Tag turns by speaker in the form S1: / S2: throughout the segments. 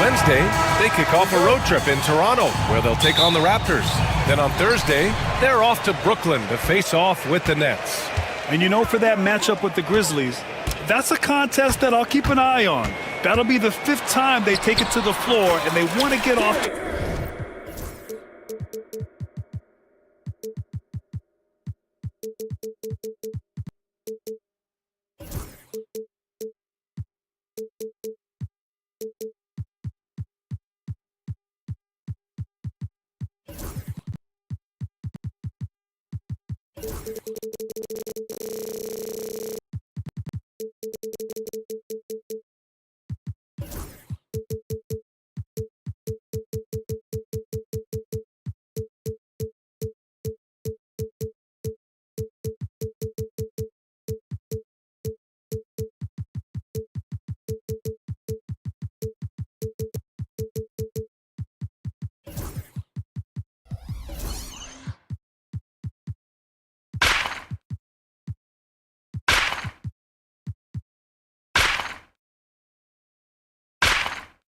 S1: Wednesday, they kick off a road trip in Toronto, where they'll take on the Raptors. Then on Thursday, they're off to Brooklyn to face off with the Nets.
S2: And you know, for that matchup with the Grizzlies, that's a contest that I'll keep an eye on. That'll be the 5th time they take it to the floor, and they want to get off.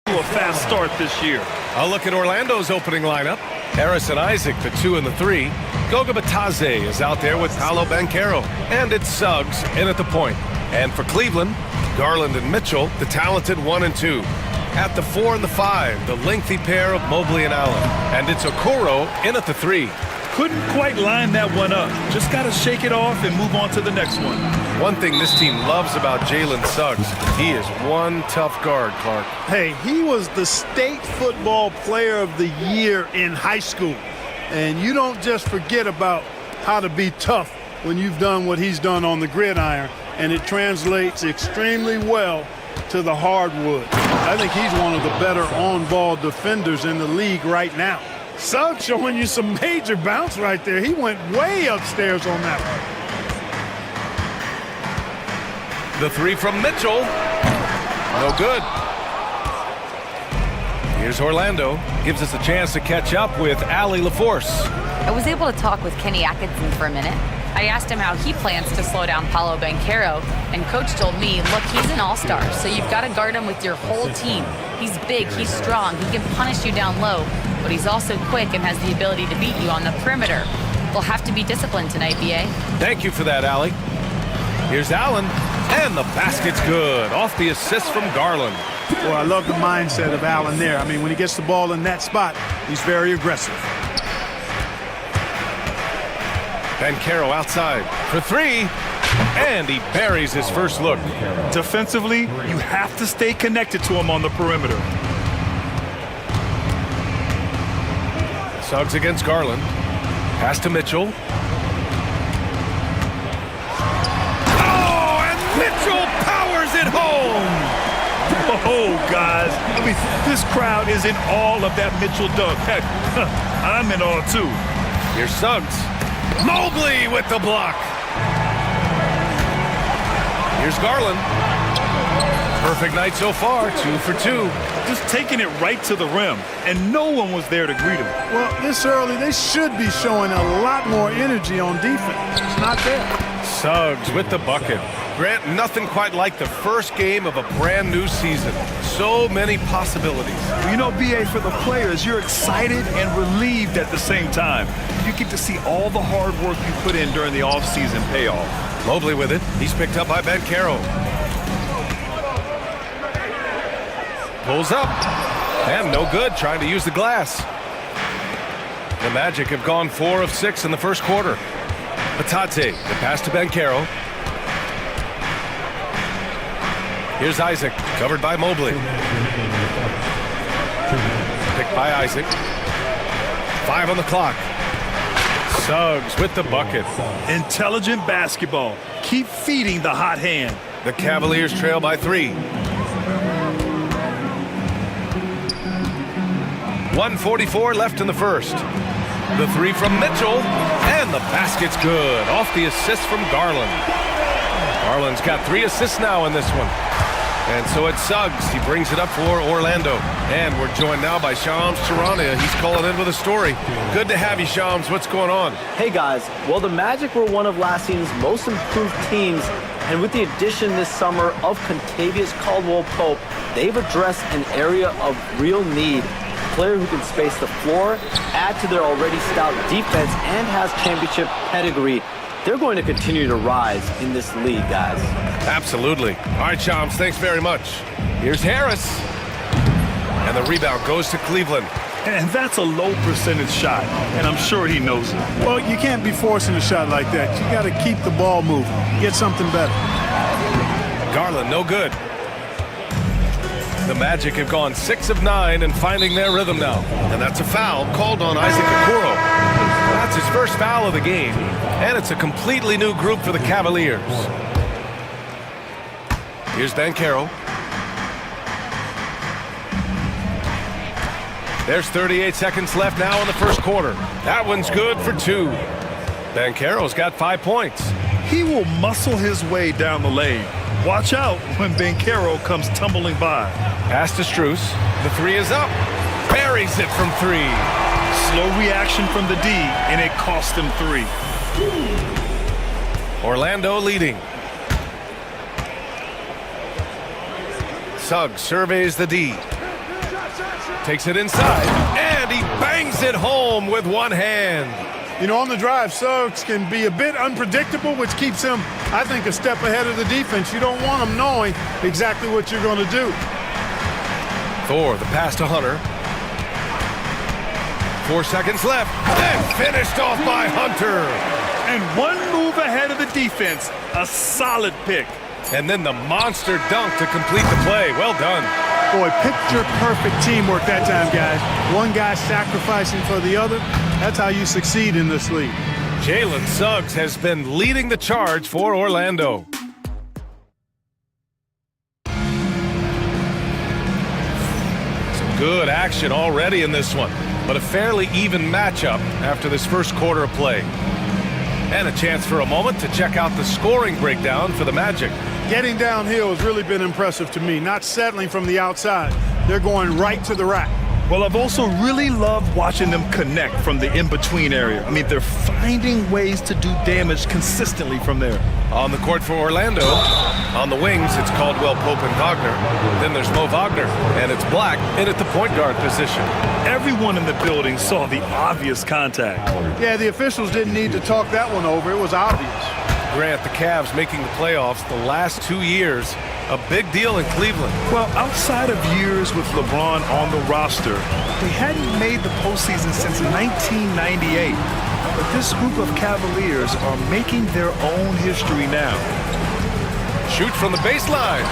S2: A fast start this year.
S1: I'll look at Orlando's opening lineup. Harrison Isaac, the 2 and the 3. Goga Batadze is out there with Paolo Banchero. And it's Suggs in at the point. And for Cleveland, Garland and Mitchell, the talented 1 and 2. At the 4 and the 5, the lengthy pair of Mobley and Allen. And it's Okoro in at the 3.
S2: Couldn't quite line that one up. Just got to shake it off and move on to the next one.
S1: One thing this team loves about Jalen Suggs, he is one tough guard, Clark.
S3: Hey, he was the state football player of the year in high school. And you don't just forget about how to be tough when you've done what he's done on the gridiron. And it translates extremely well to the hardwood. I think he's one of the better on-ball defenders in the league right now. Suggs showing you some major bounce right there. He went way upstairs on that one.
S1: The 3 from Mitchell. No good. Here's Orlando. Gives us a chance to catch up with Allie LaForce.
S4: I was able to talk with Kenny Atkinson for a minute. I asked him how he plans to slow down Paolo Banchero, and Coach told me, look, he's an all-star, so you've got to guard him with your whole team. He's big, he's strong, he can punish you down low, but he's also quick and has the ability to beat you on the perimeter. We'll have to be disciplined tonight, B.A.
S1: Thank you for that, Allie. Here's Allen, and the basket's good, off the assist from Garland.
S3: Well, I love the mindset of Allen there. I mean, when he gets the ball in that spot, he's very aggressive.
S1: Banchero outside for 3, and he buries his first look.
S2: Defensively, you have to stay connected to him on the perimeter.
S1: Suggs against Garland. Pass to Mitchell. Oh, and Mitchell powers it home!
S2: Oh, guys, I mean, this crowd is in awe of that Mitchell dunk. Heck, I'm in awe, too.
S1: Here's Suggs. Mobley with the block. Here's Garland. Perfect night so far, 2 for 2.
S2: Just taking it right to the rim, and no one was there to greet him.
S3: Well, this early, they should be showing a lot more energy on defense. It's not there.
S1: Suggs with the bucket. Grant, nothing quite like the first game of a brand new season. So many possibilities.
S2: You know, B.A., for the players, you're excited and relieved at the same time. You get to see all the hard work you put in during the offseason pay off.
S1: Mobley with it. He's picked up by Banchero. Pulls up. And no good, trying to use the glass. The Magic have gone 4 of 6 in the first quarter. Batadze, the pass to Banchero. Here's Isaac, covered by Mobley. Picked by Isaac. 5 on the clock. Suggs with the bucket.
S2: Intelligent basketball. Keep feeding the hot hand.
S1: The Cavaliers trail by 3. 1:44 left in the first. The 3 from Mitchell, and the basket's good. Off the assist from Garland. Garland's got 3 assists now in this one. And so it's Suggs. He brings it up for Orlando. And we're joined now by Shams Charania. He's calling in with a story. Good to have you, Shams. What's going on?
S5: Hey, guys. Well, the Magic were one of last season's most improved teams. And with the addition this summer of Contavious Caldwell-Pope, they've addressed an area of real need. A player who can space the floor, add to their already stout defense, and has championship pedigree. They're going to continue to rise in this league, guys.
S1: Absolutely. All right, Shams, thanks very much. Here's Harris. And the rebound goes to Cleveland.
S2: And that's a low percentage shot, and I'm sure he knows it.
S3: Well, you can't be forcing a shot like that. You got to keep the ball moving. Get something better.
S1: Garland, no good. The Magic have gone 6 of 9 and finding their rhythm now. And that's a foul called on Isaac Okoro. That's his first foul of the game. And it's a completely new group for the Cavaliers. Here's Banchero. There's 38 seconds left now in the first quarter. That one's good for 2. Banchero's got 5 points.
S2: He will muscle his way down the lane. Watch out when Banchero comes tumbling by.
S1: Pass to Strus. The 3 is up. Buries it from 3.
S2: Slow reaction from the D, and it cost him 3.
S1: Orlando leading. Suggs surveys the D. Takes it inside, and he bangs it home with one hand.
S3: You know, on the drive, Suggs can be a bit unpredictable, which keeps him, I think, a step ahead of the defense. You don't want him knowing exactly what you're going to do.
S1: Thor, the pass to Hunter. 4 seconds left, and finished off by Hunter.
S2: And one move ahead of the defense, a solid pick.
S1: And then the monster dunk to complete the play. Well done.
S3: Boy, picture-perfect teamwork that time, guys. One guy sacrificing for the other. That's how you succeed in this league.
S1: Jalen Suggs has been leading the charge for Orlando. Some good action already in this one, but a fairly even matchup after this first quarter of play. And a chance for a moment to check out the scoring breakdown for the Magic.
S3: Getting downhill has really been impressive to me, not settling from the outside. They're going right to the rack.
S2: Well, I've also really loved watching them connect from the in-between area. I mean, they're finding ways to do damage consistently from there.
S1: On the court for Orlando, on the wings, it's Caldwell Pope and Wagner. Then there's Mo Wagner, and it's Black in at the point guard position.
S2: Everyone in the building saw the obvious contact.
S3: Yeah, the officials didn't need to talk that one over. It was obvious.
S1: Grant, the Cavs making the playoffs the last 2 years. A big deal in Cleveland.
S2: Well, outside of years with LeBron on the roster, they hadn't made the postseason since 1998. But this group of Cavaliers are making their own history now.
S1: Shoot from the baseline.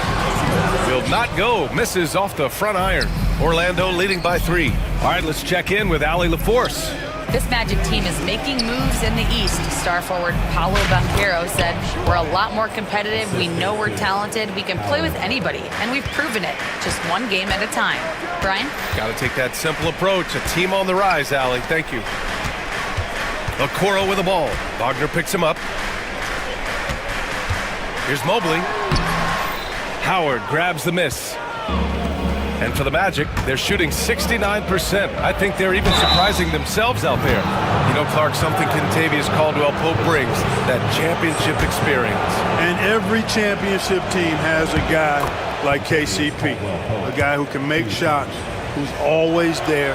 S1: Will not go. Misses off the front iron. Orlando leading by 3. All right, let's check in with Allie LaForce.
S4: This Magic team is making moves in the East. Star forward Paolo Banchero said, "We're a lot more competitive. We know we're talented. We can play with anybody, and we've proven it. Just one game at a time." Brian?
S1: Got to take that simple approach. A team on the rise, Allie. Thank you. Okoro with the ball. Wagner picks him up. Here's Mobley. Howard grabs the miss. And for the Magic, they're shooting 69%. I think they're even surprising themselves out there. You know, Clark, something Kentavious Caldwell-Pope brings, that championship experience.
S3: And every championship team has a guy like KCP, a guy who can make shots, who's always there,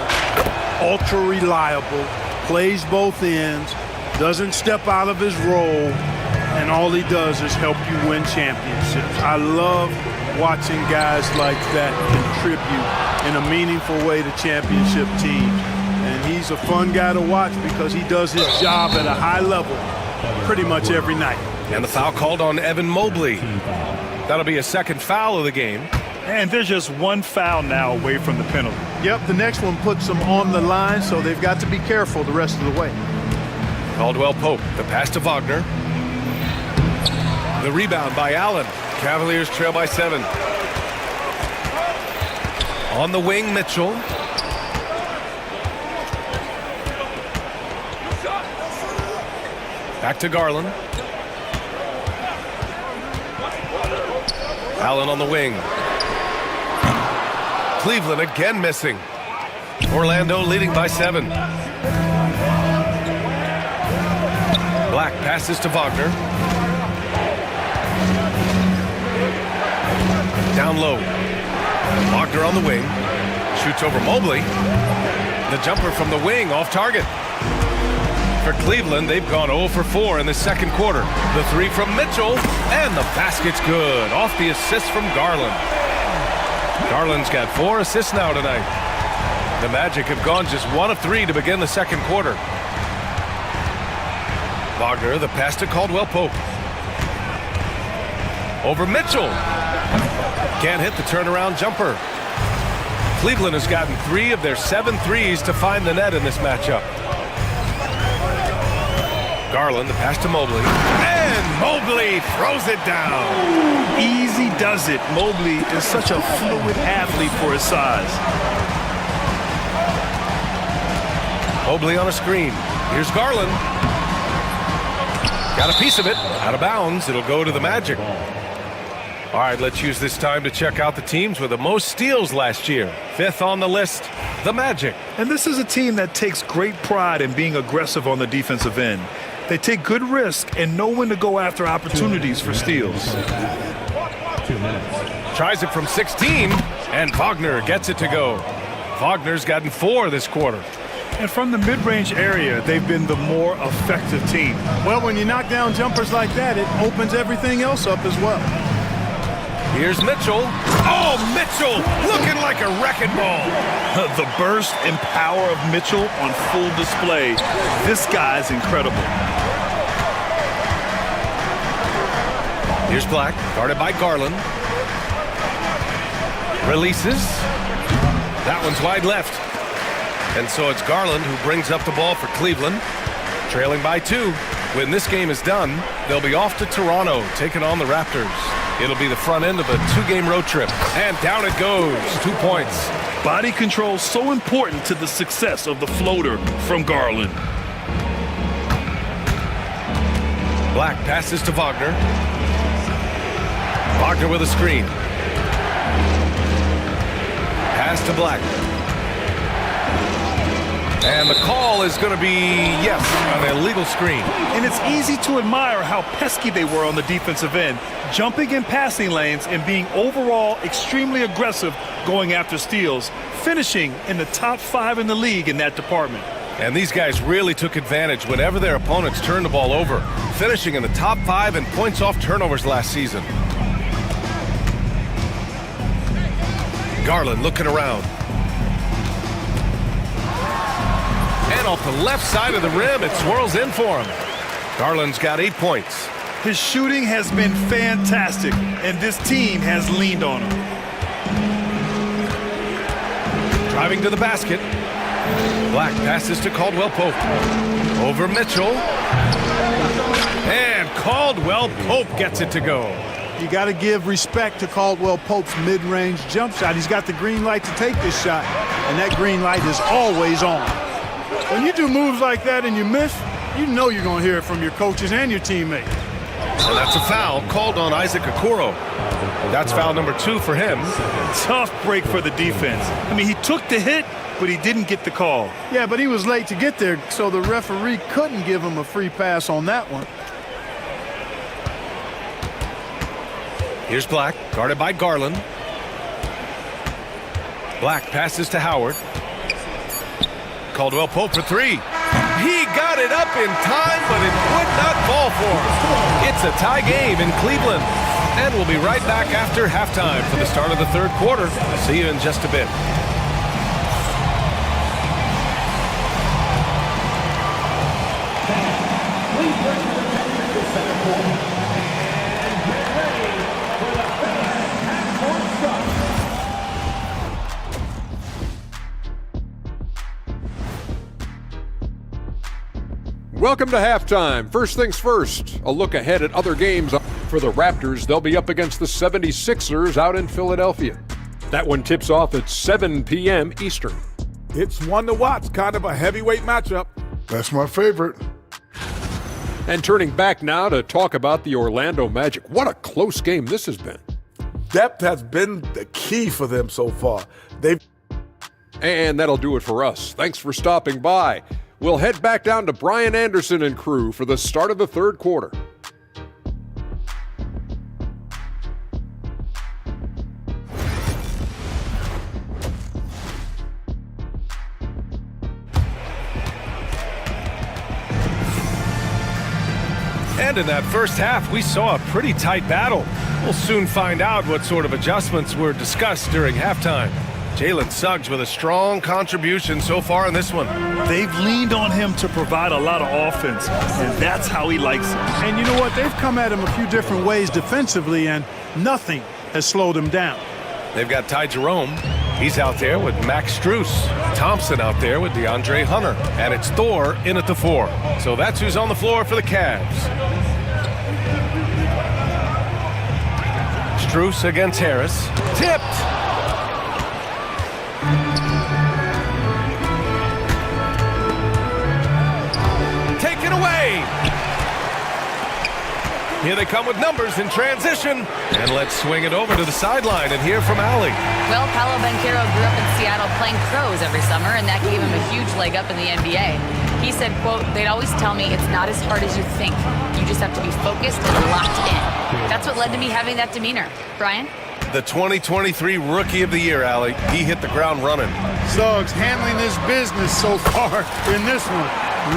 S3: ultra reliable, plays both ends, doesn't step out of his role, and all he does is help you win championships. I love watching guys like that contribute in a meaningful way to championship teams. And he's a fun guy to watch because he does his job at a high level pretty much every night.
S1: And the foul called on Evan Mobley. That'll be a second foul of the game.
S2: And there's just one foul now away from the penalty.
S3: Yep, the next one puts them on the line, so they've got to be careful the rest of the way.
S1: Caldwell-Pope, the pass to Wagner. The rebound by Allen. Cavaliers trail by 7. On the wing, Mitchell. Back to Garland. Allen on the wing. Cleveland again missing. Orlando leading by 7. Black passes to Wagner. Down low. Wagner on the wing. Shoots over Mobley. The jumper from the wing off target. For Cleveland, they've gone 0 for 4 in the second quarter. The three from Mitchell, and the basket's good. Off the assist from Garland. Garland's got 4 assists now tonight. The Magic have gone just 1 of 3 to begin the second quarter. Wagner, the pass to Caldwell-Pope. Over Mitchell. Can't hit the turnaround jumper. Cleveland has gotten 3 of their 7 threes to find the net in this matchup. Garland, the pass to Mobley. And Mobley throws it down.
S2: Easy does it. Mobley is such a fluid athlete for his size.
S1: Mobley on a screen. Here's Garland. Got a piece of it. Out of bounds. It'll go to the Magic. All right, let's use this time to check out the teams with the most steals last year. 5th on the list, the Magic.
S2: And this is a team that takes great pride in being aggressive on the defensive end. They take good risk and know when to go after opportunities for steals.
S6: 2 minutes.
S1: Tries it from 16, and Wagner gets it to go. Wagner's gotten 4 this quarter.
S2: And from the mid-range area, they've been the more effective team.
S3: Well, when you knock down jumpers like that, it opens everything else up as well.
S1: Here's Mitchell. Oh, Mitchell looking like a wrecking ball.
S2: The burst and power of Mitchell on full display. This guy's incredible.
S1: Here's Black, guarded by Garland. Releases. That one's wide left. And so it's Garland who brings up the ball for Cleveland. Trailing by 2. When this game is done, they'll be off to Toronto, taking on the Raptors. It'll be the front end of a 2-game road trip. And down it goes. 2 points.
S2: Body control so important to the success of the floater from Garland.
S1: Black passes to Wagner. Wagner with a screen. Pass to Black. And the call is going to be, yes, an illegal screen.
S2: And it's easy to admire how pesky they were on the defensive end, jumping in passing lanes and being overall extremely aggressive going after steals, finishing in the top 5 in the league in that department.
S1: And these guys really took advantage whenever their opponents turned the ball over, finishing in the top 5 in points off turnovers last season. Garland looking around. And off the left side of the rim, it swirls in for him. Garland's got 8 points.
S2: His shooting has been fantastic, and this team has leaned on him.
S1: Driving to the basket. Black passes to Caldwell-Pope. Over Mitchell. And Caldwell-Pope gets it to go.
S3: You got to give respect to Caldwell-Pope's mid-range jump shot. He's got the green light to take this shot, and that green light is always on. When you do moves like that and you miss, you know you're going to hear it from your coaches and your teammates.
S1: And that's a foul called on Isaac Okoro. That's foul number 2 for him.
S2: Tough break for the defense. I mean, he took the hit, but he didn't get the call.
S3: Yeah, but he was late to get there, so the referee couldn't give him a free pass on that one.
S1: Here's Black, guarded by Garland. Black passes to Howard. Caldwell-Pope for 3. He got it up in time, but it would not fall for him. It's a tie game in Cleveland. And we'll be right back after halftime for the start of the third quarter. See you in just a bit.
S7: Welcome to halftime. First things first, a look ahead at other games. For the Raptors, they'll be up against the 76ers out in Philadelphia. That one tips off at 7 p.m. Eastern.
S8: It's one to watch, kind of a heavyweight matchup.
S9: That's my favorite.
S7: And turning back now to talk about the Orlando Magic. What a close game this has been.
S8: Depth has been the key for them so far.
S7: And that'll do it for us. Thanks for stopping by. We'll head back down to Brian Anderson and crew for the start of the third quarter.
S1: And in that first half, we saw a pretty tight battle. We'll soon find out what sort of adjustments were discussed during halftime. Jalen Suggs with a strong contribution so far in this one.
S2: They've leaned on him to provide a lot of offense, and that's how he likes it.
S3: And you know what? They've come at him a few different ways defensively, and nothing has slowed him down.
S1: They've got Ty Jerome. He's out there with Max Strus. Thompson out there with DeAndre Hunter. And it's Thor in at the 4. So that's who's on the floor for the Cavs. Strus against Harris. Tipped! Taken away! Here they come with numbers in transition. And let's swing it over to the sideline and hear from Allie.
S4: Well, Paolo Banchero grew up in Seattle playing pros every summer, and that gave him a huge leg up in the NBA. He said, quote, "They'd always tell me it's not as hard as you think. You just have to be focused and locked in." That's what led to me having that demeanor. Brian?
S1: The 2023 Rookie of the Year, Allie. He hit the ground running.
S3: Suggs handling his business so far in this one.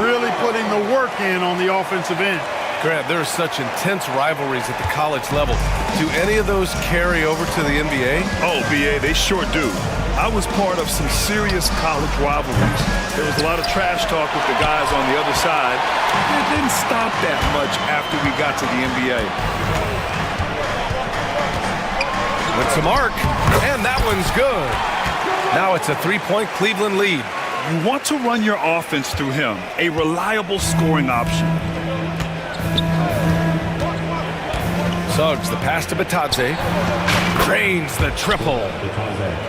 S3: Really putting the work in on the offensive end.
S1: Grant, there are such intense rivalries at the college level. Do any of those carry over to the NBA?
S2: Oh, BA, they sure do. I was part of some serious college rivalries. There was a lot of trash talk with the guys on the other side. It didn't stop that much after we got to the NBA.
S1: With some arc, and that one's good. Now it's a 3-point Cleveland lead.
S2: You want to run your offense through him, a reliable scoring option.
S1: Suggs, the pass to Batadze. Drains the triple.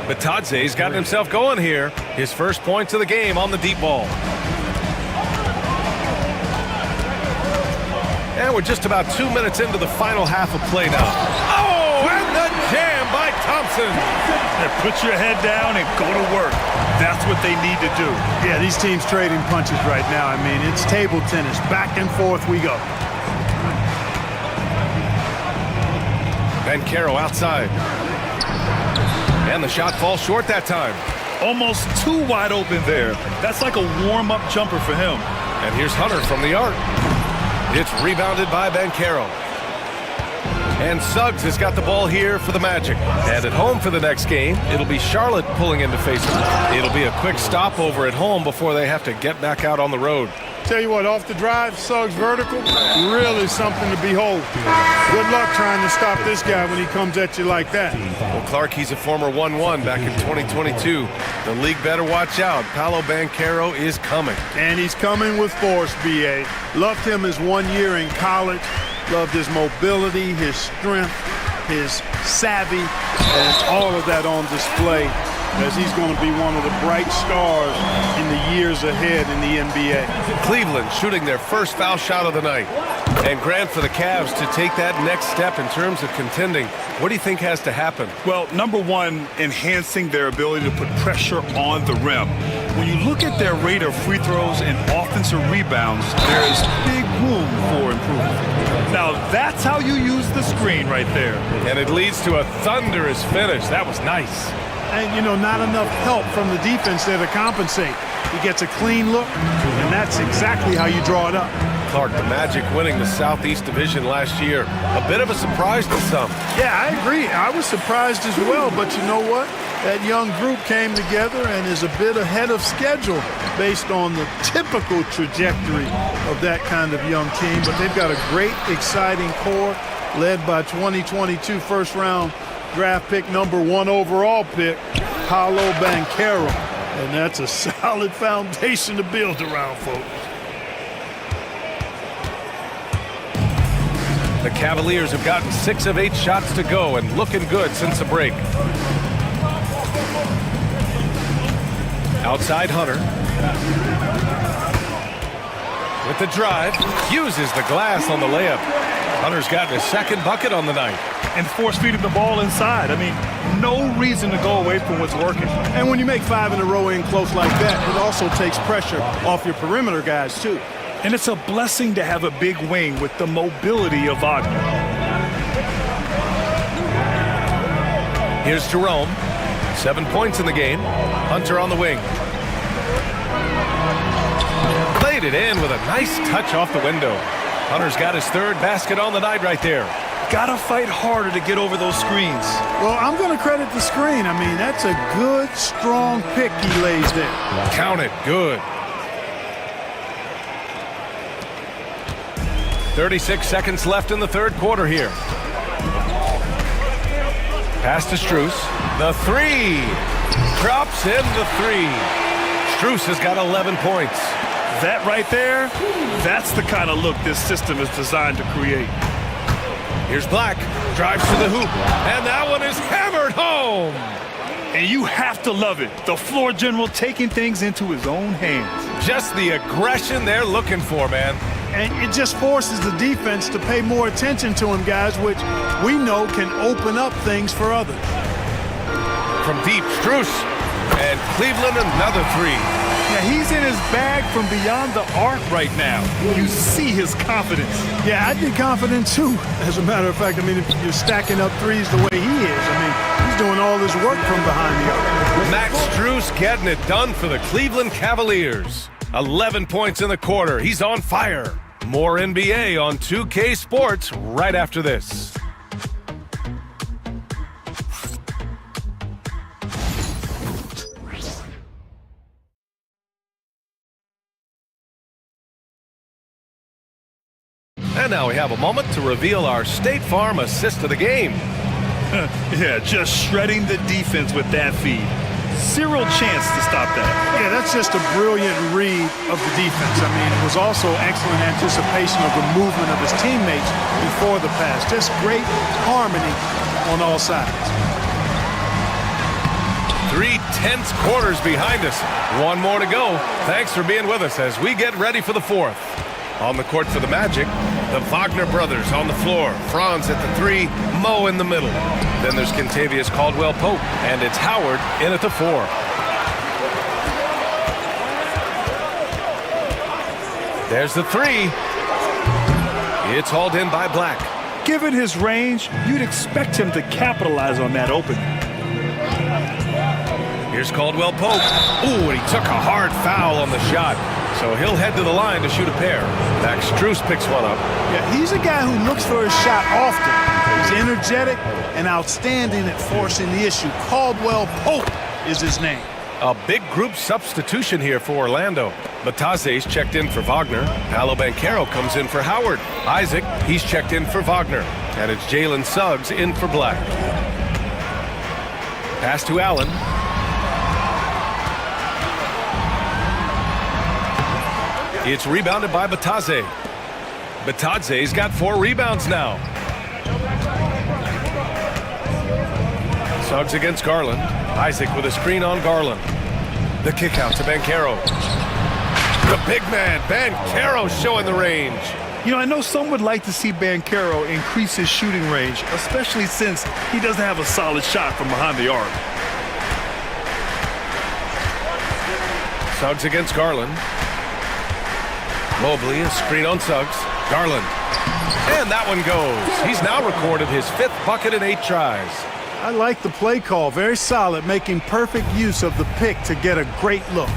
S1: Batadze's gotten himself going here. His first points of the game on the deep ball. And we're just about 2 minutes into the final half of play now. Oh, and the jam by Thompson.
S2: Put your head down and go to work. That's what they need to do.
S3: Yeah, these teams trading punches right now. I mean, it's table tennis. Back and forth we go.
S1: Banchero outside. And the shot falls short that time.
S2: Almost too wide open there. That's like a warm-up jumper for him.
S1: And here's Hunter from the arc. It's rebounded by Banchero. And Suggs has got the ball here for the Magic. And at home for the next game, it'll be Charlotte pulling in to face them. It'll be a quick stopover at home before they have to get back out on the road.
S3: Tell you what, off the drive, Suggs vertical, really something to behold. Good luck trying to stop this guy when he comes at you like that.
S1: Well, Clark, he's a former 1-1 back in 2022. The league better watch out. Paolo Banchero is coming.
S3: And he's coming with force, B.A. Loved him his 1 year in college. Loved his mobility, his strength, his savvy, and all of that on display, as he's going to be one of the bright stars in the years ahead in the NBA.
S1: Cleveland shooting their first foul shot of the night. And Grant, for the Cavs to take that next step in terms of contending, what do you think has to happen?
S2: Well, number one, enhancing their ability to put pressure on the rim. When you look at their rate of free throws and offensive rebounds, there's big room for improvement. Now, that's how you use the screen right there.
S1: And it leads to a thunderous finish. That was nice.
S3: And, you know, not enough help from the defense there to compensate. He gets a clean look, and that's exactly how you draw it up.
S1: Clark, the Magic winning the Southeast Division last year. A bit of a surprise to some.
S3: Yeah, I agree. I was surprised as well, but you know what? That young group came together and is a bit ahead of schedule based on the typical trajectory of that kind of young team. But they've got a great, exciting core led by 2022 first-round draft pick, number 1 overall pick, Paolo Banchero. And that's a solid foundation to build around, folks.
S1: The Cavaliers have gotten 6 of 8 shots to go and looking good since the break. Outside Hunter. With the drive, uses the glass on the layup. Hunter's gotten his second bucket on the night.
S2: And force-feeding the ball inside. I mean, no reason to go away from what's working.
S3: And when you make 5 in a row in close like that, it also takes pressure off your perimeter guys, too.
S2: And it's a blessing to have a big wing with the mobility of Wagner.
S1: Here's Jerome. 7 points in the game. Hunter on the wing. Played it in with a nice touch off the window. Hunter's got his third basket on the night right there.
S2: Gotta fight harder to get over those screens.
S3: Well, I'm going to credit the screen. I mean, that's a good, strong pick he lays there.
S1: Count it. Good. 36 seconds left in the third quarter here. Pass to Strus. The three. Drops in the three. Strus has got 11 points.
S2: That right there, that's the kind of look this system is designed to create.
S1: Here's Black. Drives to the hoop. And that one is hammered home.
S2: And you have to love it. The floor general taking things into his own hands.
S1: Just the aggression they're looking for, man.
S3: And it just forces the defense to pay more attention to him, guys, which we know can open up things for others.
S1: From deep, Strus. And Cleveland, another three.
S3: Yeah, he's in his bag from beyond the arc right now.
S2: You see his confidence.
S3: Yeah, I'd be confident too. As a matter of fact, I mean, if you're stacking up threes the way he is, I mean, he's doing all this work from behind the arc.
S1: Max Strus getting it done for the Cleveland Cavaliers. 11 points in the quarter. He's on fire. More NBA on 2K Sports right after this. And now we have a moment to reveal our State Farm assist of the game.
S2: Yeah, just shredding the defense with that feed. Zero chance to stop that.
S3: Yeah, that's just a brilliant read of the defense. I mean, it was also excellent anticipation of the movement of his teammates before the pass. Just great harmony on all sides.
S1: 3 tense quarters behind us. One more to go. Thanks for being with us as we get ready for the fourth. On the court for the Magic, the Wagner brothers on the floor. Franz at the three, Mo in the middle. Then there's Kentavious Caldwell-Pope, and it's Howard in at the four. There's the three. It's hauled in by Black.
S2: Given his range, you'd expect him to capitalize on that opening.
S1: Here's Caldwell-Pope. Ooh, and he took a hard foul on the shot. So he'll head to the line to shoot a pair. Max Strus picks one up.
S3: Yeah, he's a guy who looks for his shot often. He's energetic and outstanding at forcing the issue. Caldwell-Pope is his name.
S1: A big group substitution here for Orlando. Bataze's checked in for Wagner. Paolo Banchero comes in for Howard. Isaac, he's checked in for Wagner. And it's Jalen Suggs in for Black. Pass to Allen. It's rebounded by Bataze. Bataze's got 4 rebounds now. Suggs against Garland. Isaac with a screen on Garland. The kick out to Banchero. The big man, Banchero, showing the range.
S2: You know, I know some would like to see Banchero increase his shooting range, especially since he doesn't have a solid shot from behind the arc.
S1: Suggs against Garland. Mobley, a screen on Suggs. Garland. And that one goes. He's now recorded his 5th bucket in 8 tries.
S3: I like the play call. Very solid, making perfect use of the pick to get a great look.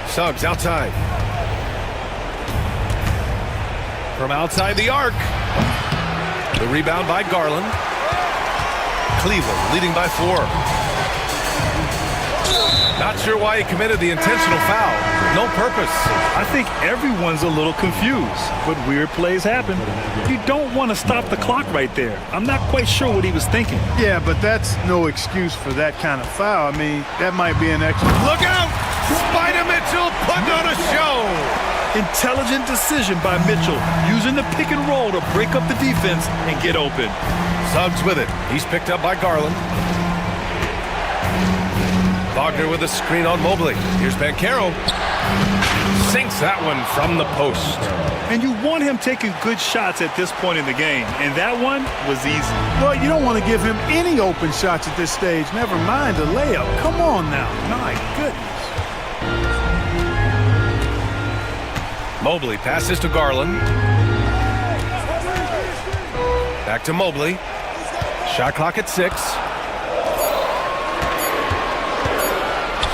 S1: Suggs outside. From outside the arc. The rebound by Garland. Cleveland leading by 4. Not sure why he committed the intentional foul. No purpose.
S2: I think everyone's a little confused, but weird plays happen. You don't want to stop the clock right there. I'm not quite sure what he was thinking.
S3: Yeah, but that's no excuse for that kind of foul. I mean, that might be an extra.
S1: Look out! Spider Mitchell putting on a show!
S2: Intelligent decision by Mitchell, using the pick and roll to break up the defense and get open.
S1: Suggs with it. He's picked up by Garland. Wagner with a screen on Mobley. Here's Banchero. Sinks that one from the post.
S2: And you want him taking good shots at this point in the game, and that one was easy.
S3: Well, you don't want to give him any open shots at this stage. Never mind a layup. Come on now. My goodness.
S1: Mobley passes to Garland. Back to Mobley. Shot clock at 6.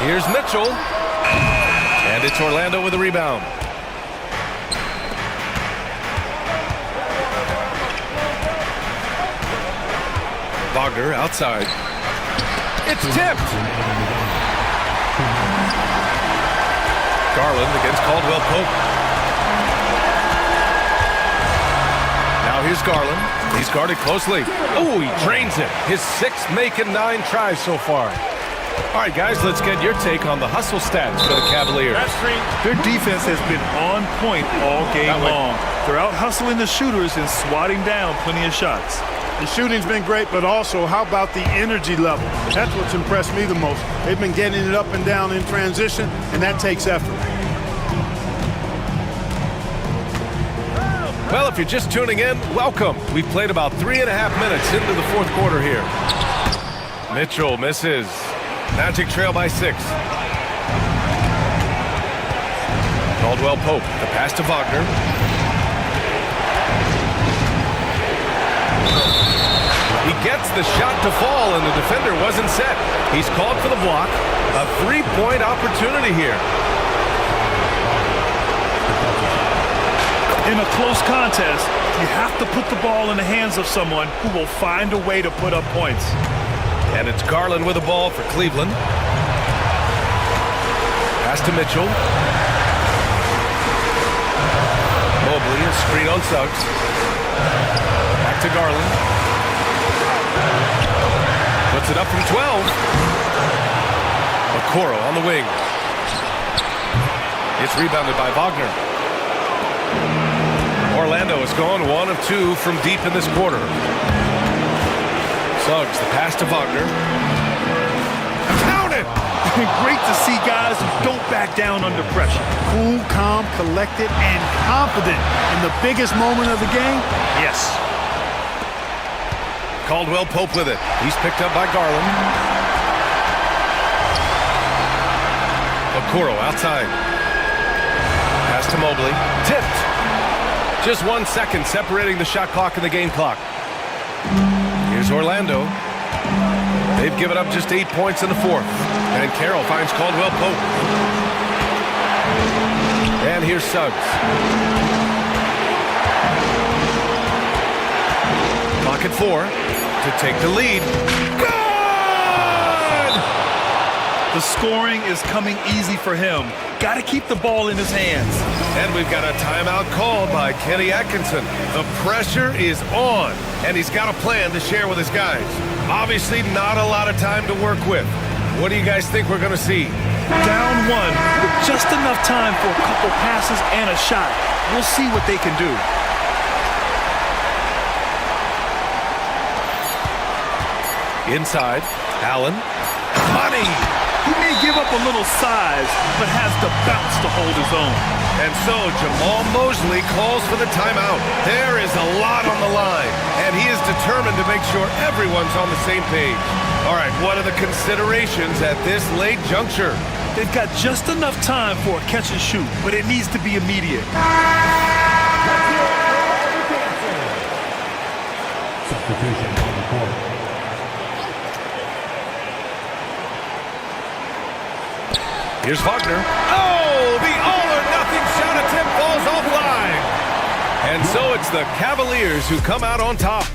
S1: Here's Mitchell. And it's Orlando with a rebound. Wagner outside. It's tipped. Garland against Caldwell Pope. Now here's Garland. He's guarded closely. Oh, he drains it. His sixth make in 9 tries so far. All right, guys, let's get your take on the hustle stats for the Cavaliers.
S2: Their defense has been on point all game long. They're out hustling the shooters and swatting down plenty of shots.
S3: The shooting's been great, but also how about the energy level? That's what's impressed me the most. They've been getting it up and down in transition, and that takes effort.
S1: Well, if you're just tuning in, welcome. We've played about 3.5 minutes into the fourth quarter here. Mitchell misses. Magic trail by 6. Caldwell Pope, the pass to Wagner. He gets the shot to fall, and the defender wasn't set. He's called for the block. A 3-point opportunity here.
S2: In a close contest, you have to put the ball in the hands of someone who will find a way to put up points.
S1: And it's Garland with the ball for Cleveland. Pass to Mitchell. Mobley, a screen on Suggs. Back to Garland. Puts it up from 12. Okoro on the wing. It's rebounded by Wagner. Orlando has gone 1 of 2 from deep in this quarter. Suggs, the pass to Wagner. Count it!
S2: Great to see guys who don't back down under pressure.
S3: Cool, calm, collected, and confident in the biggest moment of the game.
S2: Yes.
S1: Caldwell Pope with it. He's picked up by Garland. Okoro outside. Pass to Mobley. Tipped. Just 1 second separating the shot clock and the game clock. Here's Orlando. They've given up just 8 points in the fourth. And Carroll finds Caldwell Pope. And here's Suggs. Clock at 4 to take the lead. Good!
S2: The scoring is coming easy for him. Got to keep the ball in his hands.
S1: And we've got a timeout called by Kenny Atkinson. The pressure is on, and he's got a plan to share with his guys. Obviously, not a lot of time to work with. What do you guys think we're going to see?
S2: Down 1 with just enough time for a couple passes and a shot. We'll see what they can do.
S1: Inside, Allen. Money!
S2: He may give up a little size, but has the bounce to hold his own.
S1: And so Jamal Mosley calls for the timeout. There is a lot on the line, and he is determined to make sure everyone's on the same page. All right, what are the considerations at this late juncture?
S2: They've got just enough time for a catch and shoot, but it needs to be immediate.
S6: Substitution on the court.
S1: Here's Wagner. Oh, the all-or-nothing shot attempt falls offline. And so it's the Cavaliers who come out on top.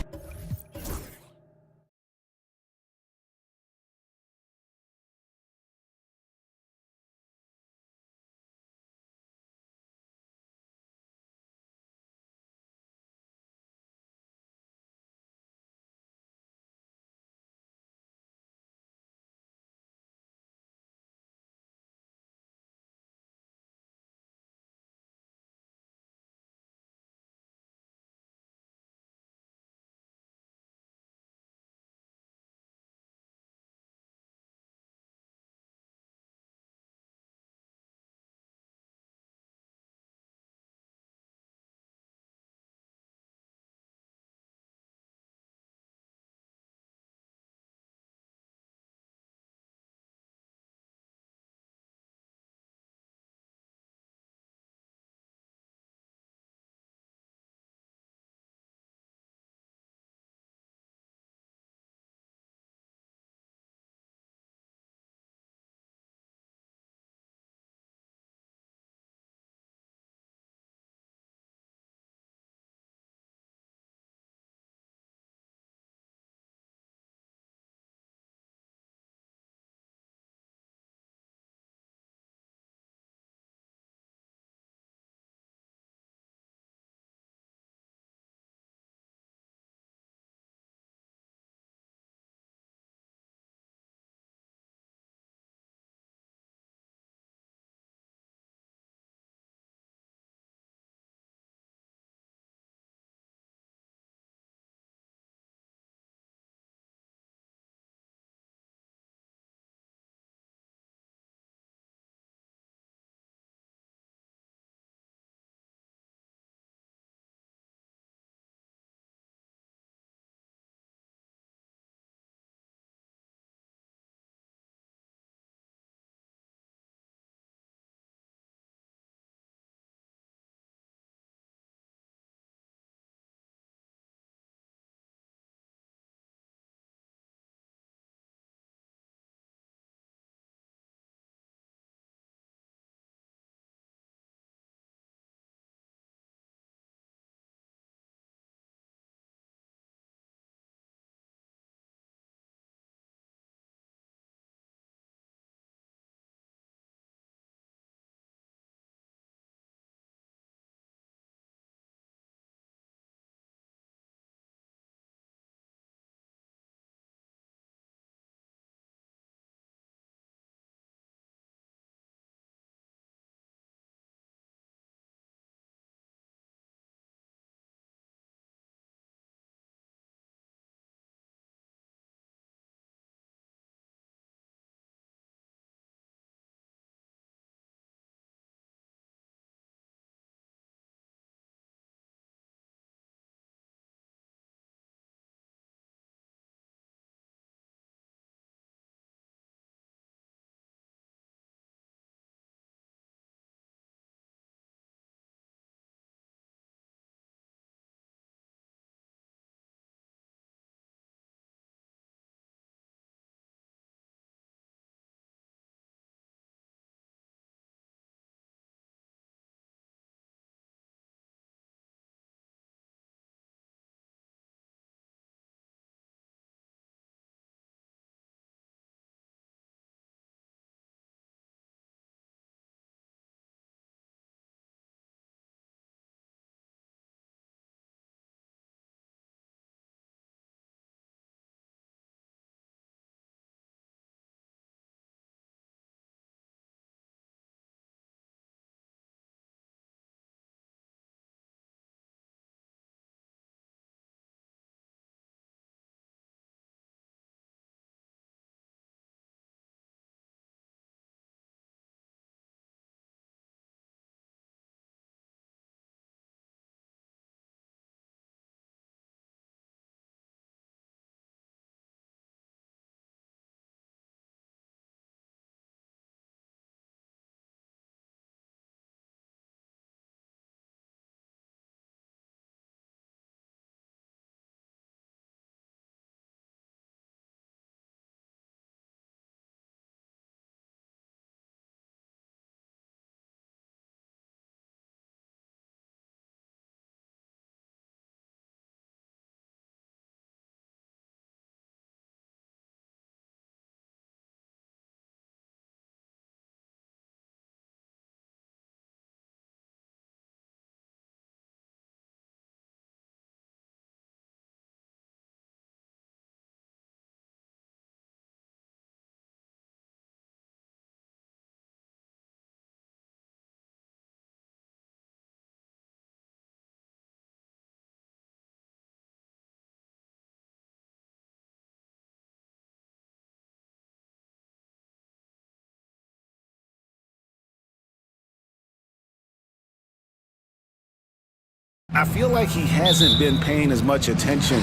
S9: I feel like he hasn't been paying as much attention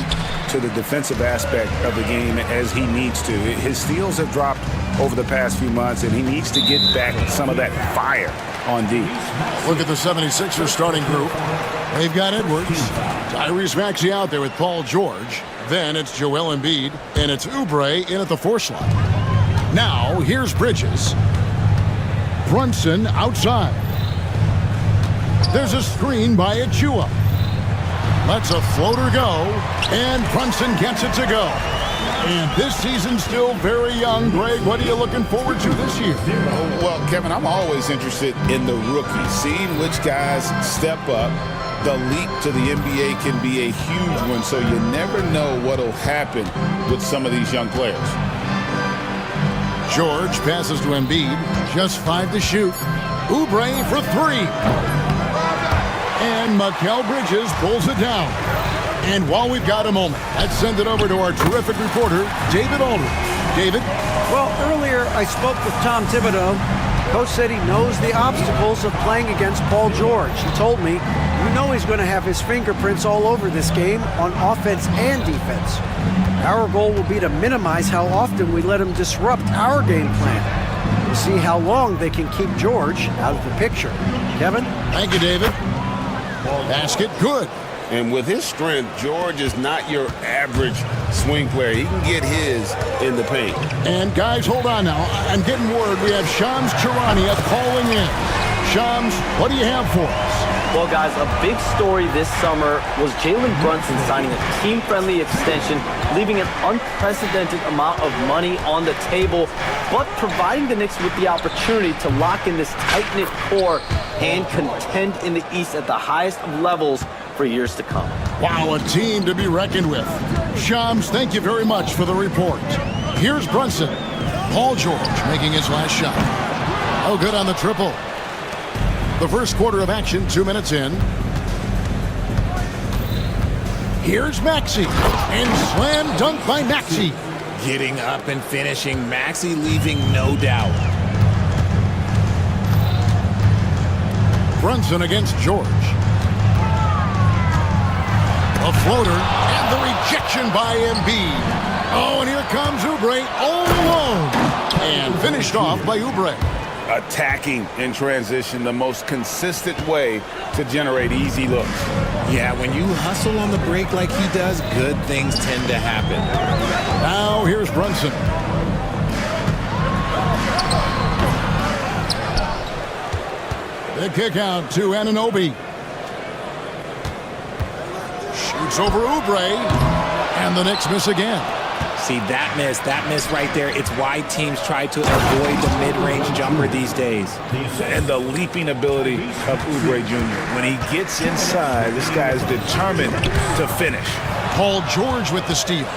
S9: to the defensive aspect of the game as he needs to. His steals have dropped over the past few months, and he needs to get back some of that fire on D.
S10: Look at the 76ers starting group. They've got Edwards, Tyrese Maxey out there with Paul George. Then it's Joel Embiid, and it's Oubre in at the 4 slot. Now, here's Bridges. Brunson outside. There's a screen by Achua. Lets a floater go, and Brunson gets it to go. And this season's still very young. Greg, what are you looking forward to this year?
S9: Well, Kevin, I'm always interested in the rookies, seeing which guys step up. The leap to the NBA can be a huge one, so you never know what will happen with some of these young players.
S10: George passes to Embiid, just 5 to shoot. Oubre for 3. And Mikal Bridges pulls it down. And while we've got a moment, let's send it over to our terrific reporter, David Aldridge. David?
S11: Well, earlier I spoke with Tom Thibodeau. Coach said he knows the obstacles of playing against Paul George. He told me, you know he's going to have his fingerprints all over this game on offense and defense. Our goal will be to minimize how often we let him disrupt our game plan. We'll see how long they can keep George out of the picture. Kevin?
S10: Thank you, David. Basket good.
S9: And with his strength, George is not your average swing player. He can get his in the paint.
S10: And guys, hold on now. I'm getting word we have Shams Charania calling in. Shams, what do you have for us?
S5: Well, guys, a big story this summer was Jalen Brunson signing a team-friendly extension, leaving an unprecedented amount of money on the table, but providing the Knicks with the opportunity to lock in this tight-knit core and contend in the East at the highest of levels for years to come.
S10: Wow, a team to be reckoned with. Shams, thank you very much for the report. Here's Brunson. Paul George making his last shot. Oh, good on the triple. The first quarter of action, 2 minutes in. Here's Maxey, and slam dunk by Maxey.
S12: Getting up and finishing, Maxey leaving no doubt.
S10: Brunson against George. A floater, and the rejection by Embiid. Oh, and here comes Oubre all alone. And finished off by Oubre.
S9: Attacking in transition, the most consistent way to generate easy looks.
S12: Yeah, when you hustle on the break like he does, good things tend to happen.
S10: Now here's Brunson. The kick out to Anunoby. Shoots over Oubre, and the Knicks miss again.
S12: See, that miss right there, it's why teams try to avoid the mid-range jumper these days.
S2: And the leaping ability of Oubre Jr. When he gets inside, this guy is determined to finish.
S10: Paul George with the steal.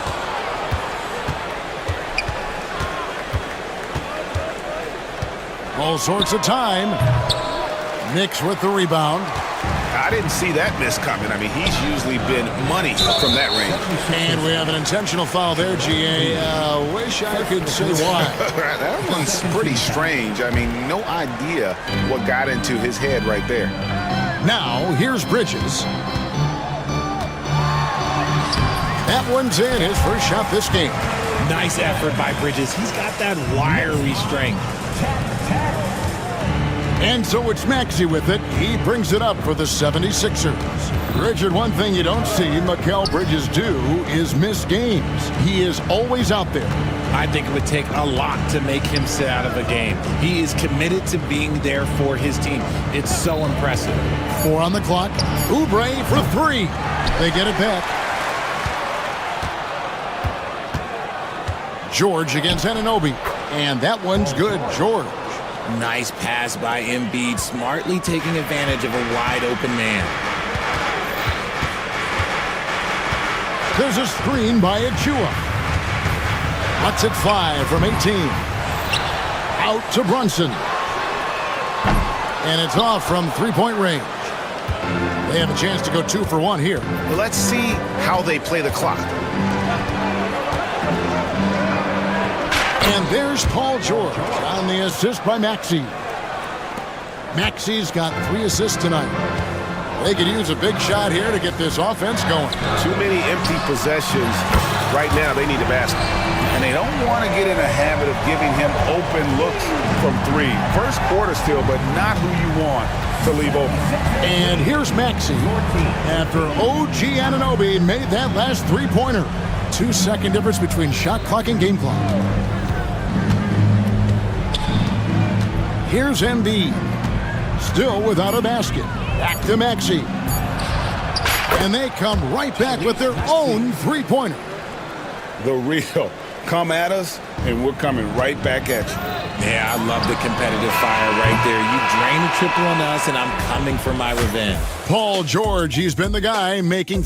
S10: All sorts of time. Knicks with the rebound.
S2: I didn't see that miss coming. I mean, he's usually been money from that range.
S10: And we have an intentional foul there, GA. Wish I could say why.
S2: That one's pretty strange. I mean, no idea what got into his head right there.
S10: Now, here's Bridges. That one's in, his first shot this game.
S12: Nice effort by Bridges. He's got that wiry strength.
S10: And so it's Maxey with it. He brings it up for the 76ers. Richard, one thing you don't see Mikal Bridges do is miss games. He is always out there.
S12: I think it would take a lot to make him sit out of a game. He is committed to being there for his team. It's so impressive.
S10: 4 on the clock. Oubre for 3. They get it back. George against Anunoby. And that one's good, George.
S12: Nice pass by Embiid, smartly taking advantage of a wide-open man.
S10: There's a screen by Achua. Lets it fly from 18. Out to Brunson. And it's off from three-point range. They have a chance to go 2 for 1 here.
S2: Let's see how they play the clock.
S10: And there's Paul George on the assist by Maxey. Maxey's got 3 assists tonight. They could use a big shot here to get this offense going.
S9: Too many empty possessions. Right now, they need a basket. And they don't want to get in a habit of giving him open looks from three. First quarter still, but not who you want to leave open.
S10: And here's Maxey after OG Anunoby made that last three-pointer. 2-second difference between shot clock and game clock. Here's Embiid, still without a basket. Back to Maxey. And they come right back with their own three-pointer.
S9: The real. Come at us, and we're coming right back at you.
S12: Yeah, I love the competitive fire right there. You drain a triple on us, and I'm coming for my revenge.
S10: Paul George, he's been the guy making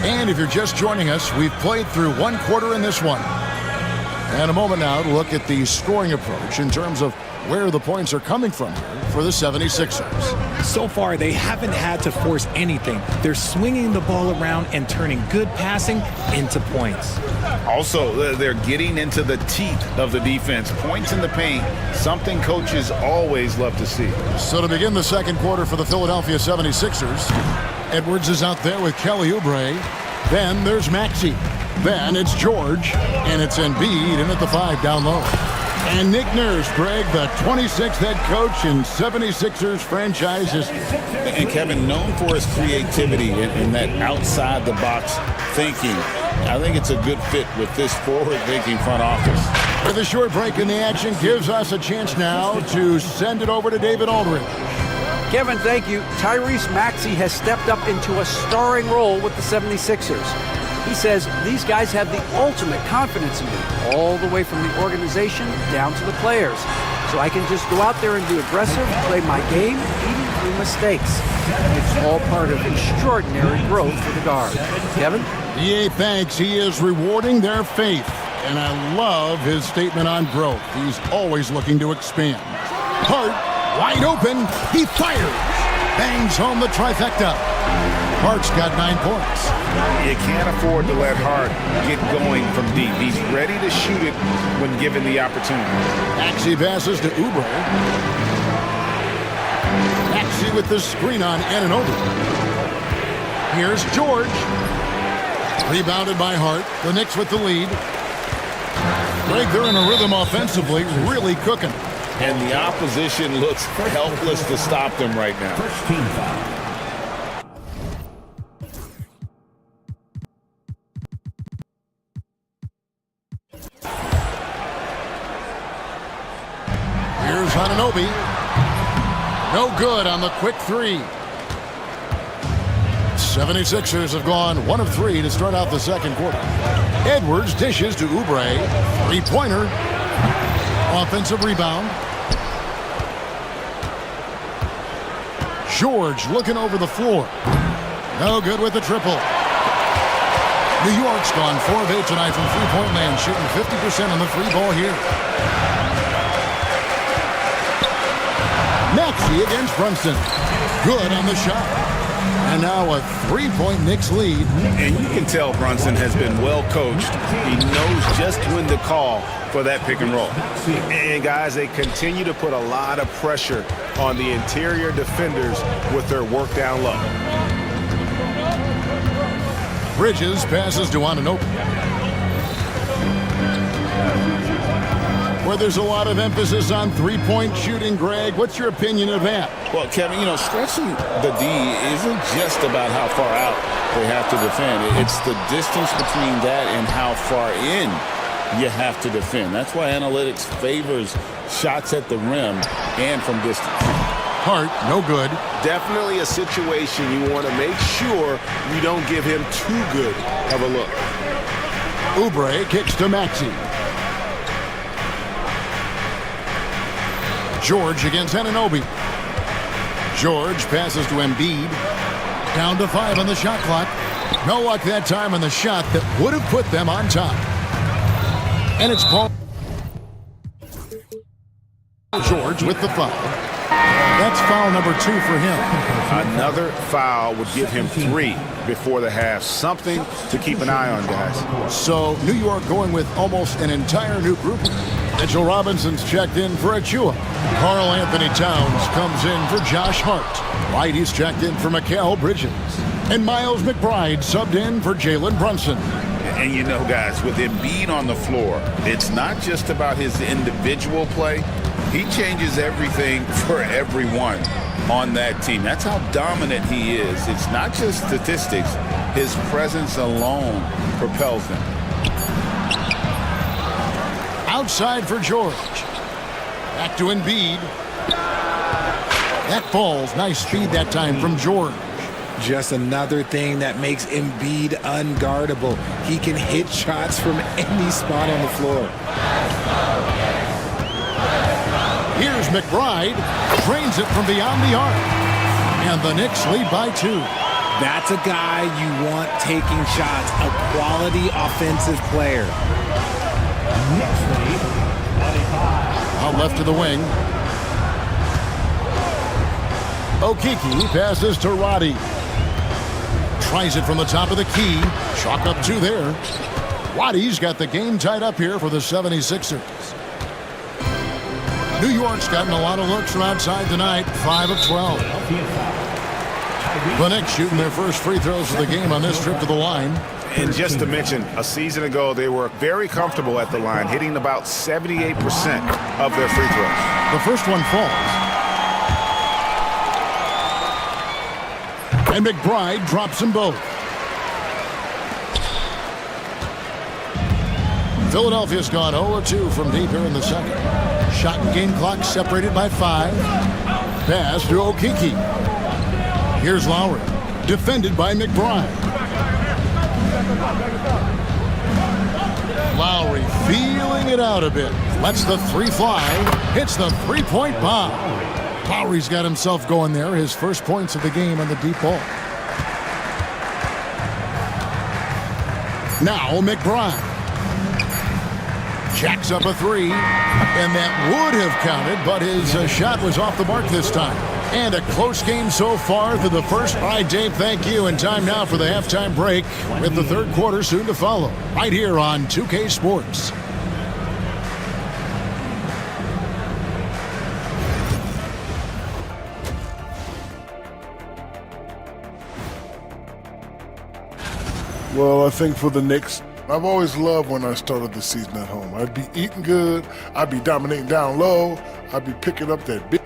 S10: And if you're just joining us, we've played through one quarter in this one. And a moment now to look at the scoring approach in terms of where the points are coming from here for the 76ers.
S12: So far, they haven't had to force anything. They're swinging the ball around and turning good passing into points.
S9: Also, they're getting into the teeth of the defense. Points in the paint, something coaches always love to see.
S10: So to begin the second quarter for the Philadelphia 76ers, Edwards is out there with Kelly Oubre. Then there's Maxey. Then it's George. And it's Embiid in at the 5 down low. And Nick Nurse, Greg, the 26th head coach in 76ers franchise history.
S9: And Kevin, known for his creativity and that outside-the-box thinking, I think it's a good fit with this forward-thinking front office.
S10: With a short break in the action, gives us a chance now to send it over to David Aldridge.
S11: Kevin, thank you. Tyrese Maxey has stepped up into a starring role with the 76ers. He says these guys have the ultimate confidence in me, all the way from the organization down to the players. So I can just go out there and be aggressive, play my game, even through mistakes. It's all part of extraordinary growth for the guard. Kevin?
S10: EA thanks. He is rewarding their faith. And I love his statement on growth. He's always looking to expand. Hart, wide open. He fires. Bangs home the trifecta. Hart's got 9 points.
S9: You can't afford to let Hart get going from deep. He's ready to shoot it when given the opportunity.
S10: Maxey passes to Oubre. Maxey with the screen on Anunoby. Here's George. Rebounded by Hart. The Knicks with the lead. Greg, they're in a rhythm offensively, really cooking.
S9: And the opposition looks helpless to stop them right now.
S6: First team foul.
S10: Here's Anunoby. No good on the quick three. 76ers have gone 1 of 3 to start out the second quarter. Edwards dishes to Oubre. Three-pointer. Offensive rebound. George looking over the floor. No good with the triple. New York's gone 4 of 8 tonight from three-point land, shooting 50% on the free ball here. Maxey against Brunson. Good on the shot. And now a 3-point Knicks lead.
S9: And you can tell Brunson has been well coached. He knows just when to call for that pick and roll. And guys, they continue to put a lot of pressure on the interior defenders with their work down low.
S10: Bridges passes to Anunoby. Where there's a lot of emphasis on three-point shooting, Greg. What's your opinion of that?
S9: Well, Kevin, you know, stretching the D isn't just about how far out they have to defend. It's the distance between that and how far in you have to defend. That's why analytics favors shots at the rim and from distance.
S10: Hart, no good.
S9: Definitely a situation you want to make sure you don't give him too good of a look.
S10: Oubre kicks to Maxey. George against Anunoby. George passes to Embiid. Down to 5 on the shot clock. No luck that time on the shot that would have put them on top. And it's Paul George with the foul. That's foul number 2 for him.
S9: Another foul would give him 3 before the half. Something to keep an eye on, guys.
S10: So New York going with almost an entire new group. Mitchell Robinson's checked in for Achua. Carl Anthony Towns comes in for Josh Hart. Whitey's checked in for Mikal Bridges. And Miles McBride subbed in for Jalen Brunson.
S9: And you know, guys, with Embiid on the floor, it's not just about his individual play. He changes everything for everyone on that team. That's how dominant he is. It's not just statistics. His presence alone propels them.
S10: Outside for George. Back to Embiid. That falls. Nice speed that time from George.
S12: Just another thing that makes Embiid unguardable. He can hit shots from any spot on the floor.
S10: Here's McBride. Drains it from beyond the arc. And the Knicks lead by 2.
S12: That's a guy you want taking shots. A quality offensive player.
S10: Out left to the wing. Okeke passes to Roddy. Tries it from the top of the key. Chalk up 2 there. Roddy's got the game tied up here for the 76ers. New York's gotten a lot of looks from outside tonight. 5 of 12. The Knicks shooting their first free throws of the game on this trip to the line.
S2: And just to mention, a season ago, they were very comfortable at the line, hitting about 78% of their free throws.
S10: The first one falls. And McBride drops them both. Philadelphia's gone 0-2 from deep here in the second. Shot and game clock separated by 5. Pass to Okeke. Here's Lowry. Defended by McBride. Lowry feeling it out a bit. Lets the 3 fly. Hits the 3-point bomb. Lowry's got himself going there. His first points of the game on the deep ball. Now McBride. Jacks up a 3. And that would have counted, but his shot was off the mark this time. And a close game so far through the first. All right, Dave, thank you. And time now for the halftime break with the third quarter soon to follow. Right here on 2K Sports.
S8: Well, I think for the Knicks, I've always loved when I started the season at home. I'd be eating good, I'd be dominating down low, I'd be picking up that big.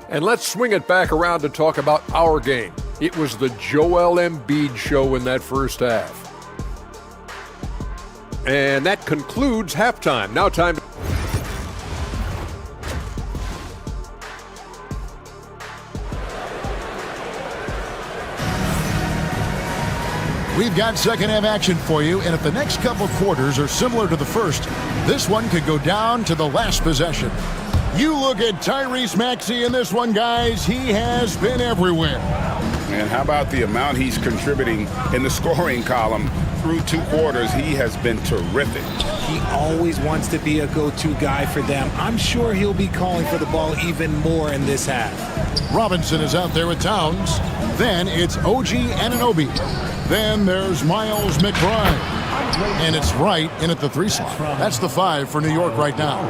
S7: And let's swing it back around to talk about our game. It was the Joel Embiid show in that first half. And that concludes halftime. Now time to...
S10: We've got second half action for you, and if the next couple quarters are similar to the first, this one could go down to the last possession. You look at Tyrese Maxey in this one, guys. He has been everywhere.
S9: And how about the amount he's contributing in the scoring column? Through 2 quarters, he has been terrific.
S12: He always wants to be a go-to guy for them. I'm sure he'll be calling for the ball even more in this half.
S10: Robinson is out there with Towns. Then it's OG Anunoby. Then there's Miles McBride. And it's right in at the 3 slot. That's the 5 for New York right now.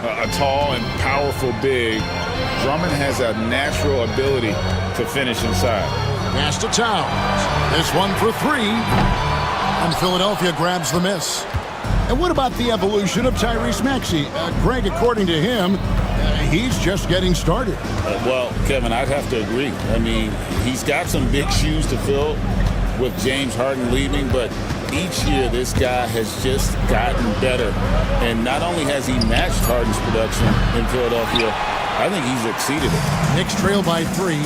S9: A tall and powerful big. Drummond has a natural ability to finish inside.
S10: Pass to Towns. This one for 3. And Philadelphia grabs the miss. And what about the evolution of Tyrese Maxey? Greg, according to him, he's just getting started.
S9: Well, Kevin, I'd have to agree. I mean, he's got some big shoes to fill with James Harden leaving, but each year this guy has just gotten better. And not only has he matched Harden's production in Philadelphia, I think he's exceeded it.
S10: Knicks trail by 3.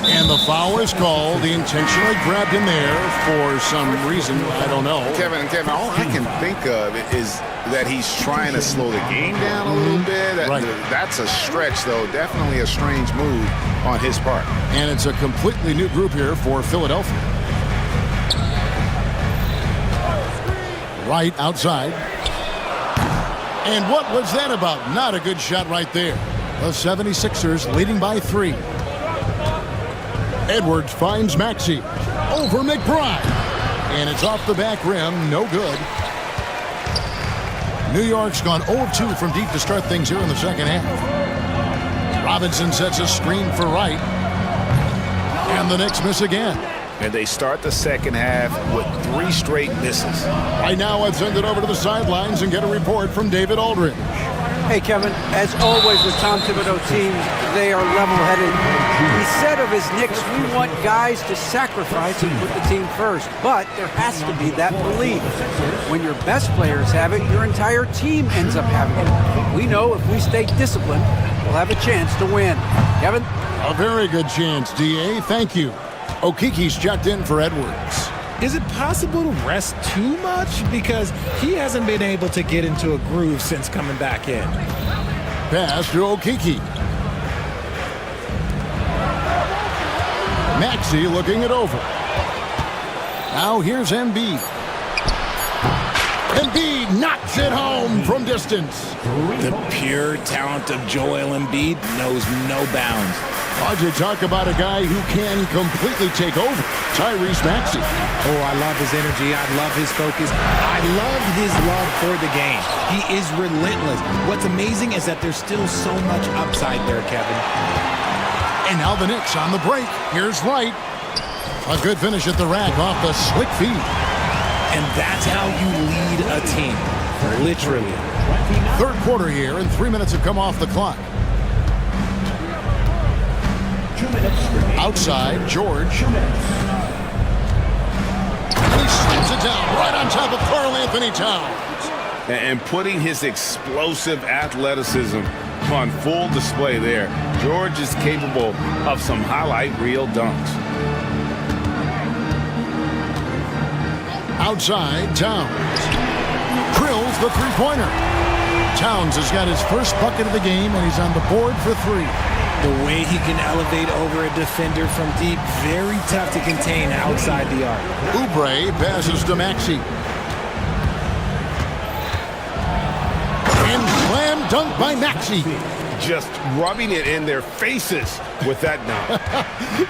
S10: And the foul is called. He intentionally grabbed him there for some reason. I don't know.
S2: Kevin, all I can think of is that he's trying to slow the game down a little bit.
S10: Right.
S2: That's a stretch, though. Definitely a strange move on his part.
S10: And it's a completely new group here for Philadelphia. Right outside. And what was that about? Not a good shot right there. The 76ers leading by 3. Edwards finds Maxey. Over McBride. And it's off the back rim. No good. New York's gone 0-2 from deep to start things here in the second half. Robinson sets a screen for Wright. And the Knicks miss again.
S9: And they start the second half with 3 straight misses.
S10: Right now, let's send it over to the sidelines and get a report from David Aldridge.
S11: Hey, Kevin, as always with Tom Thibodeau teams, they are level-headed. He said of his Knicks, we want guys to sacrifice and put the team first. But there has to be that belief. When your best players have it, your entire team ends up having it. We know if we stay disciplined, we'll have a chance to win. Kevin?
S10: A very good chance, D.A. Thank you. Okiki's checked in for Edwards.
S12: Is it possible to rest too much? Because he hasn't been able to get into a groove since coming back in.
S10: Pass to Okiki. Maxey looking it over. Now here's Embiid. Embiid knocks it home from distance.
S12: The pure talent of Joel Embiid knows no bounds.
S10: How'd you talk about a guy who can completely take over? Tyrese Maxey.
S12: Oh, I love his energy. I love his focus. I love his love for the game. He is relentless. What's amazing is that there's still so much upside there, Kevin.
S10: And now the Knicks on the break. Here's Wright. A good finish at the rack off the slick feed.
S12: And that's how you lead a team. Literally.
S10: Third quarter here, and 3 minutes have come off the clock. Outside, George. He slams it down right on top of Karl Anthony Towns.
S9: And putting his explosive athleticism on full display there. George is capable of some highlight reel dunks.
S10: Outside, Towns. Drills the three-pointer. Towns has got his first bucket of the game, and he's on the board for 3.
S12: The way he can elevate over a defender from deep, very tough to contain outside the arc.
S10: Oubre passes to Maxey. And slam dunk by Maxey.
S9: Just rubbing it in their faces with that dunk.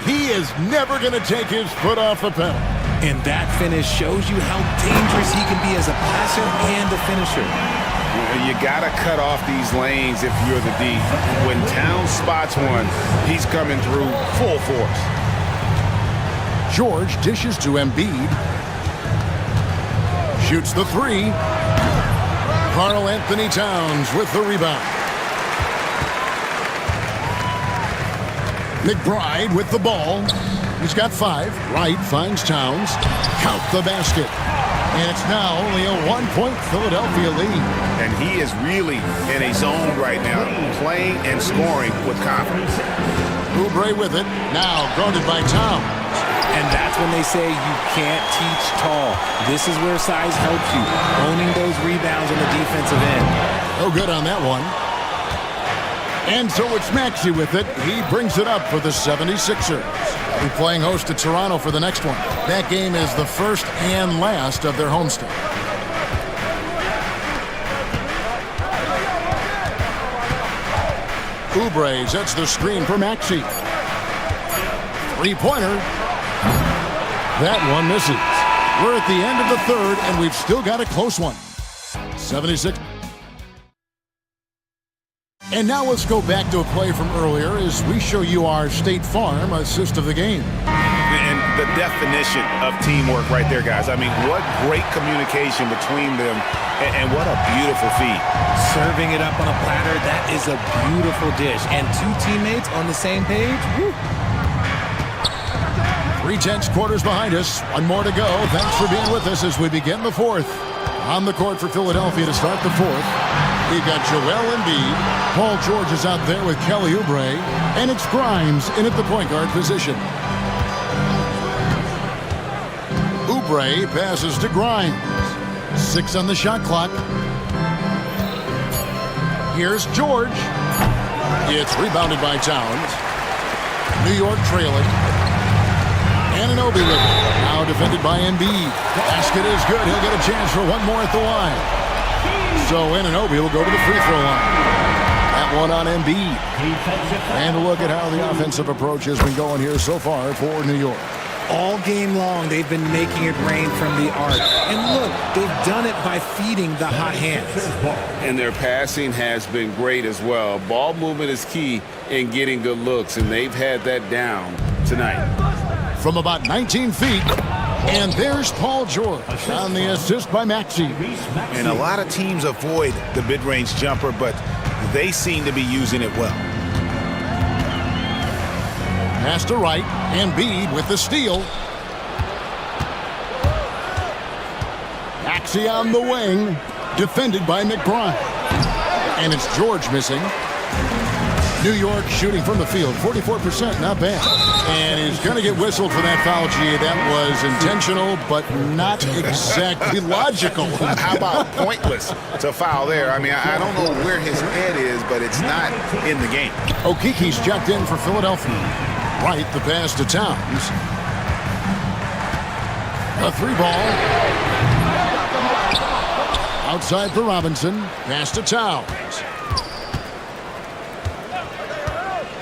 S10: He is never going to take his foot off the pedal.
S12: And that finish shows you how dangerous he can be as a passer and a finisher.
S9: You got to cut off these lanes if you're the D. When Towns spots one, he's coming through full force.
S10: George dishes to Embiid. Shoots the 3. Karl Anthony Towns with the rebound. McBride with the ball. He's got 5. Wright finds Towns. Count the basket. And it's now only a 1-point Philadelphia lead.
S9: And he is really in a zone right now, playing and scoring with confidence.
S10: Oubre with it, now guarded by Towns.
S12: And that's when they say you can't teach tall. This is where size helps you, owning those rebounds on the defensive end.
S10: No good on that one. And so it's Maxey with it. He brings it up for the 76ers. We're playing host to Toronto for the next one. That game is the first and last of their homestand. Oubre sets the screen for Maxey. Three-pointer. That one misses. We're at the end of the third, and we've still got a close one. 76. And now let's go back to a play from earlier as we show you our State Farm assist of the game.
S9: And the definition of teamwork right there, guys. I mean, what great communication between them, and what a beautiful feed.
S12: Serving it up on a platter, that is a beautiful dish. And 2 teammates on the same page, woo.
S10: 3 tense quarters behind us. 1 more to go. Thanks for being with us as we begin the fourth. On the court for Philadelphia to start the fourth. We've got Joel Embiid. Paul George is out there with Kelly Oubre. And it's Grimes in at the point guard position. Oubre passes to Grimes. 6 on the shot clock. Here's George. It's rebounded by Towns. New York trailing. Anunoby with it. Now defended by Embiid. The basket is good. He'll get a chance for 1 more at the line. So Anunoby will go to the free throw line. That one on Embiid. And a look at how the offensive approach has been going here so far for New York.
S12: All game long, they've been making it rain from the arc. And look, they've done it by feeding the hot hands.
S9: And their passing has been great as well. Ball movement is key in getting good looks, and they've had that down tonight.
S10: From about 19 feet, and there's Paul George on the assist by Maxey.
S3: And a lot of teams avoid the mid-range jumper, but they seem to be using it well.
S10: Pass to right, Embiid with the steal. Maxey on the wing, defended by McBride. And it's George missing. New York shooting from the field, 44%, not bad. And he's going to get whistled for that foul, G. That was intentional, but not exactly logical.
S3: How about pointless to foul there? I mean, I don't know where his head is, but it's not in the game.
S10: Okiki's checked in for Philadelphia. Right, the pass to Towns. A three ball. Outside for Robinson. Pass to Towns.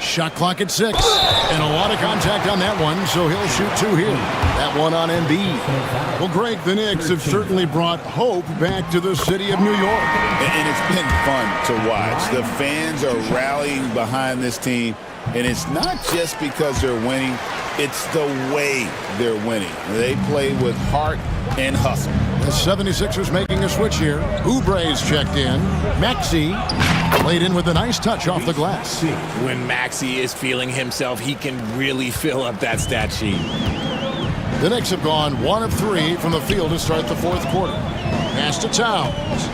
S10: Shot clock at 6. And a lot of contact on that one, so he'll shoot 2 here. That one on Embiid. Well, Greg, the Knicks have certainly brought hope back to the city of New York.
S9: And it's been fun to watch. The fans are rallying behind this team. And it's not just because they're winning, it's the way they're winning. They play with heart and hustle.
S10: The 76ers making a switch here. Oubre's checked in. Maxey laid in with a nice touch off the glass.
S12: When Maxey is feeling himself, he can really fill up that stat sheet.
S10: The Knicks have gone 1 of 3 from the field to start the fourth quarter. Pass to Towns.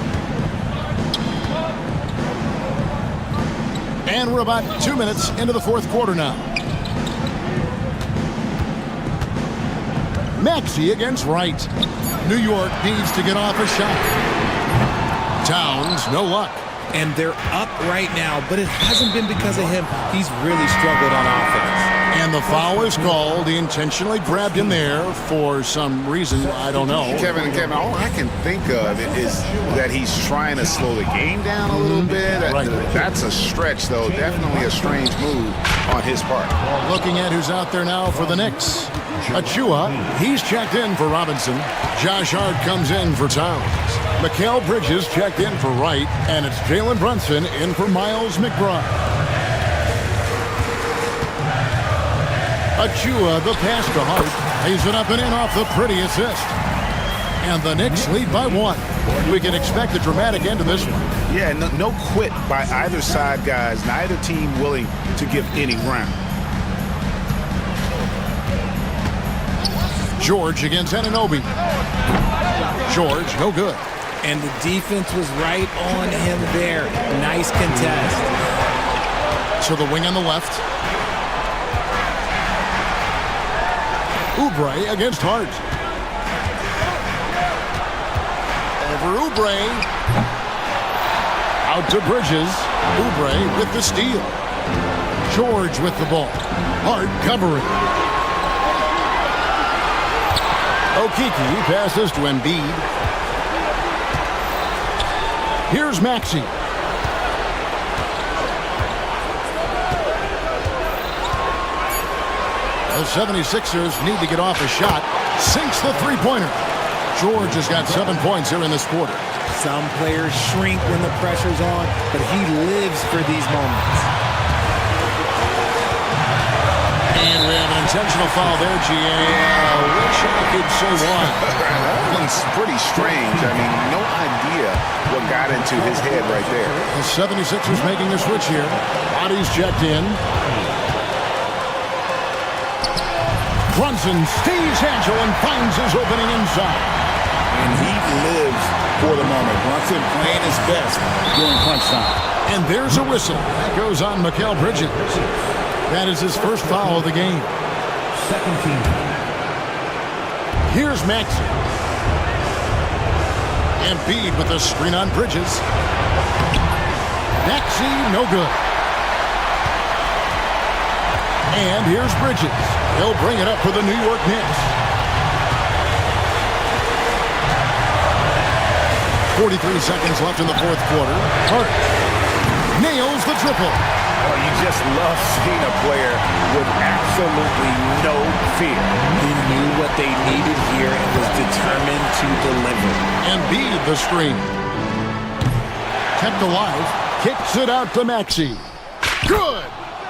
S10: And we're about 2 minutes into the fourth quarter now. Maxey against Wright. New York needs to get off a shot. Towns, no luck.
S12: And they're up right now, but it hasn't been because of him. He's really struggled on offense.
S10: And the foul is called. He intentionally grabbed him there for some reason. I don't know.
S3: Kevin, all I can think of is that he's trying to slow the game down a little bit.
S10: Right.
S3: That's a stretch, though. Definitely a strange move on his part.
S10: Looking at who's out there now for the Knicks. Achua, he's checked in for Robinson. Josh Hart comes in for Towns. Mikal Bridges checked in for Wright. And it's Jalen Brunson in for Miles McBride. Achua, the pass to Hart. Lays it up and in off the pretty assist. And the Knicks lead by 1. We can expect a dramatic end to this one.
S3: Yeah, no quit by either side, guys. Neither team willing to give any ground.
S10: George against Anunoby. George, no good.
S12: And the defense was right on him there. Nice contest.
S10: To the wing on the left. Oubre against Hart. Over Oubre. Out to Bridges. Oubre with the steal. George with the ball. Hart covering. Okiki passes to Embiid. Here's Maxey. The 76ers need to get off a shot. Sinks the three-pointer. George has got 7 points here in this quarter.
S12: Some players shrink when the pressure's on, but he lives for these moments.
S10: And we have an intentional foul there, GA. I wish I could say why.
S3: That one's pretty strange. I mean, no idea what got into his head right there.
S10: The 76ers making a switch here. Bodies checked in. Brunson stays agile and finds his opening inside.
S9: And he lives for the moment. Brunson playing his best during crunch time.
S10: And there's a whistle. That goes on Mikal Bridges. That is his first foul of the game.
S6: Second team.
S10: Here's Maxey. Embiid with a screen on Bridges. Maxey, no good. And here's Bridges. He'll bring it up for the New York Knicks. 43 seconds left in the fourth quarter. Hurt nails the triple.
S9: Oh, you just love seeing a player with absolutely no fear.
S12: He knew what they needed here and was determined to deliver.
S10: Embiid the screen. Kept alive. Kicks it out to Maxey. Good!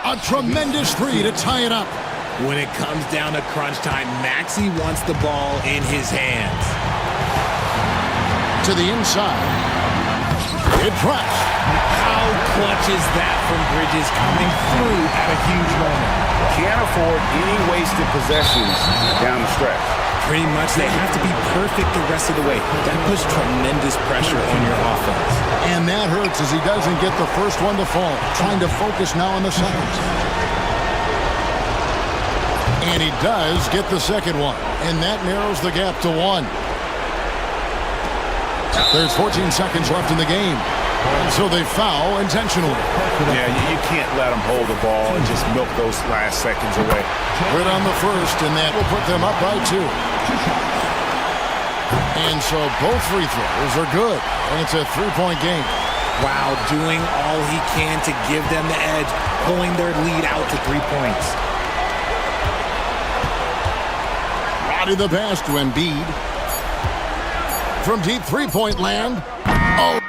S10: A tremendous three to tie it up.
S12: When it comes down to crunch time, Maxey wants the ball in his hands.
S10: To the inside. It drops.
S12: How clutch is that from Bridges coming through at a huge moment?
S9: Can't afford any wasted possessions down the stretch.
S12: Pretty much, they have to be perfect the rest of the way. That puts tremendous pressure on your offense.
S10: And that hurts as he doesn't get the first one to fall. Trying to focus now on the second. And he does get the second one. And that narrows the gap to 1. There's 14 seconds left in the game. And so they foul intentionally.
S9: Yeah, you can't let them hold the ball and just milk those last seconds away.
S10: Good on the first, and that will put them up by 2. And so both free throws are good. And it's a 3-point game.
S12: Wow, doing all he can to give them the edge, pulling their lead out to 3 points.
S10: Body the pass to Embiid. From deep three-point land. Oh.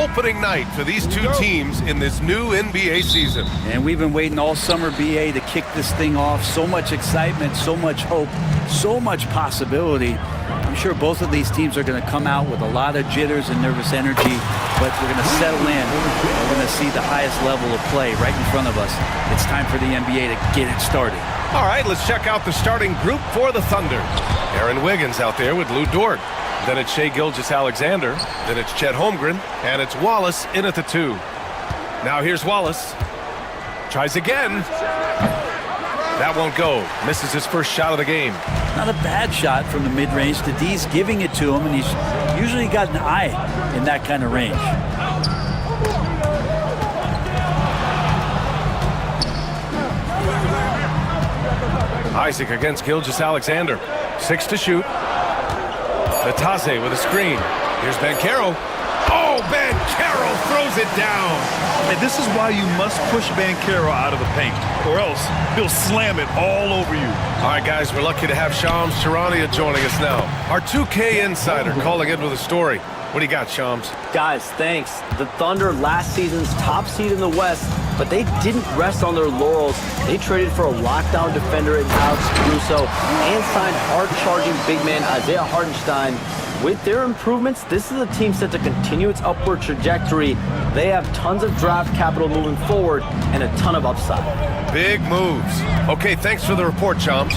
S1: opening night for these two teams in this new NBA season.
S13: And we've been waiting all summer, BA, to kick this thing off. So much excitement, so much hope, so much possibility. I'm sure both of these teams are going to come out with a lot of jitters and nervous energy, but we're going to settle in. We're going to see the highest level of play right in front of us. It's time for the NBA to get it started.
S1: All right, let's check out the starting group for the Thunder. Aaron Wiggins out there with Lou Dort. Then it's Shai Gilgeous-Alexander. Then it's Chet Holmgren. And it's Wallace in at the 2. Now here's Wallace. Tries again. That won't go. Misses his first shot of the game.
S13: Not a bad shot from the mid-range. D's giving it to him, and he's usually got an eye in that kind of range.
S1: Isaac against Gilgeous-Alexander. 6 to shoot. Nataze with a screen. Here's Banchero. Oh, Banchero throws it down.
S2: And this is why you must push Banchero out of the paint, or else he'll slam it all over you.
S1: All right, guys, we're lucky to have Shams Charania joining us now. Our 2K insider calling in with a story. What do you got, Shams?
S5: Guys, thanks. The Thunder last season's top seed in the West, but they didn't rest on their laurels. They traded for a lockdown defender in Alex Caruso and signed hard-charging big man Isaiah Hartenstein. With their improvements, this is a team set to continue its upward trajectory. They have tons of draft capital moving forward and a ton of upside.
S1: Big moves. Okay, thanks for the report, Shams.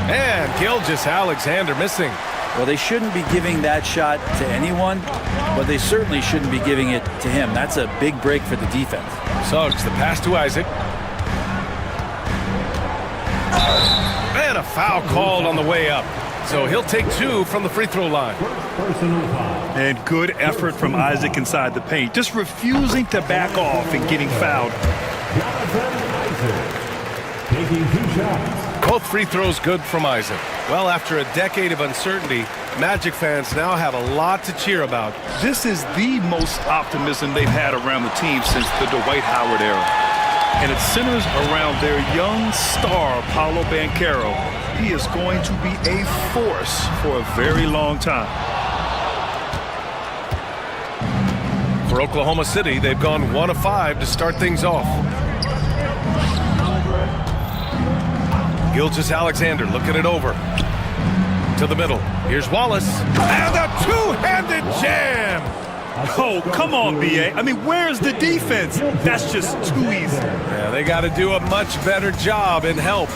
S1: And Gilgeous-Alexander missing.
S13: Well, they shouldn't be giving that shot to anyone, but they certainly shouldn't be giving it to him. That's a big break for the defense.
S1: Suggs, the pass to Isaac. And a foul called on the way up. So he'll take 2 from the free throw line.
S2: And good effort from Isaac inside the paint, just refusing to back off and getting fouled.
S1: Both free throws good from Isaac. Well, after a decade of uncertainty, Magic fans now have a lot to cheer about.
S2: This is the most optimism they've had around the team since the Dwight Howard era. And it centers around their young star, Paolo Banchero. He is going to be a force for a very long time.
S1: For Oklahoma City, they've gone 1 of 5 to start things off. Gilgeous-Alexander looking it over. To the middle. Here's Wallace. And a two-handed jam!
S2: Oh, come on, B.A. I mean, where's the defense? That's just too easy.
S1: Yeah, they got to do a much better job in help.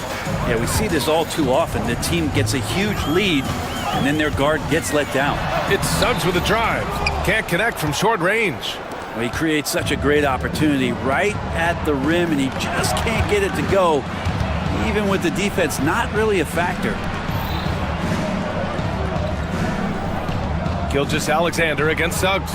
S13: Yeah, we see this all too often. The team gets a huge lead, and then their guard gets let down.
S1: It's Suggs with a drive. Can't connect from short range.
S13: Well, he creates such a great opportunity right at the rim, and he just can't get it to go, even with the defense not really a factor.
S1: Gilgeous-Alexander against Suggs.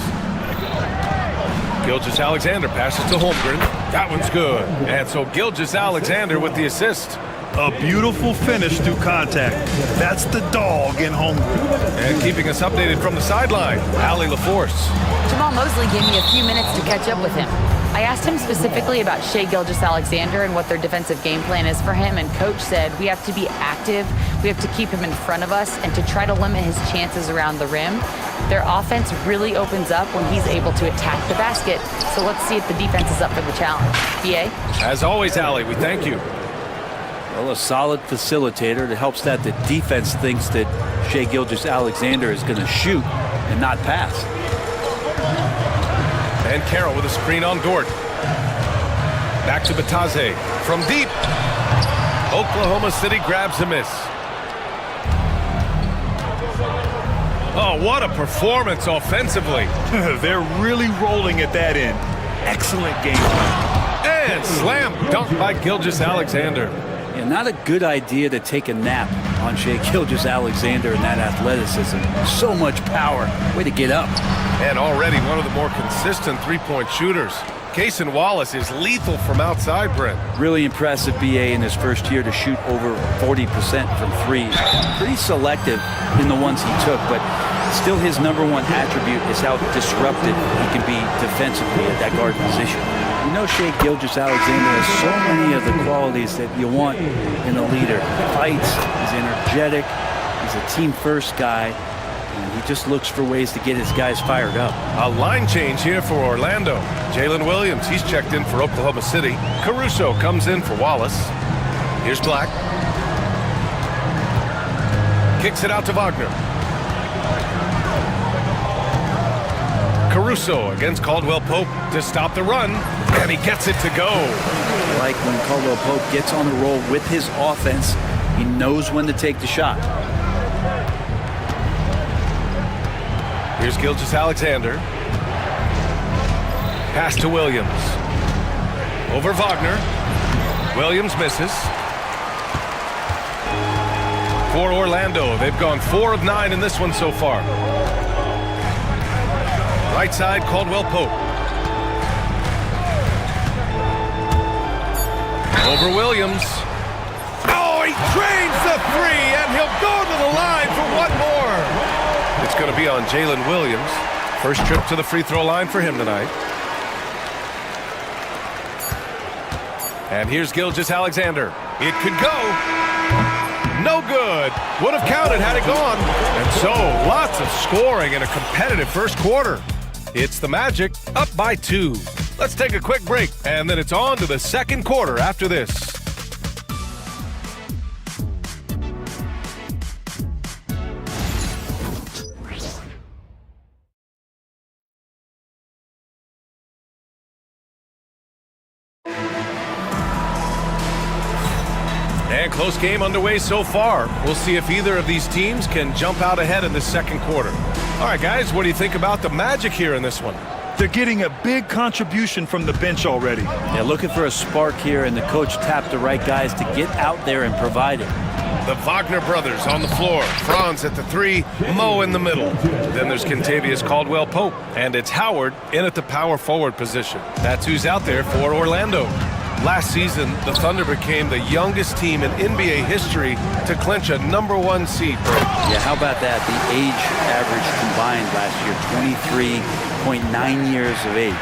S1: Gilgeous-Alexander passes to Holmgren. That one's good. And so Gilgeous-Alexander with the assist.
S2: A beautiful finish through contact. That's the dog in Holmgren.
S1: And keeping us updated from the sideline, Allie LaForce.
S4: Jamal Mosley gave me a few minutes to catch up with him. I asked him specifically about Shai Gilgeous-Alexander and what their defensive game plan is for him, and Coach said we have to be active, we have to keep him in front of us, and to try to limit his chances around the rim. Their offense really opens up when he's able to attack the basket, so let's see if the defense is up for the challenge. B.A.?
S1: As always, Allie, we thank you.
S13: Well, a solid facilitator that helps that the defense thinks that Shai Gilgeous-Alexander is going to shoot and not pass.
S1: And Carroll with a screen on Dort. Back to Bataze. From deep. Oklahoma City grabs a miss. Oh, what a performance offensively.
S2: They're really rolling at that end. Excellent game plan.
S1: And slam dunk by Gilgeous-Alexander.
S13: Yeah, not a good idea to take a nap on Shai Gilgeous-Alexander and that athleticism. So much power. Way to get up.
S1: And already one of the more consistent three-point shooters. Cason Wallace is lethal from outside, Brent.
S13: Really impressive BA in his first year to shoot over 40% from threes. Pretty selective in the ones he took, but still his #1 attribute is how disruptive he can be defensively at that guard position. You know, Shai Gilgeous-Alexander has so many of the qualities that you want in a leader. He fights, he's energetic, he's a team-first guy. And he just looks for ways to get his guys fired up.
S1: A line change here for Orlando. Jalen Williams, he's checked in for Oklahoma City. Caruso comes in for Wallace. Here's Black. Kicks it out to Wagner. Caruso against Caldwell Pope to stop the run, and he gets it to go.
S13: I like when Caldwell Pope gets on the roll with his offense. He knows when to take the shot.
S1: Here's Gilgeous-Alexander. Pass to Williams. Over Wagner. Williams misses. For Orlando, they've gone 4 of 9 in this one so far. Right side, Caldwell Pope. Over Williams. Oh, he drains the 3, and he'll go to the line for one more. It's going to be on Jalen Williams. First trip to the free throw line for him tonight. And here's Gilgeous-Alexander. It could go. No good. Would have counted had it gone. And so, lots of scoring in a competitive first quarter. It's the Magic up by 2. Let's take a quick break, and then it's on to the second quarter after this. And close game underway so far. We'll see if either of these teams can jump out ahead in the second quarter. All right, guys, what do you think about the Magic here in this one?
S2: They're getting a big contribution from the bench already.
S13: Yeah, looking for a spark here, and the coach tapped the right guys to get out there and provide it.
S1: The Wagner brothers on the floor. Franz at the 3, Mo in the middle. Then there's Kentavious Caldwell-Pope, and it's Howard in at the power forward position. That's who's out there for Orlando. Last season, the Thunder became the youngest team in NBA history to clinch a #1 seed.
S13: Yeah, how about that? The age average combined last year, 23.9 years of age.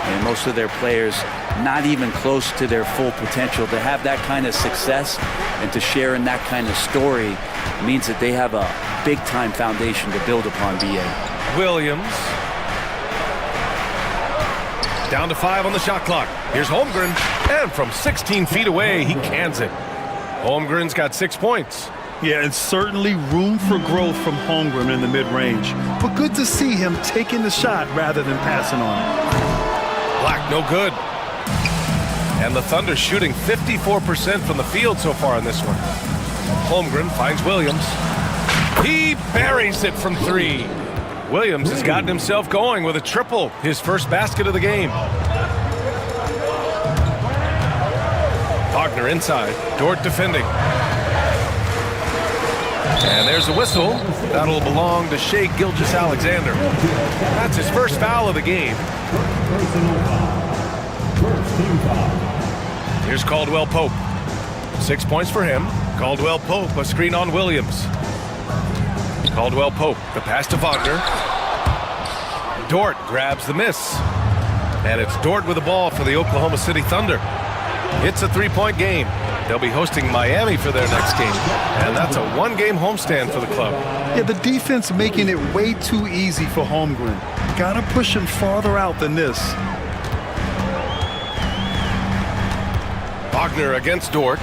S13: And most of their players not even close to their full potential. To have that kind of success and to share in that kind of story means that they have a big-time foundation to build upon, B.A.
S1: Williams. Down to 5 on the shot clock. Here's Holmgren, and from 16 feet away, he cans it. Holmgren's got 6 points.
S2: Yeah, and certainly room for growth from Holmgren in the mid-range. But good to see him taking the shot rather than passing on it.
S1: Black, no good. And the Thunder shooting 54% from the field so far in this one. Holmgren finds Williams. He buries it from 3. Williams has gotten himself going with a triple, his first basket of the game. Wagner inside, Dort defending. And there's a whistle. That'll belong to Shai Gilgeous-Alexander. That's his first foul of the game. Here's Caldwell Pope. 6 points for him. Caldwell Pope, a screen on Williams. Caldwell Pope, the pass to Wagner. Dort grabs the miss. And it's Dort with the ball for the Oklahoma City Thunder. It's a 3-point game. They'll be hosting Miami for their next game. And that's a 1-game homestand for the club.
S2: Yeah, the defense making it way too easy for Holmgren. Gotta push him farther out than this.
S1: Wagner against Dort.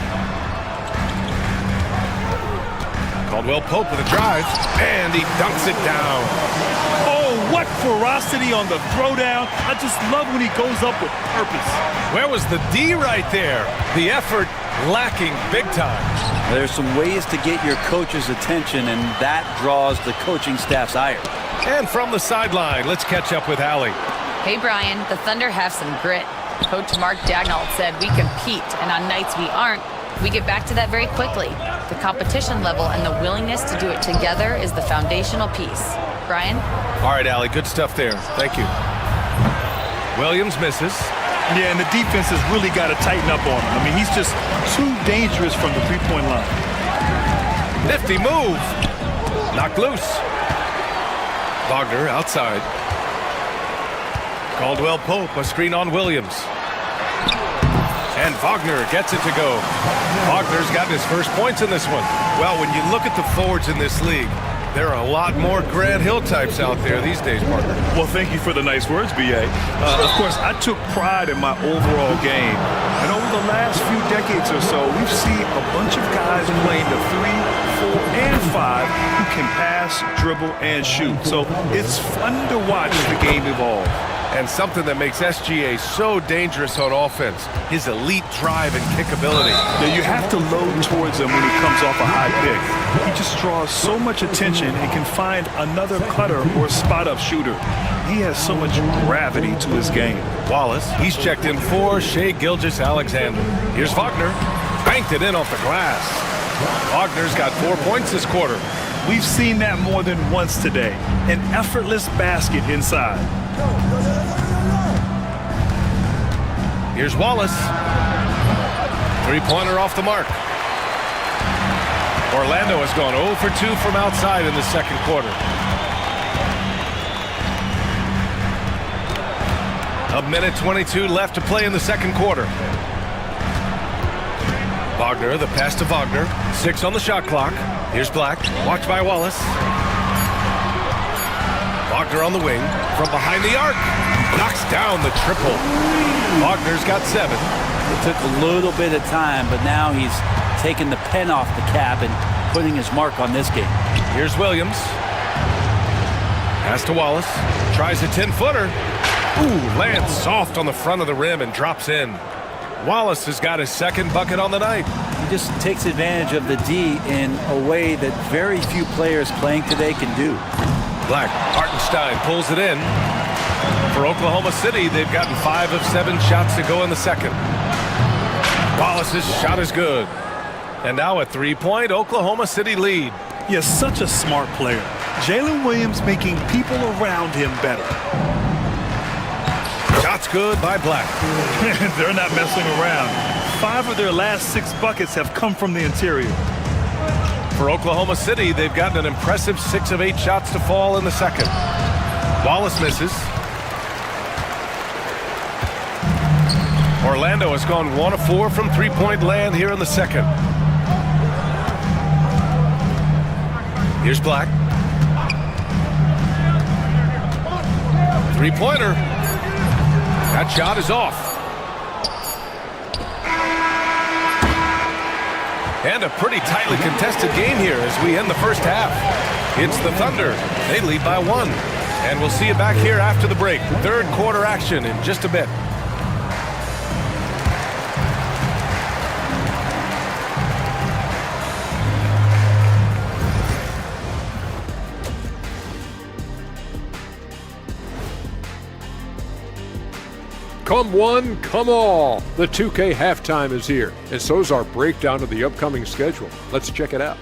S1: Caldwell Pope with a drive, and he dunks it down.
S2: Oh, what ferocity on the throwdown. I just love when he goes up with purpose.
S1: Where was the D right there? The effort lacking big time.
S13: There's some ways to get your coach's attention, and that draws the coaching staff's ire.
S1: And from the sideline, let's catch up with Allie.
S4: Hey, Brian, the Thunder have some grit. Coach Mark Dagnall said we compete, and on nights we aren't, we get back to that very quickly. The competition level and the willingness to do it together is the foundational piece. Brian?
S1: All right, Allie, good stuff there. Thank you. Williams misses.
S2: Yeah, and the defense has really got to tighten up on him. I mean, he's just too dangerous from the three-point line.
S1: Nifty move. Knocked loose. Wagner outside. Caldwell Pope, a screen on Williams. And Wagner gets it to go. Wagner's gotten his first points in this one. Well, when you look at the forwards in this league, There are a lot more Grant Hill types out there these days, partner.
S2: Well, thank you for the nice words, B.A. Of course, I took pride in my overall game. And over the last few decades or so, we've seen a bunch of guys playing the 3, 4, and 5 who can pass, dribble, and shoot. So it's fun to watch the game evolve.
S1: And something that makes SGA so dangerous on offense, his elite drive and kick ability.
S2: Now, you have to load towards him when he comes off a high pick. He just draws so much attention and can find another cutter or spot-up shooter. He has so much gravity to his game.
S1: Wallace, he's checked in for Shai Gilgeous-Alexander. Here's Wagner, banked it in off the glass. Wagner's got 4 points this quarter.
S2: We've seen that more than once today. An effortless basket inside.
S1: Here's Wallace. Three-pointer off the mark. Orlando has gone 0 for 2 from outside in the second quarter. A minute 22 left to play in the second quarter. Wagner, the pass to Wagner. 6 on the shot clock. Here's Black, watched by Wallace. Wagner on the wing, from behind the arc. Knocks down the triple. Wagner's got 7.
S13: It took a little bit of time, but now he's taking the pen off the cap and putting his mark on this game.
S1: Here's Williams. Pass to Wallace. Tries a 10-footer. Ooh, lands soft on the front of the rim and drops in. Wallace has got his second bucket on the night.
S13: He just takes advantage of the D in a way that very few players playing today can do.
S1: Black, Hartenstein pulls it in. For Oklahoma City, they've gotten 5 of 7 shots to go in the second. Wallace's shot is good. And now a 3-point Oklahoma City lead.
S2: He is such a smart player. Jalen Williams making people around him better.
S1: Shot's good by Black.
S2: They're not messing around. 5 of their last 6 buckets have come from the interior.
S1: For Oklahoma City, they've gotten an impressive 6 of 8 shots to fall in the second. Wallace misses. Orlando has gone 1 of 4 from three-point land here in the second. Here's Black. Three-pointer. That shot is off. And a pretty tightly contested game here as we end the first half. It's the Thunder. They lead by 1. And we'll see you back here after the break. Third quarter action in just a bit.
S7: Come one, come all. The 2K halftime is here, and so's our breakdown of the upcoming schedule. Let's check it out.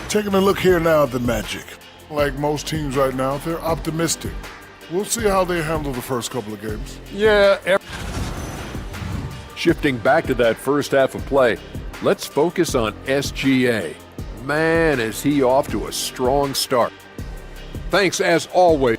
S8: Taking a look here now at the Magic. Like most teams right now, they're optimistic. We'll see how they handle the first couple of games.
S7: Yeah. Shifting back to that first half of play, let's focus on SGA. Man, is he off to a strong start. Thanks, as always.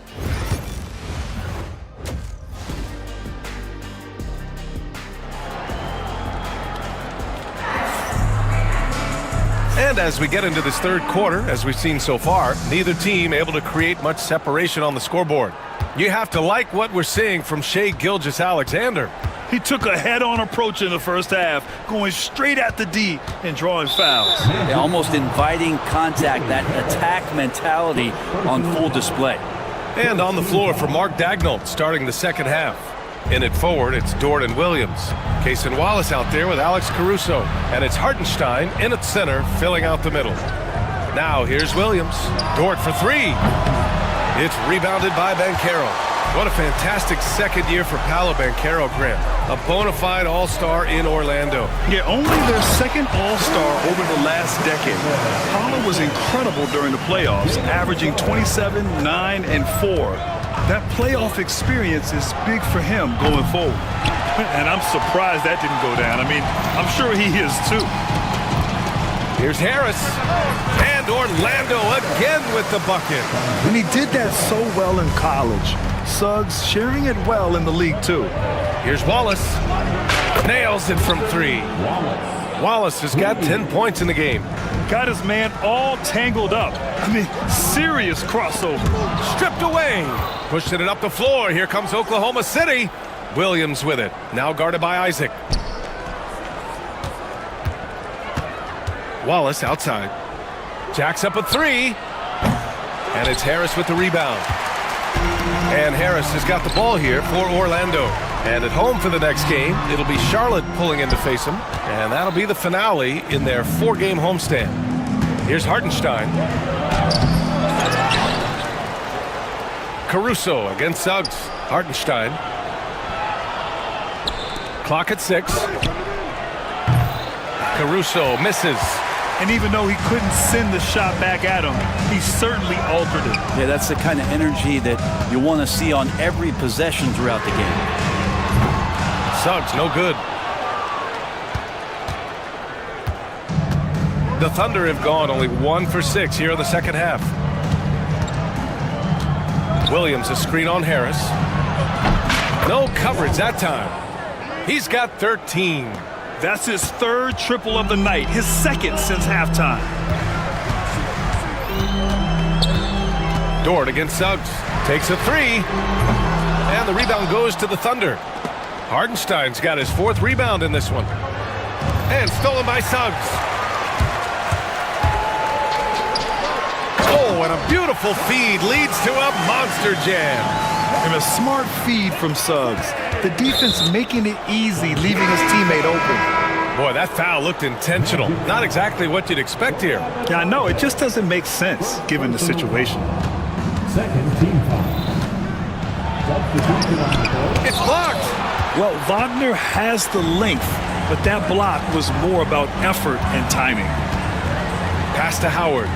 S1: And as we get into this third quarter, as we've seen so far, neither team able to create much separation on the scoreboard. You have to like what we're seeing from Shai Gilgeous-Alexander.
S2: He took a head-on approach in the first half, going straight at the D and drawing fouls.
S13: Yeah, almost inviting contact, that attack mentality on full display.
S1: And on the floor for Mark Daigneault starting the second half. In it forward, it's Dort and Williams. Cason Wallace out there with Alex Caruso. And it's Hartenstein in at center, filling out the middle. Now here's Williams. Dort for 3. It's rebounded by Banchero. What a fantastic second year for Paolo Banchero, Grant. A bona fide all-star in Orlando.
S2: Yeah, only their second all-star over the last decade. Paolo was incredible during the playoffs, averaging 27, 9, and 4. That playoff experience is big for him going forward. And I'm surprised that didn't go down. I mean, I'm sure he is too.
S1: Here's Harris. And Orlando again with the bucket.
S2: And he did that so well in college. Suggs sharing it well in the league too.
S1: Here's Wallace. Nails it from 3. Wallace has got 10 points in the game.
S2: Got his man all tangled up. I mean, serious crossover.
S1: Stripped away. Pushing it up the floor. Here comes Oklahoma City. Williams with it. Now guarded by Isaac. Wallace outside. Jacks up a three. And it's Harris with the rebound. And Harris has got the ball here for Orlando. And at home for the next game, it'll be Charlotte pulling in to face them. And that'll be the finale in their 4-game homestand. Here's Hartenstein. Caruso against Suggs. Hartenstein. Clock at 6. Caruso misses.
S2: And even though he couldn't send the shot back at him, he certainly altered it.
S13: Yeah, that's the kind of energy that you want to see on every possession throughout the game.
S1: Suggs, no good. The Thunder have gone only 1 for 6 here in the second half. Williams, a screen on Harris. No coverage that time. He's got 13.
S2: That's his 3rd triple of the night, his 2nd since halftime.
S1: Dort against Suggs. Takes a 3. And the rebound goes to the Thunder. Hartenstein's got his 4th rebound in this one. And stolen by Suggs. Oh, and a beautiful feed leads to a monster jam.
S2: And a smart feed from Suggs. The defense making it easy, leaving his teammate open.
S1: Boy, that foul looked intentional. Not exactly what you'd expect here.
S2: Yeah, I know. It just doesn't make sense, given the situation.
S6: Second team foul.
S1: It's blocked.
S2: Well, Wagner has the length, but that block was more about effort and timing.
S1: Pass to Howard.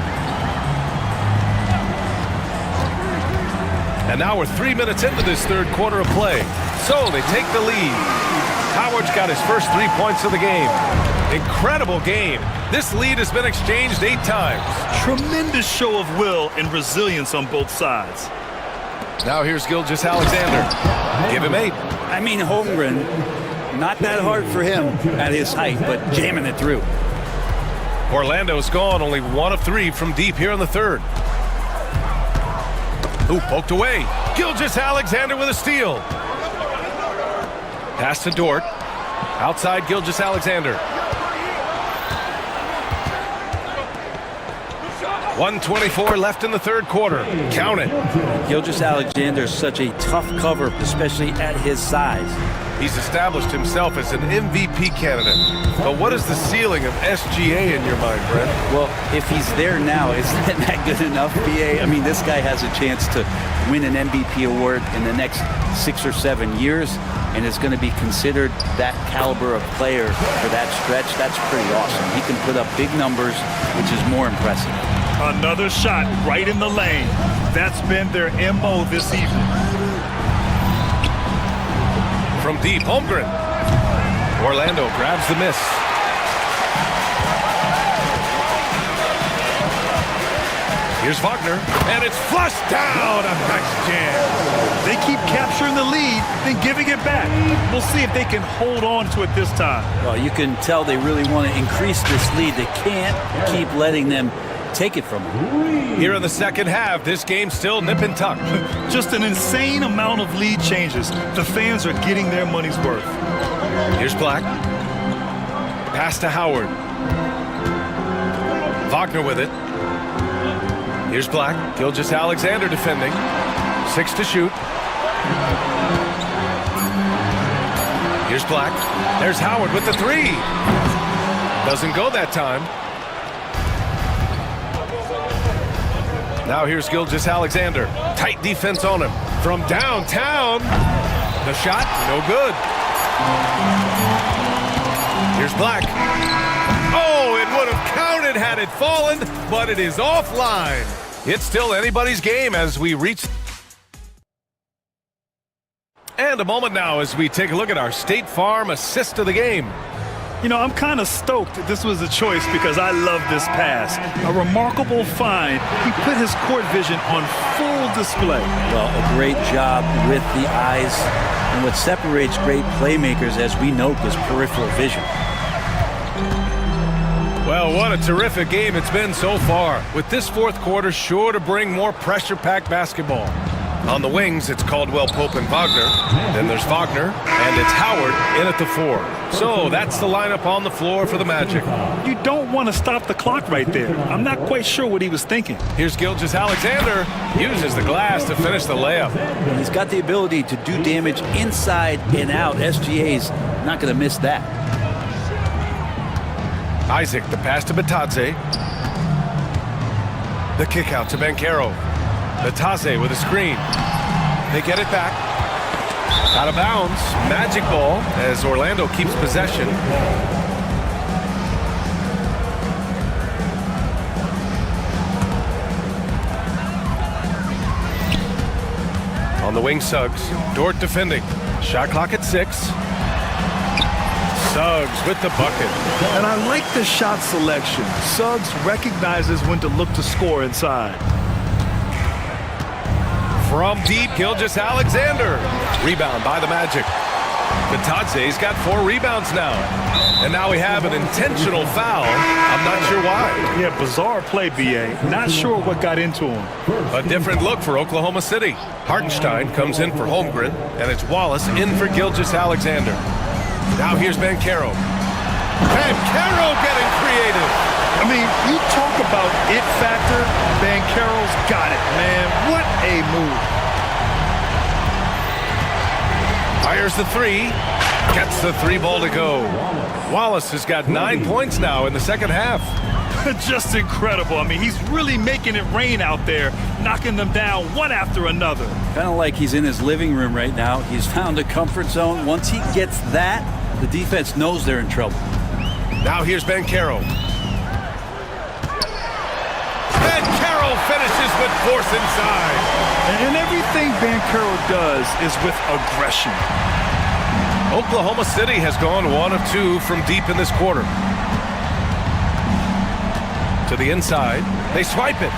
S1: And now we're 3 minutes into this 3rd quarter of play. So they take the lead. Howard's got his first 3 points of the game. Incredible game. This lead has been exchanged 8 times.
S2: Tremendous show of will and resilience on both sides.
S1: Now here's Gilgeous-Alexander. Give him 8.
S13: I mean, Holmgren, not that hard for him at his height, but jamming it through.
S1: Orlando's gone only 1 of 3 from deep here in the 3rd. Ooh, poked away. Gilgeous-Alexander with a steal. Pass to Dort. Outside Gilgeous-Alexander. 1:24 left in the 3rd quarter. Count it.
S13: Gilgeous-Alexander is such a tough cover, especially at his size.
S1: He's established himself as an MVP candidate. But what is the ceiling of SGA in your mind, Brent?
S13: Well, if he's there now, isn't that good enough, BA? I mean, this guy has a chance to win an MVP award in the next 6 or 7 years, and is going to be considered that caliber of player for that stretch. That's pretty awesome. He can put up big numbers, which is more impressive.
S2: Another shot right in the lane. That's been their MO this evening.
S1: From deep, Holmgren. Orlando grabs the miss. Here's Wagner, and it's flushed down. A nice jam.
S2: They keep capturing the lead, then giving it back. We'll see if they can hold on to it this time.
S13: Well, you can tell they really want to increase this lead. They can't keep letting them take it from them.
S1: Here in the second half, this game's still nip and tuck.
S2: Just an insane amount of lead changes. The fans are getting their money's worth.
S1: Here's Black. Pass to Howard. Wagner with it. Here's Black. Gilgeous-Alexander defending. 6 to shoot. Here's Black. There's Howard with the 3. Doesn't go that time. Now here's Gilgeous-Alexander. Tight defense on him. From downtown. The shot, no good. Here's Black. Oh, it would have counted had it fallen, but it is offline. It's still anybody's game as we reach. And a moment now as we take a look at our State Farm assist of the game.
S2: You know, I'm kind of stoked this was a choice because I love this pass. A remarkable find. He put his court vision on full display.
S13: Well, a great job with the eyes. And what separates great playmakers, as we note, is peripheral vision.
S1: Well, what a terrific game it's been so far, with this fourth quarter sure to bring more pressure-packed basketball. On the wings, it's Caldwell Pope and Wagner. Then there's Wagner, and it's Howard in at the 4. So that's the lineup on the floor for the Magic.
S2: You don't want to stop the clock right there. I'm not quite sure what he was thinking.
S1: Here's Gilgeous-Alexander, uses the glass to finish the layup.
S13: He's got the ability to do damage inside and out. SGA's not going to miss that.
S1: Isaac, the pass to Batadze. The kick out to Banchero. Batadze with a screen. They get it back. Out of bounds. Magic ball as Orlando keeps possession. On the wing, Suggs. Dort defending. Shot clock at 6. Suggs with the bucket.
S2: And I like the shot selection. Suggs recognizes when to look to score inside.
S1: From deep, Gilgeous-Alexander. Rebound by the Magic. Batadze's got 4 rebounds now. And now we have an intentional foul. I'm not sure why.
S2: Yeah, bizarre play, B.A. Not sure what got into him.
S1: A different look for Oklahoma City. Hartenstein comes in for Holmgren, and it's Wallace in for Gilgeous-Alexander. Now here's Banchero. Banchero getting creative.
S2: I mean, you talk about it factor, Banchero's got it, man. What a move.
S1: Fires the 3. Gets the 3 ball to go. Wallace has got 9 points now in the second half.
S2: Just incredible. I mean, he's really making it rain out there, knocking them down one after another.
S13: Kind of like he's in his living room right now. He's found a comfort zone. Once he gets that, the defense knows they're in trouble.
S1: Now here's Banchero. Banchero finishes with force inside.
S2: And everything Banchero does is with aggression.
S1: Oklahoma City has gone 1 of 2 from deep in this quarter. To the inside, they swipe it.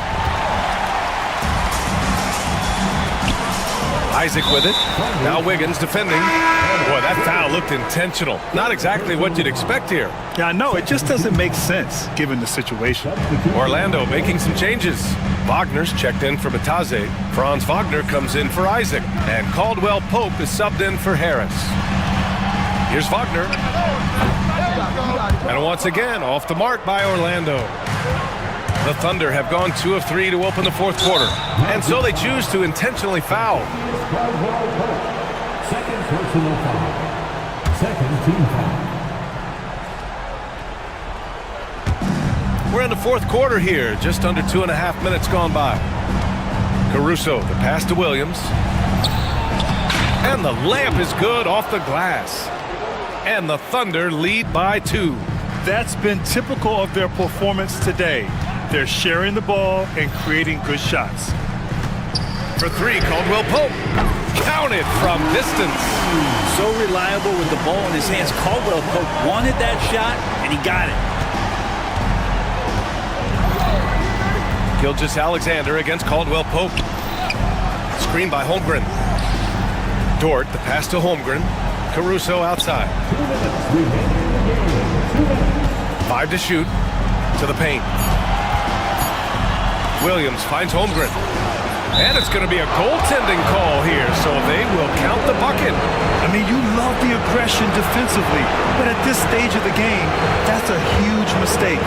S1: Isaac with it. Now Wiggins defending. Boy, that foul looked intentional. Not exactly what you'd expect here.
S2: Yeah, I know. It just doesn't make sense given the situation.
S1: Orlando making some changes. Wagner's checked in for Batadze. Franz Wagner comes in for Isaac. And Caldwell Pope is subbed in for Harris. Here's Wagner. And once again, off the mark by Orlando. The Thunder have gone 2 of 3 to open the fourth quarter. And so they choose to intentionally foul.
S6: Second personal foul. Second team foul.
S1: We're in the fourth quarter here. Just under 2.5 minutes gone by. Caruso, the pass to Williams. And the layup is good off the glass. And the Thunder lead by 2.
S2: That's been typical of their performance today. They're sharing the ball and creating good shots.
S1: For 3, Caldwell Pope. Counted from distance.
S13: So reliable with the ball in his hands. Caldwell Pope wanted that shot, and he got it.
S1: Gilgeous-Alexander against Caldwell Pope. Screen by Holmgren. Dort, the pass to Holmgren. Caruso outside. 5 to shoot. To the paint. Williams finds Holmgren. And it's going to be a goaltending call here, so they will count the bucket.
S2: I mean, you love the aggression defensively, but at this stage of the game, that's a huge mistake.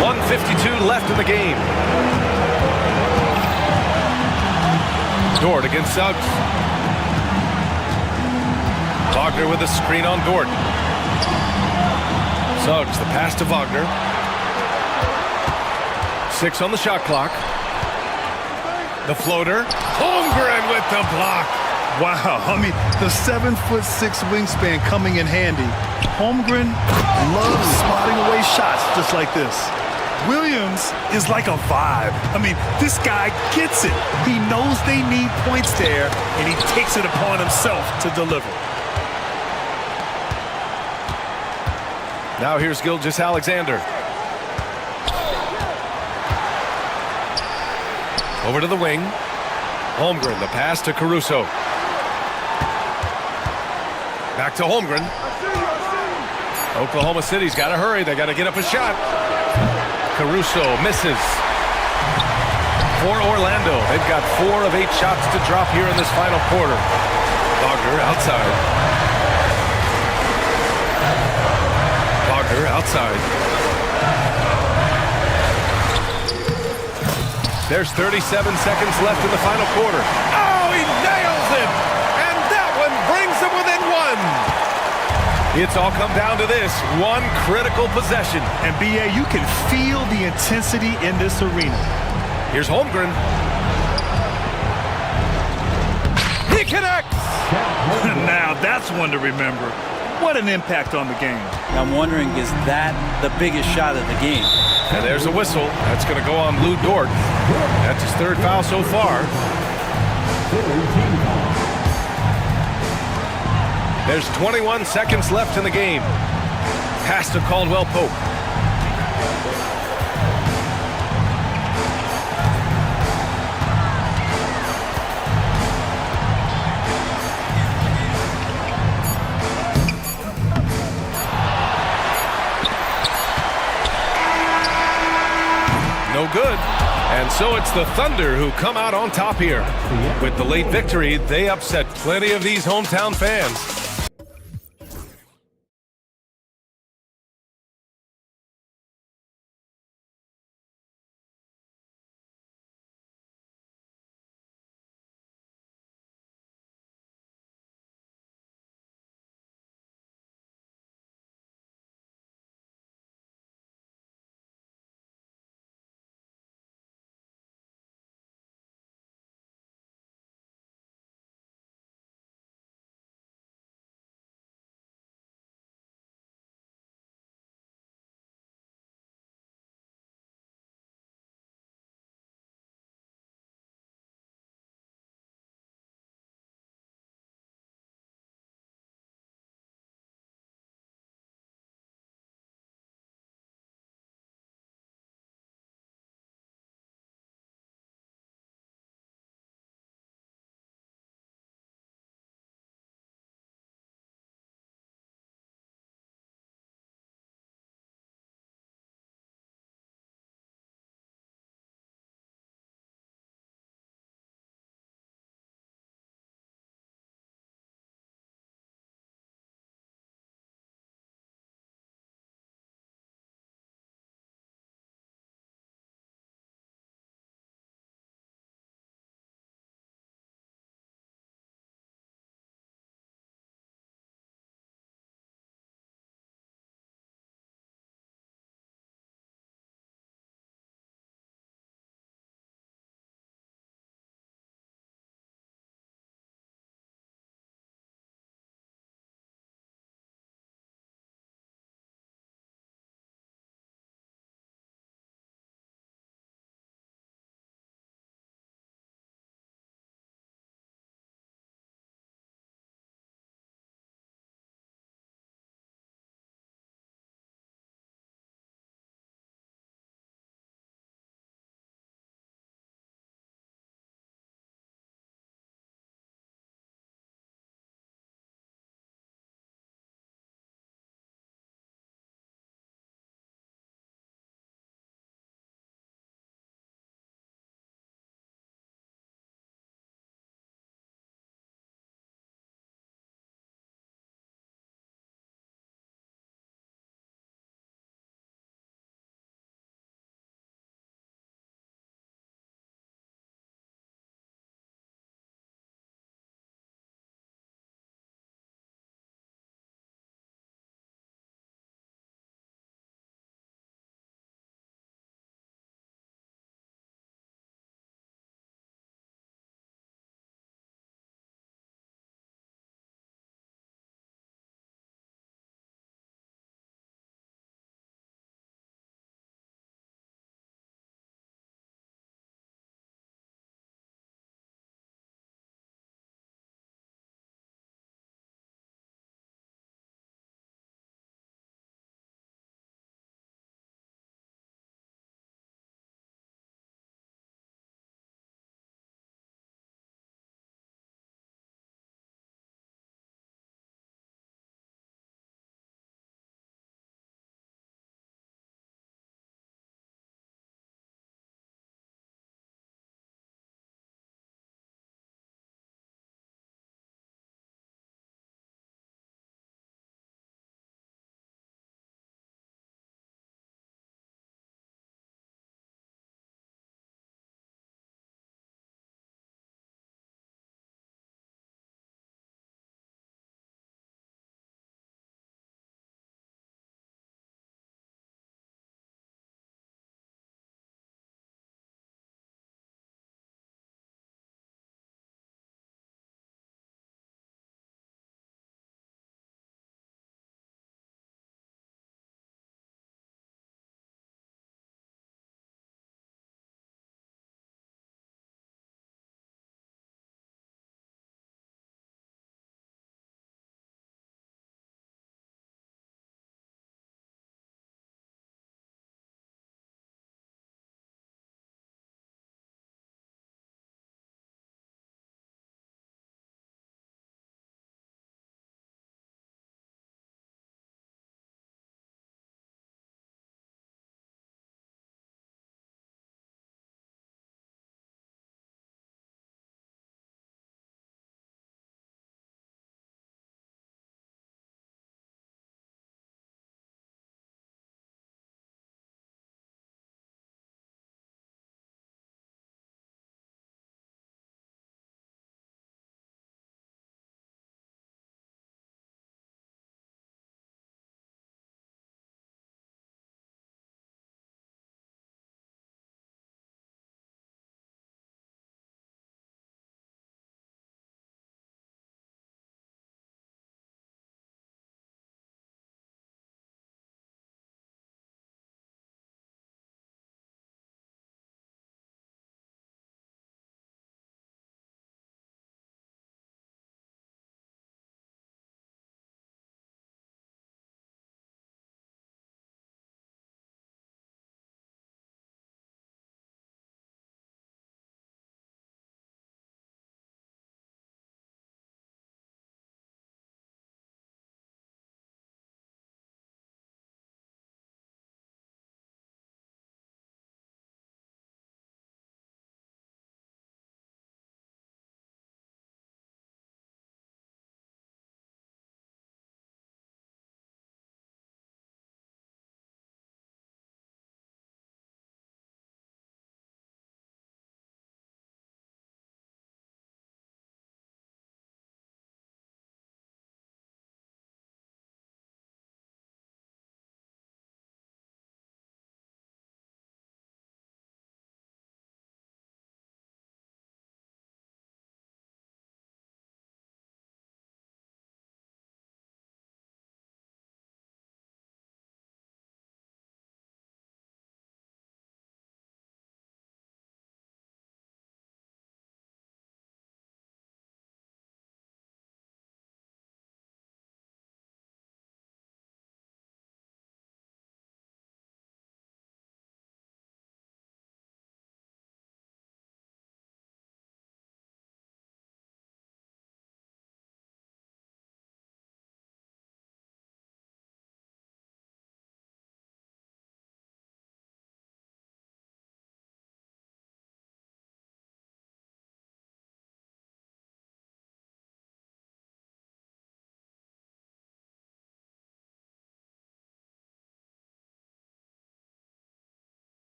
S1: 1:52 left in the game. Dort against Suggs. Wagner with a screen on Dort. Suggs, the pass to Wagner. 6 on the shot clock. The floater. Holmgren with the block.
S2: Wow, I mean, the 7'6" wingspan coming in handy. Holmgren loves spotting away shots just like this. Williams is like a vibe. I mean, this guy gets it. He knows they need points there, and he takes it upon himself to deliver.
S1: Now here's Gilgeous-Alexander. Over to the wing. Holmgren, the pass to Caruso. Back to Holmgren. Oklahoma City's got to hurry. They got to get up a shot. Caruso misses. For Orlando, they've got 4 of 8 shots to drop here in this final quarter. Wagner outside. Wagner outside. There's 37 seconds left in the final quarter. Oh, he nails it! And that one brings them within 1. It's all come down to this one critical possession.
S2: And BA, you can feel the intensity in this arena.
S1: Here's Holmgren. He connects!
S2: Now that's one to remember. What an impact on the game.
S13: I'm wondering, is that the biggest shot of the game?
S1: And there's a whistle. That's going to go on Lou Dort. That's his 3rd foul so far. There's 21 seconds left in the game. Pass to Caldwell Pope. No good. And so it's the Thunder who come out on top here. With the late victory, they upset plenty of these hometown fans.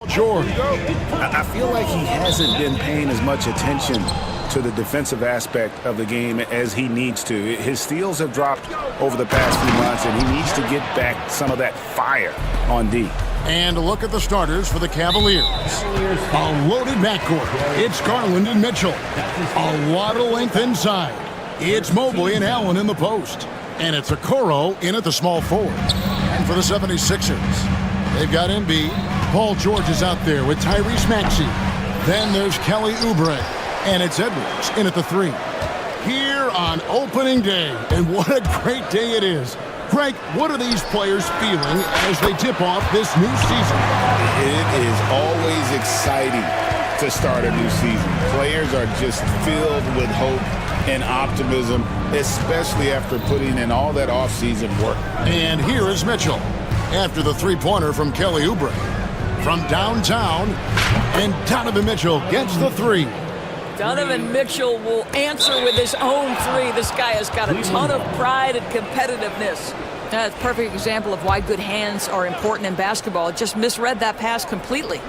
S10: George.
S9: I feel like he hasn't been paying as much attention to the defensive aspect of the game as he needs to. His steals have dropped over the past few months, and he needs to get back some of that fire on D.
S10: And look at the starters for the Cavaliers. A loaded backcourt. It's Garland and Mitchell. A lot of length inside. It's Mobley and Allen in the post. And it's Okoro in at the small forward. And for the 76ers, they've got Embiid. Paul George is out there with Tyrese Maxey. Then there's Kelly Oubre. And it's Edwards in at the 3. Here on opening day. And what a great day it is. Greg, what are these players feeling as they tip off this new season?
S9: It is always exciting to start a new season. Players are just filled with hope and optimism, especially after putting in all that offseason work.
S10: And here is Mitchell after the three-pointer from Kelly Oubre. From downtown, and Donovan Mitchell gets the 3.
S14: Donovan Mitchell will answer with his own 3. This guy has got a ton of pride and competitiveness. That's a perfect example of why good hands are important in basketball. Just misread that pass completely.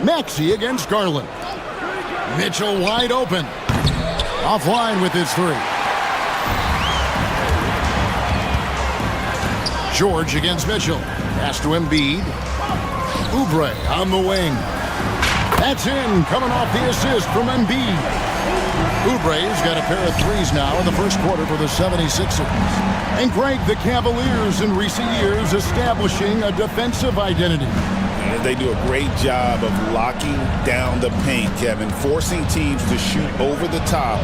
S10: Maxey against Garland. Mitchell wide open. Offline with his 3. George against Mitchell. Pass to Embiid. Oubre on the wing. That's in, coming off the assist from Embiid. Oubre's got a pair of 3s now in the first quarter for the 76ers. And Greg, the Cavaliers in recent years establishing a defensive identity.
S9: They do a great job of locking down the paint, Kevin, forcing teams to shoot over the top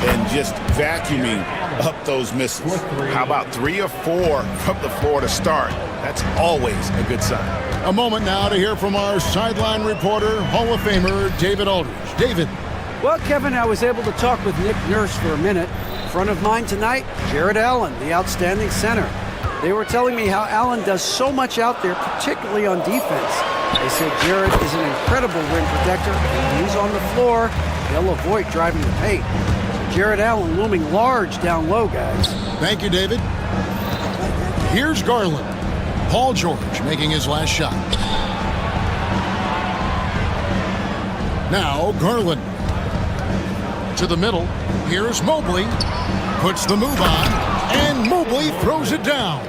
S9: and just vacuuming up those misses. How about 3 or 4 from the floor to start? That's always a good sign.
S10: A moment now to hear from our sideline reporter, Hall of Famer David Aldridge. David.
S11: Well, Kevin, I was able to talk with Nick Nurse for a minute. In front of mine tonight, Jared Allen, the outstanding center. They were telling me how Allen does so much out there, particularly on defense. They said Jared is an incredible rim protector. When he's on the floor, they'll avoid driving the paint. Jared Allen looming large down low, guys.
S10: Thank you, David. Here's Garland. Paul George making his last shot. Now Garland. To the middle. Here's Mobley. Puts the move on. And Mobley throws it down.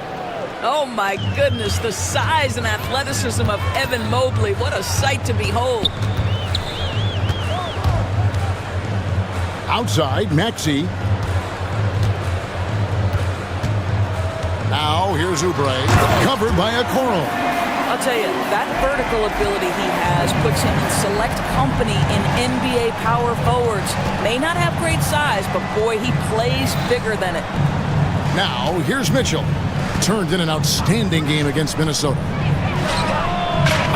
S14: Oh my goodness, the size and athleticism of Evan Mobley. What a sight to behold.
S10: Outside, Maxey. Now here's Oubre, covered by Okoro.
S14: I'll tell you, that vertical ability he has puts him in select company in NBA power forwards. May not have great size, but boy, he plays bigger than it.
S10: Now here's Mitchell. Turned in an outstanding game against Minnesota.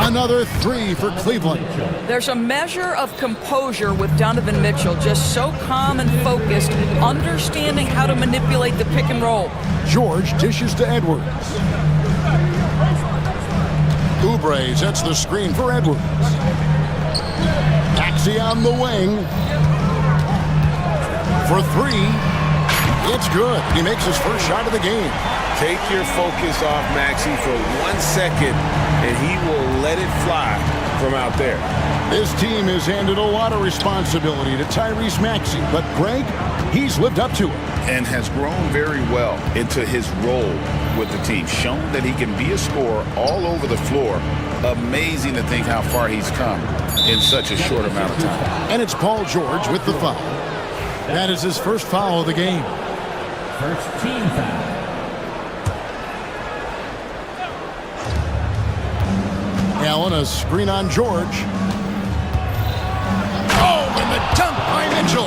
S10: Another 3 for Cleveland.
S14: There's a measure of composure with Donovan Mitchell, just so calm and focused, understanding how to manipulate the pick and roll.
S10: George dishes to Edwards. Oubre sets the screen for Edwards. Maxey on the wing. For 3. It's good. He makes his first shot of the game.
S9: Take your focus off Maxey for 1 second, and he will let it fly from out there.
S10: This team has handed a lot of responsibility to Tyrese Maxey, but Greg, he's lived up to it.
S9: And has grown very well into his role with the team. Shown that he can be a scorer all over the floor. Amazing to think how far he's come in such a short amount of time.
S10: And it's Paul George with the foul. That is his first foul of the game.
S6: First team foul.
S10: Allen, a screen on George. Oh, and the dunk by Mitchell.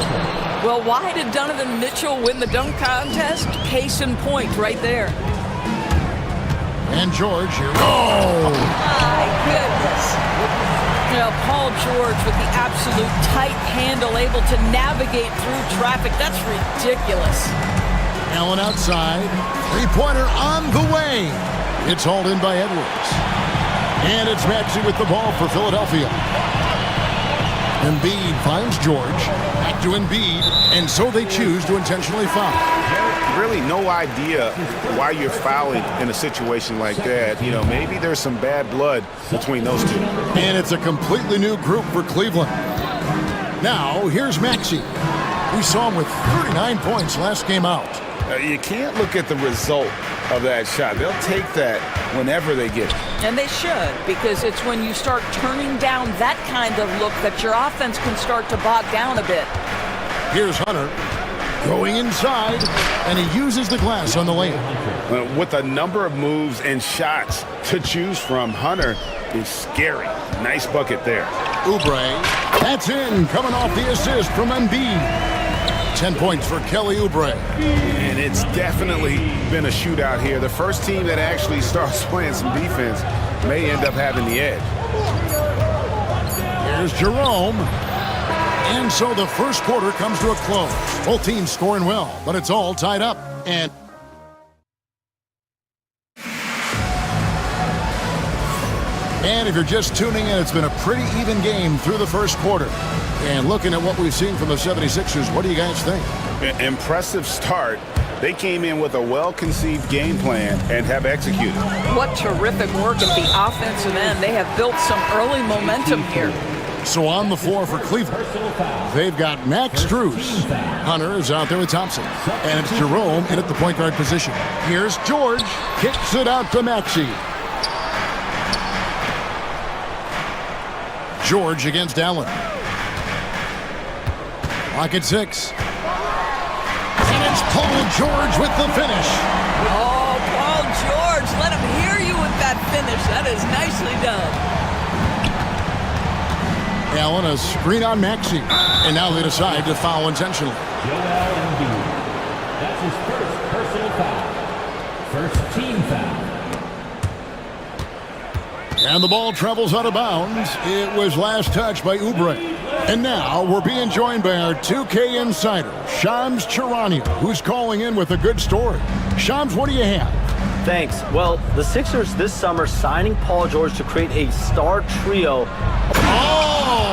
S14: Well, why did Donovan Mitchell win the dunk contest? Case in point right there.
S10: And George here. Oh!
S14: My goodness. You know, Paul George with the absolute tight handle, able to navigate through traffic. That's ridiculous.
S10: Allen outside. Three-pointer on the way. It's hauled in by Edwards. And it's Maxey with the ball for Philadelphia. Embiid finds George. Back to Embiid. And so they choose to intentionally foul.
S9: really no idea why you're fouling in a situation like that. You know, maybe there's some bad blood between those two.
S10: And it's a completely new group for Cleveland. Now, here's Maxey. We saw him with 39 points last game out.
S9: You can't look at the result of that shot. They'll take that whenever they get it.
S14: And they should, because it's when you start turning down that kind of look that your offense can start to bog down a bit.
S10: Here's Hunter going inside, and he uses the glass on the lane.
S9: With a number of moves and shots to choose from, Hunter is scary. Nice bucket there.
S10: Oubre, that's in, coming off the assist from Embiid. 10 points for Kelly Oubre.
S9: And it's definitely been a shootout here. The first team that actually starts playing some defense may end up having the edge.
S10: Here's Jerome. And so the first quarter comes to a close. Both teams scoring well, but it's all tied up. And if you're just tuning in, it's been a pretty even game through the first quarter. And looking at what we've seen from the 76ers, what do you guys think?
S9: Impressive start. They came in with a well-conceived game plan and have executed.
S14: What terrific work at the offensive end. They have built some early momentum here.
S10: So on the floor for Cleveland, they've got Max Strus. Hunter is out there with Thompson. And it's Jerome in at the point guard position. Here's George. Kicks it out to Maxey. George against Allen. Pocket 6. And it's Paul George with the finish.
S14: Oh, Paul George, let him hear you with that finish. That is nicely done.
S10: Allen, a screen on Maxey. And now they decide to foul intentionally.
S6: Joel Embiid. That's his first personal foul. First team foul.
S10: And the ball travels out of bounds. It was last touched by Oubre. And now we're being joined by our 2K insider, Shams Charania, who's calling in with a good story. Shams, what do you have?
S5: Thanks. Well, the Sixers this summer signing Paul George to create a star trio.
S10: Oh!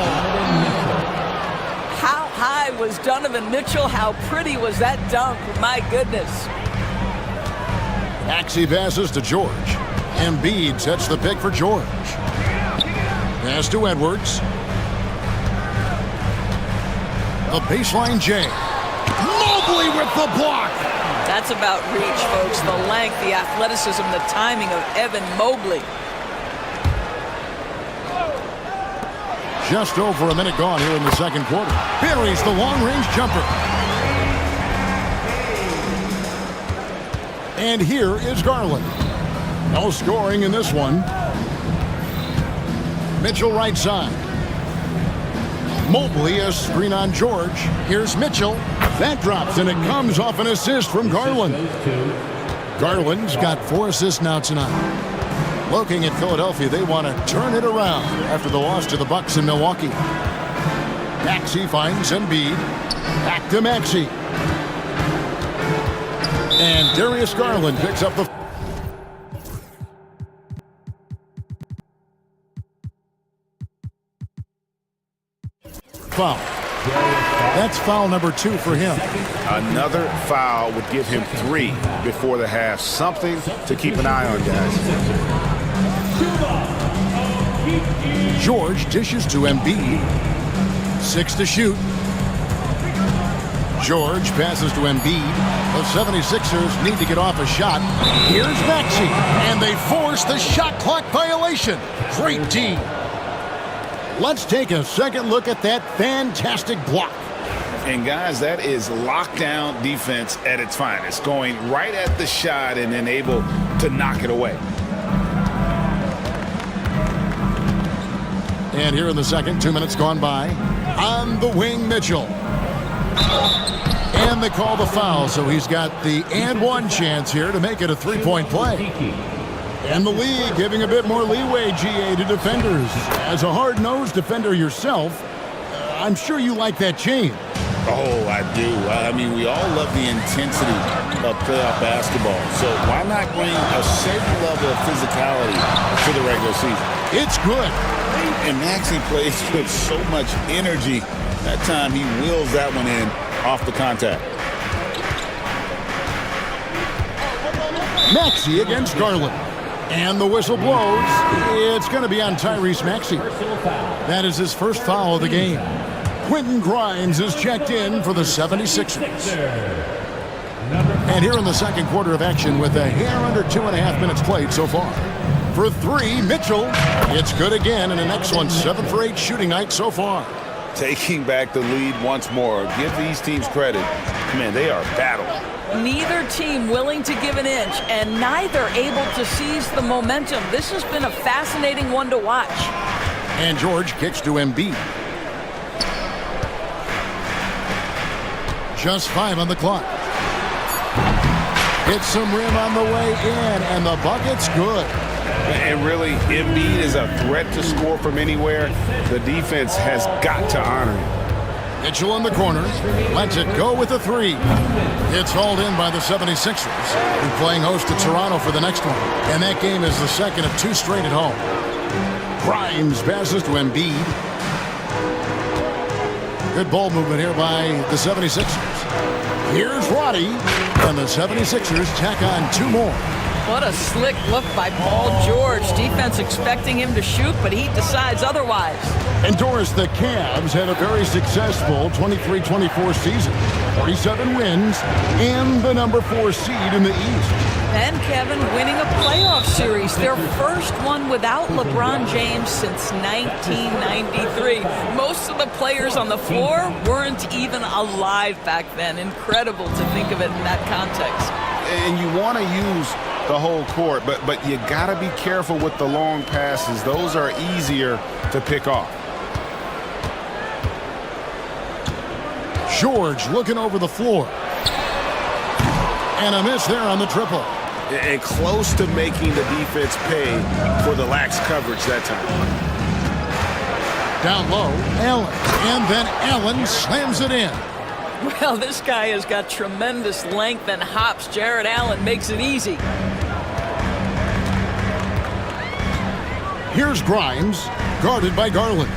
S14: How high was Donovan Mitchell? How pretty was that dunk? My goodness.
S10: Maxey passes to George. Embiid sets the pick for George. Pass to Edwards. The baseline J. Mobley with the block.
S14: That's about reach, folks. The length, the athleticism, the timing of Evan Mobley.
S10: Just over a minute gone here in the second quarter. Buries the long-range jumper. And here is Garland. No scoring in this one. Mitchell right side. Mobley, a screen on George. Here's Mitchell. That drops, and it comes off an assist from Garland. Garland's got 4 assists now tonight. Looking at Philadelphia, they want to turn it around after the loss to the Bucks in Milwaukee. Maxey finds Embiid. Back to Maxey. And Darius Garland picks up the foul. That's foul number 2 for him.
S9: Another foul would give him 3 before the half. Something to keep an eye on, guys.
S10: George dishes to Embiid. 6 to shoot. George passes to Embiid. The 76ers need to get off a shot. Here's Maxey. And they force the shot clock violation. Great D. Let's take a second look at that fantastic block.
S9: And guys, that is lockdown defense at its finest. Going right at the shot and then able to knock it away.
S10: And here in the second, 2 minutes gone by. On the wing, Mitchell. And they call the foul, so he's got the and one chance here to make it a three-point play. And the league giving a bit more leeway, GA, to defenders. As a hard-nosed defender yourself, I'm sure you like that change.
S9: Oh, I do. I mean, we all love the intensity of playoff basketball. So why not bring a certain level of physicality to the regular season?
S10: It's good.
S9: And Maxey plays with so much energy. That time he wheels that one in off the contact.
S10: Maxey against Garland. And the whistle blows. It's going to be on Tyrese Maxey. That is his first foul of the game. Quentin Grimes is checked in for the 76ers. And here in the second quarter of action with a hair under 2.5 minutes played so far. For three, Mitchell. It's good again, and an excellent 7 for 8 shooting night so far.
S9: Taking back the lead once more. Give these teams credit. Man, they are battling.
S14: Neither team willing to give an inch, and neither able to seize the momentum. This has been a fascinating one to watch.
S10: And George kicks to Embiid. Just 5 on the clock. Hits some rim on the way in, and the bucket's good.
S9: And really, Embiid is a threat to score from anywhere. The defense has got to honor him.
S10: Mitchell in the corner, lets it go with a three. It's hauled in by the 76ers, who are playing host to Toronto for the next one. And that game is the second of 2 straight at home. Grimes passes to Embiid. Good ball movement here by the 76ers. Here's Roddy, and the 76ers tack on 2 more.
S14: What a slick look by Paul George. Defense expecting him to shoot, but he decides otherwise.
S10: And Doris, the Cavs had a very successful 23-24 season. 47 wins and the number 4 seed in the East.
S14: And Kevin winning a playoff series, their first one without LeBron James since 1993. Most of the players on the floor weren't even alive back then. Incredible to think of it in that context.
S9: And you want to use the whole court, but you got to be careful with the long passes. Those are easier to pick off.
S10: George looking over the floor. And a miss there on the triple.
S9: And close to making the defense pay for the lax coverage that time.
S10: Down low, Allen. And then Allen slams it in.
S14: Well, this guy has got tremendous length and hops. Jared Allen makes it easy.
S10: Here's Grimes, guarded by Garland.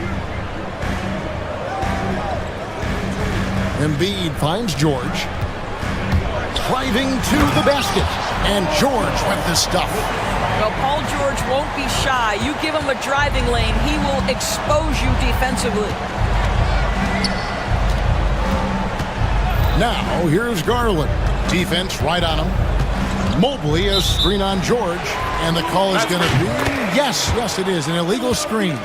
S10: Embiid finds George. Driving to the basket. And George with the stuff.
S14: Well, Paul George won't be shy. You give him a driving lane, he will expose you defensively.
S10: Now, here's Garland. Defense right on him. Mobley, a screen on George. And the call is going to be, yes, it is, an illegal screen.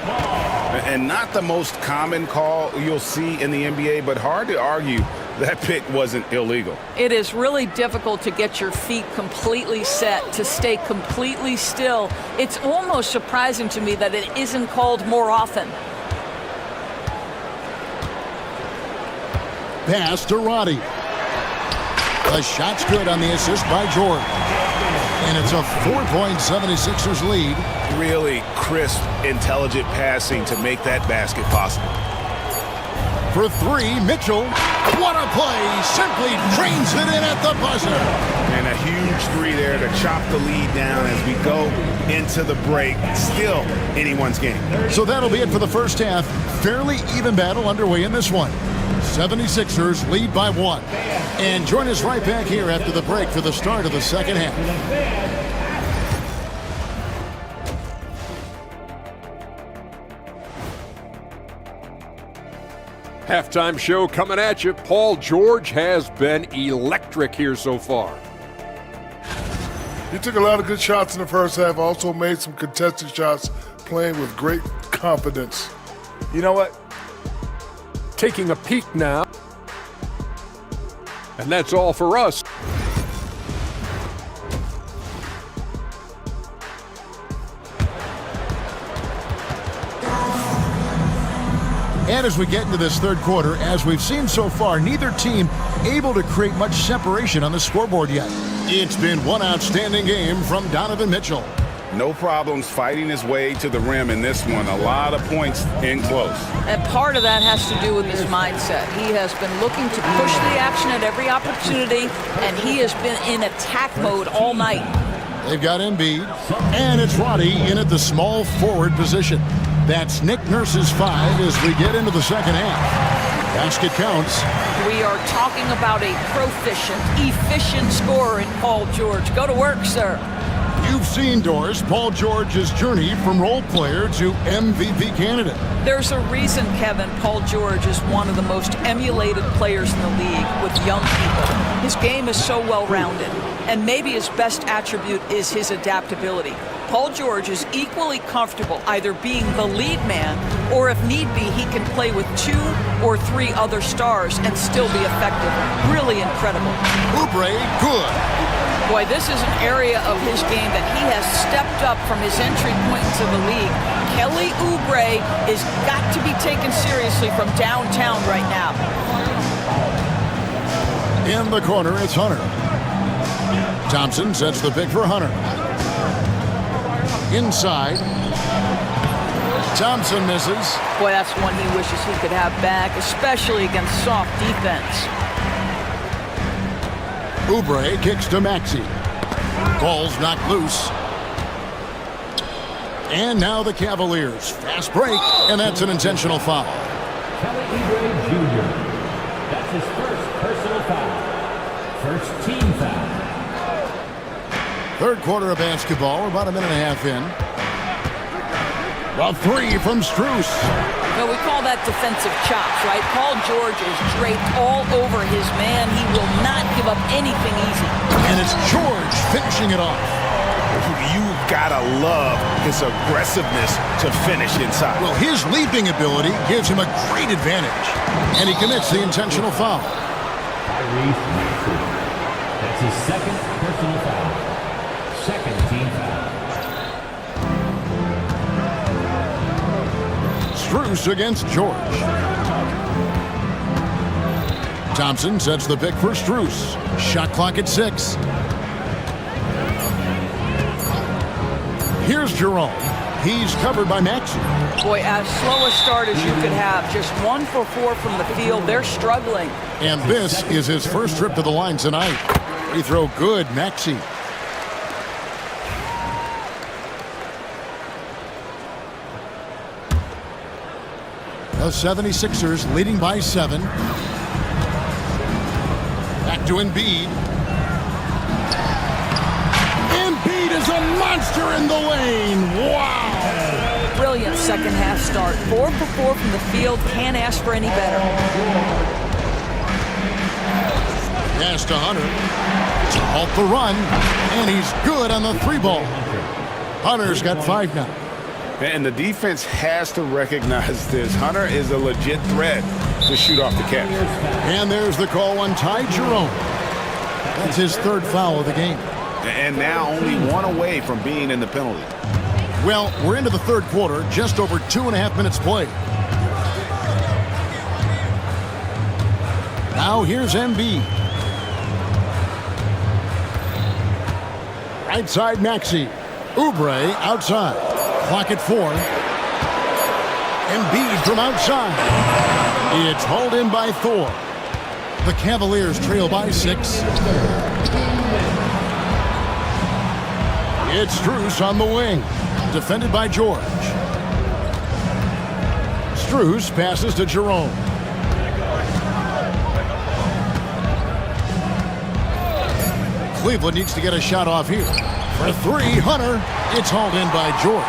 S9: And not the most common call you'll see in the NBA, but hard to argue that pick wasn't illegal.
S14: It is really difficult to get your feet completely set, to stay completely still. It's almost surprising to me that it isn't called more often.
S10: Pass to Roddy. The shot's good on the assist by George. And it's a 4-point 76ers lead.
S9: Really crisp, intelligent passing to make that basket possible.
S10: For three, Mitchell. What a play. Simply drains it in at the buzzer.
S9: And a huge three there to chop the lead down as we go into the break. Still anyone's game.
S10: So that'll be it for the first half. Fairly even battle underway in this one. 76ers lead by 1. And join us right back here after the break for the start of the second half.
S7: Halftime show coming at you. Paul George has been electric here so far.
S8: He took a lot of good shots in the first half, also made some contested shots, playing with great confidence.
S7: You know what? Taking a peek now. And that's all for us.
S10: And as we get into this third quarter, as we've seen so far, neither team able to create much separation on the scoreboard yet. It's been one outstanding game from Donovan Mitchell.
S9: No problems fighting his way to the rim in this one. A lot of points in close.
S14: And part of that has to do with his mindset. He has been looking to push the action at every opportunity, and he has been in attack mode all night.
S10: They've got Embiid, and it's Roddy in at the small forward position. That's Nick Nurse's 5 as we get into the second half. Basket counts.
S14: We are talking about a proficient, efficient scorer in Paul George. Go to work, sir.
S10: You've seen, Doris, Paul George's journey from role player to MVP candidate.
S14: There's a reason, Kevin, Paul George is one of the most emulated players in the league with young people. His game is so well-rounded, and maybe his best attribute is his adaptability. Paul George is equally comfortable either being the lead man, or if need be, he can play with 2 or 3 other stars and still be effective. Really incredible.
S10: Oubre, good.
S14: Boy, this is an area of his game that he has stepped up from his entry point into the league. Kelly Oubre is got to be taken seriously from downtown right now.
S10: In the corner, it's Hunter. Thompson sets the pick for Hunter. Inside. Thompson misses.
S14: Boy, that's one he wishes he could have back, especially against soft defense.
S10: Oubre kicks to Maxey. Ball's knocked loose. And now the Cavaliers. Fast break, and that's an intentional foul.
S6: Kelly Oubre Jr. That's his first personal foul. First team foul.
S10: Third quarter of basketball. We're about a minute and a half in. A 3 from Strus.
S14: Well, we call that defensive chops, right? Paul George is draped all over his man. He will not give up anything easy.
S10: And it's George finishing it off.
S2: You've got to love his aggressiveness to finish inside.
S10: Well, his leaping ability gives him a great advantage. And he commits the intentional foul.
S6: That's his second personal foul. Second team foul.
S10: Strus against George. Thompson sets the pick for Strus. Shot clock at 6. Here's Jerome. He's covered by Maxey.
S14: Boy, as slow a start as you could have. Just 1 for 4 from the field. They're struggling.
S10: And this is his first trip to the line tonight. Free throw good, Maxey. The 76ers leading by 7. Back to Embiid. Embiid is a monster in the lane. Wow.
S14: Brilliant second half start. 4 for 4 from the field. Can't ask for any better.
S10: Pass to Hunter. To halt the run. And he's good on the 3-ball. Hunter's got 5 now.
S2: And the defense has to recognize this. Hunter is a legit threat to shoot off the catch.
S10: And there's the call on Ty Jerome. That's his 3rd foul of the game.
S2: And now only 1 away from being in the penalty.
S10: Well, we're into the 3rd quarter, just over 2.5 minutes played. Now here's Embiid. Right side Maxey. Oubre outside. Clock at 4. Embiid from outside. It's hauled in by Thor. The Cavaliers trail by 6. It's Strus on the wing. Defended by George. Strus passes to Jerome. Cleveland needs to get a shot off here. For 3, Hunter. It's hauled in by George.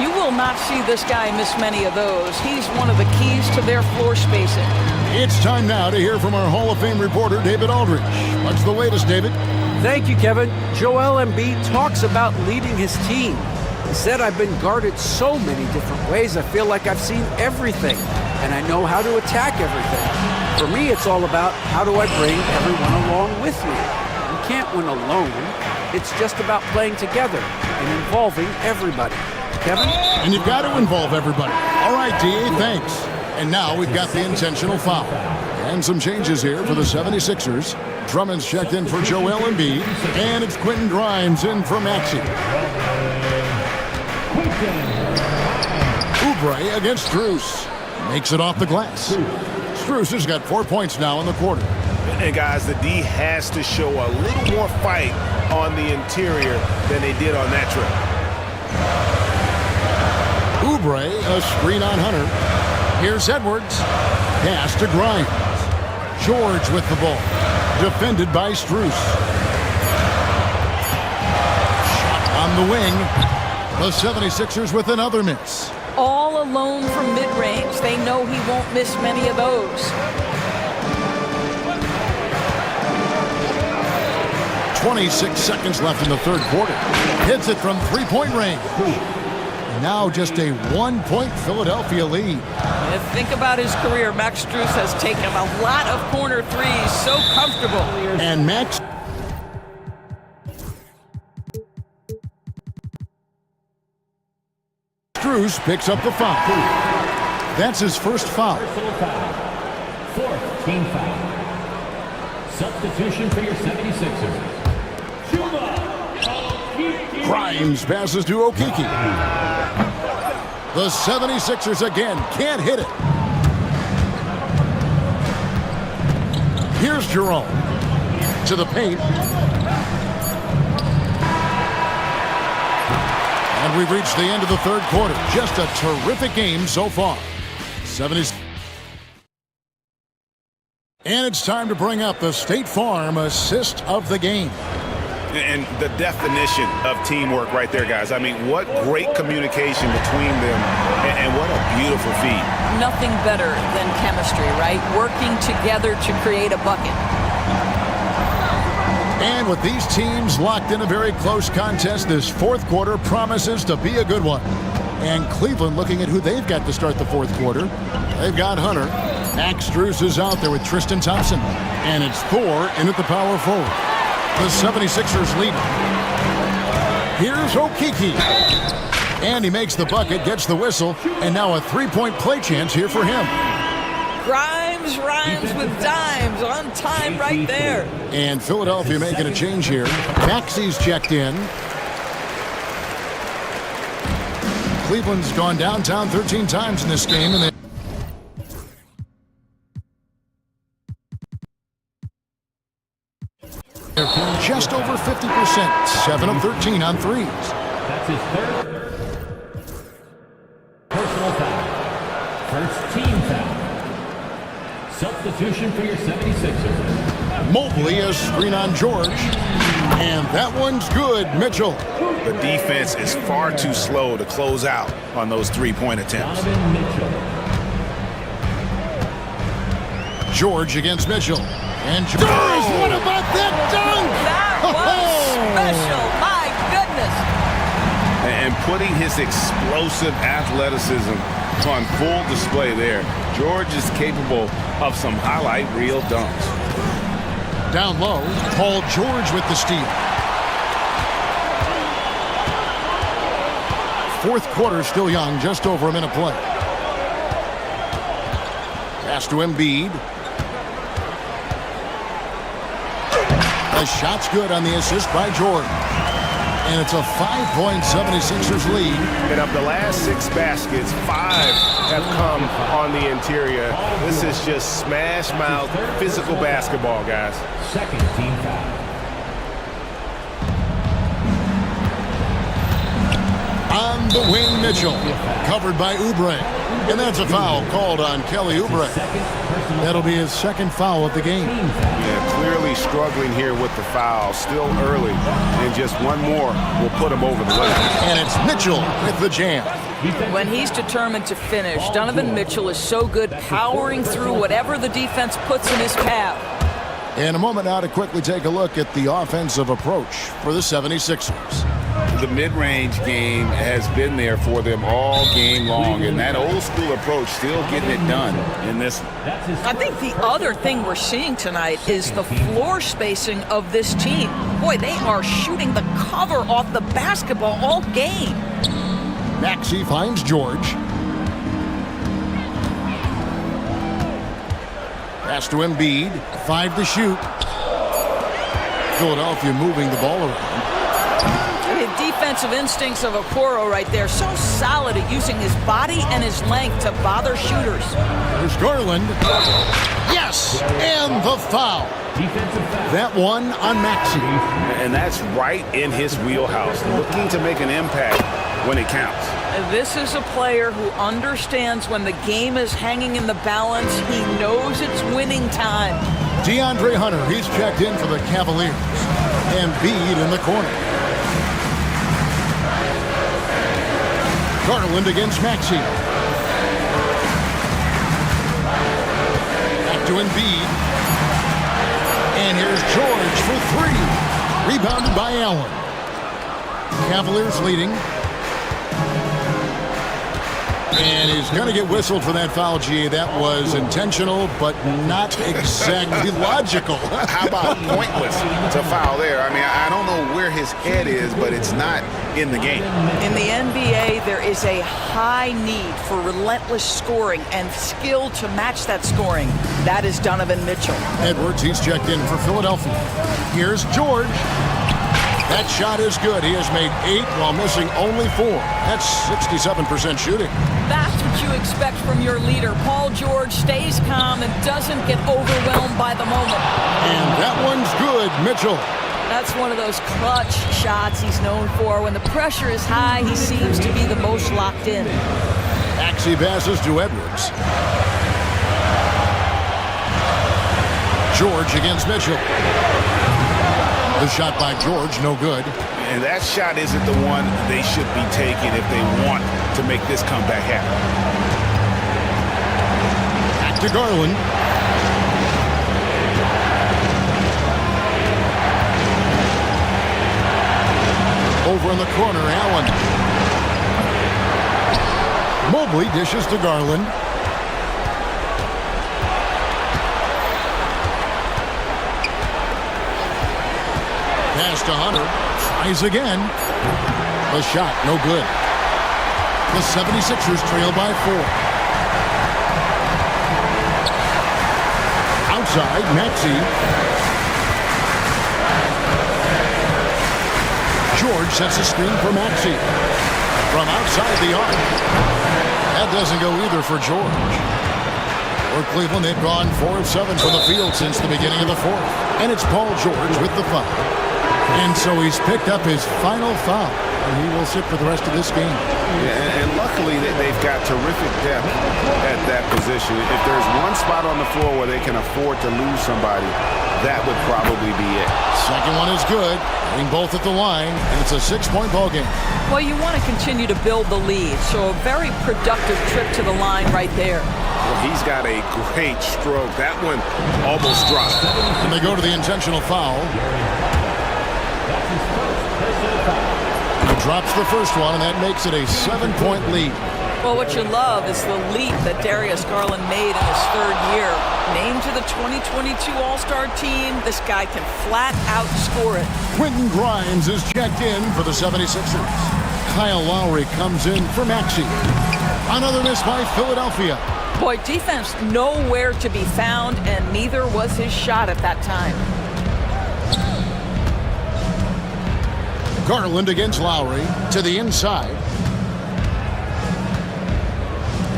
S14: You will not see this guy miss many of those. He's one of the keys to their floor spacing.
S10: It's time now to hear from our Hall of Fame reporter, David Aldridge. What's the latest, David?
S11: Thank you, Kevin. Joel Embiid talks about leading his team. He said, I've been guarded so many different ways. I feel like I've seen everything, and I know how to attack everything. For me, it's all about how do I bring everyone along with me. You can't win alone. It's just about playing together and involving everybody. Kevin?
S10: And you've got to involve everybody. All right, D.A., thanks. And now we've got the intentional foul. And some changes here for the 76ers. Drummond's checked in for Joel Embiid. And it's Quentin Grimes in for Maxey. Oubre against Strus. Makes it off the glass. Strus has got 4 points now in the quarter.
S2: And guys, the D has to show a little more fight on the interior than they did on that trip.
S10: Oubre, a screen on Hunter. Here's Edwards. Pass to Grimes. George with the ball. Defended by Strus. Shot on the wing. The 76ers with another miss.
S14: All alone from mid-range. They know he won't miss many of those.
S10: 26 seconds left in the third quarter. Hits it from three-point range. Now just a one-point Philadelphia lead.
S14: And think about his career. Max Strus has taken a lot of corner threes. So comfortable.
S10: And Max... Strus picks up the foul. That's his first foul.
S6: Personal foul. Fourth team foul. Substitution for your 76ers.
S10: Grimes passes to Okiki. The 76ers again can't hit it. Here's Jerome. To the paint. And we've reached the end of the third quarter. Just a terrific game so far. 70s. And it's time to bring up the State Farm assist of the game.
S9: And the definition of teamwork right there, guys. I mean, what great communication between them, and what a beautiful feat.
S14: Nothing better than chemistry, right? Working together to create a bucket.
S10: And with these teams locked in a very close contest, this fourth quarter promises to be a good one. And Cleveland looking at who they've got to start the fourth quarter. They've got Hunter. Max Strus is out there with Tristan Thompson. And it's Thor in at the power forward. The 76ers lead. Here's Okiki. And he makes the bucket, gets the whistle, and now a three-point play chance here for him.
S14: Grimes rhymes with dimes, on time right there.
S10: And Philadelphia making a change here. Maxi's checked in. Cleveland's gone downtown 13 times in this game, and they just over 50%, 7 of 13 on threes.
S6: That's his third personal foul. First team foul. Substitution for your 76ers.
S10: Mobley a screen on George. And that one's good, Mitchell.
S9: The defense is far too slow to close out on those three-point attempts.
S10: George against Mitchell. And George, what about that dunk?
S14: That was special, my goodness.
S9: And putting his explosive athleticism on full display there. George is capable of some highlight reel dunks.
S10: Down low, Paul George with the steal. Fourth quarter still young, just over a minute play. Pass to Embiid. The shot's good on the assist by Jordan. And it's a 5-point 76ers lead.
S1: And of the last 6 baskets, 5 have come on the interior. This is just smash mouth physical basketball, guys.
S6: Second team foul.
S10: On the wing, Mitchell. Covered by Oubre. And that's a foul called on Kelly Oubre. That'll be his second foul of the game.
S1: Yeah, clearly struggling here with the foul. Still early. And just one more will put him over the line.
S10: And it's Mitchell with the jam.
S14: When he's determined to finish, Donovan Mitchell is so good powering through whatever the defense puts in his path.
S10: In a moment now to quickly take a look at the offensive approach for the 76ers.
S9: The mid-range game has been there for them all game long, and that old-school approach still getting it done in this.
S14: I think the other thing we're seeing tonight is the floor spacing of this team. Boy, they are shooting the cover off the basketball all game.
S10: Maxey finds George. Pass to Embiid. 5 to shoot. Philadelphia moving the ball around.
S14: The defensive instincts of Okoro right there. So solid at using his body and his length to bother shooters.
S10: There's Garland. Yes! And the foul. That one on Maxey.
S1: And that's right in his wheelhouse. Looking to make an impact when it counts.
S14: This is a player who understands when the game is hanging in the balance. He knows it's winning time.
S10: DeAndre Hunter, he's checked in for the Cavaliers. Embiid in the corner. Garland against Maxey. Back to Embiid. And here's George for three. Rebounded by Allen. Cavaliers leading. And he's going to get whistled for that foul, G. That was intentional, but not exactly logical.
S9: How about pointless to foul there? I mean, I don't know where his head is, but it's not in the game.
S14: In the NBA, there is a high need for relentless scoring and skill to match that scoring. That is Donovan Mitchell.
S10: Edwards, he's checked in for Philadelphia. Here's George. That shot is good. He has made 8 while missing only 4. That's 67% shooting.
S14: That's what you expect from your leader. Paul George stays calm and doesn't get overwhelmed by the moment.
S10: And that one's good, Mitchell.
S14: That's one of those clutch shots he's known for. When the pressure is high, he seems to be the most locked in.
S10: Maxey passes to Edwards. George against Mitchell. The shot by George, no good.
S9: And that shot isn't the one they should be taking if they want to make this comeback happen.
S10: Back to Garland. Over in the corner, Allen. Mobley dishes to Garland. Pass to Hunter. Tries again. The shot, no good. The 76ers trail by 4. Outside, Maxey. George sets a screen for Maxey. From outside the arc. That doesn't go either for George. For Cleveland, they've gone 4 of 7 from the field since the beginning of the 4th. And it's Paul George with the foul. And so he's picked up his final foul, and he will sit for the rest of this game.
S9: Yeah, and luckily they've got terrific depth at that position. If there's one spot on the floor where they can afford to lose somebody, that would probably be it.
S10: Second one is good, hitting both at the line, and it's a 6-point ball game.
S14: Well, you want to continue to build the lead, so a very productive trip to the line right there.
S9: Well, he's got a great stroke. That one almost dropped.
S10: And they go to the intentional foul. He drops the first one, and that makes it a 7-point lead.
S14: Well, what you love is the leap that Darius Garland made in his 3rd year. Named to the 2022 All-Star team, this guy can flat out score it.
S10: Quentin Grimes is checked in for the 76ers. Kyle Lowry comes in for Maxey. Another miss by Philadelphia.
S14: Boy, defense nowhere to be found, and neither was his shot at that time.
S10: Garland against Lowry to the inside.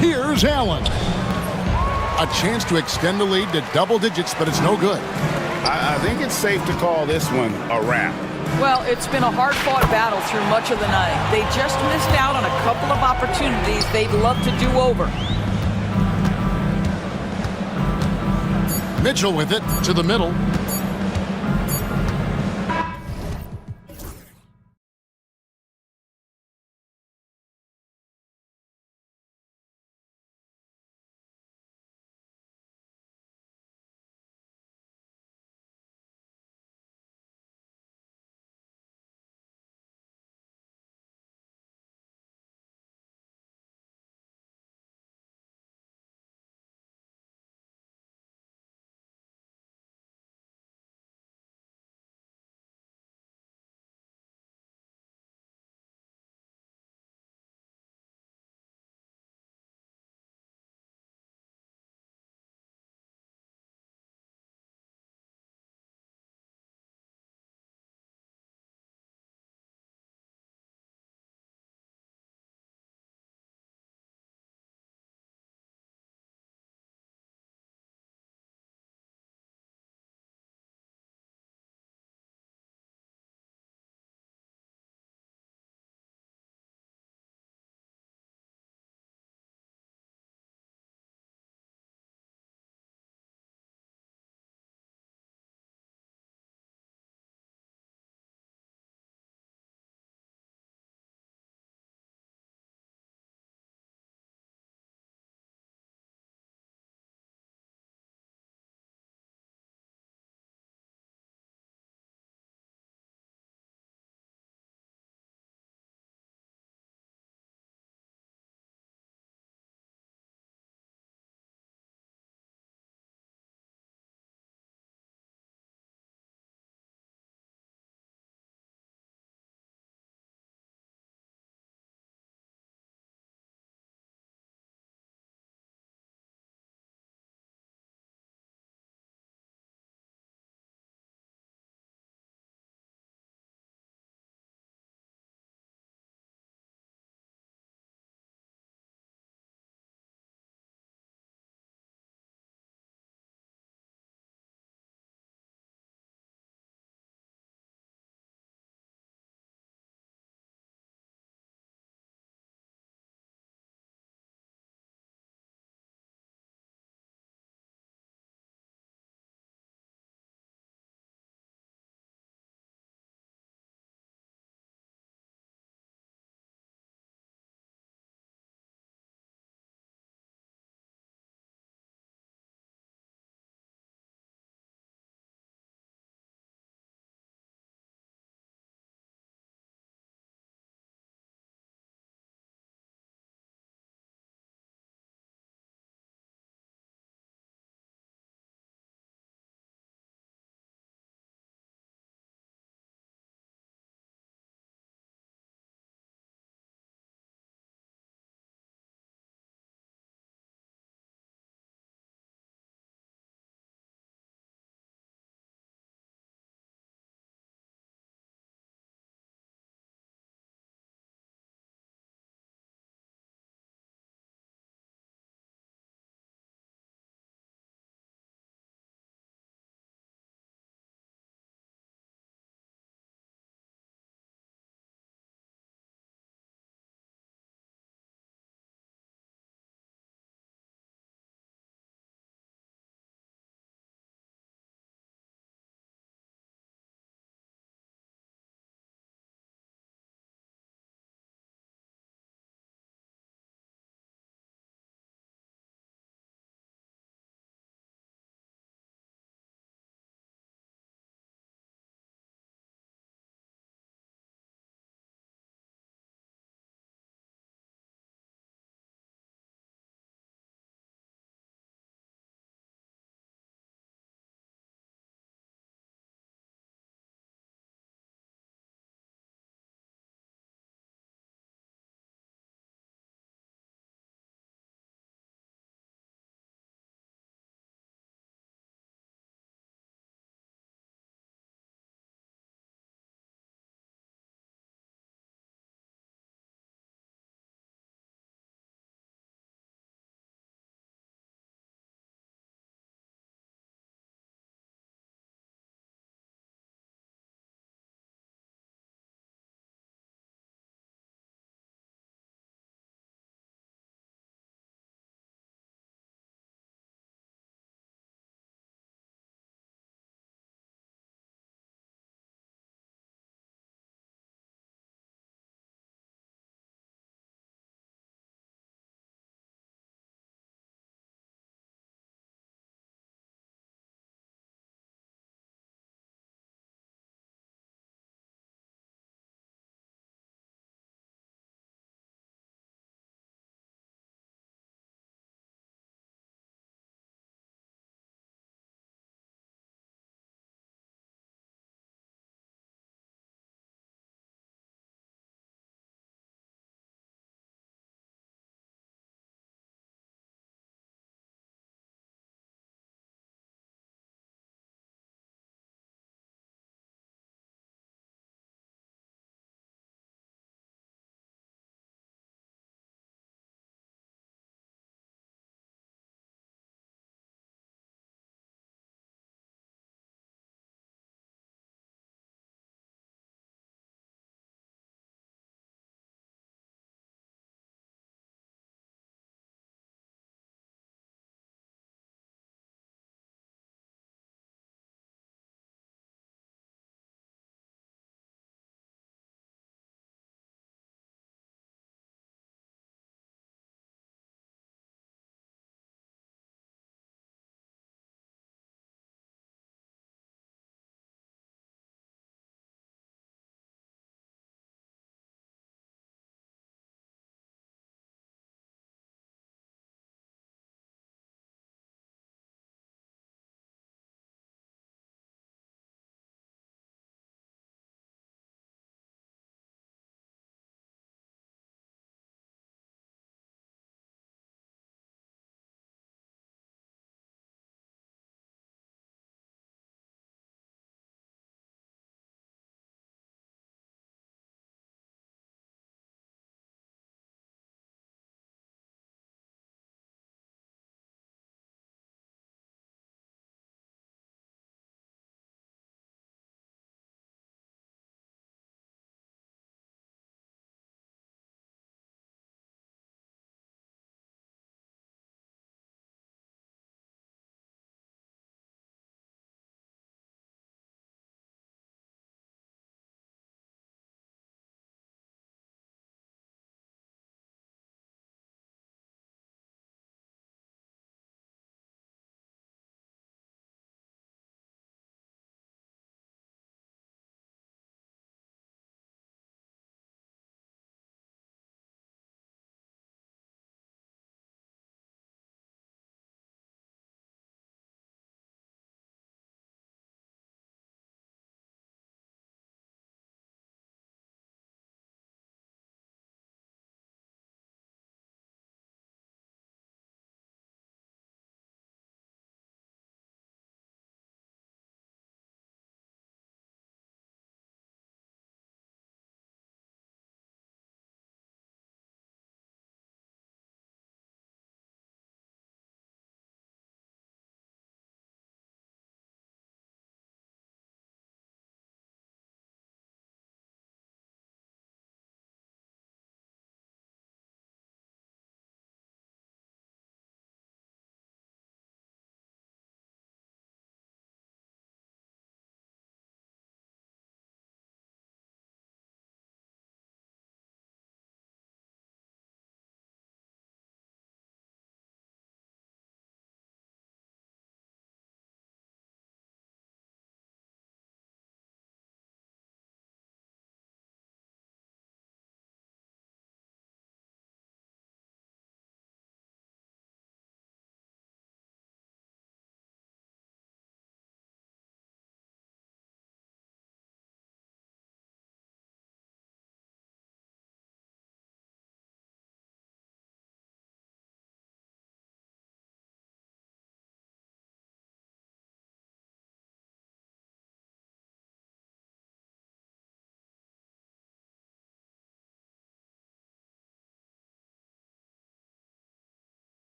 S10: Here's Allen. A chance to extend the lead to double digits, but it's no good.
S9: I think it's safe to call this one a wrap.
S14: Well, it's been a hard-fought battle through much of the night. They just missed out on a couple of opportunities they'd love to do over.
S10: Mitchell with it to the middle.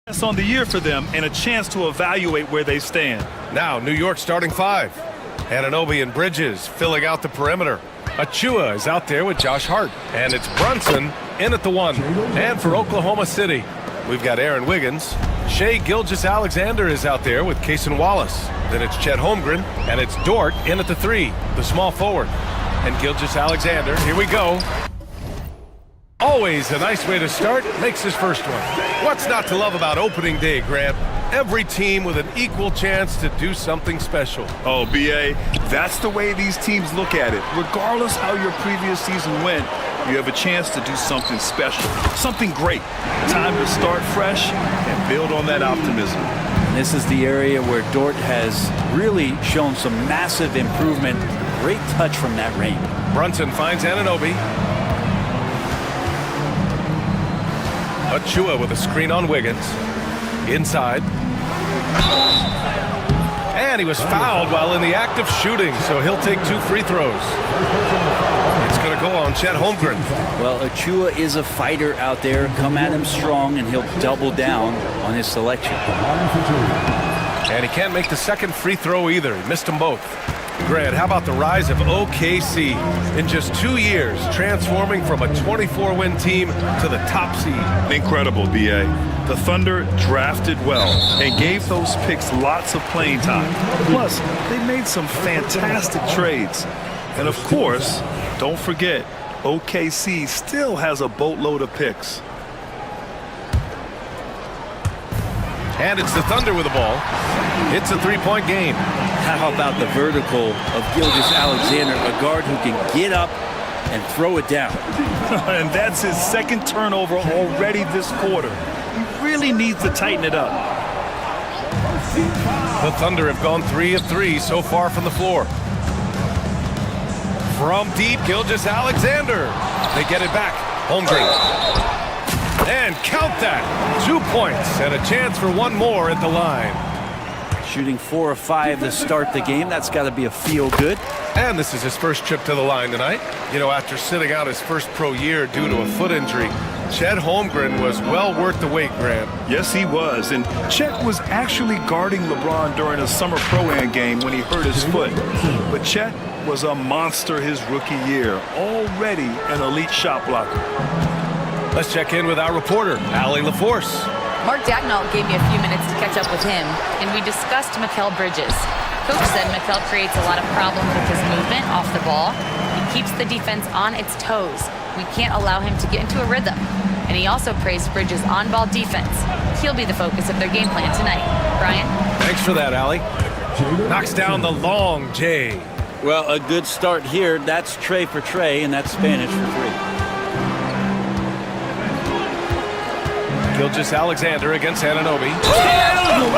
S2: That's on the year for them and a chance to evaluate where they stand.
S1: Now, New York starting five. Anunoby and Bridges filling out the perimeter. Achua is out there with Josh Hart. And it's Brunson in at the one. And for Oklahoma City, we've got Aaron Wiggins. Shea Gilgeous-Alexander is out there with Kaysen Wallace. Then it's Chet Holmgren, and it's Dort in at the three, the small forward. And Gilgeous-Alexander, here we go. Always a nice way to start, makes his first one. What's not to love about opening day, Grant? Every team with an equal chance to do something special.
S2: Oh, B.A., that's the way these teams look at it. Regardless how your previous season went, you have a chance to do something special, something great. Time to start fresh and build on that optimism.
S13: This is the area where Dort has really shown some massive improvement. Great touch from that range.
S1: Brunson finds Anunoby. Achua with a screen on Wiggins. Inside. And he was fouled while in the act of shooting, so he'll take 2 free throws. It's going to go on Chet Holmgren.
S13: Well, Achua is a fighter out there. Come at him strong, and he'll double down on his selection.
S1: And he can't make the second free throw either. He missed them both. Grant, how about the rise of OKC? In just 2 years, transforming from a 24-win team to the top seed.
S2: Incredible, B.A. The Thunder drafted well and gave those picks lots of playing time. Plus, they made some fantastic trades. And of course, don't forget, OKC still has a boatload of picks.
S1: And it's the Thunder with the ball. It's a three-point game.
S13: How about the vertical of Gilgeous-Alexander, a guard who can get up and throw it down.
S2: And that's his second turnover already this quarter. He really needs to tighten it up.
S1: The Thunder have gone 3 of 3 so far from the floor. From deep, Gilgeous-Alexander. They get it back. Holmgren. And count that. 2 points and a chance for one more at the line.
S13: Shooting 4 of 5 to start the game. That's got to be a feel-good.
S1: And this is his first trip to the line tonight. You know, after sitting out his first pro year due to a foot injury, Chet Holmgren was well worth the wait, Grant.
S2: Yes, he was. And Chet was actually guarding LeBron during a summer pro-am game when he hurt his foot. But Chet was a monster his rookie year, already an elite shot blocker.
S1: Let's check in with our reporter, Allie LaForce.
S4: Mark Dagnall gave me a few minutes to catch up with him, and we discussed Mikal Bridges. Coach said Mikal creates a lot of problems with his movement off the ball. He keeps the defense on its toes. We can't allow him to get into a rhythm. And he also praised Bridges' on-ball defense. He'll be the focus of their game plan tonight. Brian?
S1: Thanks for that, Allie. Knocks down the long J.
S13: Well, a good start here. That's Trey for Trey, and that's Spanish for 3.
S1: Gilgeous-Alexander against Anunoby.
S13: Oh!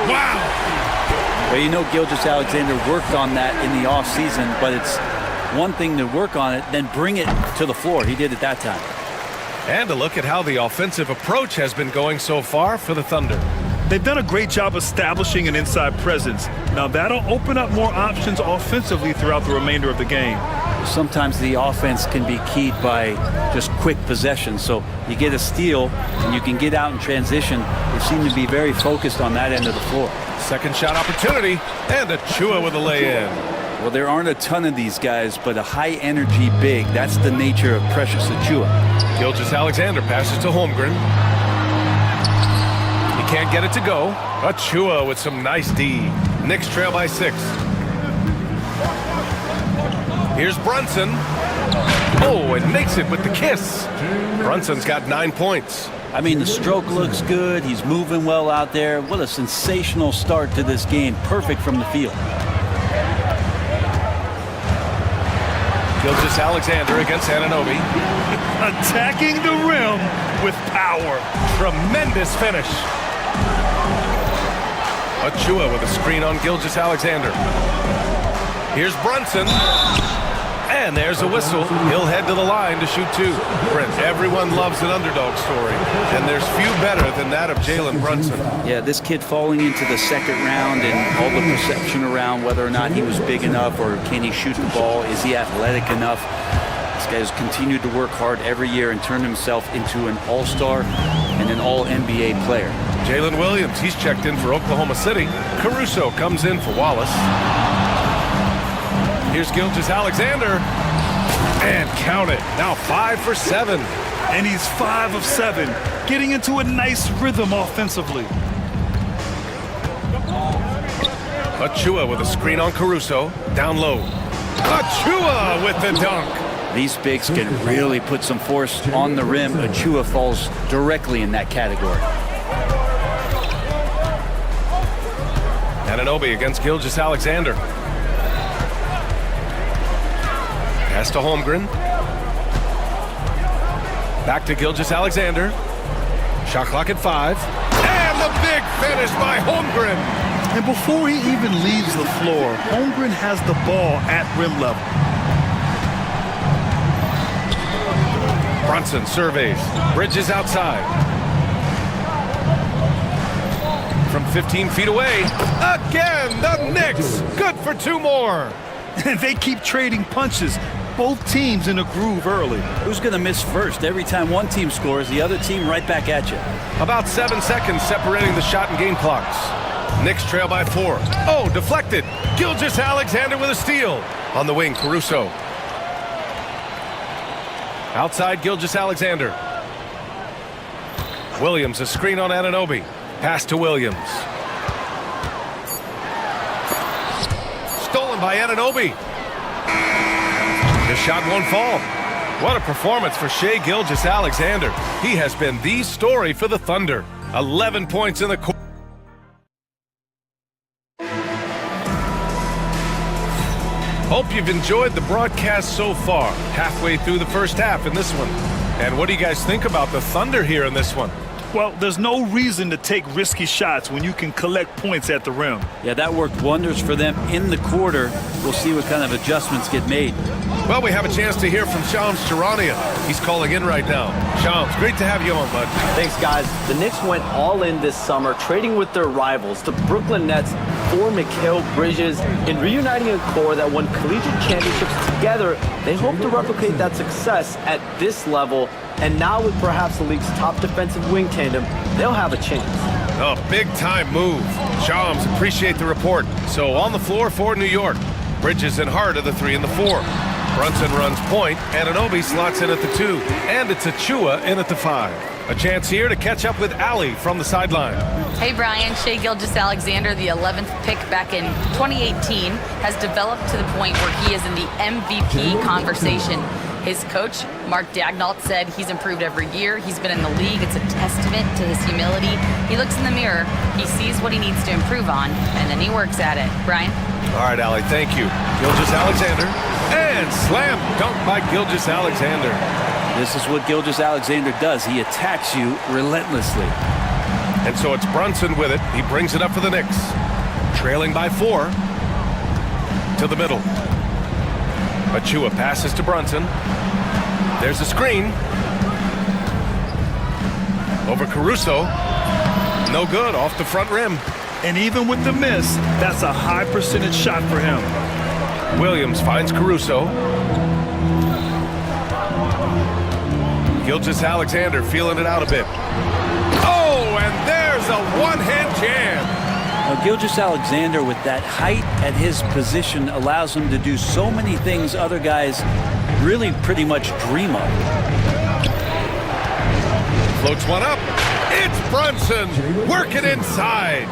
S13: Wow! Well, you know Gilgeous-Alexander worked on that in the offseason, but it's one thing to work on it, then bring it to the floor. He did it that time.
S1: And a look at how the offensive approach has been going so far for the Thunder.
S2: They've done a great job establishing an inside presence. Now that'll open up more options offensively throughout the remainder of the game.
S13: Sometimes the offense can be keyed by just quick possession. So you get a steal and you can get out in transition. They seem to be very focused on that end of the floor.
S1: Second shot opportunity, and Achua with a lay-in.
S13: Well, there aren't a ton of these guys, but a high-energy big, that's the nature of Precious Achua.
S1: Gilgeous-Alexander passes to Holmgren. He can't get it to go. Achua with some nice D. Knicks trail by 6. Here's Brunson. Oh, and makes it with the kiss. Brunson's got 9 points.
S13: I mean, the stroke looks good. He's moving well out there. What a sensational start to this game. Perfect from the field.
S1: Gilgeous-Alexander against Anunoby.
S2: Attacking the rim with power.
S1: Tremendous finish. Achua with a screen on Gilgeous-Alexander. Here's Brunson. And there's a whistle. He'll head to the line to shoot 2. Brent, everyone loves an underdog story, and there's few better than that of Jalen Brunson.
S13: Yeah, this kid falling into the second round and all the perception around whether or not he was big enough or can he shoot the ball, is he athletic enough. This guy has continued to work hard every year and turned himself into an all-star and an all-NBA player.
S1: Jalen Williams, he's checked in for Oklahoma City. Caruso comes in for Wallace. Here's Gilgeous-Alexander. And count it. Now 5 for 7.
S2: And he's 5 of 7, getting into a nice rhythm offensively.
S1: Achua with a screen on Caruso. Down low. Achua with the dunk.
S13: These bigs can really put some force on the rim. Achua falls directly in that category.
S1: Anunoby against Gilgeous-Alexander. Pass to Holmgren. Back to Gilgeous-Alexander. Shot clock at 5. And the big finish by Holmgren.
S2: And before he even leaves the floor, Holmgren has the ball at rim level.
S1: Brunson surveys. Bridges outside. From 15 feet away. Again, the Knicks. Good for 2 more.
S2: And they keep trading punches. Both teams in a groove early.
S13: Who's going to miss first? Every time one team scores, the other team right back at you.
S1: About 7 seconds separating the shot and game clocks. Knicks trail by 4. Oh, deflected. Gilgeous-Alexander with a steal. On the wing, Caruso. Outside, Gilgeous-Alexander. Williams, a screen on Anunoby. Pass to Williams. Stolen by Anunoby. The shot won't fall. What a performance for Shai Gilgeous-Alexander. He has been the story for the Thunder. 11 points in the quarter. Hope you've enjoyed the broadcast so far. Halfway through the first half in this one. And what do you guys think about the Thunder here in this one?
S2: Well, there's no reason to take risky shots when you can collect points at the rim.
S13: Yeah, that worked wonders for them in the quarter. We'll see what kind of adjustments get made.
S1: Well, we have a chance to hear from Shams Charania. He's calling in right now. Shams, great to have you on, bud.
S5: Thanks, guys. The Knicks went all in this summer, trading with their rivals, the Brooklyn Nets, for Mikal Bridges. In reuniting a core that won collegiate championships together, they hope to replicate that success at this level. And now with perhaps the league's top defensive wing tandem, they'll have a chance.
S1: A big-time move. Shams, appreciate the report. So on the floor for New York. Bridges in hard of the 3 and the 4. Brunson runs point. Anunoby slots in at the 2. And it's Achua in at the 5. A chance here to catch up with Ali from the sideline.
S4: Hey, Brian. Shai Gilgeous-Alexander, the 11th pick back in 2018, has developed to the point where he is in the MVP conversation. His coach, Mark Daignault, said he's improved every year. He's been in the league. It's a testament to his humility. He looks in the mirror, he sees what he needs to improve on, and then he works at it. Brian?
S1: All right, Ali, thank you. Gilgeous-Alexander. And slam dunk by Gilgeous-Alexander.
S13: This is what Gilgeous-Alexander does. He attacks you relentlessly.
S1: And so it's Brunson with it. He brings it up for the Knicks. Trailing by 4. To the middle. Achua passes to Brunson. There's a screen. Over Caruso. No good, off the front rim.
S2: And even with the miss, that's a high percentage shot for him.
S1: Williams finds Caruso. Gilgeous-Alexander feeling it out a bit. Oh, and there's a one-hand jam.
S13: Now, Gilgeous-Alexander, with that height at his position, allows him to do so many things other guys really pretty much dream of.
S1: Floats one up. It's Brunson working inside.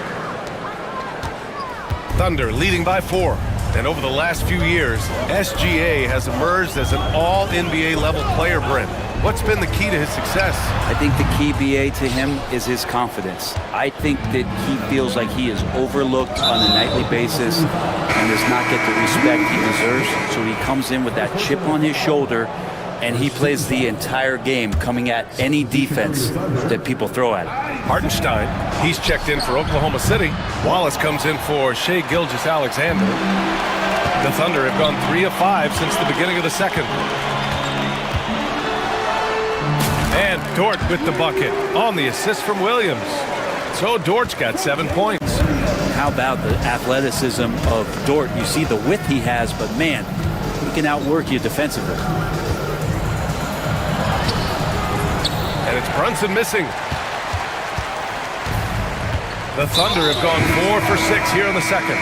S1: Thunder leading by 4. And over the last few years, SGA has emerged as an all-NBA level player, Brent. What's been the key to his success?
S13: I think the key, BA, to him is his confidence. I think that he feels like he is overlooked on a nightly basis and does not get the respect he deserves. So he comes in with that chip on his shoulder, and he plays the entire game coming at any defense that people throw at him.
S1: Hartenstein, he's checked in for Oklahoma City. Wallace comes in for Shai Gilgeous-Alexander. The Thunder have gone 3 of 5 since the beginning of the second. And Dort with the bucket on the assist from Williams. So Dort's got 7 points.
S13: How about the athleticism of Dort? You see the width he has, but man, he can outwork you defensively.
S1: Brunson missing. The Thunder have gone 4 for 6 here in the second.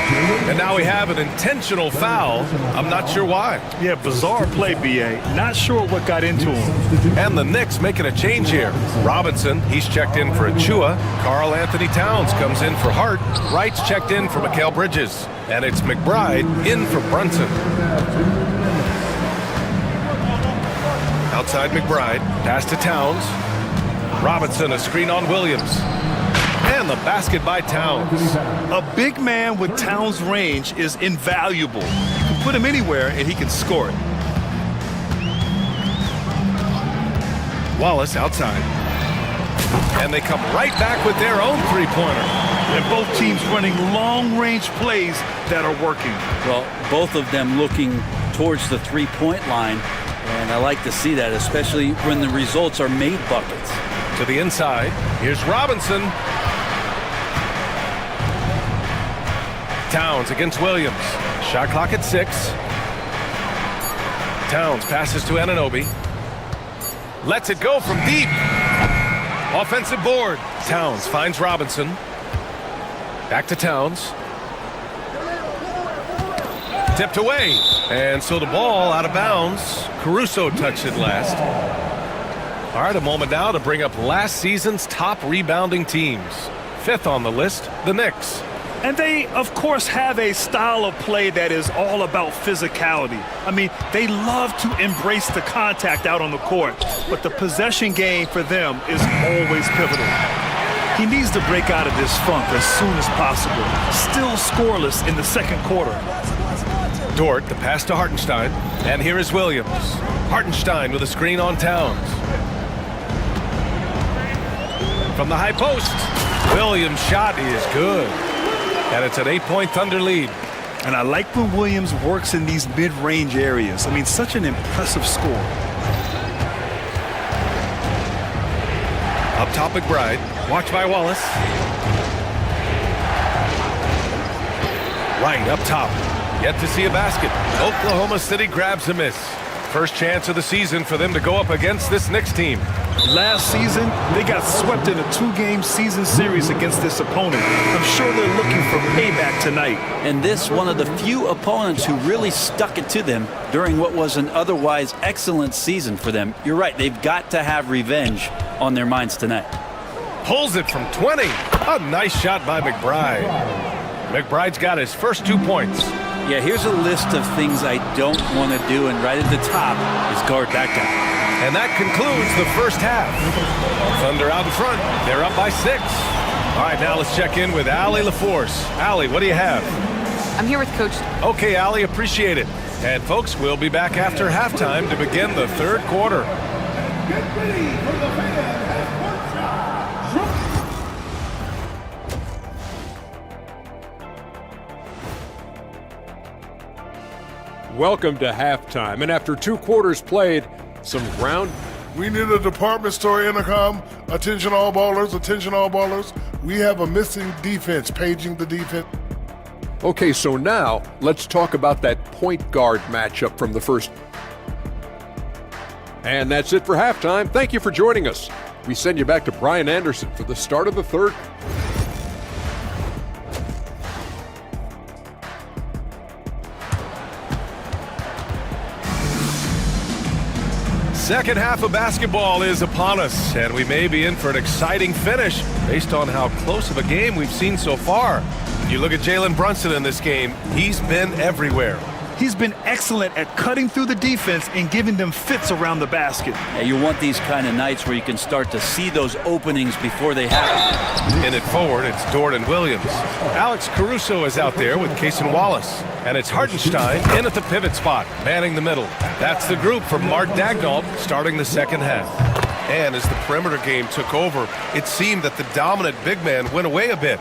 S1: And now we have an intentional foul. I'm not sure why.
S2: Yeah, bizarre play, B.A. Not sure what got into him.
S1: And the Knicks making a change here. Robinson, he's checked in for Achua. Karl Anthony Towns comes in for Hart. Wright's checked in for Mikal Bridges. And it's McBride in for Brunson. Outside McBride, pass to Towns. Robinson, a screen on Williams. And the basket by Towns.
S2: A big man with Towns' range is invaluable. You can put him anywhere and he can score it.
S1: Wallace outside. And they come right back with their own three-pointer.
S2: And both teams running long-range plays that are working.
S13: Well, both of them looking towards the three-point line. And I like to see that, especially when the results are made buckets.
S1: To the inside. Here's Robinson. Towns against Williams. Shot clock at 6. Towns passes to Anunoby. Lets it go from deep. Offensive board. Towns finds Robinson. Back to Towns. Tipped away. And so the ball out of bounds. Caruso touched it last. All right, a moment now to bring up last season's top rebounding teams. 5th on the list, the Knicks.
S2: And they, of course, have a style of play that is all about physicality. I mean, they love to embrace the contact out on the court, but the possession game for them is always pivotal. He needs to break out of this funk as soon as possible. Still scoreless in the second quarter.
S1: Dort, the pass to Hartenstein, and here is Williams. Hartenstein with a screen on Towns. From the high post, Williams' shot is good. And it's an 8-point Thunder lead.
S2: And I like when Williams works in these mid-range areas. I mean, such an impressive score.
S1: Up top, McBride. Watched by Wallace. Right up top. Yet to see a basket. Oklahoma City grabs a miss. First chance of the season for them to go up against this Knicks team.
S2: Last season, they got swept in a 2-game season series against this opponent. I'm sure they're looking for payback tonight.
S13: And this one of the few opponents who really stuck it to them during what was an otherwise excellent season for them. You're right, they've got to have revenge on their minds tonight.
S1: Pulls it from 20. A nice shot by McBride. McBride's got his first 2 points.
S13: Yeah, here's a list of things I don't want to do, and right at the top is guard that guy.
S1: And that concludes the first half. Thunder out in front. They're up by 6. All right, now let's check in with Allie LaForce. Allie, what do you have?
S4: I'm here with Coach.
S1: Okay, Allie, appreciate it. And folks, we'll be back after halftime to begin the third quarter.
S6: Get ready for the fan at courtside.
S7: Welcome to halftime, and after 2 quarters played, some ground.
S8: We need a department store intercom. Attention all ballers, attention all ballers. We have a missing defense, paging the defense.
S7: Okay, so now let's talk about that point guard matchup from the first. And that's it for halftime. Thank you for joining us. We send you back to Brian Anderson for the start of the third.
S1: Second half of basketball is upon us, and we may be in for an exciting finish based on how close of a game we've seen so far. You look at Jalen Brunson in this game, he's been everywhere.
S2: He's been excellent at cutting through the defense and giving them fits around the basket.
S13: Yeah, you want these kind of nights where you can start to see those openings before they happen.
S1: In it forward, it's Dort and Williams. Alex Caruso is out there with Cason Wallace. And it's Hartenstein in at the pivot spot, manning the middle. That's the group from Mark Dagnall starting the second half. And as the perimeter game took over, it seemed that the dominant big man went away a bit.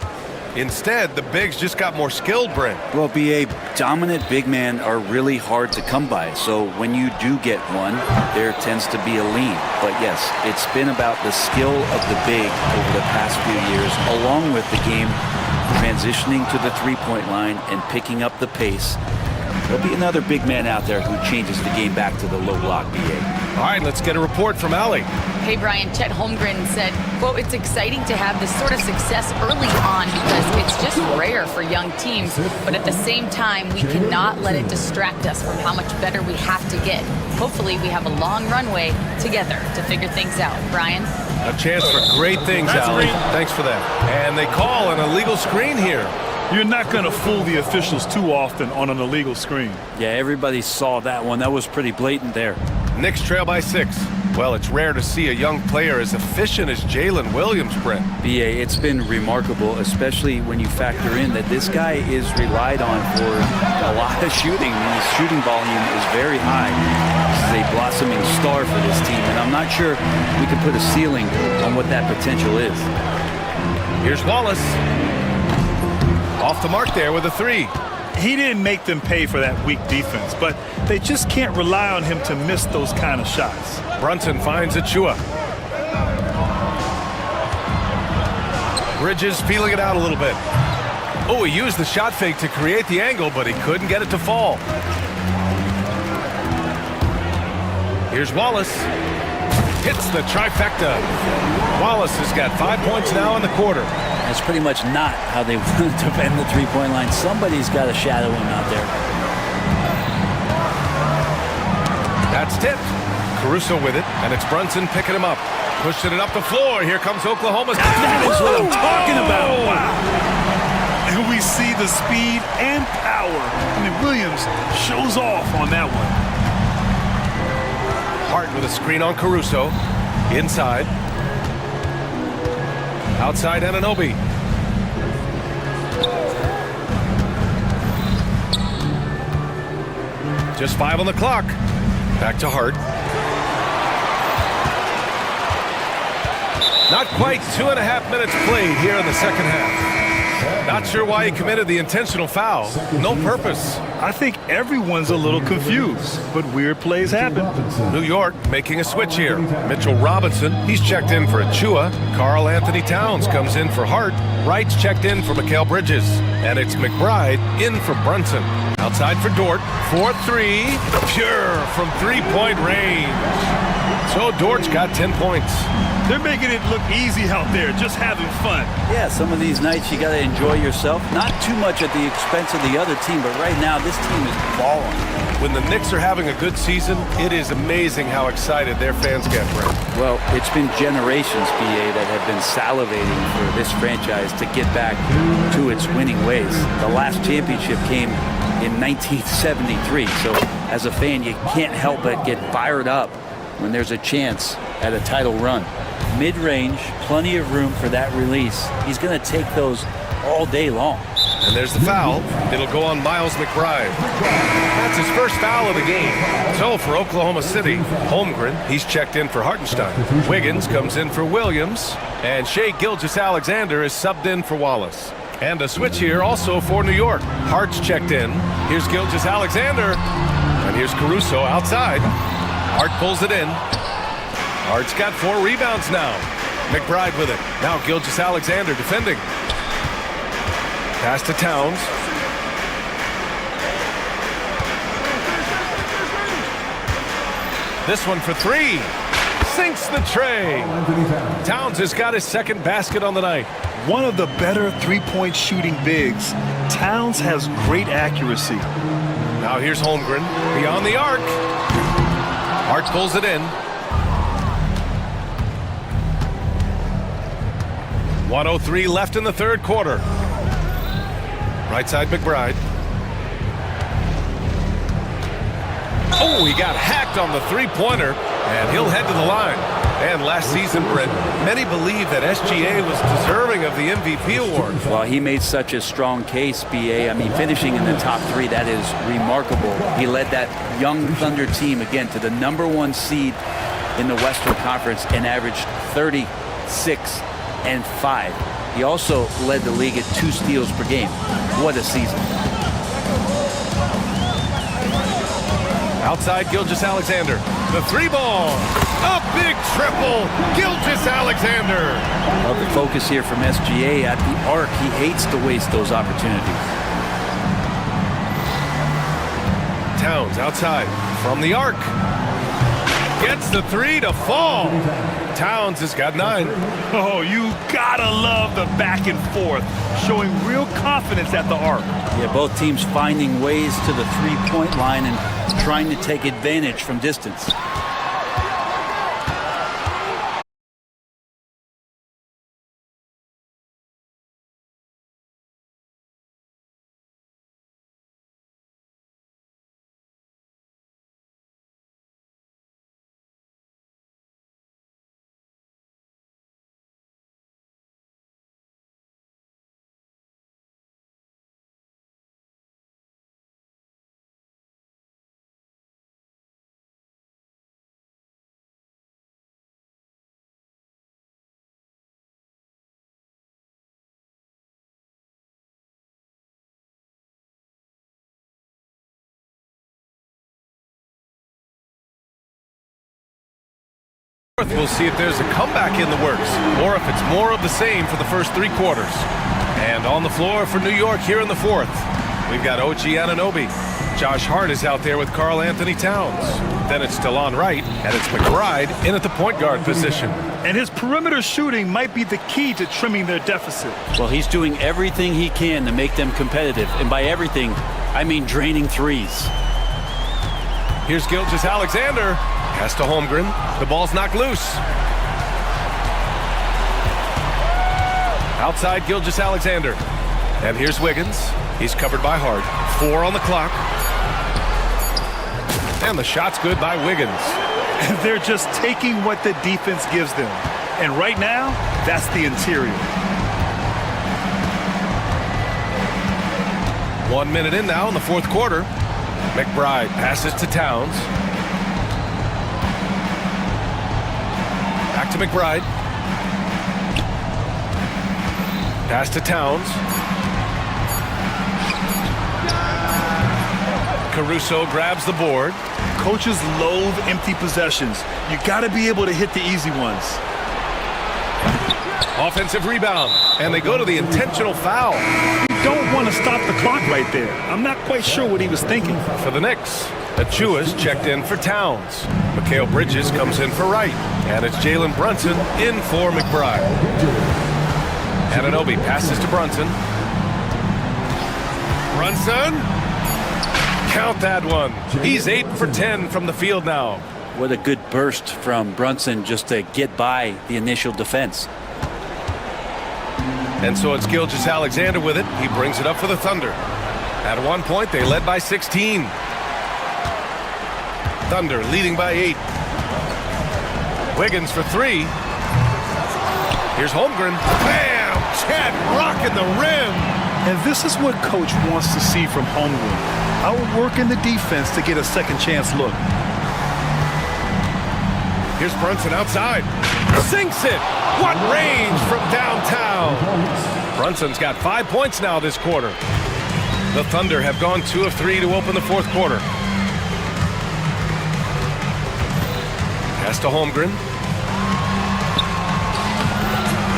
S1: Instead, the bigs just got more skilled, Brent.
S13: Well, BA, dominant big men are really hard to come by. So when you do get one, there tends to be a lean. But yes, it's been about the skill of the big over the past few years, along with the game transitioning to the three-point line and picking up the pace. There'll be another big man out there who changes the game back to the low block, BA.
S1: All right, let's get a report from Allie.
S4: Hey, Brian, Chet Holmgren said, quote, it's exciting to have this sort of success early on because it's just rare for young teams. But at the same time, we cannot let it distract us from how much better we have to get. Hopefully, we have a long runway together to figure things out. Brian?
S1: A chance for great things, Allie. Thanks for that. And they call an illegal screen here.
S2: You're not going to fool the officials too often on an illegal screen.
S13: Yeah, everybody saw that one. That was pretty blatant there.
S1: Knicks trail by 6. Well, it's rare to see a young player as efficient as Jalen Williams, Brent.
S13: BA, it's been remarkable, especially when you factor in that this guy is relied on for a lot of shooting. I mean, his shooting volume is very high. This is a blossoming star for this team, and I'm not sure we can put a ceiling on what that potential is.
S1: Here's Wallace. Off the mark there with a 3.
S2: He didn't make them pay for that weak defense, but they just can't rely on him to miss those kind of shots.
S1: Brunson finds Achua. Bridges peeling it out a little bit. Oh, he used the shot fake to create the angle, but he couldn't get it to fall. Here's Wallace. Hits the trifecta. Wallace has got 5 points now in the quarter.
S13: That's pretty much not how they want to defend the three-point line. Somebody's got to shadow him out there.
S1: That's tipped. Caruso with it, and it's Brunson picking him up. Pushing it up the floor. Here comes Oklahoma's.
S2: That is what I'm talking about. Wow. And we see the speed and power. I mean, Williams shows off on that one.
S1: Hart with a screen on Caruso. Inside. Outside Anunoby. Just 5 on the clock. Back to Hart. Not quite 2.5 minutes played here in the second half. Not sure why he committed the intentional foul. No purpose.
S2: I think everyone's a little confused, but weird plays happen.
S1: New York making a switch here. Mitchell Robinson, he's checked in for Achua. Karl Anthony Towns comes in for Hart. Wright's checked in for Mikal Bridges. And it's McBride in for Brunson. Outside for Dort. 4-3. Pure from three-point range. So Dort's got 10 points.
S2: They're making it look easy out there, just having fun.
S13: Yeah, some of these nights you got to enjoy yourself. Not too much at the expense of the other team, but right now this team is balling.
S1: When the Knicks are having a good season, it is amazing how excited their fans get, Brent.
S13: Well, it's been generations, BA, that have been salivating for this franchise to get back to its winning ways. The last championship came in 1973, so as a fan, you can't help but get fired up when there's a chance at a title run. Mid-range, plenty of room for that release. He's going to take those all day long.
S1: And there's the foul. It'll go on Miles McBride. That's his first foul of the game. So for Oklahoma City, Holmgren, he's checked in for Hartenstein. Wiggins comes in for Williams. And Shai Gilgeous-Alexander is subbed in for Wallace. And a switch here also for New York. Hart's checked in. Here's Gilgeous-Alexander. And here's Caruso outside. Hart pulls it in. Hart's got 4 rebounds now. McBride with it. Now Gilgeous-Alexander defending. Pass to Towns. This one for 3. Sinks the tray. Towns has got his second basket on the night.
S2: One of the better three-point shooting bigs. Towns has great accuracy.
S1: Now here's Holmgren. Beyond the arc. Hart pulls it in. 1:03 left in the third quarter. Right side McBride. Oh, he got hacked on the three-pointer, and he'll head to the line. And last season, Brent, many believe that SGA was deserving of the MVP award.
S13: Well, he made such a strong case, BA. I mean, finishing in the top 3, that is remarkable. He led that young Thunder team, again, to the #1 seed in the Western Conference and averaged 36 and 5. He also led the league at 2 steals per game. What a season.
S1: Outside Gilgeous-Alexander. The 3-ball. A big triple. Gilgeous-Alexander.
S13: Well, the focus here from SGA at the arc. He hates to waste those opportunities.
S1: Towns outside from the arc. Gets the three to fall. Towns has got 9.
S2: Oh, you gotta love the back and forth, showing real confidence at the arc.
S13: Yeah, both teams finding ways to the three-point line and trying to take advantage from distance.
S1: We'll see if there's a comeback in the works, or if it's more of the same for the first 3 quarters. And on the floor for New York here in the 4th, we've got OG Anunoby. Josh Hart is out there with Karl Anthony Towns. Then it's Delon Wright, and it's McBride in at the point guard position.
S2: And his perimeter shooting might be the key to trimming their deficit.
S13: Well, he's doing everything he can to make them competitive. And by everything, I mean draining threes.
S1: Here's Gilgeous-Alexander. Pass to Holmgren. The ball's knocked loose. Outside Gilgeous-Alexander. And here's Wiggins. He's covered by Hart. 4 on the clock. And the shot's good by Wiggins.
S2: They're just taking what the defense gives them. And right now, that's the interior.
S1: 1 minute in now in the 4th quarter. McBride passes to Towns. Back to McBride. Pass to Towns. Caruso grabs the board.
S2: Coaches loathe empty possessions. You got to be able to hit the easy ones.
S1: Offensive rebound, and they go to the intentional foul.
S2: You don't want to stop the clock right there. I'm not quite sure what he was thinking.
S1: For the Knicks, Achua's checked in for Towns. Mikal Bridges comes in for Wright, and it's Jalen Brunson in for McBride. Anunoby passes to Brunson. Brunson, count that one. He's 8 for 10 from the field now.
S13: What a good burst from Brunson just to get by the initial defense.
S1: And so it's Gilgeous-Alexander with it. He brings it up for the Thunder. At one point, they led by 16. Thunder leading by 8. Wiggins for 3. Here's Holmgren. Bam! Chad rocking the rim.
S2: And this is what coach wants to see from Holmgren. Outworking the defense to get a second chance look.
S1: Here's Brunson outside. Sinks it. What range from downtown. Brunson's got 5 points now this quarter. The Thunder have gone 2 of 3 to open the 4th quarter. Pass to Holmgren.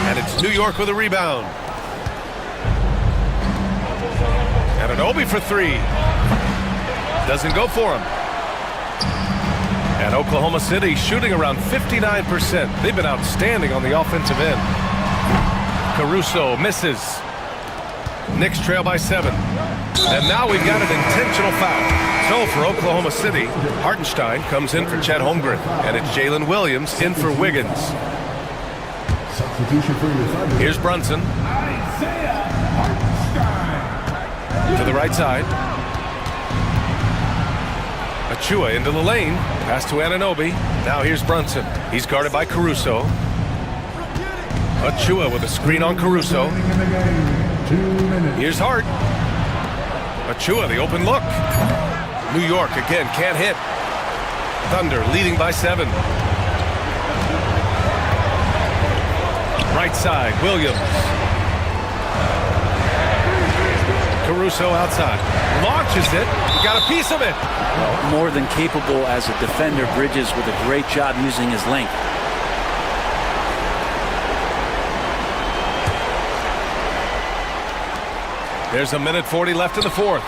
S1: And it's New York with a rebound. Anunoby for 3. Doesn't go for him. And Oklahoma City shooting around 59%. They've been outstanding on the offensive end. Caruso misses. Knicks trail by 7. And now we've got an intentional foul. So for Oklahoma City, Hartenstein comes in for Chet Holmgren. And it's Jalen Williams in for Wiggins. Here's Brunson. To the right side. Achua into the lane. Pass to Anunoby. Now here's Brunson. He's guarded by Caruso. Achua with a screen on Caruso. Here's Hart. Achua, the open look. New York again can't hit. Thunder leading by 7. Right side, Williams. Caruso outside. Launches it. Got a piece of it.
S13: Well, more than capable as a defender. Bridges with a great job using his length.
S1: There's a minute 40 left in the 4th.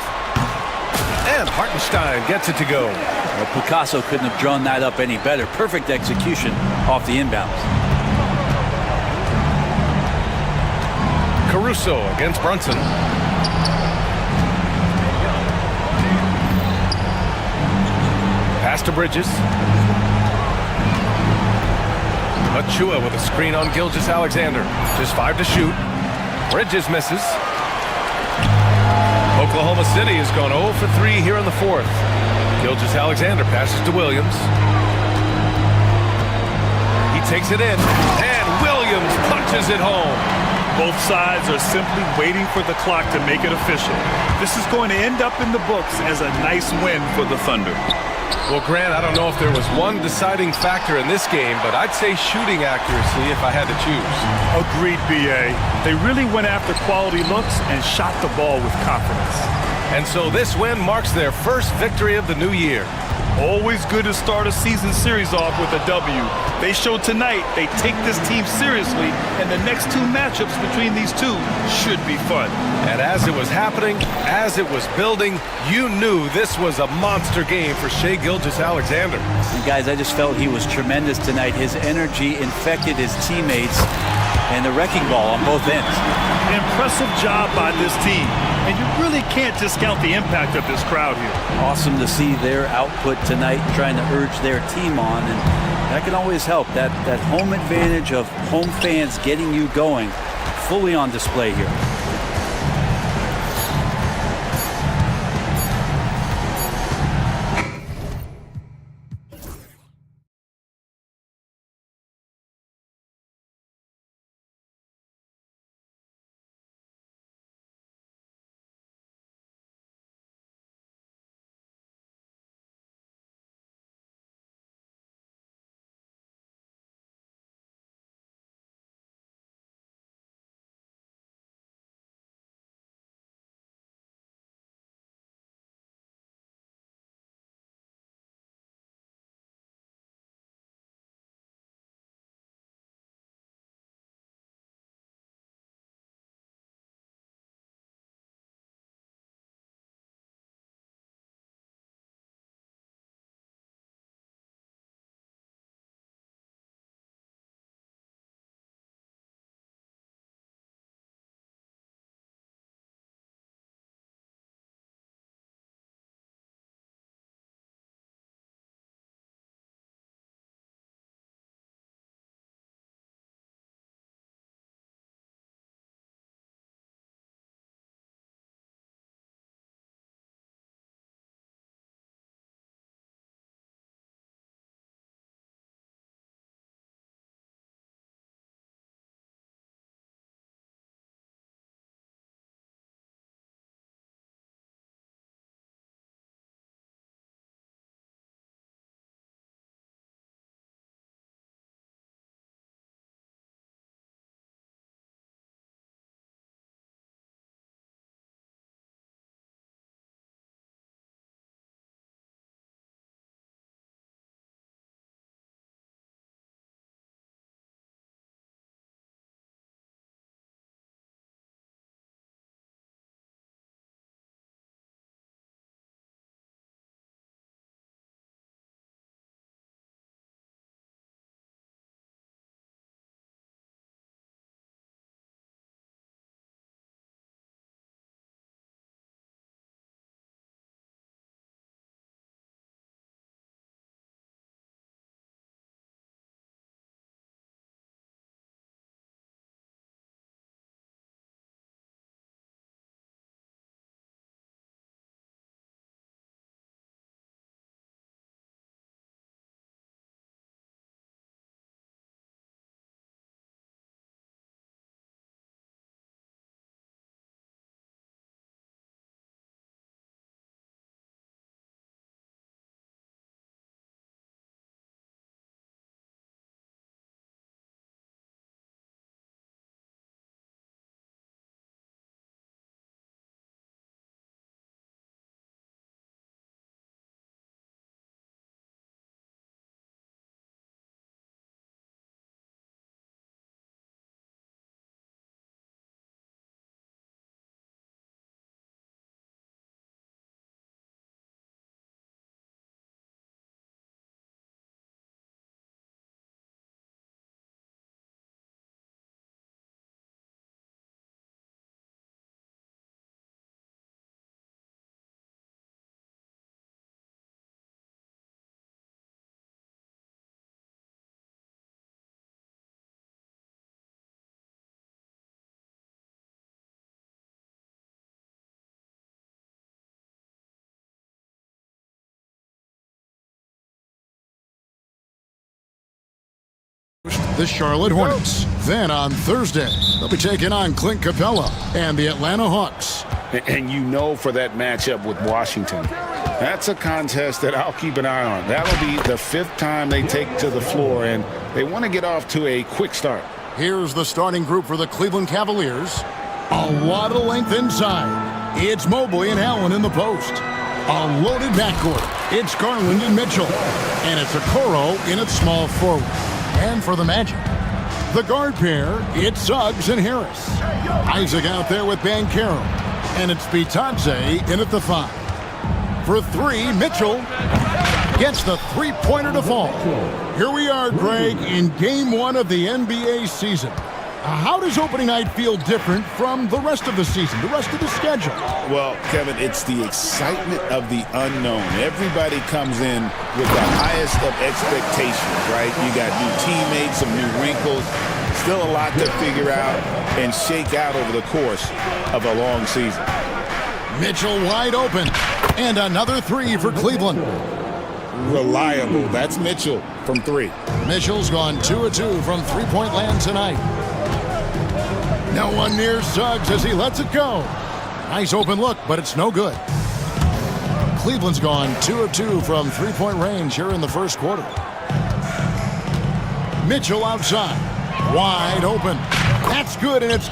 S1: And Hartenstein gets it to go.
S13: Well, Picasso couldn't have drawn that up any better. Perfect execution off the inbounds.
S1: Caruso against Brunson. Pass to Bridges. Achua with a screen on Gilgeous-Alexander. Just 5 to shoot. Bridges misses. Oklahoma City has gone 0 for 3 here in the fourth. Gilgeous-Alexander passes to Williams. He takes it in, and Williams punches it home.
S2: Both sides are simply waiting for the clock to make it official. This is going to end up in the books as a nice win for the Thunder.
S1: Well, Grant, I don't know if there was one deciding factor in this game, but I'd say shooting accuracy if I had to choose.
S2: Agreed, B.A. They really went after quality looks and shot the ball with confidence.
S1: And so this win marks their first victory of the new year.
S2: Always good to start a season series off with a W. They showed tonight they take this team seriously, and the next 2 matchups between these two should be fun.
S1: And as it was happening, as it was building, you knew this was a monster game for Shai Gilgeous-Alexander.
S13: And guys, I just felt he was tremendous tonight. His energy infected his teammates, and the wrecking ball on both ends.
S2: Impressive job by this team, and you really can't discount the impact of this crowd here.
S13: Awesome to see their output tonight, trying to urge their team on, and that can always help. That home advantage of home fans getting you going, fully on display here.
S10: the Charlotte Hornets. Then on Thursday, they'll be taking on Clint Capella and the Atlanta Hawks.
S9: And you know for that matchup with Washington, that's a contest that I'll keep an eye on. That'll be the 5th time they take to the floor, and they want to get off to a quick start.
S10: Here's the starting group for the Cleveland Cavaliers. A lot of length inside. It's Mobley and Allen in the post. A loaded backcourt. It's Garland and Mitchell. And it's Okoro in at small forward. And for the Magic, the guard pair, it's Suggs and Harris. Isaac out there with Banchero. And it's Bitadze in at the 5. For 3, Mitchell gets the three-pointer to fall. Here we are, Greg, in Game 1 of the NBA season. How does opening night feel different from the rest of the season, the rest of the schedule?
S9: Well, Kevin, it's the excitement of the unknown. Everybody comes in with the highest of expectations, right? You got new teammates, some new wrinkles, still a lot to figure out and shake out over the course of a long season.
S10: Mitchell wide open, and another 3 for Cleveland.
S9: Reliable. That's Mitchell from 3.
S10: Mitchell's gone 2 of 2 from three-point land tonight. No one near Suggs as he lets it go. Nice open look, but it's no good. Cleveland's gone 2 of 2 from three-point range here in the first quarter. Mitchell outside, wide open. That's good, and it's...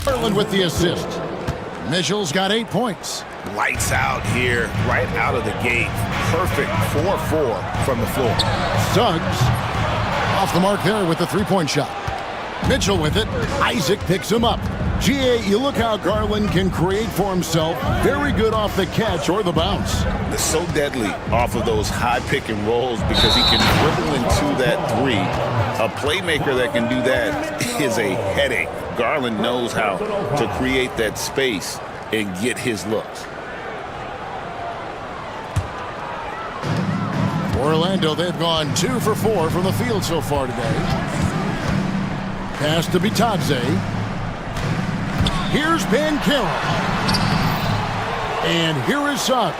S10: Garland with the assist. Mitchell's got 8 points.
S9: Lights out here, right out of the gate. Perfect 4-4 from the floor.
S10: Suggs off the mark there with the three-point shot. Mitchell with it. Isaac picks him up. GA, you look how Garland can create for himself. Very good off the catch or the bounce.
S9: It's so deadly off of those high pick and rolls because he can dribble into that 3. A playmaker that can do that is a headache. Garland knows how to create that space and get his looks.
S10: Orlando, they've gone 2 for 4 from the field so far today. Pass to Bitadze. Here's Banchero. And here is Suggs.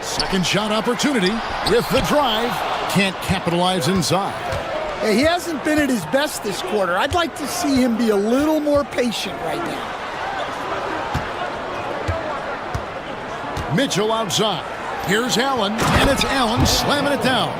S10: Second shot opportunity with the drive. Can't capitalize inside.
S15: He hasn't been at his best this quarter. I'd like to see him be a little more patient right now.
S10: Mitchell outside. Here's Allen, and it's Allen slamming it down.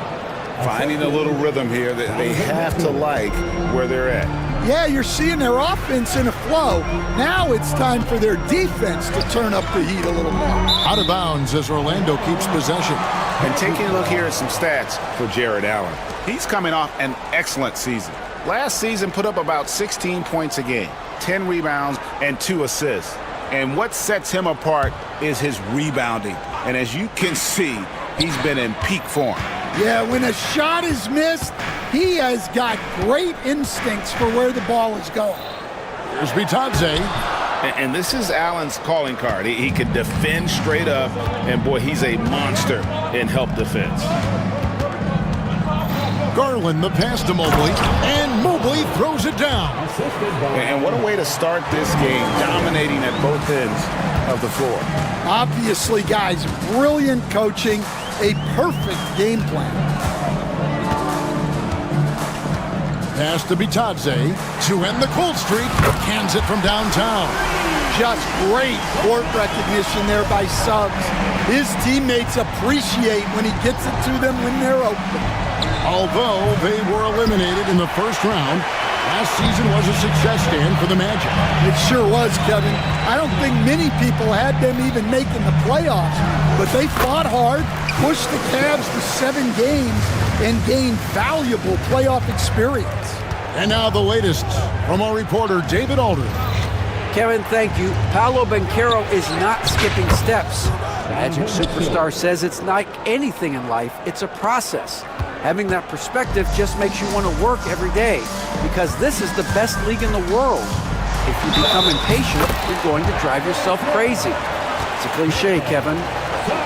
S9: Finding a little rhythm here that they have to like where they're at.
S15: Yeah, you're seeing their offense in a flow. Now it's time for their defense to turn up the heat a little more.
S10: Out of bounds as Orlando keeps possession.
S9: And taking a look here at some stats for Jared Allen. He's coming off an excellent season. Last season put up about 16 points a game, 10 rebounds, and 2 assists. And what sets him apart is his rebounding. And as you can see, he's been in peak form.
S15: Yeah, when a shot is missed, he has got great instincts for where the ball is going.
S10: Here's Bitadze.
S9: And this is Allen's calling card. He can defend straight up, and boy, he's a monster in help defense.
S10: Garland the pass to Mobley, and Mobley throws it down.
S9: And what a way to start this game, dominating at both ends of the floor.
S15: Obviously, guys, brilliant coaching, a perfect game plan.
S10: Pass to Bitadze to end the cold streak. Hands it from downtown.
S15: Just great court recognition there by Suggs. His teammates appreciate when he gets it to them when they're open.
S10: Although they were eliminated in the first round, last season was a success stand for the Magic.
S15: It sure was, Kevin. I don't think many people had them even making the playoffs, but they fought hard, pushed the Cavs to 7 games, and gain valuable playoff experience.
S10: And now the latest from our reporter, David Aldridge.
S11: Kevin, thank you. Paolo Banchero is not skipping steps. Magic Superstar says it's like anything in life, it's a process. Having that perspective just makes you want to work every day, because this is the best league in the world. If you become impatient, you're going to drive yourself crazy. It's a cliche, Kevin.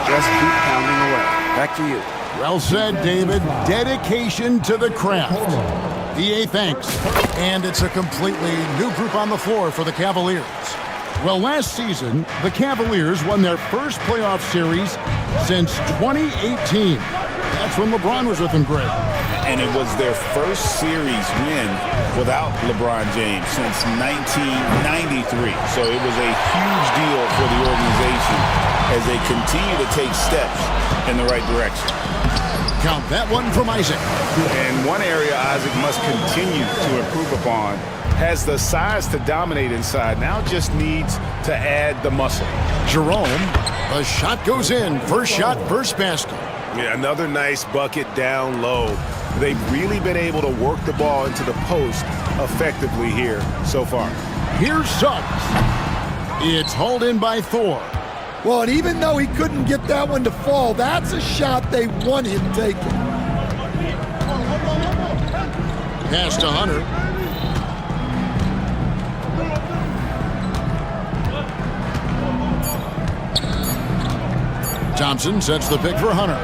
S11: Just keep pounding away. Back to you.
S10: Well said, David. Dedication to the craft. EA thanks. And it's a completely new group on the floor for the Cavaliers. Well, last season, the Cavaliers won their first playoff series since 2018. That's when LeBron was with them, Greg.
S9: And it was their first series win without LeBron James since 1993. So it was a huge deal for the organization as they continue to take steps in the right direction.
S10: Count that one from Isaac.
S2: And one area Isaac must continue to improve upon. Has the size to dominate inside, now just needs to add the muscle.
S10: Jerome, the shot goes in. First shot, first basket.
S2: Yeah, another nice bucket down low. They've really been able to work the ball into the post effectively here so far.
S10: Here's Suggs. It's hauled in by Thor.
S15: Well, and even though he couldn't get that one to fall, that's a shot they want him taking.
S10: Pass to Hunter. Thompson sets the pick for Hunter.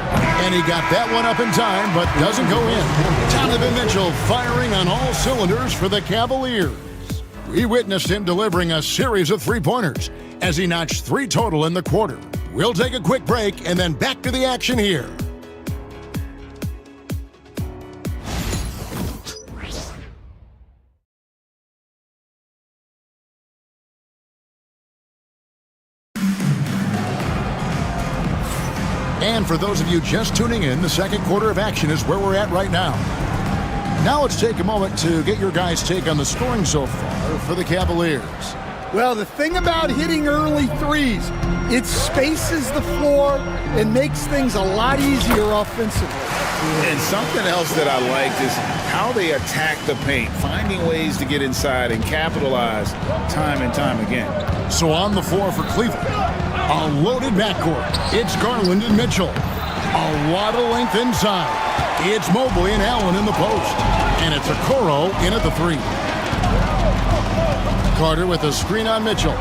S10: And he got that one up in time, but doesn't go in. Donovan Mitchell firing on all cylinders for the Cavaliers. We witnessed him delivering a series of three-pointers as he notched 3 total in the quarter. We'll take a quick break and then back to the action here. And for those of you just tuning in, the second quarter of action is where we're at right now. Now let's take a moment to get your guys' take on the scoring so far for the Cavaliers.
S15: Well, the thing about hitting early threes, it spaces the floor and makes things a lot easier offensively.
S2: And something else that I liked is how they attack the paint, finding ways to get inside and capitalize time and time again.
S10: So on the floor for Cleveland, a loaded backcourt. It's Garland and Mitchell. A lot of length inside. It's Mobley and Allen in the post. And it's Okoro in at the 3. Carter with a screen on Mitchell.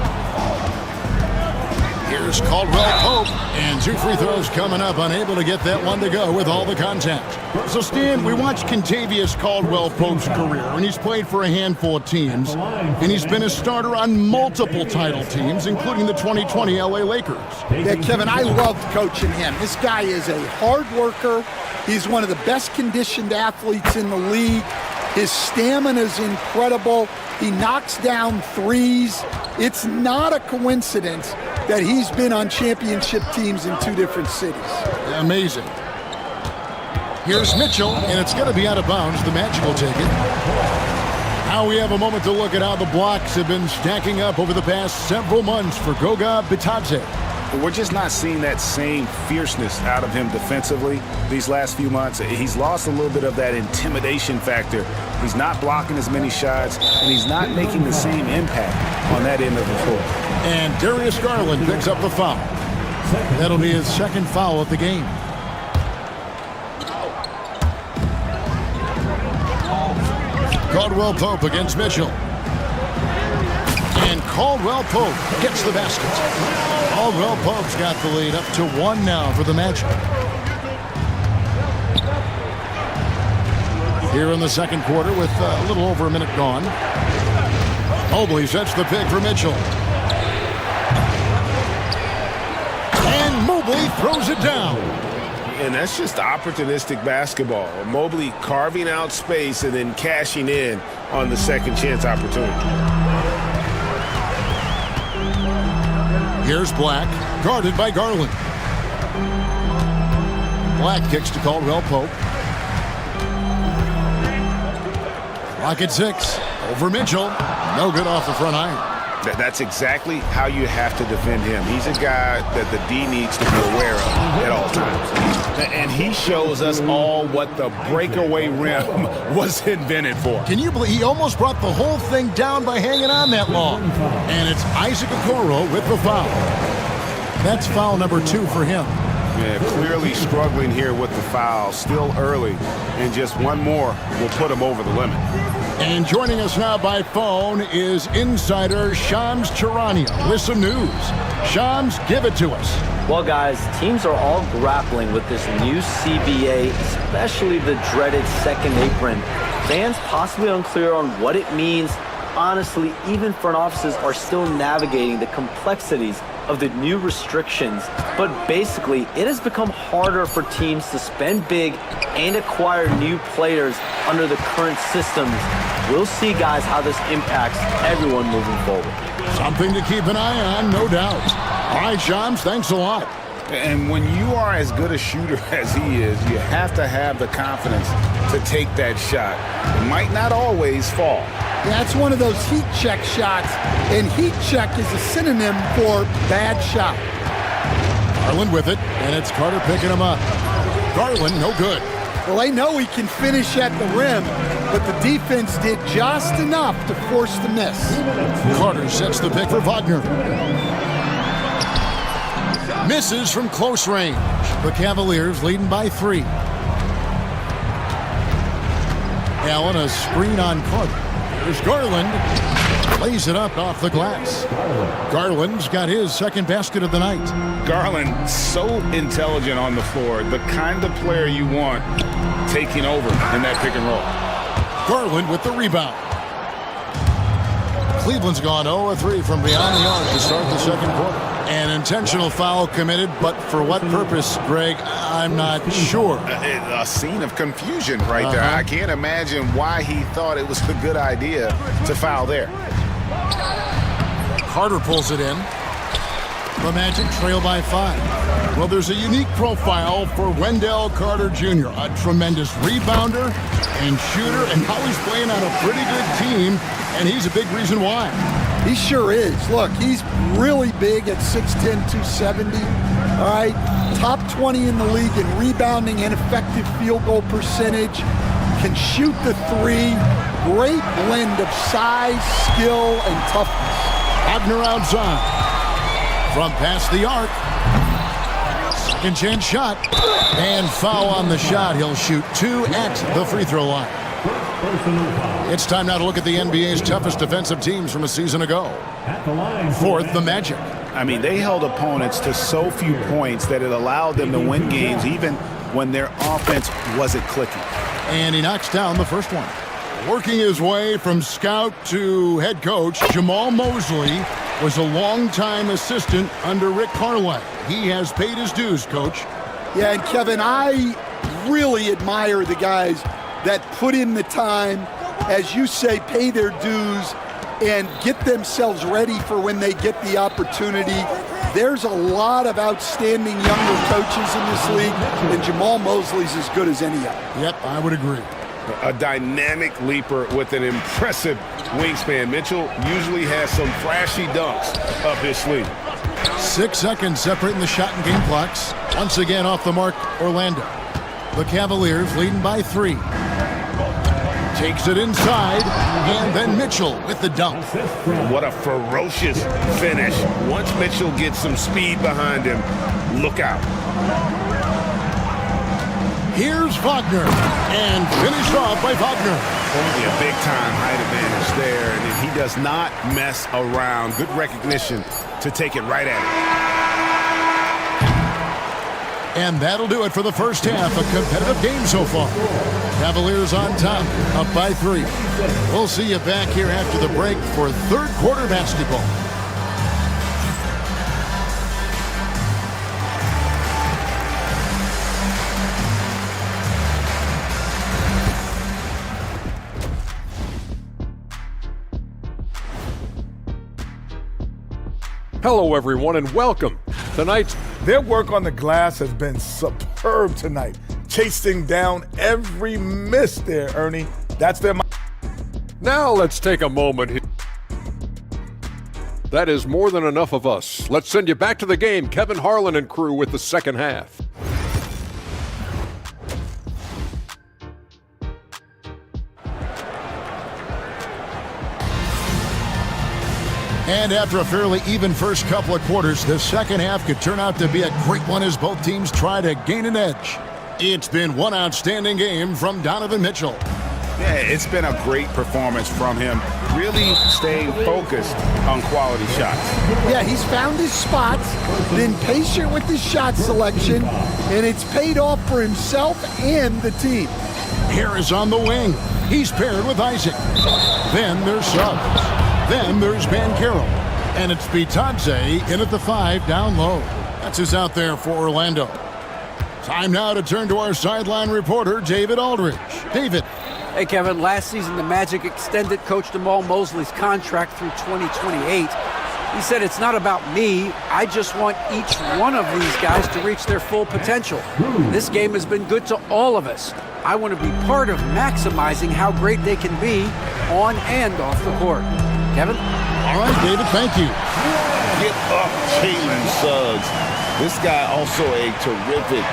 S10: Here's Caldwell Pope, and 2 free throws coming up, unable to get that one to go with all the contact. So, Stan, we watched Kentavious Caldwell Pope's career, and he's played for a handful of teams, and he's been a starter on multiple title teams, including the 2020 LA Lakers.
S15: Yeah, Kevin, I loved coaching him. This guy is a hard worker. He's one of the best conditioned athletes in the league. His stamina is incredible. He knocks down threes. It's not a coincidence that he's been on championship teams in 2 different cities.
S10: Amazing. Here's Mitchell, and it's going to be out of bounds. The Magic will take it. Now we have a moment to look at how the blocks have been stacking up over the past several months for Goga Bitadze.
S2: But we're just not seeing that same fierceness out of him defensively these last few months. He's lost a little bit of that intimidation factor. He's not blocking as many shots, and he's not making the same impact on that end of the floor.
S10: And Darius Garland picks up the foul. That'll be his second foul of the game. Caldwell Pope against Mitchell. And Caldwell Pope gets the basket. Caldwell Pope's got the lead up to 1 now for the Magic. Here in the second quarter with a little over a minute gone. Mobley sets the pick for Mitchell. And Mobley throws it down.
S2: And that's just opportunistic basketball. Mobley carving out space and then cashing in on the second chance opportunity.
S10: Here's Black, guarded by Garland. Black kicks to Caldwell Pope. Clock at 6. Over Mitchell. No good off the front iron.
S9: That's exactly how you have to defend him. He's a guy that the D needs to be aware of at all times. And he shows us all what the breakaway rim was invented for.
S10: Can you believe he almost brought the whole thing down by hanging on that long? And it's Isaac Okoro with the foul. That's foul number 2 for him.
S9: Yeah, clearly struggling here with the foul, still early, and just one more will put him over the limit.
S10: And joining us now by phone is insider Shams Charania with some news. Shams, give it to us.
S5: Well, guys, teams are all grappling with this new CBA, especially the dreaded second apron. Fans possibly unclear on what it means. Honestly, even front offices are still navigating the complexities of the new restrictions. But basically, it has become harder for teams to spend big and acquire new players under the current systems. We'll see, guys, how this impacts everyone moving forward.
S10: Something to keep an eye on, no doubt. All right, Shams, thanks a lot.
S9: And when you are as good a shooter as he is, you have to have the confidence to take that shot. It might not always fall.
S15: That's one of those heat check shots, and heat check is a synonym for bad shot.
S10: Garland with it, and it's Carter picking him up. Garland, no good.
S15: Well, they know he can finish at the rim, but the defense did just enough to force the miss.
S10: Carter sets the pick for Wagner. Misses from close range. The Cavaliers leading by 3. Allen, a screen on Carter. There's Garland. Lays it up off the glass. Garland's got his second basket of the night.
S9: Garland, so intelligent on the floor. The kind of player you want taking over in that pick and roll.
S10: Garland with the rebound. Cleveland's gone 0-3 from beyond the arc to start the second quarter. An intentional foul committed, but for what purpose, Greg, I'm not sure.
S9: A scene of confusion right there. I can't imagine why he thought it was a good idea to foul there.
S10: Carter pulls it in. The Magic trail by 5. Well, there's a unique profile for Wendell Carter Jr., a tremendous rebounder and shooter, and now he's playing on a pretty good team, and he's a big reason why.
S15: He sure is. Look, he's really big at 6'10", 270. All right, top 20 in the league in rebounding and effective field goal percentage. Can shoot the 3. Great blend of size, skill, and toughness.
S10: Wagner outside. From past the arc. Second chance shot. And foul on the shot. He'll shoot 2 at the free throw line. It's time now to look at the NBA's toughest defensive teams from a season ago. Fourth, the Magic.
S9: I mean, they held opponents to so few points that it allowed them to win games even when their offense wasn't clicking.
S10: And he knocks down the first one. Working his way from scout to head coach, Jamal Mosley was a longtime assistant under Rick Carlisle. He has paid his dues, Coach.
S15: Yeah, and Kevin, I really admire the guys that put in the time, as you say, pay their dues, and get themselves ready for when they get the opportunity. There's a lot of outstanding younger coaches in this league, and Jamal Mosley's as good as any of them.
S10: Yep, I would agree.
S9: A dynamic leaper with an impressive wingspan. Mitchell usually has some flashy dunks up his sleeve.
S10: 6 seconds separating the shot and game clocks. Once again off the mark, Orlando. The Cavaliers leading by 3. Takes it inside, and then Mitchell with the dunk.
S9: What a ferocious finish. Once Mitchell gets some speed behind him, look out.
S10: Here's Wagner, and finished off by Wagner.
S9: Only a big-time height advantage there, and he does not mess around. Good recognition to take it right at him.
S10: And that'll do it for the first half. A competitive game so far. Cavaliers on top, up by 3. We'll see you back here after the break for third quarter basketball.
S7: Hello, everyone, and welcome. Tonight's
S2: Their work on the glass has been superb tonight, chasing down every miss there, Ernie. That's their.
S7: Now let's take a moment here. That is more than enough of us. Let's send you back to the game. Kevin Harlan and crew with the second half.
S10: And after a fairly even first couple of quarters, the second half could turn out to be a great one as both teams try to gain an edge. It's been one outstanding game from Donovan Mitchell.
S9: Yeah, it's been a great performance from him, really staying focused on quality shots.
S15: Yeah, he's found his spots, been patient with his shot selection, and it's paid off for himself and the team.
S10: Harris on the wing. He's paired with Isaac. Then there's Suggs. Then there's Banchero. And it's Bitadze in at the 5 down low. That's who's out there for Orlando. Time now to turn to our sideline reporter, David Aldridge. David.
S11: Hey, Kevin, last season the Magic extended Coach Jamal Mosley's contract through 2028. He said, it's not about me. I just want each one of these guys to reach their full potential. This game has been good to all of us. I want to be part of maximizing how great they can be on and off the court. Kevin?
S10: All right, David, thank you.
S9: Get up, Jalen Suggs. This guy also a terrific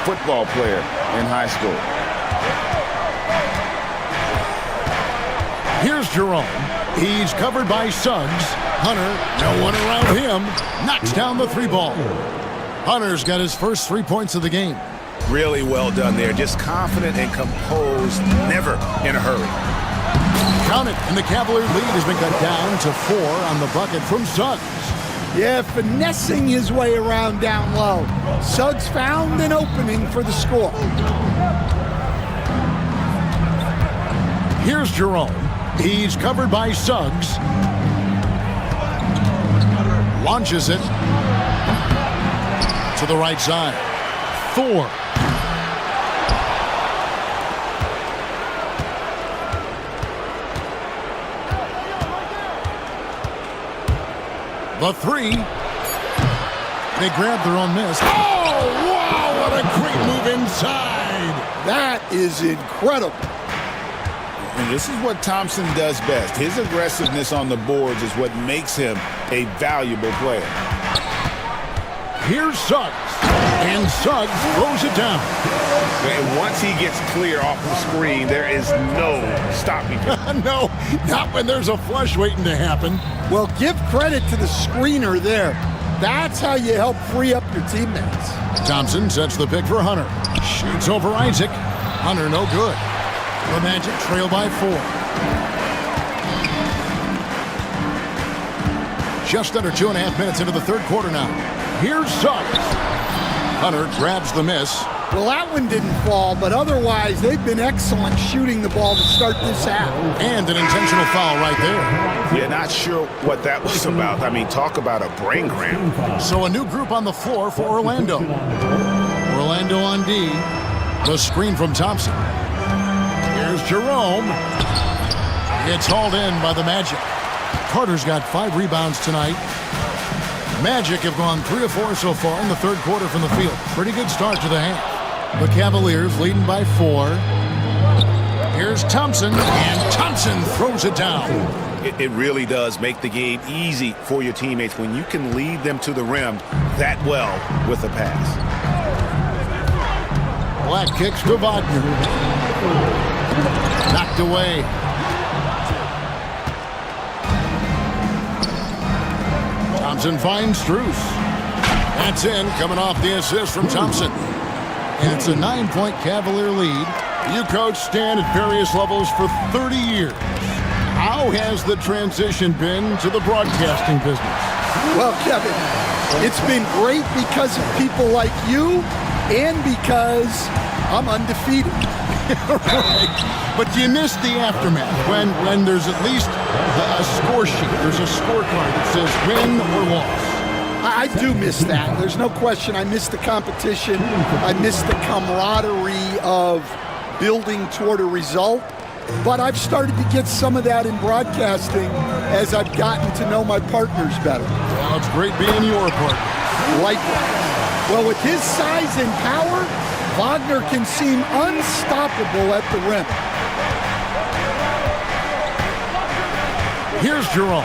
S9: football player in high school.
S10: Here's Jerome. He's covered by Suggs. Hunter, no one around him, knocks down the 3-ball. Hunter's got his first 3 points of the game.
S9: Really well done there. Just confident and composed, never in a hurry.
S10: Count it, and the Cavalier lead has been cut down to 4 on the bucket from Suggs.
S15: Yeah, finessing his way around down low. Suggs found an opening for the score.
S10: Here's Jerome. He's covered by Suggs. Launches it to the right side. Thor. The 3. They grab their own miss. Oh, wow, what a great move inside.
S15: That is incredible.
S9: And this is what Thompson does best. His aggressiveness on the boards is what makes him a valuable player.
S10: Here's Suggs. And Suggs throws it down.
S9: And once he gets clear off the screen, there is no stopping him.
S10: No, not when there's a flush waiting to happen.
S15: Well, give credit to the screener there. That's how you help free up your teammates.
S10: Thompson sets the pick for Hunter. Shoots over Isaac. Hunter no good. The Magic trail by 4. Just under 2.5 minutes into the third quarter now. Here's Suggs. Hunter grabs the miss.
S15: Well, that one didn't fall, but otherwise they've been excellent shooting the ball to start this half.
S10: And an intentional foul right there.
S9: Yeah, not sure what that was about. I mean, talk about a brain cramp.
S10: So a new group on the floor for Orlando. Orlando on D. The screen from Thompson. Here's Jerome. It's hauled in by the Magic. Carter's got 5 rebounds tonight. Magic have gone 3 of 4 so far in the third quarter from the field. Pretty good start to the half. The Cavaliers leading by 4. Here's Thompson, and Thompson throws it down.
S9: It really does make the game easy for your teammates when you can lead them to the rim that well with a pass.
S10: Black kicks to Wagner. Knocked away. Thompson finds Strus. That's in, coming off the assist from Thompson. And it's a 9-point Cavalier lead. You coach Stan at various levels for 30 years. How has the transition been to the broadcasting business?
S15: Well, Kevin, it's been great because of people like you and because I'm undefeated.
S10: Right. But do you miss the aftermath when there's at least a score sheet? There's a scorecard that says win or loss.
S15: I do miss that. There's no question. I miss the competition. I miss the camaraderie of building toward a result. But I've started to get some of that in broadcasting as I've gotten to know my partners better.
S10: Well, it's great being your partner.
S15: Likewise. Well, with his size and power, Wagner can seem unstoppable at the rim.
S10: Here's Jerome.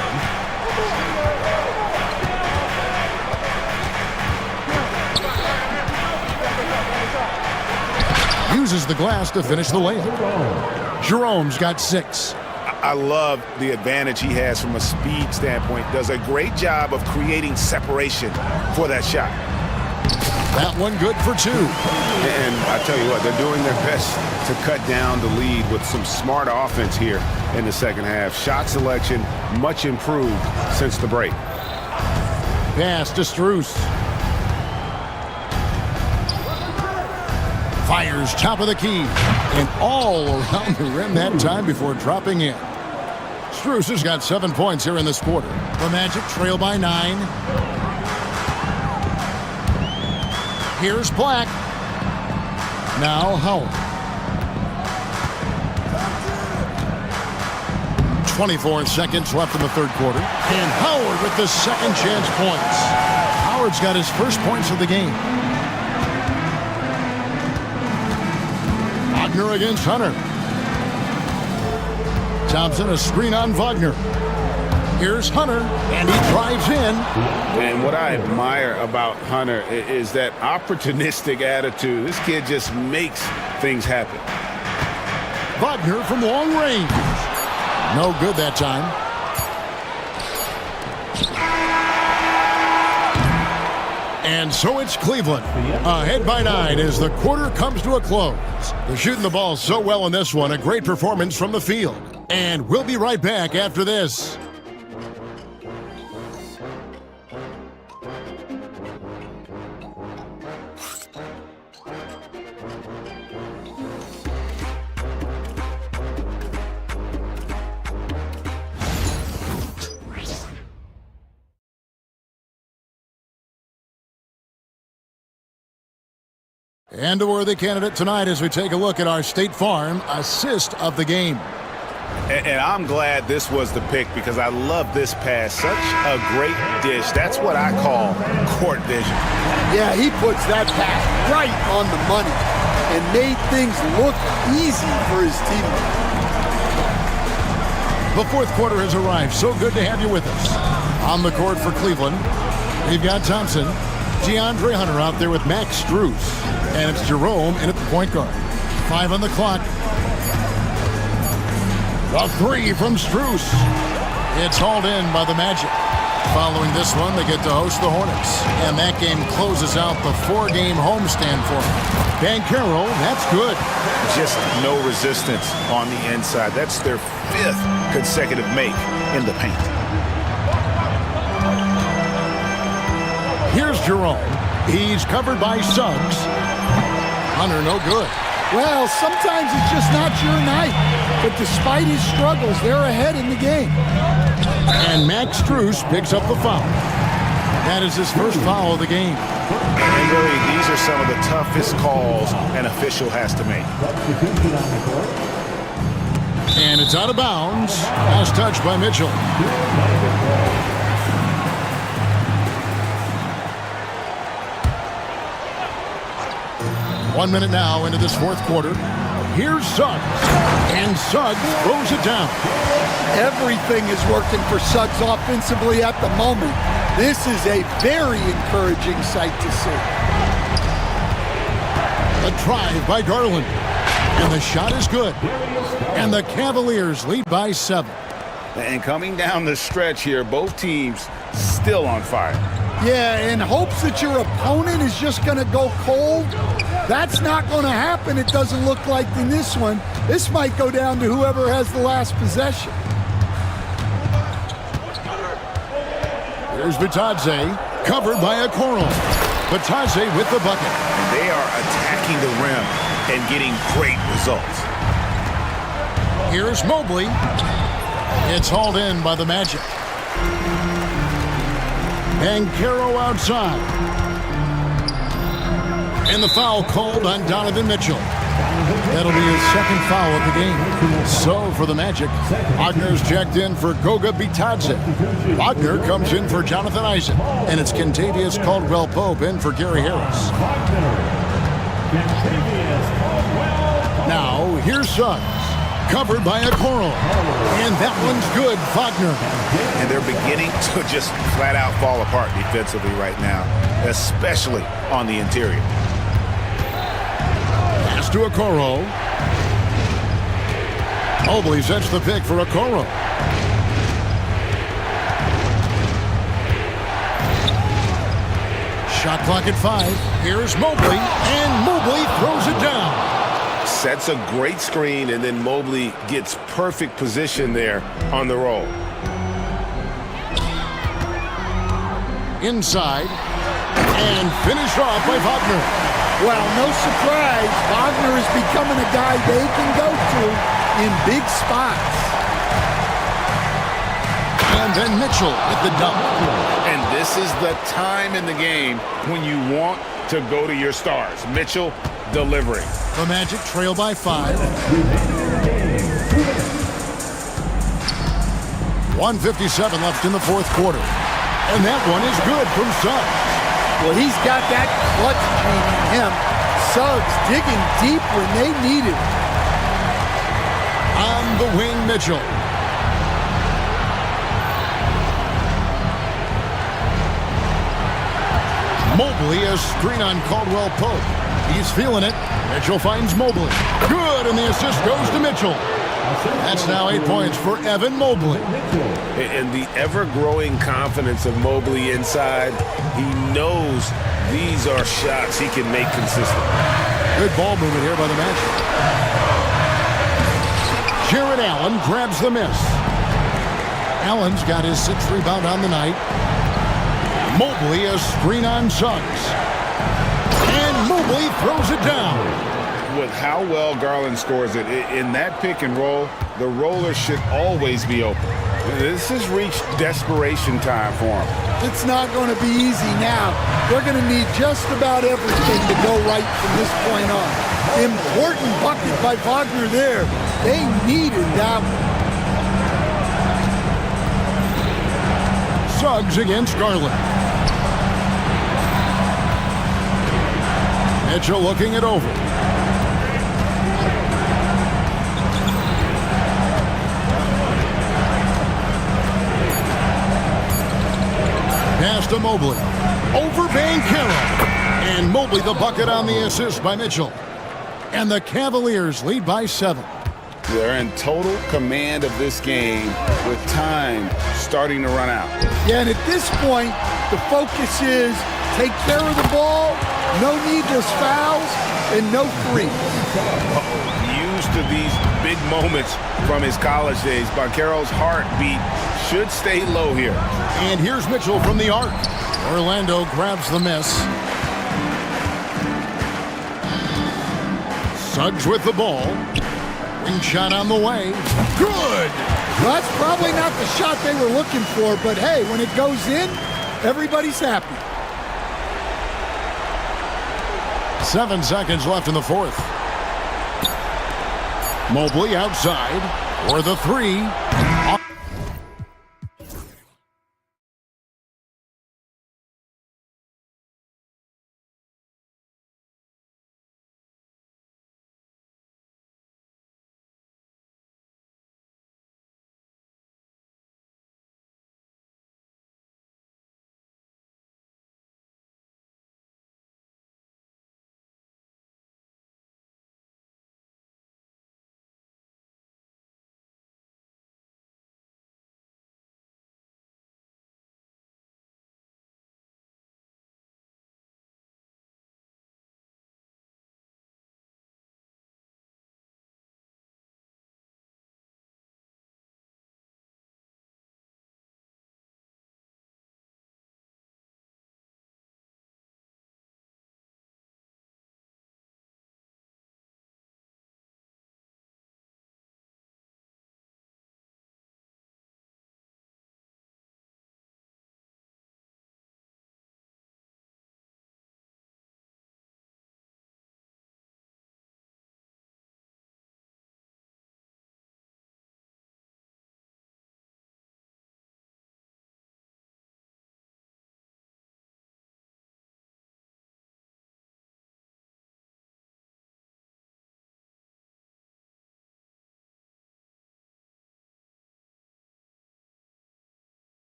S10: uses the glass to finish the layup. Jerome's got 6.
S9: I love the advantage he has from a speed standpoint. Does a great job of creating separation for that shot.
S10: That one good for 2.
S9: And I tell you what, they're doing their best to cut down the lead with some smart offense here in the second half. Shot selection much improved since the break.
S10: Pass to Strus. Fires top of the key. And all around the rim that time before dropping in. Strus has got 7 points here in this quarter. The Magic trail by 9. Here's Black. Now Howard. 24 seconds left in the third quarter. And Howard with the second chance points. Howard's got his first points of the game. Wagner against Hunter. Thompson a screen on Wagner. Here's Hunter, and he drives in.
S9: And what I admire about Hunter is that opportunistic attitude. This kid just makes things happen.
S10: Wagner from long range. No good that time. And so it's Cleveland, ahead by 9 as the quarter comes to a close. They're shooting the ball so well in this one. A great performance from the field. And we'll be right back after this. And a worthy candidate tonight as we take a look at our State Farm assist of the game.
S9: And I'm glad this was the pick because I love this pass. Such a great dish. That's what I call court vision.
S15: Yeah, he puts that pass right on the money and made things look easy for his teammates.
S10: The fourth quarter has arrived. So good to have you with us. On the court for Cleveland, we've got Thompson. DeAndre Hunter out there with Max Strus. And it's Jerome in at the point guard. 5 on the clock. A 3 from Strus. It's hauled in by the Magic. Following this one, they get to host the Hornets. And that game closes out the 4-game homestand for them. Banchero, that's good.
S9: Just no resistance on the inside. That's their 5th consecutive make in the paint.
S10: Here's Jerome. He's covered by Suggs. Hunter, no good.
S15: Well, sometimes it's just not your night. But despite his struggles, they're ahead in the game.
S10: And Max Strus picks up the foul. That is his first foul of the game.
S9: And really, these are some of the toughest calls an official has to make.
S10: And it's out of bounds. Pass touched by Mitchell. 1 minute now into this fourth quarter. Here's Suggs. And Suggs throws it down.
S15: Everything is working for Suggs offensively at the moment. This is a very encouraging sight to see.
S10: A drive by Garland. And the shot is good. And the Cavaliers lead by 7.
S9: And coming down the stretch here, both teams still on fire.
S15: Yeah, in hopes that your opponent is just going to go cold. That's not going to happen, it doesn't look like in this one. This might go down to whoever has the last possession.
S10: Here's Bitadze, covered by Okoro. Bitadze with the bucket.
S9: And they are attacking the rim and getting great results.
S10: Here's Mobley. It's hauled in by the Magic. Banchero outside. And the foul called on Donovan Mitchell. That'll be his second foul of the game. So for the Magic, Wagner's checked in for Goga Bitadze. Wagner comes in for Jonathan Isaac. And it's Kentavious Caldwell-Pope in for Gary Harris. Now, here's Suggs. Covered by Okoro. And that one's good, Wagner.
S9: And they're beginning to just flat out fall apart defensively right now, especially on the interior.
S10: Pass to Okoro. Mobley sets the pick for Okoro. Shot clock at 5. Here's Mobley, and Mobley throws it down.
S9: Sets a great screen, and then Mobley gets perfect position there on the roll.
S10: Inside, and finished off by Wagner.
S15: Well, no surprise, Wagner is becoming a guy they can go to in big spots.
S10: And then Mitchell with the dunk.
S9: And this is the time in the game when you want to go to your stars. Mitchell delivering.
S10: The Magic trail by 5. 1:57 left in the fourth quarter. And that one is good from Suggs.
S15: Well, he's got that clutch gene in him. Suggs digging deep when they need it.
S10: On the wing, Mitchell. Mobley, a screen on Caldwell Pope. He's feeling it. Mitchell finds Mobley. Good, and the assist goes to Mitchell. That's now 8 points for Evan Mobley.
S9: And the ever-growing confidence of Mobley inside, he knows these are shots he can make consistent.
S10: Good ball movement here by the Magic. Jared Allen grabs the miss. Allen's got his 6th rebound on the night. Mobley, a screen on Suggs. And Mobley throws it down.
S9: With how well Garland scores it, in that pick and roll, the roller should always be open. This has reached desperation time for him.
S15: It's not going to be easy now. They're going to need just about everything to go right from this point on. Important bucket by Wagner there. They needed that one.
S10: Suggs against Garland. Mitchell looking it over. Pass to Mobley. Over Banchero. And Mobley the bucket on the assist by Mitchell. And the Cavaliers lead by 7.
S9: They're in total command of this game with time starting to run out.
S15: Yeah, and at this point, the focus is take care of the ball, no needless fouls, and no threes.
S9: Used to these big moments from his college days, Banchero's heartbeat should stay low here.
S10: And here's Mitchell from the arc. Orlando grabs the miss. Suggs with the ball. Wing shot on the way. Good!
S15: Well, that's probably not the shot they were looking for, but hey, when it goes in, everybody's happy.
S10: 7 seconds left in the fourth. Mobley outside for the 3.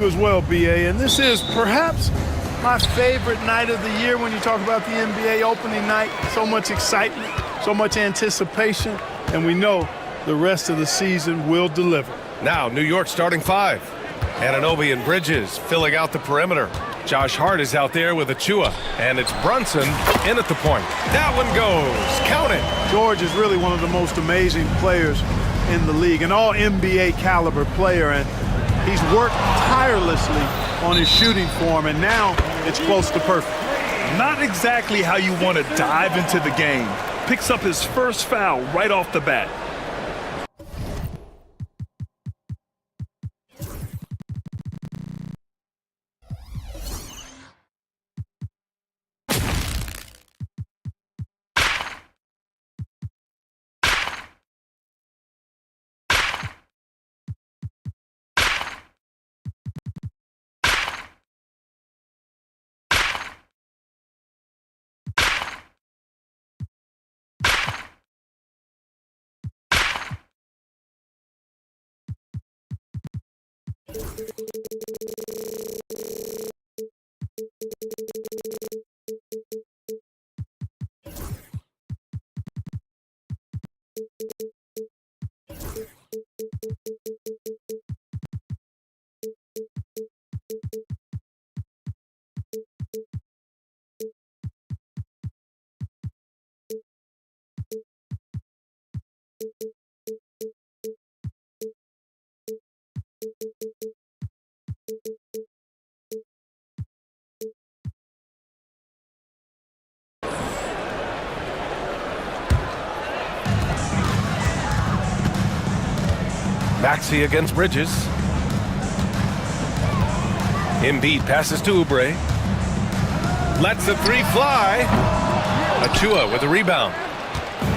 S3: As well, BA, and this is perhaps my favorite night of the year when you talk about the NBA opening night. So much excitement, so much anticipation, and we know the rest of the season will deliver.
S1: Now, New York starting five. Anunoby and Bridges filling out the perimeter. Josh Hart is out there with Achua, and it's Brunson in at the point. That one goes. Count it.
S3: George is really one of the most amazing players in the league, an all-NBA caliber player, and he's worked tirelessly on his shooting form, and now it's close to perfect.
S2: Not exactly how you want to dive into the game. Picks up his first foul right off the bat.
S1: Maxey against Bridges. Embiid passes to Oubre. Lets the three fly. Achua with a rebound.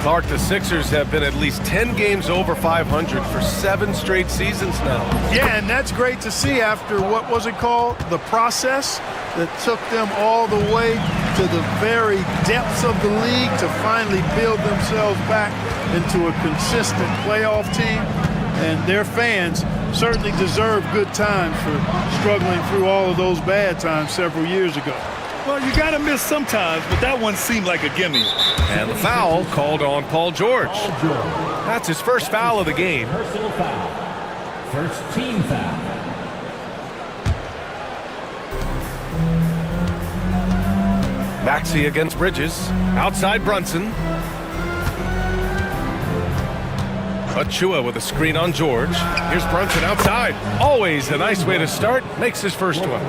S1: Clark, the Sixers have been at least 10 games over 500 for 7 straight seasons now.
S3: Yeah, and that's great to see after, what was it called? The process that took them all the way to the very depths of the league to finally build themselves back into a consistent playoff team. And their fans certainly deserve good times for struggling through all of those bad times several years ago.
S2: Well, you got to miss sometimes, but that one seemed like a gimme.
S1: And the foul called on Paul George. That's his first foul of the game.
S6: Personal foul. First team foul.
S1: Maxey against Bridges. Outside Brunson. Achua with a screen on George. Here's Brunson outside. Always a nice way to start. Makes his first one.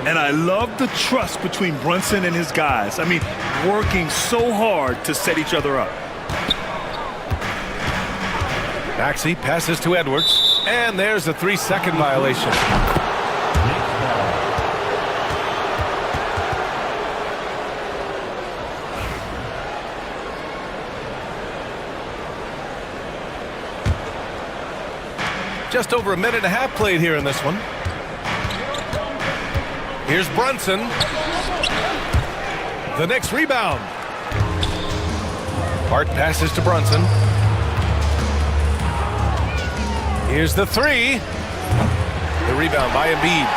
S2: And I love the trust between Brunson and his guys. I mean, working so hard to set each other up.
S1: Maxey passes to Edwards. And there's a 3-second violation. Just over a minute and a half played here in this one. Here's Brunson. The Knicks rebound. Hart passes to Brunson. Here's the three. The rebound by Embiid.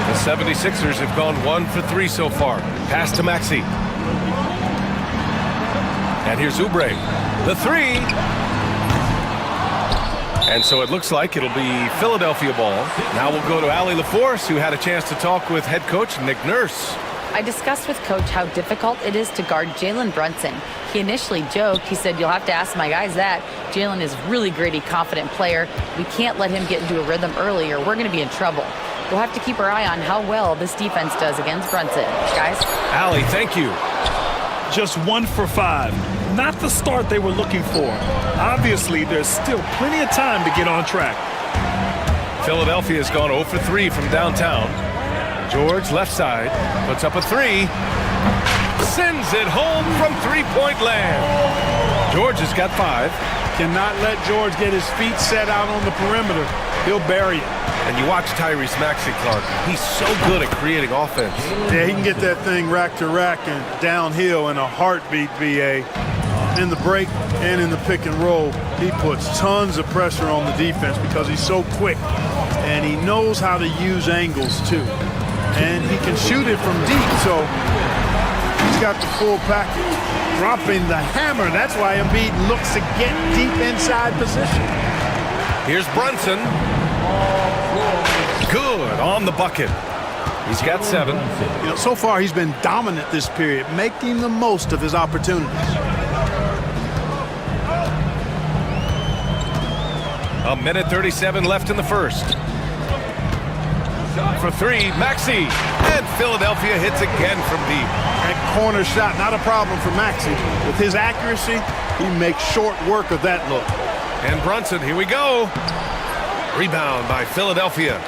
S1: The 76ers have gone 1 for 3 so far. Pass to Maxey. And here's Oubre. The three. And so it looks like it'll be Philadelphia ball. Now we'll go to Allie LaForce, who had a chance to talk with head coach Nick Nurse.
S4: I discussed with Coach how difficult it is to guard Jalen Brunson. He initially joked. He said, "You'll have to ask my guys that. Jalen is really gritty, confident player. We can't let him get into a rhythm early or we're going to be in trouble. We'll have to keep our eye on how well this defense does against Brunson." Guys?
S1: Allie, thank you.
S2: Just 1 for 5. Not the start they were looking for. Obviously, there's still plenty of time to get on track.
S1: Philadelphia has gone 0 for 3 from downtown. George, left side, puts up a three. Sends it home from three-point land. George has got 5.
S3: Cannot let George get his feet set out on the perimeter. He'll bury it.
S1: And you watch Tyrese Maxey, Clark. He's so good at creating offense.
S3: Yeah, he can get that thing rack to rack and downhill in a heartbeat, BA. In the break and in the pick and roll, he puts tons of pressure on the defense because he's so quick. And he knows how to use angles, too. And he can shoot it from deep, so he's got the full package. Dropping the hammer. That's why Embiid looks to get deep inside position.
S1: Here's Brunson. Good on the bucket. He's got 7.
S3: You know, so far he's been dominant this period, making the most of his opportunities.
S1: A minute 37 left in the first. For 3, Maxey. And Philadelphia hits again from deep.
S3: That corner shot, not a problem for Maxey. With his accuracy, he makes short work of that look.
S1: And Brunson, here we go. Rebound by Philadelphia.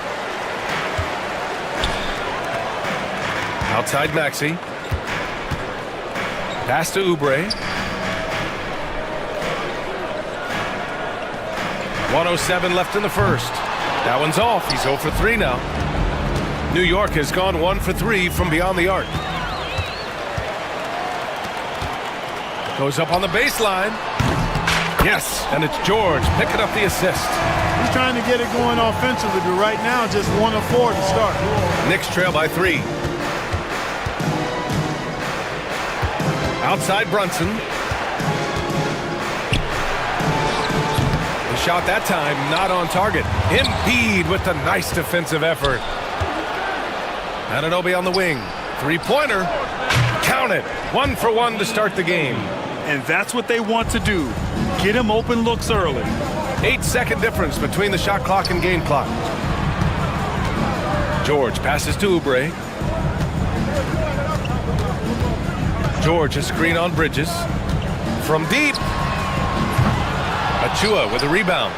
S1: Outside Maxey. Pass to Oubre. 1:07 left in the first. That one's off. He's 0 for 3 now. New York has gone 1 for 3 from beyond the arc. Goes up on the baseline. Yes, and it's George picking up the assist.
S3: He's trying to get it going offensively, but right now just 1 of 4 to start.
S1: Knicks trail by 3. Outside Brunson. The shot that time not on target. Embiid with the nice defensive effort. Anunoby on the wing. 3-pointer. Count it. 1 for 1 to start the game.
S2: And that's what they want to do. Get him open looks early.
S1: 8-second difference between the shot clock and game clock. George passes to Oubre. George a screen on Bridges. From deep. Achua with a rebound.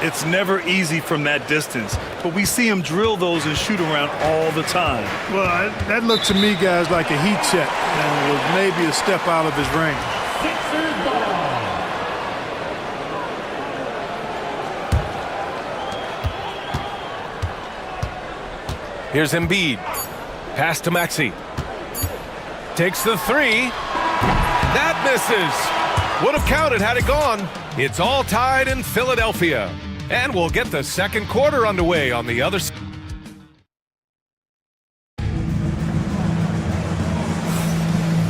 S2: It's never easy from that distance, but we see him drill those and shoot around all the time.
S3: Well, that looked to me, guys, like a heat check and was maybe a step out of his range.
S1: Here's Embiid. Pass to Maxey. Takes the 3. That misses. Would have counted had it gone. It's all tied in Philadelphia. And we'll get the second quarter underway on the other side.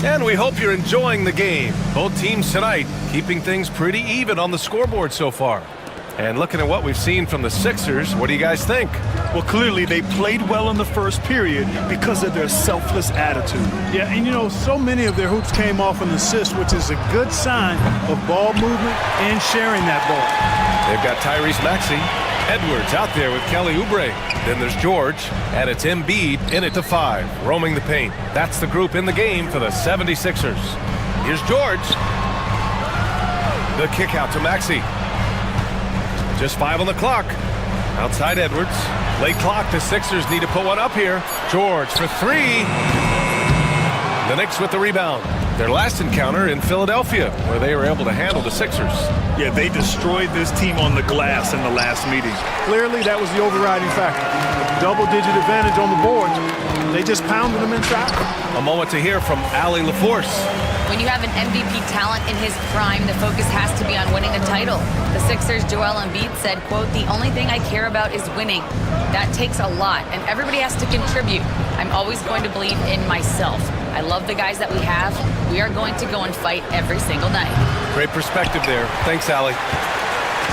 S1: And we hope you're enjoying the game. Both teams tonight keeping things pretty even on the scoreboard so far. And looking at what we've seen from the Sixers, what do you guys think?
S2: Well, clearly they played well in the first period because of their selfless attitude.
S3: Yeah, and you know, so many of their hoops came off an assist, which is a good sign of ball movement and sharing that ball.
S1: They've got Tyrese Maxey, Edwards out there with Kelly Oubre. Then there's George, and it's Embiid in at the 5, roaming the paint. That's the group in the game for the 76ers. Here's George. The kick out to Maxey. Just 5 on the clock. Outside Edwards. Late clock, the Sixers need to put one up here. George for 3. The Knicks with the rebound. Their last encounter in Philadelphia, where they were able to handle the Sixers.
S2: Yeah, they destroyed this team on the glass in the last meeting.
S3: Clearly, that was the overriding factor. Double-digit advantage on the boards. They just pounded them inside.
S1: A moment to hear from Allie LaForce.
S4: When you have an MVP talent in his prime, the focus has to be on winning a title. The Sixers' Joel Embiid said, quote, "The only thing I care about is winning. That takes a lot, and everybody has to contribute. I'm always going to believe in myself. I love the guys that we have. We are going to go and fight every single night."
S1: Great perspective there. Thanks, Allie.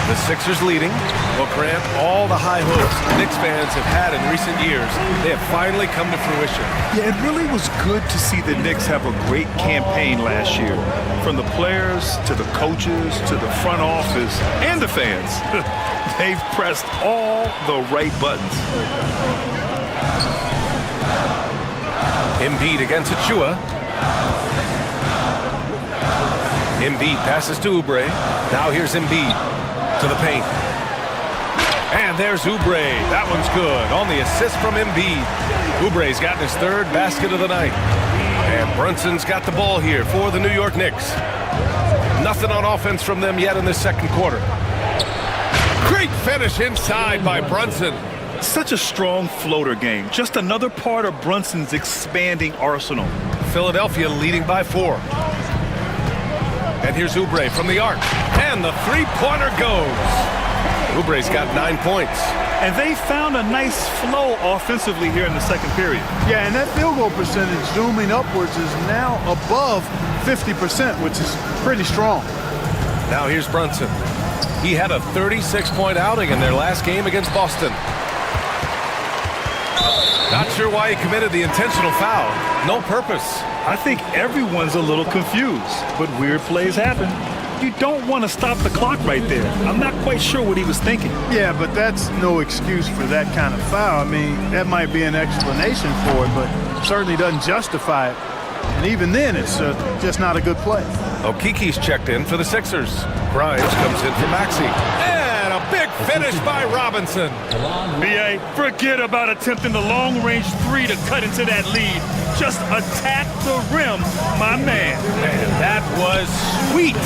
S1: The Sixers leading will grant all the high hopes Knicks fans have had in recent years. They have finally come to fruition.
S2: Yeah, it really was good to see the Knicks have a great campaign last year. From the players to the coaches to the front office and the fans. They've pressed all the right buttons.
S1: Embiid against Achua. Embiid passes to Oubre. Now here's Embiid to the paint. And there's Oubre. That one's good on the assist from Embiid. Oubre's gotten his 3rd basket of the night. And Brunson's got the ball here for the New York Knicks. Nothing on offense from them yet in this second quarter. Great finish inside by Brunson.
S2: Such a strong floater game. Just another part of Brunson's expanding arsenal.
S1: Philadelphia leading by 4. And here's Oubre from the arc. And the three-pointer goes. Oubre's got 9 points.
S2: And they found a nice flow offensively here in the second period.
S3: Yeah, and that field goal percentage zooming upwards is now above 50%, which is pretty strong.
S1: Now here's Brunson. He had a 36-point outing in their last game against Boston. Not sure why he committed the intentional foul. No purpose.
S2: I think everyone's a little confused, but weird plays happen. You don't want to stop the clock right there. I'm not quite sure what he was thinking.
S3: Yeah, but that's no excuse for that kind of foul. I mean, that might be an explanation for it, but certainly doesn't justify it. And even then, it's just not a good play.
S1: Okiki's checked in for the Sixers. Grimes comes in for Maxey. And a big finish by Robinson.
S2: B.A., forget about attempting the long-range three to cut into that lead. Just attack the rim, my man.
S1: And that was sweet.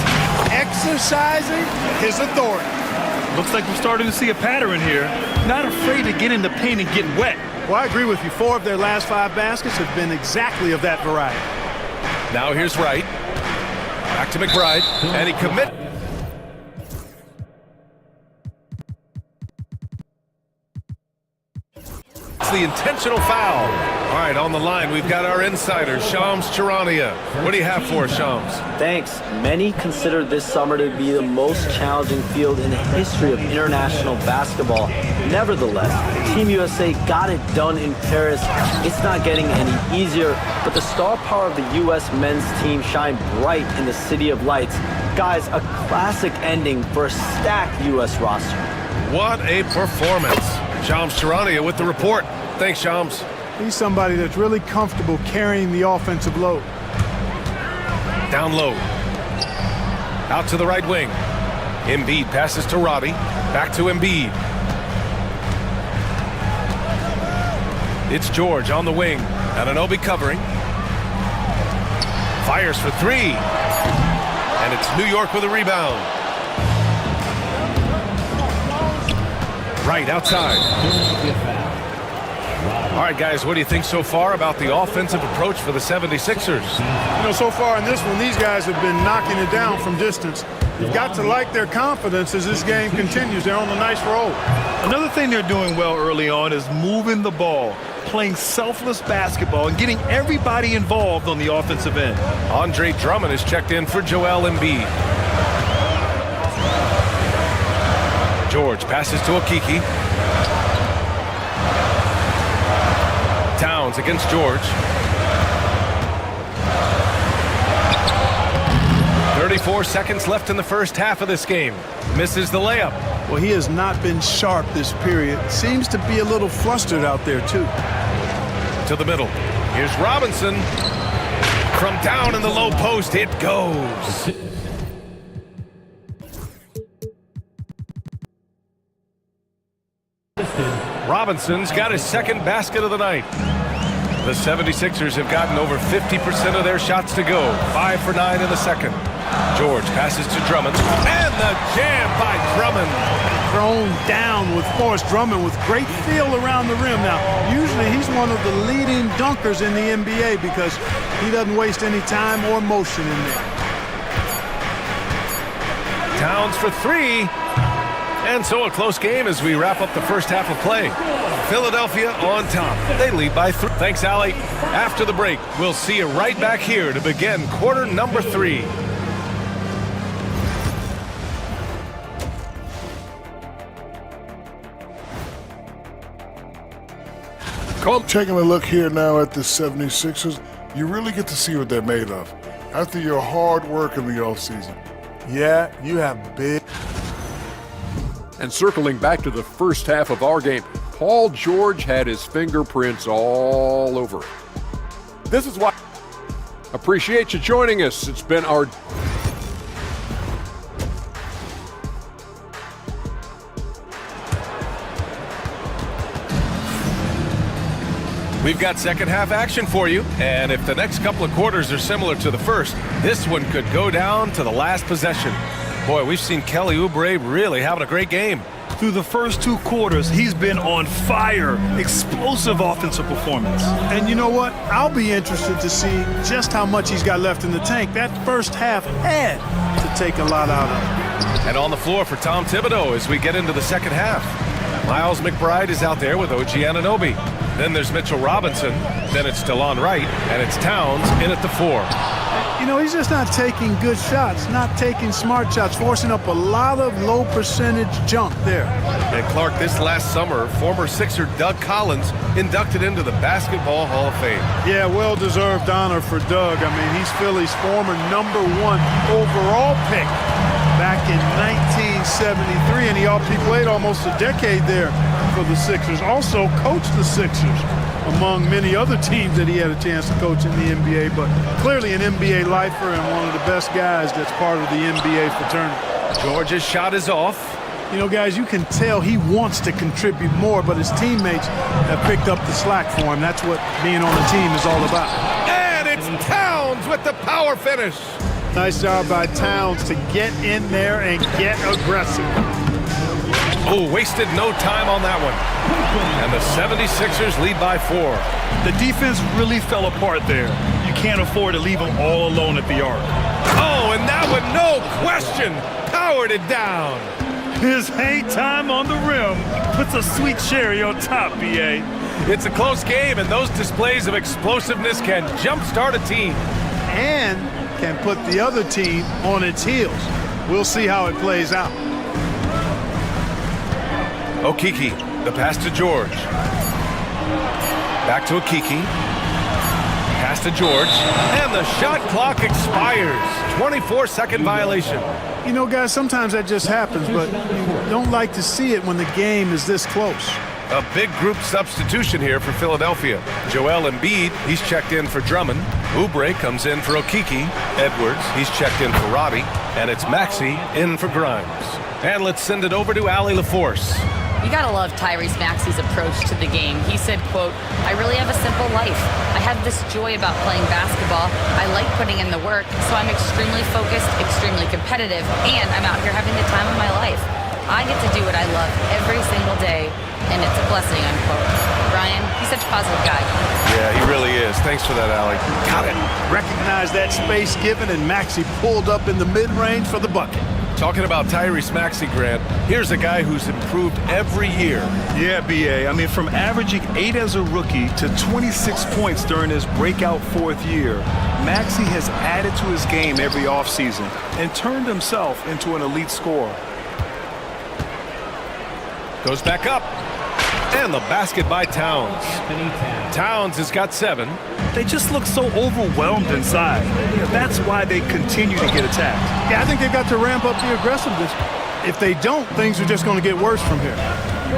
S3: Exercising his authority.
S2: Looks like we're starting to see a pattern here. Not afraid to get in the paint and get wet.
S3: Well, I agree with you. 4 of their last 5 baskets have been exactly of that variety.
S1: Now here's Wright. Back to McBride. And he commits. The intentional foul. All right, on the line, we've got our insider, Shams Charania. What do you have for us, Shams?
S5: Thanks. Many consider this summer to be the most challenging field in the history of international basketball. Nevertheless, Team USA got it done in Paris. It's not getting any easier, but the star power of the U.S. men's team shined bright in the City of Lights. Guys, a classic ending for a stacked U.S. roster.
S1: What a performance. Shams Charania with the report. Thanks, Shams.
S3: He's somebody that's really comfortable carrying the offensive load.
S1: Down low. Out to the right wing. Embiid passes to Roddy. Back to Embiid. It's George on the wing. Anunoby covering. Fires for 3. And it's New York with a rebound. Right outside. All right, guys, what do you think so far about the offensive approach for the 76ers?
S3: You know, so far in this one, these guys have been knocking it down from distance. You've got to like their confidence as this game continues. They're on a nice roll.
S2: Another thing they're doing well early on is moving the ball, playing selfless basketball, and getting everybody involved on the offensive end.
S1: Andre Drummond is checked in for Joel Embiid. George passes to Okiki. Towns against George. 34 seconds left in the first half of this game. Misses the layup.
S3: Well, he has not been sharp this period. Seems to be a little flustered out there, too.
S1: To the middle. Here's Robinson. From down in the low post, it goes. Robinson's got his second basket of the night. The 76ers have gotten over 50% of their shots to go. 5 for 9 in the second. George passes to Drummond. And the jam by Drummond.
S3: Thrown down with Forrest Drummond with great feel around the rim. Now, usually he's one of the leading dunkers in the NBA because he doesn't waste any time or motion in there.
S1: Towns for 3. And so a close game as we wrap up the first half of play. Philadelphia on top. They lead by 3. Thanks, Allie. After the break, we'll see you right back here to begin quarter number 3.
S8: Taking a look here now at the 76ers, you really get to see what they're made of. After your hard work in the offseason.
S16: Yeah, you have big...
S7: And circling back to the first half of our game, Paul George had his fingerprints all over it. This is why. Appreciate you joining us. It's been our...
S1: We've got second half action for you, and if the next couple of quarters are similar to the first, this one could go down to the last possession. Boy, we've seen Kelly Oubre really having a great game.
S2: Through the first 2 quarters, he's been on fire. Explosive offensive performance.
S3: And you know what? I'll be interested to see just how much he's got left in the tank. That first half had to take a lot out of him.
S1: And on the floor for Tom Thibodeau as we get into the second half. Miles McBride is out there with OG Anunoby. Then there's Mitchell Robinson. Then it's DeLon Wright. And it's Towns in at the 4.
S3: You know, he's just not taking good shots, not taking smart shots, forcing up a lot of low percentage junk there.
S1: And Clark, this last summer, former Sixer Doug Collins inducted into the Basketball Hall of Fame.
S3: Yeah, well-deserved honor for Doug. I mean, he's Philly's former #1 overall pick back in 1973, and he played almost a decade there for the Sixers. Also coached the Sixers, among many other teams that he had a chance to coach in the NBA, but clearly an NBA lifer and one of the best guys that's part of the NBA fraternity.
S1: George's shot is off.
S3: You know, guys, you can tell he wants to contribute more, but his teammates have picked up the slack for him. That's what being on the team is all about.
S1: And it's Towns with the power finish.
S3: Nice job by Towns to get in there and get aggressive.
S1: Oh, wasted no time on that one. And the 76ers lead by 4.
S2: The defense really fell apart there. You can't afford to leave them all alone at the arc.
S1: Oh, and that one, no question, powered it down.
S2: His hang time on the rim puts a sweet cherry on top, B.A.
S1: It's a close game, and those displays of explosiveness can jumpstart a team.
S3: And can put the other team on its heels. We'll see how it plays out.
S1: Okiki, the pass to George. Back to Okiki. Pass to George. And the shot clock expires. 24-second violation.
S3: You know, guys, sometimes that just happens, but you don't like to see it when the game is this close.
S1: A big group substitution here for Philadelphia. Joel Embiid, he's checked in for Drummond. Oubre comes in for Okiki. Edwards, he's checked in for Robbie. And it's Maxey in for Grimes. And let's send it over to Allie LaForce.
S4: You gotta love Tyrese Maxey's approach to the game. He said, quote, "I really have a simple life. I have this joy about playing basketball. I like putting in the work, so I'm extremely focused, extremely competitive, and I'm out here having the time of my life. I get to do what I love every single day, and it's a blessing," unquote. Ryan, he's such a positive guy.
S1: Yeah, he really is. Thanks for that, Allie.
S3: Got it. Recognize that space given, and Maxey pulled up in the mid-range for the bucket.
S1: Talking about Tyrese Maxey, Grant, here's a guy who's improved every year.
S2: Yeah, B.A. I mean, from averaging 8 as a rookie to 26 points during his breakout 4th year, Maxey has added to his game every offseason and turned himself into an elite scorer.
S1: Goes back up. And the basket by Towns. Towns has got 7.
S2: They just look so overwhelmed inside. That's why they continue to get attacked.
S3: Yeah, I think they've got to ramp up the aggressiveness. If they don't, things are just going to get worse from here.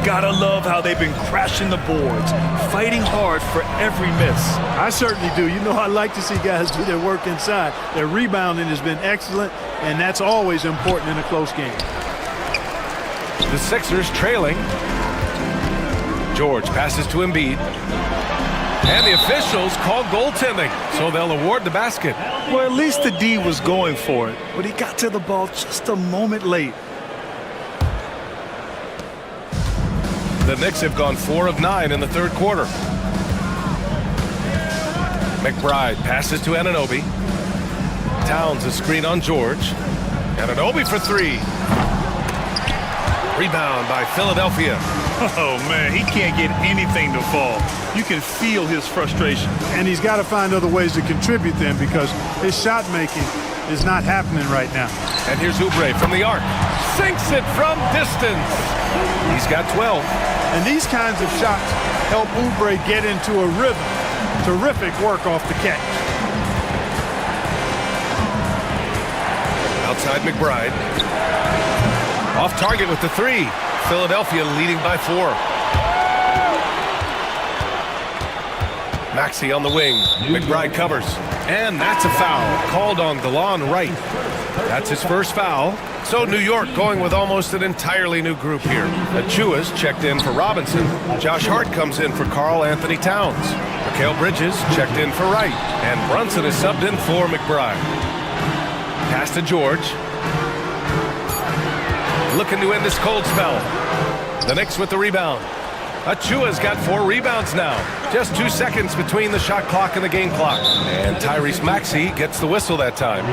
S2: Gotta love how they've been crashing the boards, fighting hard for every miss.
S3: I certainly do. You know, I like to see guys do their work inside. Their rebounding has been excellent, and that's always important in a close game.
S1: The Sixers trailing. George passes to Embiid. And the officials call goaltending, so they'll award the basket.
S2: Well, at least the D was going for it, but he got to the ball just a moment late.
S1: The Knicks have gone 4 of 9 in the 3rd quarter. McBride passes to Anunoby. Towns a screen on George. Anunoby for 3. Rebound by Philadelphia.
S2: Oh, man, he can't get anything to fall. You can feel his frustration.
S3: And he's got to find other ways to contribute then, because his shot making is not happening right now.
S1: And here's Oubre from the arc. Sinks it from distance. He's got 12.
S3: And these kinds of shots help Oubre get into a rhythm. Terrific work off the catch.
S1: Outside McBride. Off target with the 3. Philadelphia leading by 4. Maxey on the wing. McBride covers. And that's a foul called on DeLon Wright. That's his first foul. So New York going with almost an entirely new group here. Achua's checked in for Robinson. Josh Hart comes in for Karl Anthony Towns. Mikal Bridges checked in for Wright. And Brunson is subbed in for McBride. Pass to George. looking to end this cold spell. The Knicks with the rebound. Achua's got 4 rebounds now. Just 2 seconds between the shot clock and the game clock. And Tyrese Maxey gets the whistle that time.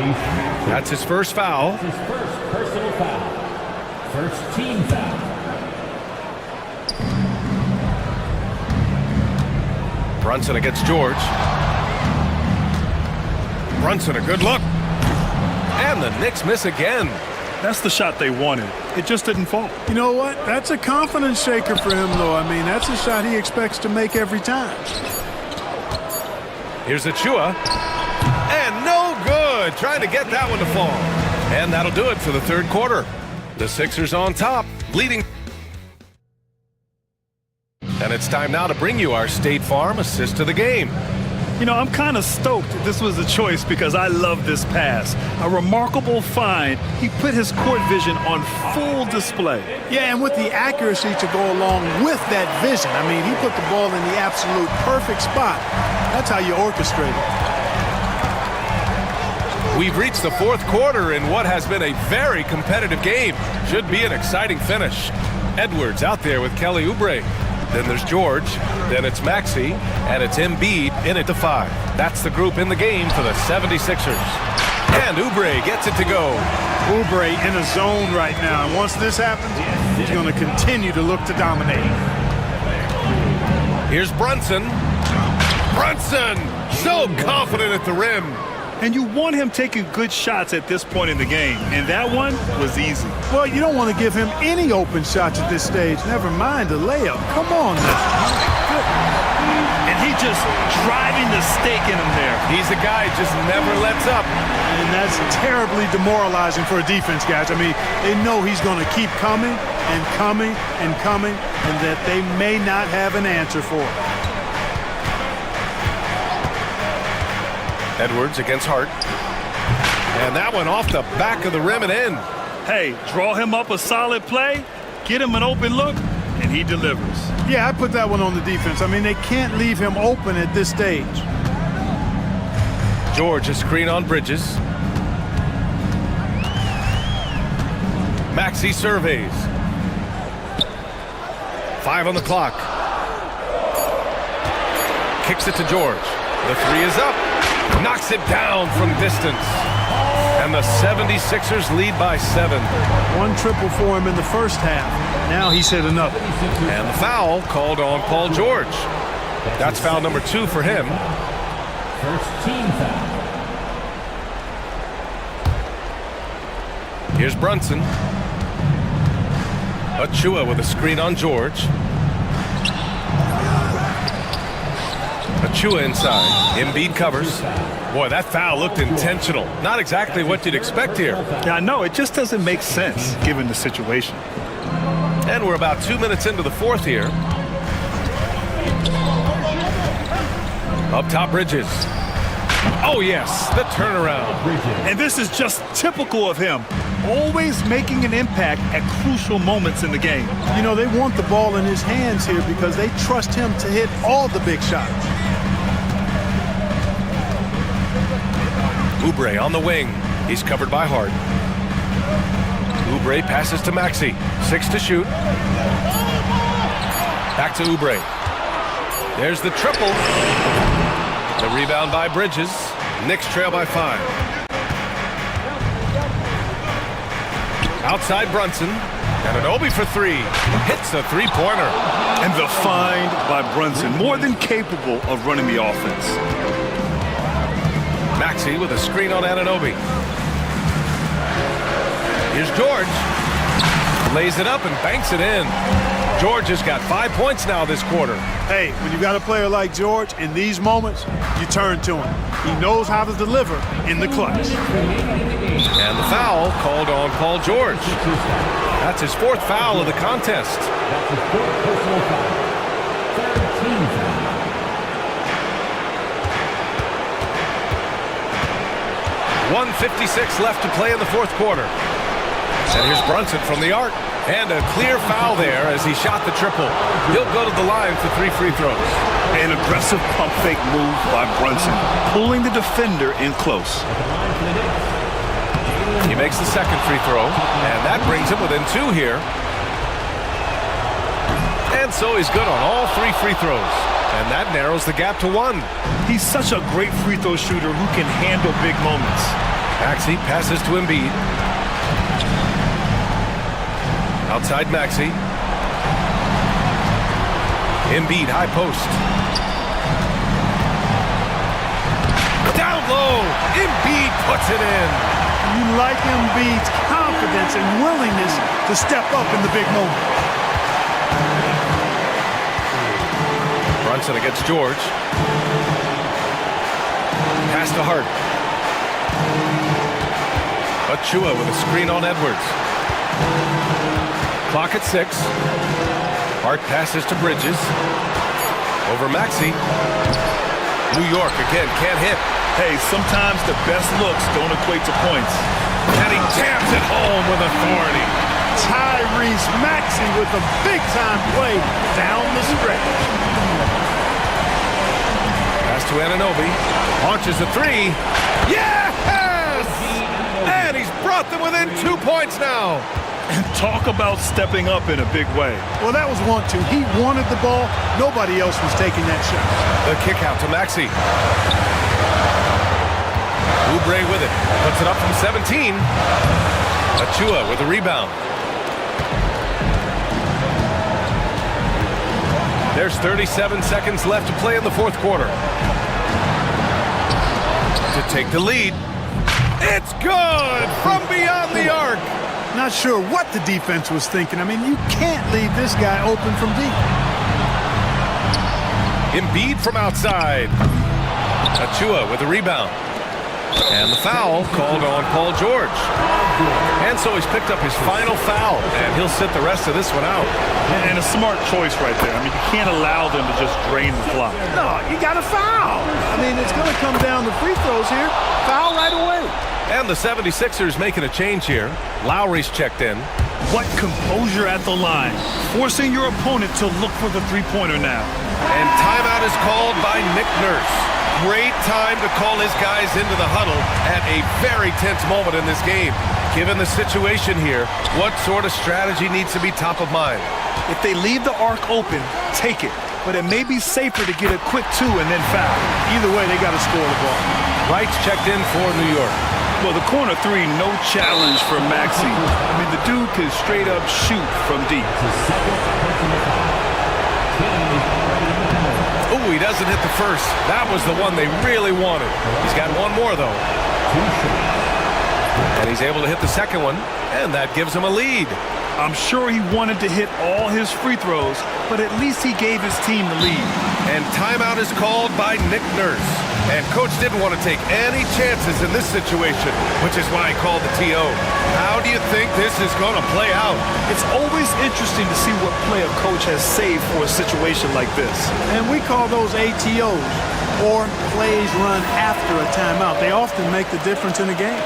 S1: That's his first foul.
S6: His first personal foul. First team foul.
S1: Brunson against George. Brunson, a good look. And the Knicks miss again.
S2: That's the shot they wanted. It just didn't fall. You know what? That's a confidence shaker for him, though. I mean, that's a shot he expects to make every time.
S1: Here's Achua. And no good. Trying to get that one to fall. And that'll do it for the third quarter. The Sixers on top, leading. And it's time now to bring you our State Farm assist of the game.
S2: You know, I'm kind of stoked this was a choice because I love this pass. A remarkable find. He put his court vision on full display. Yeah, and with the accuracy to go along with that vision. I mean, he put the ball in the absolute perfect spot. That's how you orchestrate it.
S1: We've reached the fourth quarter in what has been a very competitive game. Should be an exciting finish. Edwards out there with Kelly Oubre. Then there's George, then it's Maxey, and it's Embiid in at the 5. That's the group in the game for the 76ers. And Oubre gets it to go.
S2: Oubre in a zone right now, and once this happens, he's going to continue to look to dominate.
S1: Here's Brunson. Brunson, so confident at the rim.
S2: And you want him taking good shots at this point in the game, and that one was easy. Well, you don't want to give him any open shots at this stage, never mind the layup. Come on now. And he just driving the stake in him there.
S1: He's a guy just never lets up.
S2: And that's terribly demoralizing for a defense, guys. I mean, they know he's going to keep coming and coming and coming, and that they may not have an answer for it.
S1: Edwards against Hart. And that one off the back of the rim and in.
S2: Hey, draw him up a solid play, get him an open look, and he delivers. Yeah, I put that one on the defense. I mean, they can't leave him open at this stage.
S1: George, a screen on Bridges. Maxey surveys. 5 on the clock. Kicks it to George. The 3 is up. Knocks it down from distance. And the 76ers lead by 7.
S2: One triple for him in the first half. Now he's hit another.
S1: And the foul called on Paul George. That's foul number 2 for him.
S6: First team foul.
S1: Here's Brunson. Achua with a screen on George. Achua inside. Embiid covers. Boy, that foul looked intentional. Not exactly what you'd expect here.
S2: Yeah, I know. It just doesn't make sense given the situation.
S1: And we're about 2 minutes into the fourth here. Up top, Bridges. Oh, yes, the turnaround.
S2: And this is just typical of him. Always making an impact at crucial moments in the game. You know, they want the ball in his hands here because they trust him to hit all the big shots.
S1: Oubre on the wing. He's covered by Hart. Oubre passes to Maxey. 6 to shoot. Back to Oubre. There's the triple. The rebound by Bridges. Knicks trail by 5. Outside Brunson. And an Obi for 3. Hits a three-pointer.
S2: And the find by Brunson. More than capable of running the offense.
S1: Maxey with a screen on Anunoby. Here's George. Lays it up and banks it in. George has got 5 points now this quarter.
S2: Hey, when you got a player like George, in these moments, you turn to him. He knows how to deliver in the clutch.
S1: And the foul called on Paul George. That's his 4th foul of the contest.
S6: That's his 4th personal foul. 13 foul.
S1: 1:56 left to play in the fourth quarter. And here's Brunson from the arc. And a clear foul there as he shot the triple. He'll go to the line for 3 free throws.
S2: An aggressive pump fake move by Brunson, pulling the defender in close.
S1: He makes the second free throw, and that brings him within 2 here. And so he's good on all 3 free throws, and that narrows the gap to 1.
S2: He's such a great free throw shooter who can handle big moments.
S1: Maxey passes to Embiid. Outside Maxey. Embiid, high post. Down low, Embiid puts it in.
S3: You like Embiid's confidence and willingness to step up in the big moment.
S1: Brunson against George. Pass to Hart. Achua with a screen on Edwards. Clock at 6. Hart passes to Bridges. Over Maxey. New York again, can't hit.
S2: Hey, sometimes the best looks don't equate to points.
S1: And he jams it home with authority.
S3: Tyrese Maxey with a big-time play down the stretch.
S1: Pass to Anunoby. Launches a 3. Yes! And he's brought them within 2 points now.
S2: And talk about stepping up in a big way.
S3: Well, that was 1-2. He wanted the ball. Nobody else was taking that shot.
S1: The kick out to Maxey. Oubre with it. Puts it up from 17. Achua with a rebound. There's 37 seconds left to play in the 4th quarter. To take the lead. It's good from beyond the arc.
S3: Not sure what the defense was thinking. I mean, you can't leave this guy open from deep.
S1: Embiid from outside. Achua with a rebound. And the foul called on Paul George. And so he's picked up his final foul, and he'll sit the rest of this one out.
S2: And a smart choice right there. I mean, you can't allow them to just drain the clock.
S3: No, you got to foul. I mean, it's going to come down to free throws here. Foul right away.
S1: And the 76ers making a change here. Lowry's checked in.
S2: What composure at the line. Forcing your opponent to look for the three-pointer now.
S1: And timeout is called by Nick Nurse. Great time to call his guys into the huddle at a very tense moment in this game. Given the situation here, what sort of strategy needs to be top of mind?
S2: If they leave the arc open, take it. But it may be safer to get a quick 2 and then foul. Either way, they got to score the ball.
S1: Wright's checked in for New York.
S2: Well, the corner 3, no challenge for Maxey. I mean, the dude can straight up shoot from deep.
S1: Oh, he doesn't hit the first. That was the one they really wanted. He's got one more, though. And he's able to hit the second one, and that gives him a lead.
S2: I'm sure he wanted to hit all his free throws, but at least he gave his team the lead.
S1: And timeout is called by Nick Nurse. And coach didn't want to take any chances in this situation, which is why he called the TO. How do you think this is going to play out?
S2: It's always interesting to see what play a coach has saved for a situation like this.
S3: And we call those ATOs, or plays run after a timeout. They often make the difference in a game.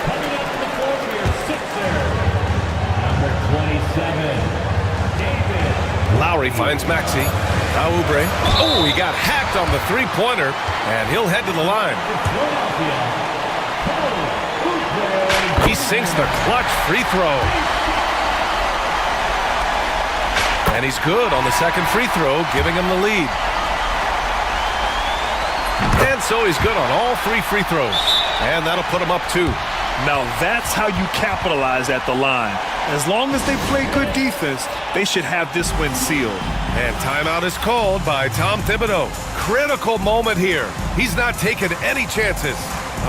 S6: Coming up to the court here, Sixer, number 27, David.
S1: Lowry finds Maxey. Now Oubre. Oh, he got hacked on the three-pointer, and he'll head to the line. He sinks the clutch free throw. And he's good on the second free throw, giving him the lead. And so he's good on all 3 free throws. And that'll put him up 2.
S2: Now that's how you capitalize at the line. As long as they play good defense, they should have this win sealed.
S1: And timeout is called by Tom Thibodeau. Critical moment here. He's not taking any chances.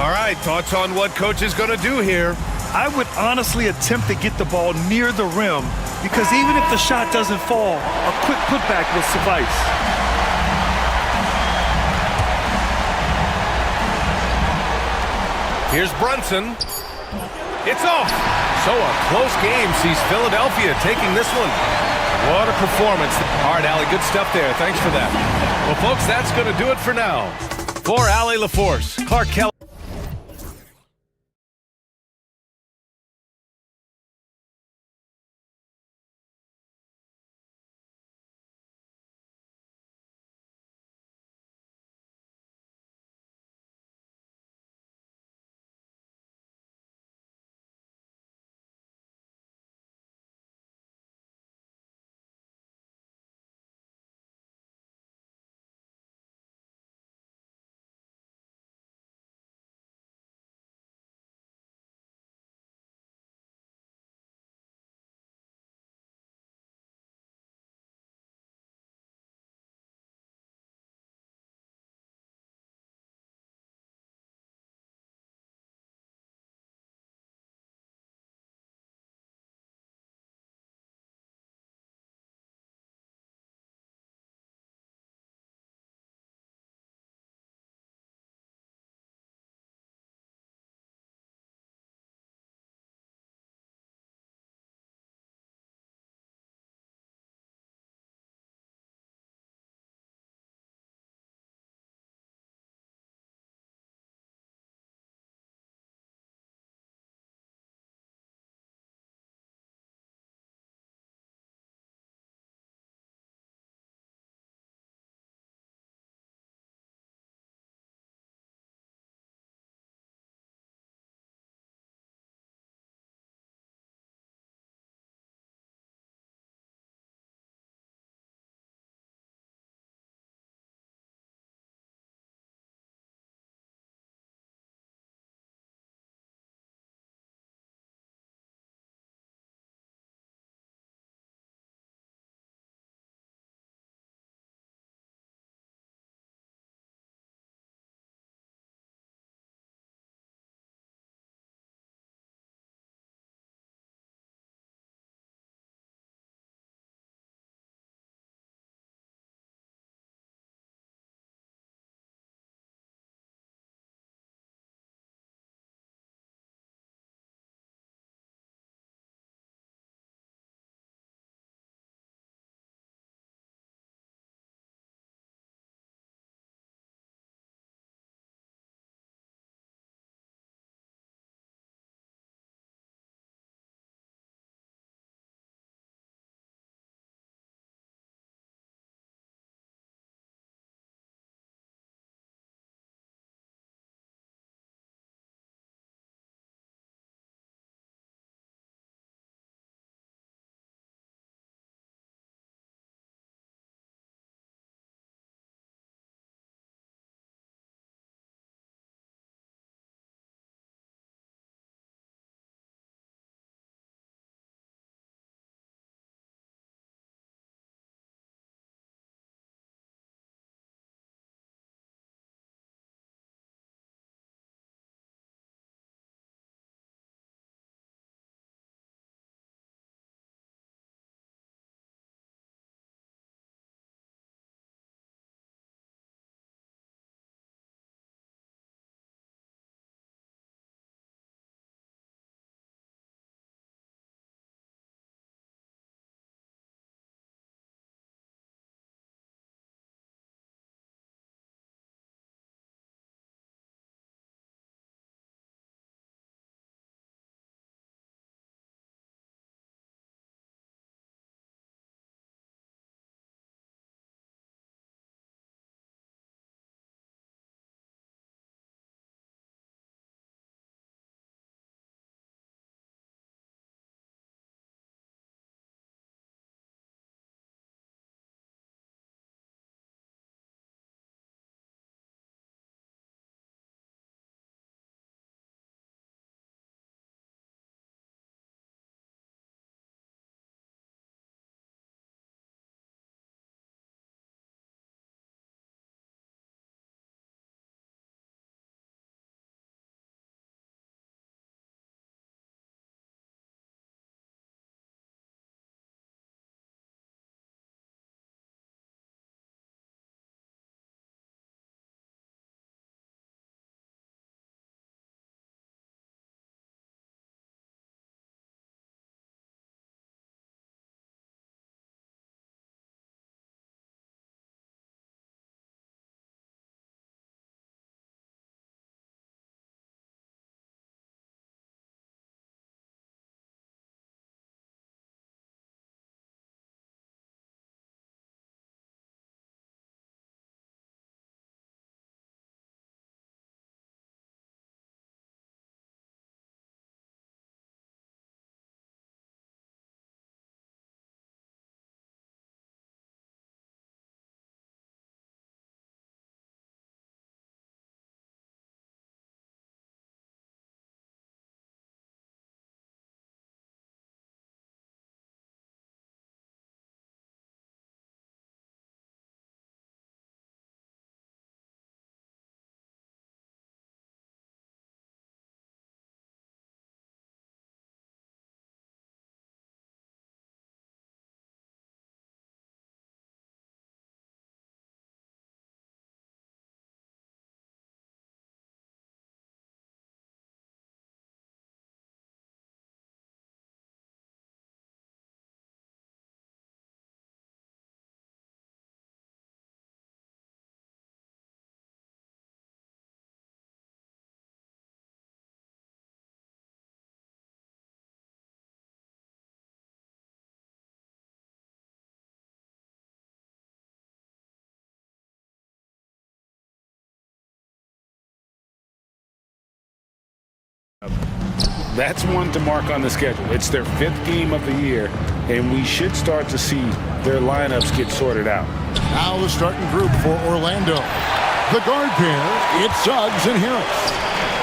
S1: All right, thoughts on what coach is going to do here?
S2: I would honestly attempt to get the ball near the rim, because even if the shot doesn't fall, a quick putback will suffice.
S1: Here's Brunson. It's off. So a close game sees Philadelphia taking this one. What a performance. All right, Allie, good stuff there. Thanks for that. Well, folks, that's going to do it for now. For Allie LaForce, Clark Kelly.
S9: That's one to mark on the schedule. It's their 5th game of the year, and we should start to see their lineups get sorted out.
S10: Now the starting group for Orlando. The guard pair, it's Suggs and Harris.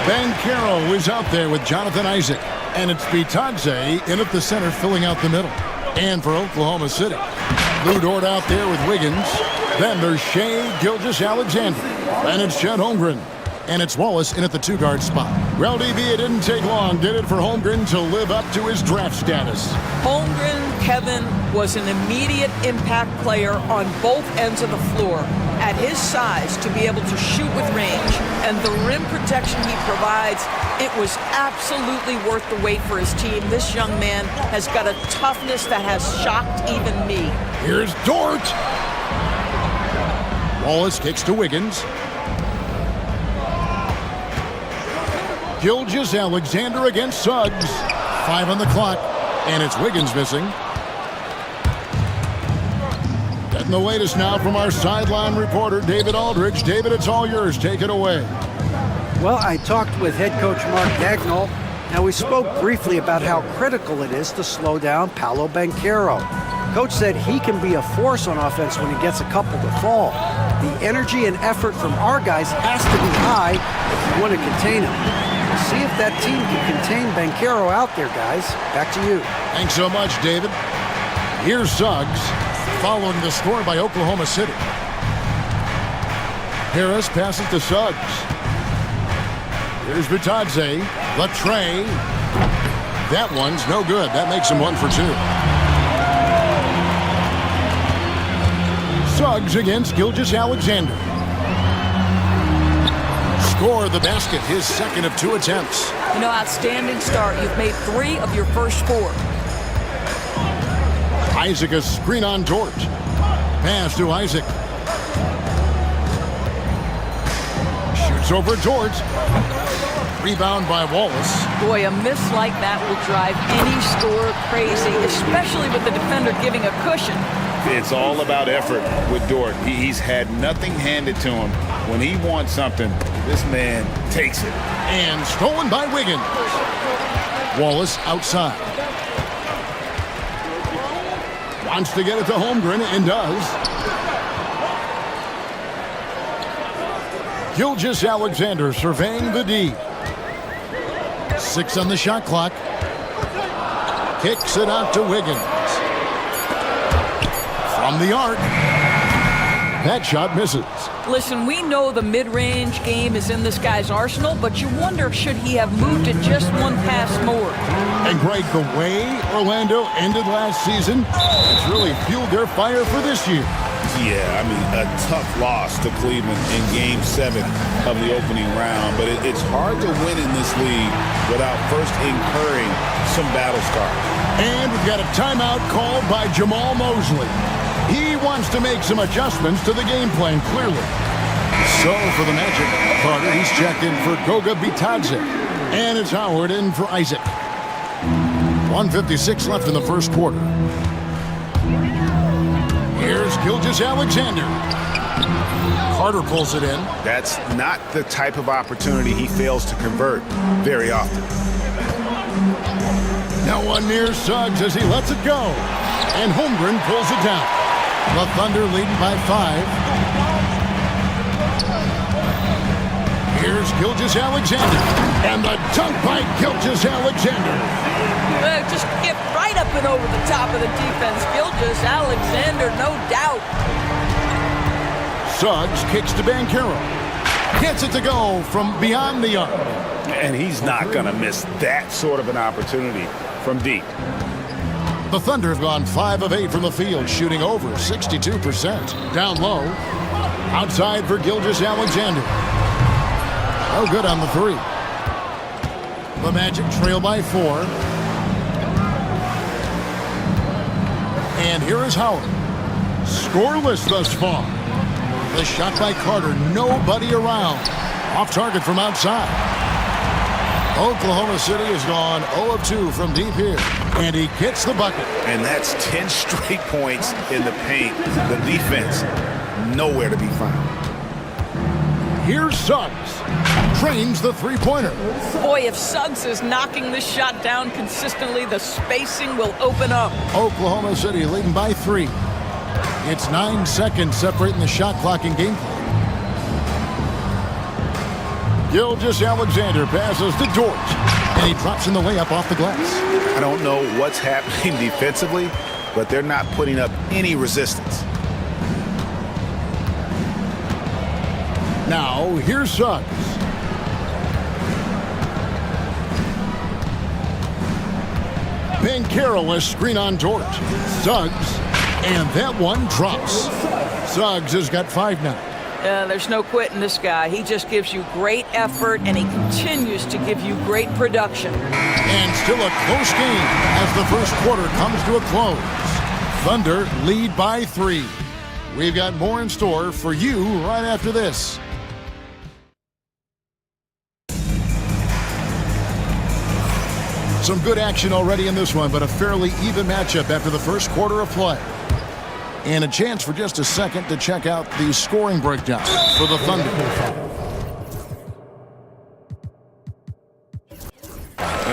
S10: Banchero is out there with Jonathan Isaac. And it's Bitadze in at the center, filling out the middle. And for Oklahoma City, Lou Dort out there with Wiggins. Then there's Shea Gilgeous-Alexander. And it's Chet Holmgren. And it's Wallace in at the 2-guard spot. Well, DB, it didn't take long, did it, for Holmgren to live up to his draft status?
S14: Holmgren, Kevin, was an immediate impact player on both ends of the floor. At his size, to be able to shoot with range and the rim protection he provides, it was absolutely worth the wait for his team. This young man has got a toughness that has shocked even me.
S10: Here's Dort. Wallace kicks to Wiggins. Gilgeous-Alexander against Suggs. 5 on the clock, and it's Wiggins missing. Getting the latest now from our sideline reporter, David Aldridge. David, it's all yours. Take it away.
S11: Well, I talked with head coach Mark Dagnall. Now, we spoke briefly about how critical it is to slow down Paolo Banchero. Coach said he can be a force on offense when he gets a couple to fall. The energy and effort from our guys has to be high if you want to contain him. We'll see if that team can contain Banchero out there, guys. Back to you.
S10: Thanks so much, David. Here's Suggs, following the score by Oklahoma City. Harris passes to Suggs. Here's Bitadze. The tray. That one's no good. That makes him 1 for 2. Suggs against Gilgeous-Alexander. Score the basket, his second of 2 attempts.
S14: You know, outstanding start. You've made 3 of your first 4.
S10: Isaac, a screen on Dort. Pass to Isaac. Shoots over Dort. Rebound by Wallace.
S14: Boy, a miss like that will drive any scorer crazy, especially with the defender giving a cushion.
S9: It's all about effort with Dort. He's had nothing handed to him. When he wants something, this man takes it.
S10: And stolen by Wiggins. Wallace outside. Wants to get it to Holmgren and does. Gilgeous-Alexander surveying the D. 6 on the shot clock. Kicks it out to Wiggins. From the arc. That shot misses.
S14: Listen, we know the mid-range game is in this guy's arsenal, but you wonder, should he have moved it just 1 pass more?
S10: And Greg, the way Orlando ended last season, it's really fueled their fire for this year.
S9: Yeah, I mean, a tough loss to Cleveland in Game 7 of the opening round, but it's hard to win in this league without first incurring some battle scars.
S10: And we've got a timeout called by Jamal Mosley. He wants to make some adjustments to the game plan, clearly. So for the Magic, Carter, he's checked in for Goga Bitadze. And it's Howard in for Isaac. 1:56 left in the first quarter. Here's Gilgeous-Alexander. Carter pulls it in.
S9: That's not the type of opportunity he fails to convert very often.
S10: Now one near Suggs as he lets it go. And Holmgren pulls it down. The Thunder leading by 5. Here's Gilgeous-Alexander. And the dunk by Gilgeous-Alexander.
S14: Just get right up and over the top of the defense. Gilgeous-Alexander, no doubt.
S10: Suggs kicks to Banchero. Gets it to go from beyond the arc.
S9: And he's not going to miss that sort of an opportunity from deep.
S10: The Thunder have gone 5 of 8 from the field, shooting over 62%. Down low. Outside for Gilgeous-Alexander. No good on the 3. The Magic trail by 4. And here is Howard. Scoreless thus far. The shot by Carter. Nobody around. Off target from outside. Oklahoma City has gone 0 of 2 from deep here. And he gets the bucket.
S9: And that's 10 straight points in the paint. The defense, nowhere to be found.
S10: here's Suggs. Trains the three-pointer.
S14: Boy, if Suggs is knocking this shot down consistently, the spacing will open up.
S10: Oklahoma City leading by 3. It's 9 seconds separating the shot clock and game clock. Gilgeous-Alexander passes to George, and he drops in the layup off the glass.
S9: I don't know what's happening defensively, but they're not putting up any resistance.
S10: Now, here's Suggs. Banchero screen on George. Suggs, and that one drops. Suggs has got 5 now.
S14: There's no quitting this guy. He just gives you great effort, and he continues to give you great production.
S10: And still a close game as the first quarter comes to a close. Thunder lead by 3. We've got more in store for you right after this. Some good action already in this one, but a fairly even matchup after the first quarter of play. And a chance for just a second to check out the scoring breakdown for the Thunder.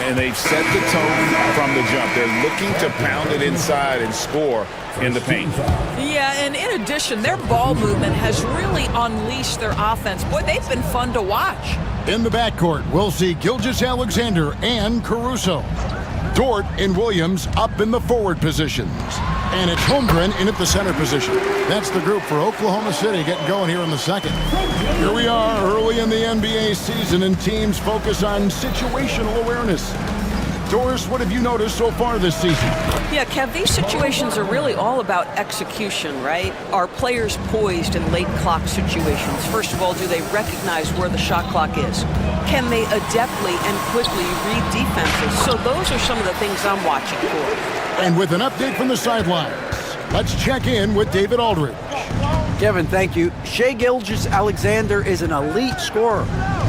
S9: And they've set the tone from the jump. They're looking to pound it inside and score in the paint.
S14: Yeah, and in addition, their ball movement has really unleashed their offense. Boy, they've been fun to watch.
S10: In the backcourt, we'll see Gilgeous-Alexander and Caruso. Dort and Williams up in the forward positions. And it's Holmgren in at the center position. That's the group for Oklahoma City getting going here in the second. Here we are early in the NBA season, and teams focus on situational awareness. Doris, what have you noticed so far this season?
S14: Yeah, Kev, these situations are really all about execution, right? Are players poised in late clock situations? First of all, do they recognize where the shot clock is? Can they adeptly and quickly read defenses? So those are some of the things I'm watching for.
S10: And with an update from the sidelines, let's check in with David Aldridge.
S11: Kevin, thank you. Shai Gilgeous-Alexander is an elite scorer.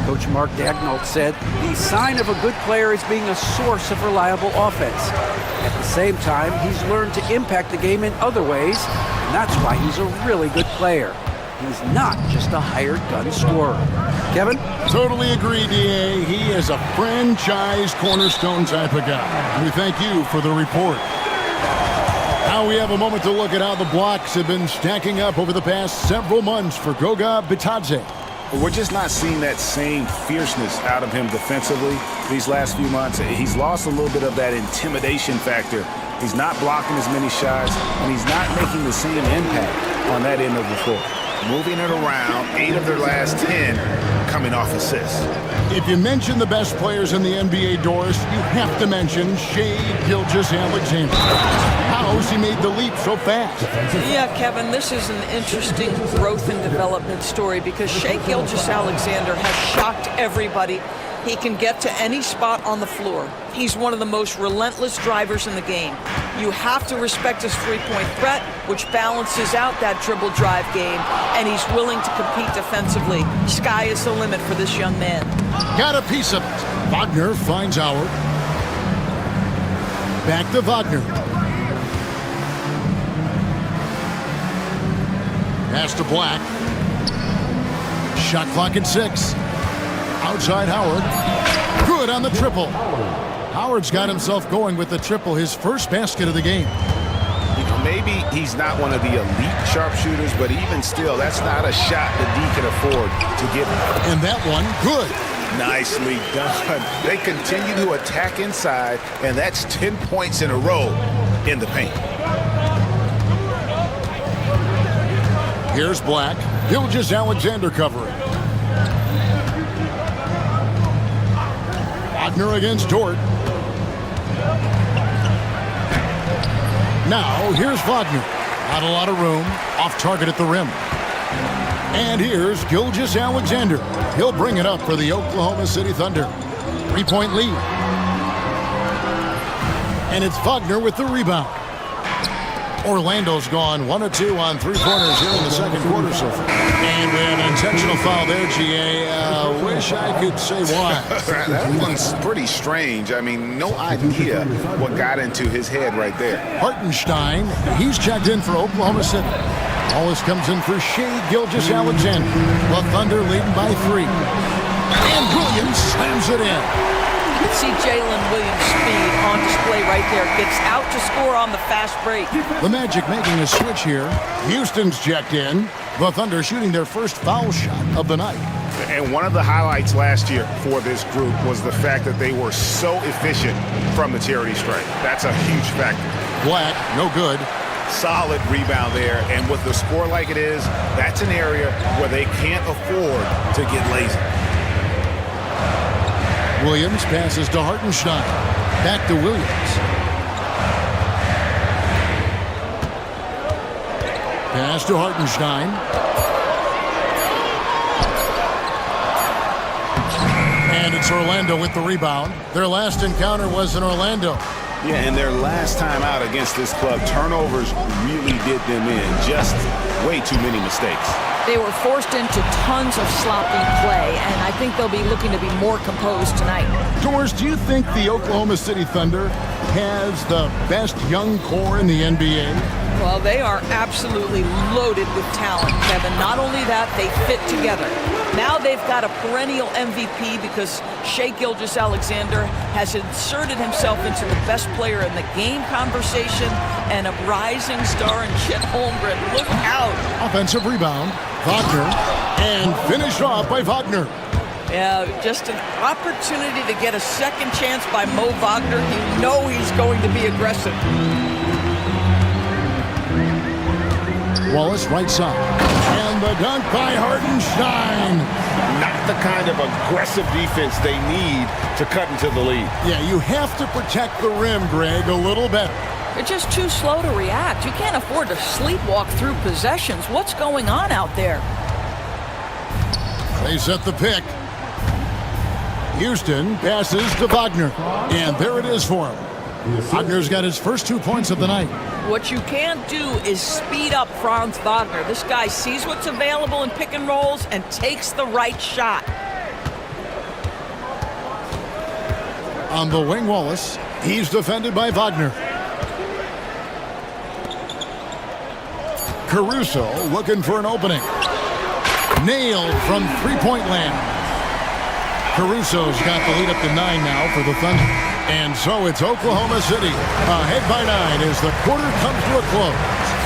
S11: Coach Mark Daigneault said the sign of a good player is being a source of reliable offense. At the same time, he's learned to impact the game in other ways, and that's why he's a really good player. He's not just a hired gun scorer. Kevin?
S10: Totally agree, D.A. He is a franchise cornerstone type of guy. We thank you for the report. Now we have a moment to look at how the blocks have been stacking up over the past several months for Goga Bitadze.
S9: We're just not seeing that same fierceness out of him defensively these last few months. He's lost a little bit of that intimidation factor. He's not blocking as many shots, and he's not making the same impact on that end of the floor. Moving it around, 8 of their last 10 coming off assists.
S10: If you mention the best players in the NBA, Doris, you have to mention Shai Gilgeous-Alexander. How has he made the leap so fast?
S14: Yeah, Kevin, this is an interesting growth and development story because Shai Gilgeous-Alexander has shocked everybody. He can get to any spot on the floor. He's one of the most relentless drivers in the game. You have to respect his three-point threat, which balances out that dribble drive game, and he's willing to compete defensively. Sky is the limit for this young man.
S10: Got a piece of it. Wagner finds Howard. Back to Wagner. Pass to Black. Shot clock at 6. Outside Howard. Good on the triple. Howard's got himself going with the triple, his first basket of the game.
S9: You know, maybe he's not one of the elite sharpshooters, but even still, that's not a shot that he can afford to give him.
S10: And that one, good.
S9: Nicely done. They continue to attack inside, and that's 10 points in a row in the paint.
S10: Here's Black. Gilgeous-Alexander covering. Wagner against Dort. Now, here's Wagner. Not a lot of room. Off target at the rim. And here's Gilgeous-Alexander. He'll bring it up for the Oklahoma City Thunder. 3-point lead. And it's Wagner with the rebound. Orlando's gone 1 of 2 on 3-pointers here in the second quarter so far. And we have an intentional foul there, G.A. Wish I could say why.
S9: That one's pretty strange. I mean, no idea what got into his head right there.
S10: Hartenstein, he's checked in for Oklahoma City. Wallace comes in for Shea Gilgeous-Alexander. The Thunder leading by 3. And Williams slams it in.
S14: You can see Jalen Williams' speed on display right there. Gets out to score on the fast break.
S10: The Magic making a switch here. Houston's checked in. The Thunder shooting their first foul shot of the night.
S17: And one of the highlights last year for this group was the fact that they were so efficient from the charity stripe. That's a huge factor.
S10: Black, no good.
S17: Solid rebound there, and with the score like it is, that's an area where they can't afford to get lazy.
S10: Williams passes to Hartenstein. Back to Williams. Pass to Hartenstein. And it's Orlando with the rebound. Their last encounter was in Orlando.
S17: Yeah, and their last time out against this club, turnovers really did them in. Just way too many mistakes.
S14: They were forced into tons of sloppy play, and I think they'll be looking to be more composed tonight.
S10: Doris, do you think the Oklahoma City Thunder has the best young core in the NBA?
S14: Well, they are absolutely loaded with talent, Kevin. Not only that, they fit together. Now they've got a perennial MVP because Shea Gilgeous-Alexander has inserted himself into the best player in the game conversation, and a rising star in Chet Holmgren. Look out!
S10: Offensive rebound, Wagner, and finished off by Wagner.
S14: Yeah, just an opportunity to get a second chance by Mo Wagner. You know he's going to be aggressive.
S10: Wallace right side. And the dunk by Hartenstein.
S17: Not the kind of aggressive defense they need to cut into the lead.
S10: Yeah, you have to protect the rim, Greg, a little better.
S14: They're just too slow to react. You can't afford to sleepwalk through possessions. What's going on out there?
S10: They set the pick. Houston passes to Wagner. And there it is for him. Wagner's got his first 2 points of the night.
S14: What you can't do is speed up Franz Wagner. This guy sees what's available in pick and rolls and takes the right shot.
S10: On the wing, Wallace. He's defended by Wagner. Caruso looking for an opening. Nailed from three-point land. Caruso's got the lead up to 9 now for the Thunder. And so it's Oklahoma City ahead by 9 as the quarter comes to a close.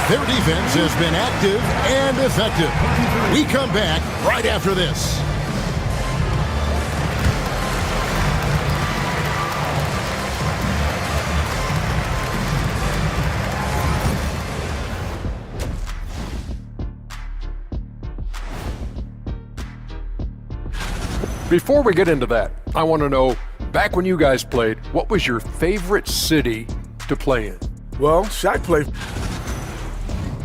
S10: Their defense has been active and effective. We come back right after this.
S7: Before we get into that, I want to know, back when you guys played, what was your favorite city to play in?
S16: Well, Shaq played.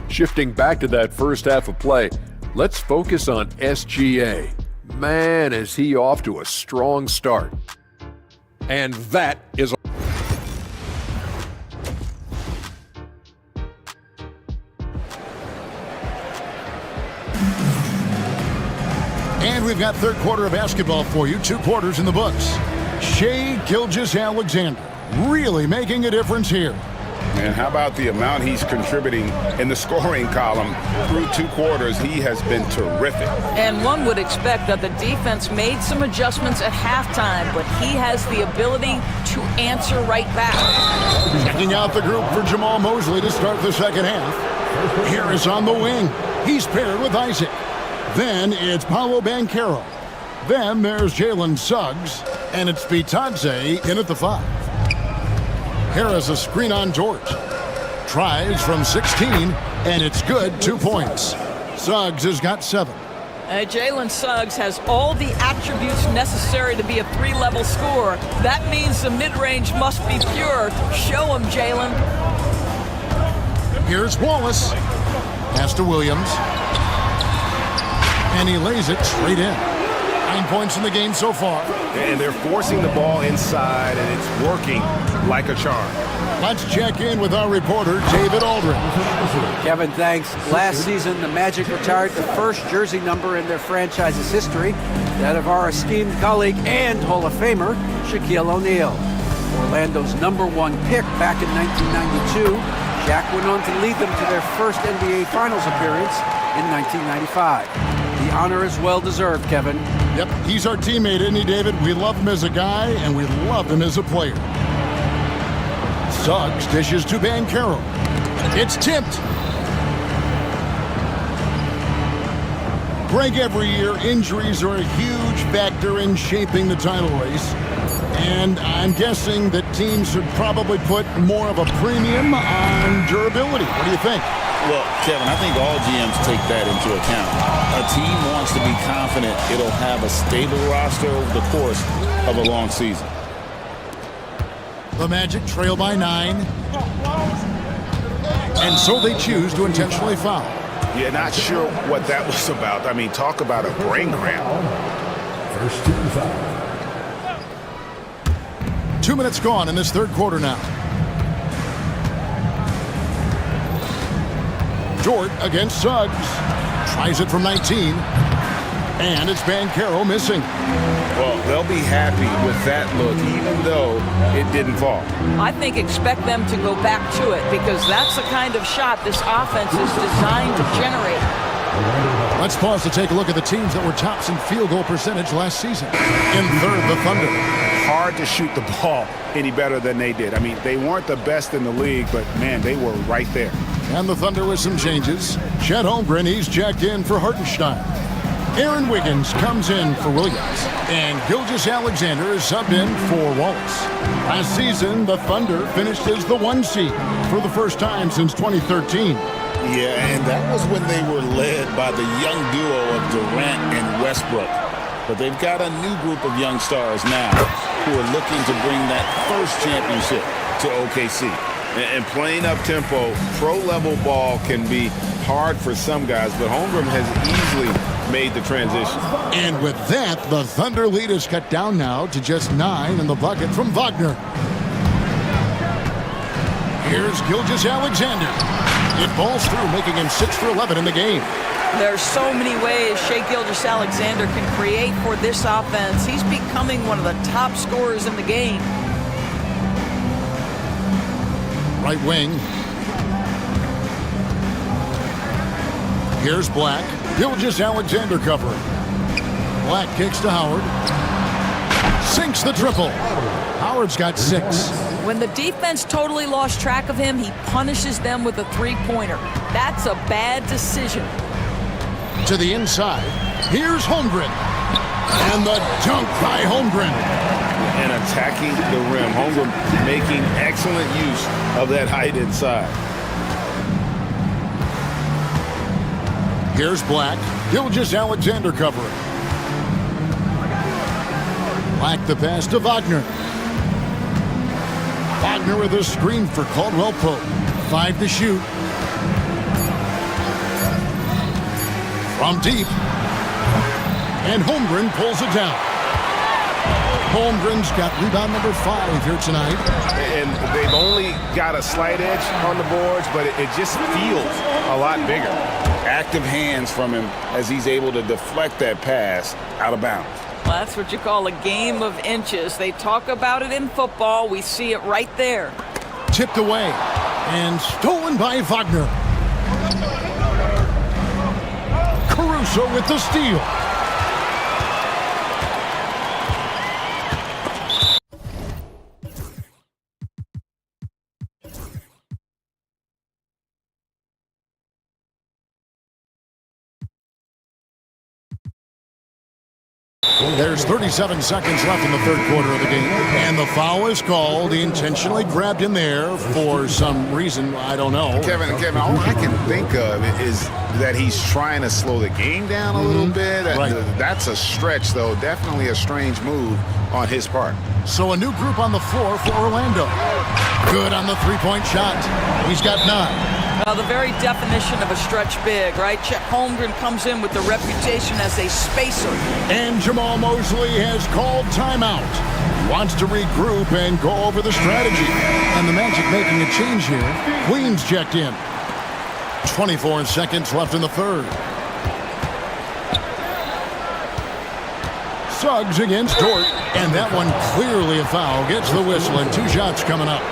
S7: Shifting back to that first half of play, let's focus on SGA. Man, is he off to a strong start. And that is...
S10: And we've got third quarter of basketball for you. 2 quarters in the books. Shea Gilgeous-Alexander really making a difference here.
S17: And how about the amount he's contributing in the scoring column through 2 quarters? He has been terrific.
S14: And one would expect that the defense made some adjustments at halftime, but he has the ability to answer right back.
S10: Checking out the group for Jamal Mosley to start the second half. Harris on the wing. He's paired with Isaac. Then it's Paolo Banchero. Then there's Jalen Suggs. And it's Bitadze in at the 5. Harris a screen on George. Tries from 16, and it's good. 2 points. Suggs has got 7.
S14: Jalen Suggs has all the attributes necessary to be a 3-level scorer. That means the mid-range must be pure. Show him, Jalen.
S10: Here's Wallace. Pass to Williams. And he lays it straight in. 9 points in the game so far.
S17: And they're forcing the ball inside, and it's working like a charm.
S10: Let's check in with our reporter, David Aldrin.
S11: Kevin, thanks. Last season, the Magic retired the first jersey number in their franchise's history, that of our esteemed colleague and Hall of Famer, Shaquille O'Neal. Orlando's #1 pick back in 1992, Jack went on to lead them to their first NBA Finals appearance in 1995. The honor is well-deserved, Kevin.
S10: Yep, he's our teammate, isn't he, David? We love him as a guy, and we love him as a player. Suggs dishes to Banchero. It's tipped. Greg, every year, injuries are a huge factor in shaping the title race. And I'm guessing that teams should probably put more of a premium on durability. What do you think?
S9: Well, Kevin, I think all GMs take that into account. A team wants to be confident it'll have a stable roster over the course of a long season.
S10: The Magic trail by 9. And so they choose to intentionally foul.
S17: Yeah, not sure what that was about. I mean, talk about a brain cramp.
S6: First team foul.
S10: 2 minutes gone in this third quarter now. Jort against Suggs. Tries it from 19. And it's Banchero missing.
S17: Well, they'll be happy with that look, even though it didn't fall.
S14: I think expect them to go back to it because that's the kind of shot this offense is designed to generate.
S10: Let's pause to take a look at the teams that were tops in field goal percentage last season. In third, the Thunder.
S17: Hard to shoot the ball any better than they did. I mean, they weren't the best in the league, but, man, they were right there.
S10: And the Thunder with some changes. Chet Holmgren, he's jacked in for Hartenstein. Aaron Wiggins comes in for Williams. And Gilgeous-Alexander is subbed in for Wallace. Last season, the Thunder finished as the 1 seed for the first time since 2013.
S9: Yeah, and that was when they were led by the young duo of Durant and Westbrook. But they've got a new group of young stars now who are looking to bring that first championship to OKC. And playing up-tempo, pro-level ball can be hard for some guys, but Holmgren has easily made the transition.
S10: And with that, the Thunder lead is cut down now to just 9 in the bucket from Wagner. Here's Gilgeous-Alexander. It falls through, making him 6 for 11 in the game.
S14: There's so many ways Shai Gilgeous-Alexander can create for this offense. He's becoming one of the top scorers in the game.
S10: Right wing. Here's Black. Gilgeous-Alexander covering. Black kicks to Howard. Sinks the triple. Howard's got 6.
S14: When the defense totally lost track of him, he punishes them with a three-pointer. That's a bad decision.
S10: To the inside. Here's Holmgren. And the dunk by Holmgren.
S17: And attacking the rim. Holmgren making excellent use of that height inside.
S10: Here's Black. Gilgeous-Alexander covering. Black the pass to Wagner. Wagner with a screen for Caldwell Pope. 5 to shoot. From deep. And Holmgren pulls it down. Holmgren's got rebound number 5 here tonight.
S17: And they've only got a slight edge on the boards, but it just feels a lot bigger. Active hands from him as he's able to deflect that pass out of bounds.
S14: Well, that's what you call a game of inches. They talk about it in football. We see it right there.
S10: Tipped away and stolen by Wagner. Caruso with the steal. There's 37 seconds left in the third quarter of the game. And the foul is called. He intentionally grabbed him there for some reason. I don't know.
S17: Kevin, all I can think of is that he's trying to slow the game down a little bit.
S10: Right.
S17: That's a stretch, though. Definitely a strange move on his part.
S10: So a new group on the floor for Orlando. Good on the three-point shot. He's got 9.
S14: The very definition of a stretch big, right? Chet Holmgren comes in with the reputation as a spacer.
S10: And Jamal Mosley has called timeout. Wants to regroup and go over the strategy. And the Magic making a change here. Queens checked in. 24 seconds left in the third. Suggs against Dort, and that one clearly a foul. Gets the whistle, and 2 shots coming up.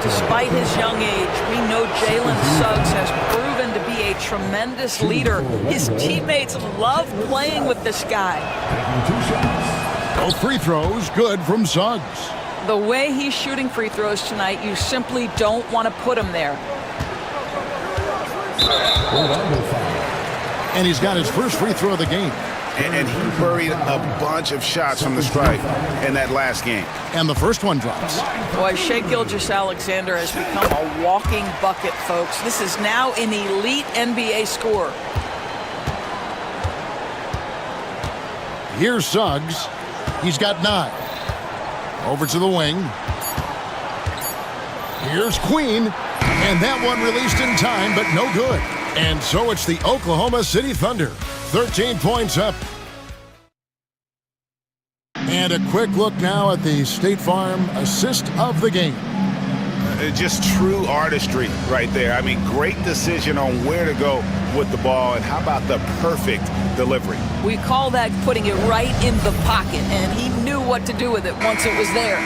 S14: Despite his young age, we know Jalen Suggs has proven to be a tremendous leader. His teammates love playing with this guy.
S10: Both free throws good from Suggs.
S14: The way he's shooting free throws tonight, you simply don't want to put him there.
S10: And he's got his first free throw of the game.
S17: And he buried a bunch of shots from the stripe in that last game.
S10: And the first one drops.
S14: Boy, Shai Gilgeous-Alexander has become a walking bucket, folks. This is now an elite NBA scorer.
S10: Here's Suggs. He's got 9. Over to the wing. Here's Queen. And that one released in time, but no good. And so it's the Oklahoma City Thunder. 13 points up. And a quick look now at the State Farm assist of the game.
S17: Just true artistry right there. I mean, great decision on where to go with the ball, and how about the perfect delivery?
S14: We call that putting it right in the pocket, and he knew what to do with it once it was there.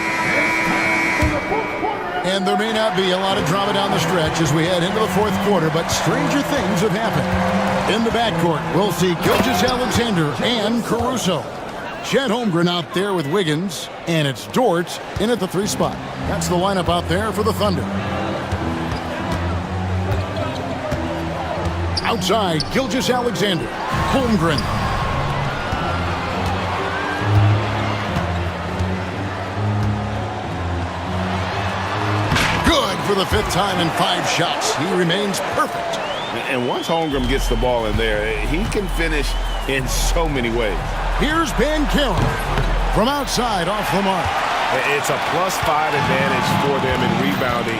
S10: And there may not be a lot of drama down the stretch as we head into the fourth quarter, but stranger things have happened. In the backcourt, we'll see Gilgeous-Alexander and Caruso. Chet Holmgren out there with Wiggins, and it's Dort in at the 3 spot. That's the lineup out there for the Thunder. Outside, Gilgeous-Alexander, Holmgren. Good for the 5th time in 5 shots. He remains perfect.
S17: And once Holmgren gets the ball in there, he can finish in so many ways.
S10: Here's Banchero from outside off the mark.
S17: It's a +5 advantage for them in rebounding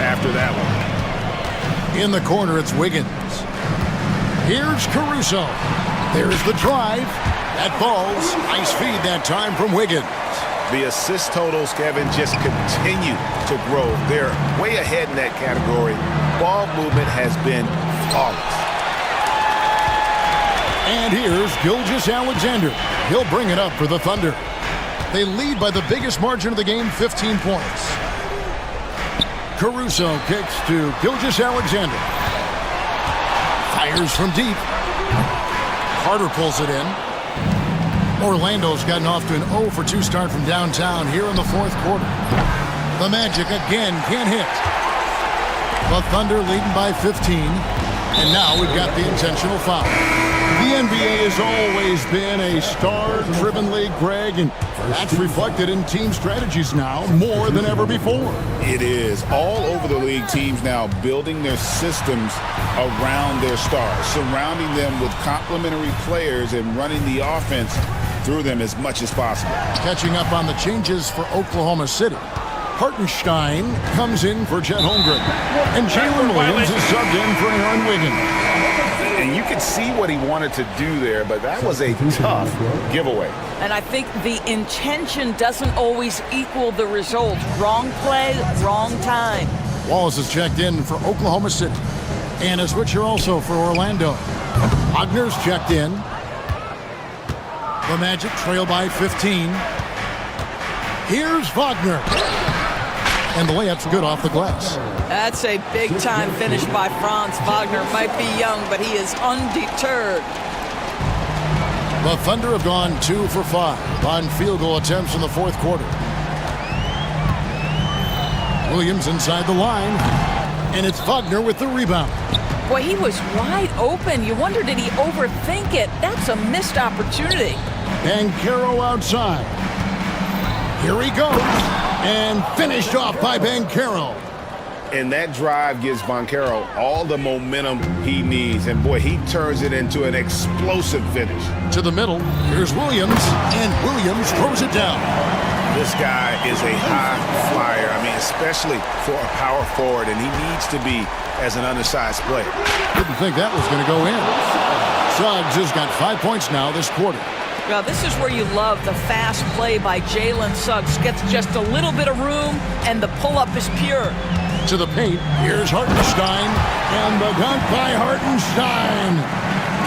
S17: after that one.
S10: In the corner, it's Wiggins. Here's Caruso. There's the drive. That falls. Nice feed that time from Wiggins.
S17: The assist totals, Kevin, just continue to grow. They're way ahead in that category. Ball movement has been flawless.
S10: And here's Gilgeous-Alexander. He'll bring it up for the Thunder. They lead by the biggest margin of the game, 15 points. Caruso kicks to Gilgeous-Alexander. Fires from deep. Carter pulls it in. Orlando's gotten off to an 0 for 2 start from downtown here in the fourth quarter. The Magic again can't hit. The Thunder leading by 15. And now we've got the intentional foul. The NBA has always been a star-driven league, Greg, and that's reflected in team strategies now more than ever before.
S17: It is. All over the league, teams now building their systems around their stars, surrounding them with complementary players and running the offense through them as much as possible.
S10: Catching up on the changes for Oklahoma City. Hartenstein comes in for Chet Holmgren. And Jalen Williams is subbed in for Aaron Wiggins.
S17: And you could see what he wanted to do there, but that was a tough giveaway.
S14: And I think the intention doesn't always equal the result. Wrong play, wrong time.
S10: Wallace is checked in for Oklahoma City. And a switcher also for Orlando. Wagner's checked in. The Magic trail by 15. Here's Wagner. And the layup's good off the glass.
S14: That's a big-time finish by Franz Wagner. Might be young, but he is undeterred.
S10: The Thunder have gone 2 for 5 on field goal attempts in the fourth quarter. Williams inside the line, and it's Wagner with the rebound.
S14: Boy, he was wide open. You wonder, did he overthink it? That's a missed opportunity.
S10: Banchero outside. Here he goes. And finished off by Banchero.
S17: And that drive gives Banchero all the momentum he needs. And boy, he turns it into an explosive finish.
S10: To the middle, here's Williams, and Williams throws it down.
S17: This guy is a high flyer. I mean, especially for a power forward, and he needs to be as an undersized player.
S10: Didn't think that was going to go in. Suggs has got 5 points now this quarter.
S14: Well, this is where you love the fast play by Jalen Suggs. Gets just a little bit of room, and the pull-up is pure.
S10: To the paint, here's Hartenstein, and the dunk by Hartenstein.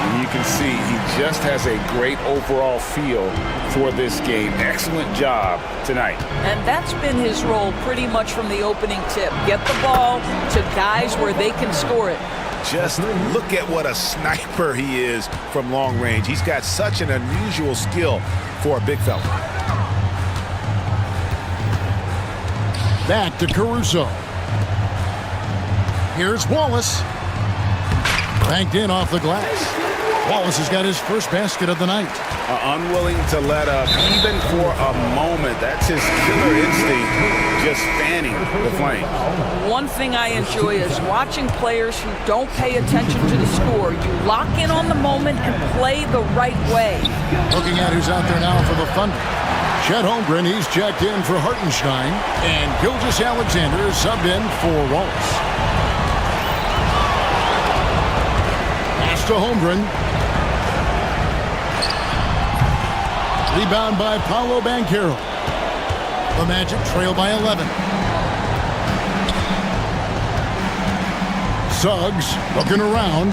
S17: And you can see he just has a great overall feel for this game. Excellent job tonight.
S14: And that's been his role pretty much from the opening tip. Get the ball to guys where they can score it.
S17: Just look at what a sniper he is from long range. He's got such an unusual skill for a big fella.
S10: Back to Caruso. Here's Wallace. Banked in off the glass. Wallace has got his first basket of the night.
S17: Unwilling to let up even for a moment. That's his killer instinct, just fanning the flame.
S14: One thing I enjoy is watching players who don't pay attention to the score. You lock in on the moment and play the right way.
S10: Looking at who's out there now for the Thunder. Chet Holmgren, he's checked in for Hartenstein. And Gilgeous Alexander is subbed in for Wallace. Pass to Holmgren. Rebound by Paolo Banchero. The Magic trail by 11. Suggs looking around.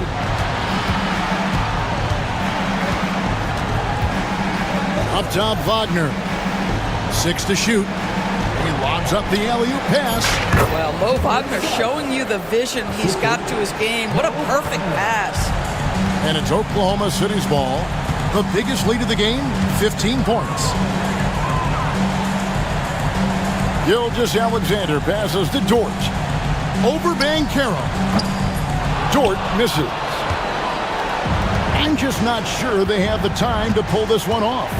S10: Up top, Wagner. 6 to shoot. He lobs up the alley-oop pass.
S14: Well, Mo Wagner showing you the vision he's got to his game. What a perfect pass.
S10: And it's Oklahoma City's ball. The biggest lead of the game, 15 points. Gilgeous Alexander passes to Dort. Over Banchero. Dort misses. I'm just not sure they have the time to pull this one off.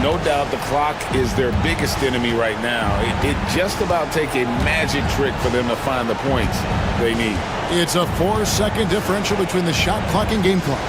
S17: No doubt the clock is their biggest enemy right now. It just about take a magic trick for them to find the points they need.
S10: It's a 4-second differential between the shot clock and game clock.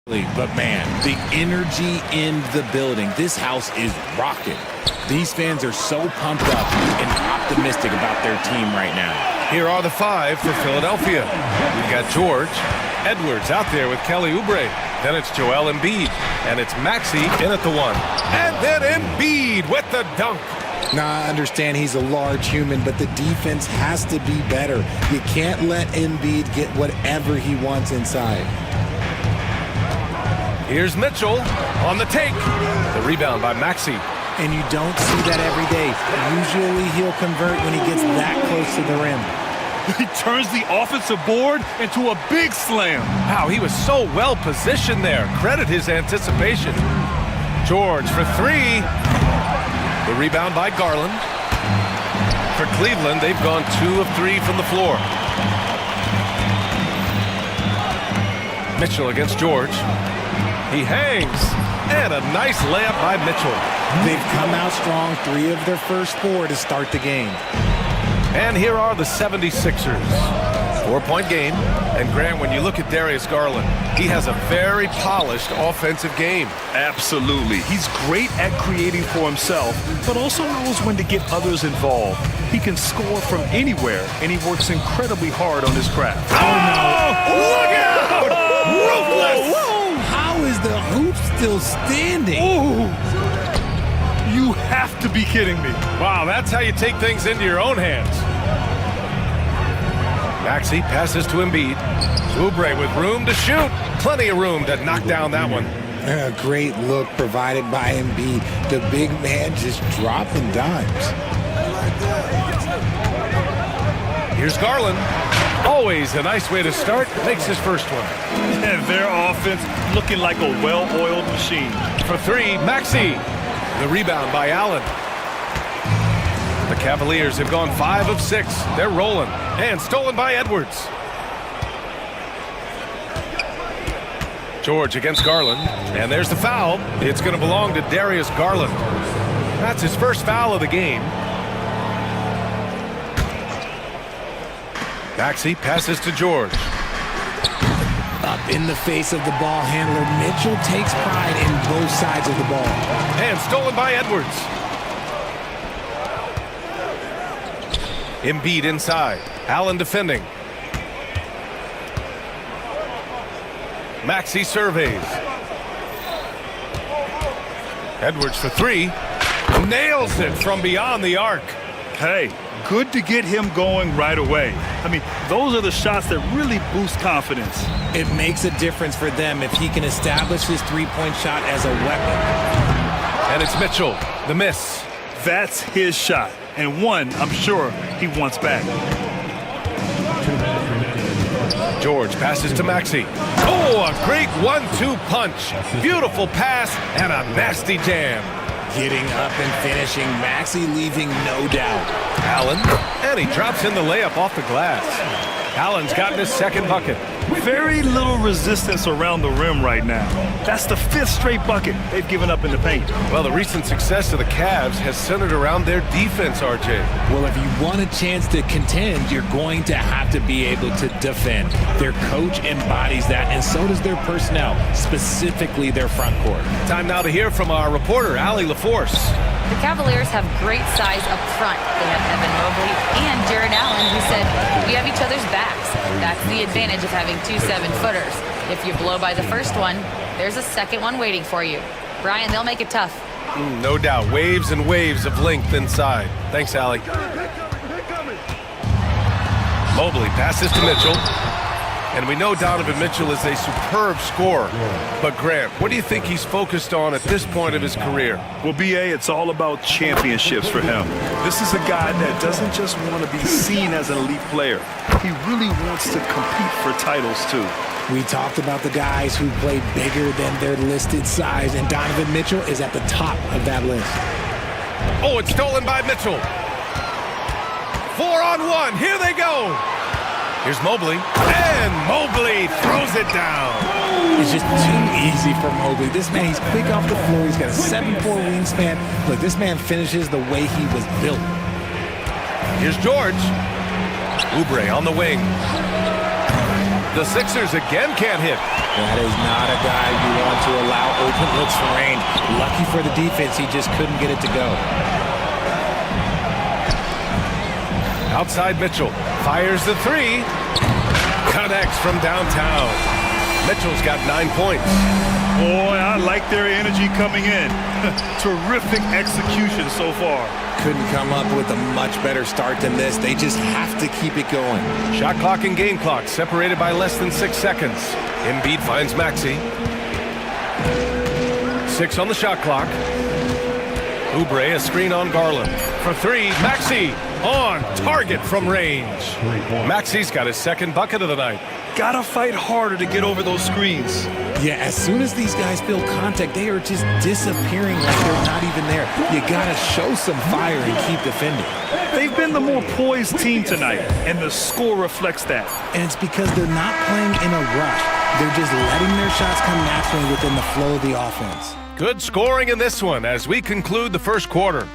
S12: But man, the energy in the building, this house is rocking. These fans are so pumped up and optimistic about their team right now.
S1: Here are the five for Philadelphia. We've got George, Edwards out there with Kelly Oubre. Then it's Joel Embiid, and it's Maxey in at the one. And then Embiid with the dunk.
S12: Now, I understand he's a large human, but the defense has to be better. You can't let Embiid get whatever he wants inside.
S1: Here's Mitchell on the take. The rebound by Maxey.
S12: And you don't see that every day. Usually he'll convert when he gets that close to the rim.
S2: He turns the offensive board into a big slam.
S1: Wow, he was so well positioned there. Credit his anticipation. George for three. The rebound by Garland. For Cleveland, they've gone 2 of 3 from the floor. Mitchell against George. He hangs, and a nice layup by Mitchell.
S12: They've come out strong, 3 of their first 4 to start the game.
S1: And here are the 76ers. 4-point game. And Grant, when you look at Darius Garland, he has a very polished offensive game.
S2: Absolutely. He's great at creating for himself, but also knows when to get others involved. He can score from anywhere, and he works incredibly hard on his craft.
S1: Oh, look out! Ruthless!
S12: How is the hoop still standing?
S2: Ooh. You have to be kidding me.
S1: Wow, that's how you take things into your own hands. Maxey passes to Embiid. Oubre with room to shoot. Plenty of room to knock down that one.
S12: A great look provided by Embiid. The big man just dropping dimes.
S1: Here's Garland. Always a nice way to start. Makes his first one.
S2: And their offense looking like a well-oiled machine.
S1: For three, Maxey. The rebound by Allen. The Cavaliers have gone 5 of 6. They're rolling. And stolen by Edwards. George against Garland. And there's the foul. It's going to belong to Darius Garland. That's his first foul of the game. Maxey passes to George.
S12: Up in the face of the ball handler. Mitchell takes pride in both sides of the ball.
S1: And stolen by Edwards. Embiid inside. Allen defending. Maxey surveys. Edwards for three. Nails it from beyond the arc.
S2: Hey, good to get him going right away. I mean, those are the shots that really boost confidence.
S12: It makes a difference for them if he can establish his three-point shot as a weapon.
S1: And it's Mitchell, the miss.
S2: That's his shot, and one I'm sure he wants back.
S1: George passes to Maxey. Oh, a great 1-2 punch. Beautiful pass and a nasty jam.
S12: Getting up and finishing. Maxey leaving no doubt.
S1: Allen, and he drops in the layup off the glass. Allen's gotten his second bucket.
S2: Very little resistance around the rim right now. That's the 5th straight bucket they've given up in the paint.
S1: Well, the recent success of the Cavs has centered around their defense, RJ.
S12: Well, if you want a chance to contend, you're going to have to be able to defend. Their coach embodies that, and so does their personnel, specifically their front court.
S1: Time now to hear from our reporter, Allie LaForce.
S4: The Cavaliers have great size up front. They have Evan Mobley and Jared Allen, who said, we have each other's backs. That's the advantage of having 2 7-footers. If you blow by the first one, there's a second one waiting for you. Brian, they'll make it tough.
S1: No doubt. Waves and waves of length inside. Thanks, Allie. Mobley passes to Mitchell. And we know Donovan Mitchell is a superb scorer. But Grant, what do you think he's focused on at this point of his career?
S2: Well, B.A., it's all about championships for him. This is a guy that doesn't just want to be seen as an elite player. He really wants to compete for titles, too.
S12: We talked about the guys who play bigger than their listed size, and Donovan Mitchell is at the top of that list.
S1: Oh, it's stolen by Mitchell. 4-on-1. Here they go. Here's Mobley, and Mobley throws it down.
S12: It's just too easy for Mobley. This man, he's quick off the floor. He's got a 7'4" wingspan. Look, this man finishes the way he was built.
S1: Here's George. Oubre on the wing. The Sixers again can't hit.
S12: That is not a guy you want to allow open looks for Rain. Lucky for the defense, he just couldn't get it to go.
S1: Outside Mitchell. Fires the three. Connects from downtown. Mitchell's got 9 points.
S2: Boy, I like their energy coming in. Terrific execution so far.
S12: Couldn't come up with a much better start than this. They just have to keep it going.
S1: Shot clock and game clock separated by less than 6 seconds. Embiid finds Maxey. 6 on the shot clock. Oubre, a screen on Garland. For 3, Maxey on target from range. Maxey's got his second bucket of the night.
S2: Gotta fight harder to get over those screens.
S12: Yeah, as soon as these guys feel contact, they are just disappearing like they're not even there. You gotta show some fire and keep defending.
S2: They've been the more poised team tonight, and the score reflects that.
S12: And it's because they're not playing in a rush. They're just letting their shots come naturally within the flow of the offense.
S1: Good scoring in this one as we conclude the first quarter.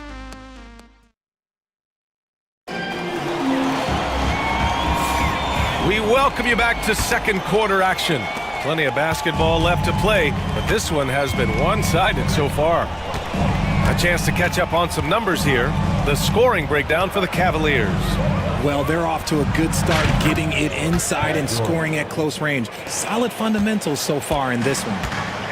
S1: We welcome you back to second quarter action. Plenty of basketball left to play, but this one has been one-sided so far. A chance to catch up on some numbers here. The scoring breakdown for the Cavaliers.
S12: Well, they're off to a good start getting it inside and scoring at close range. Solid fundamentals so far in this one.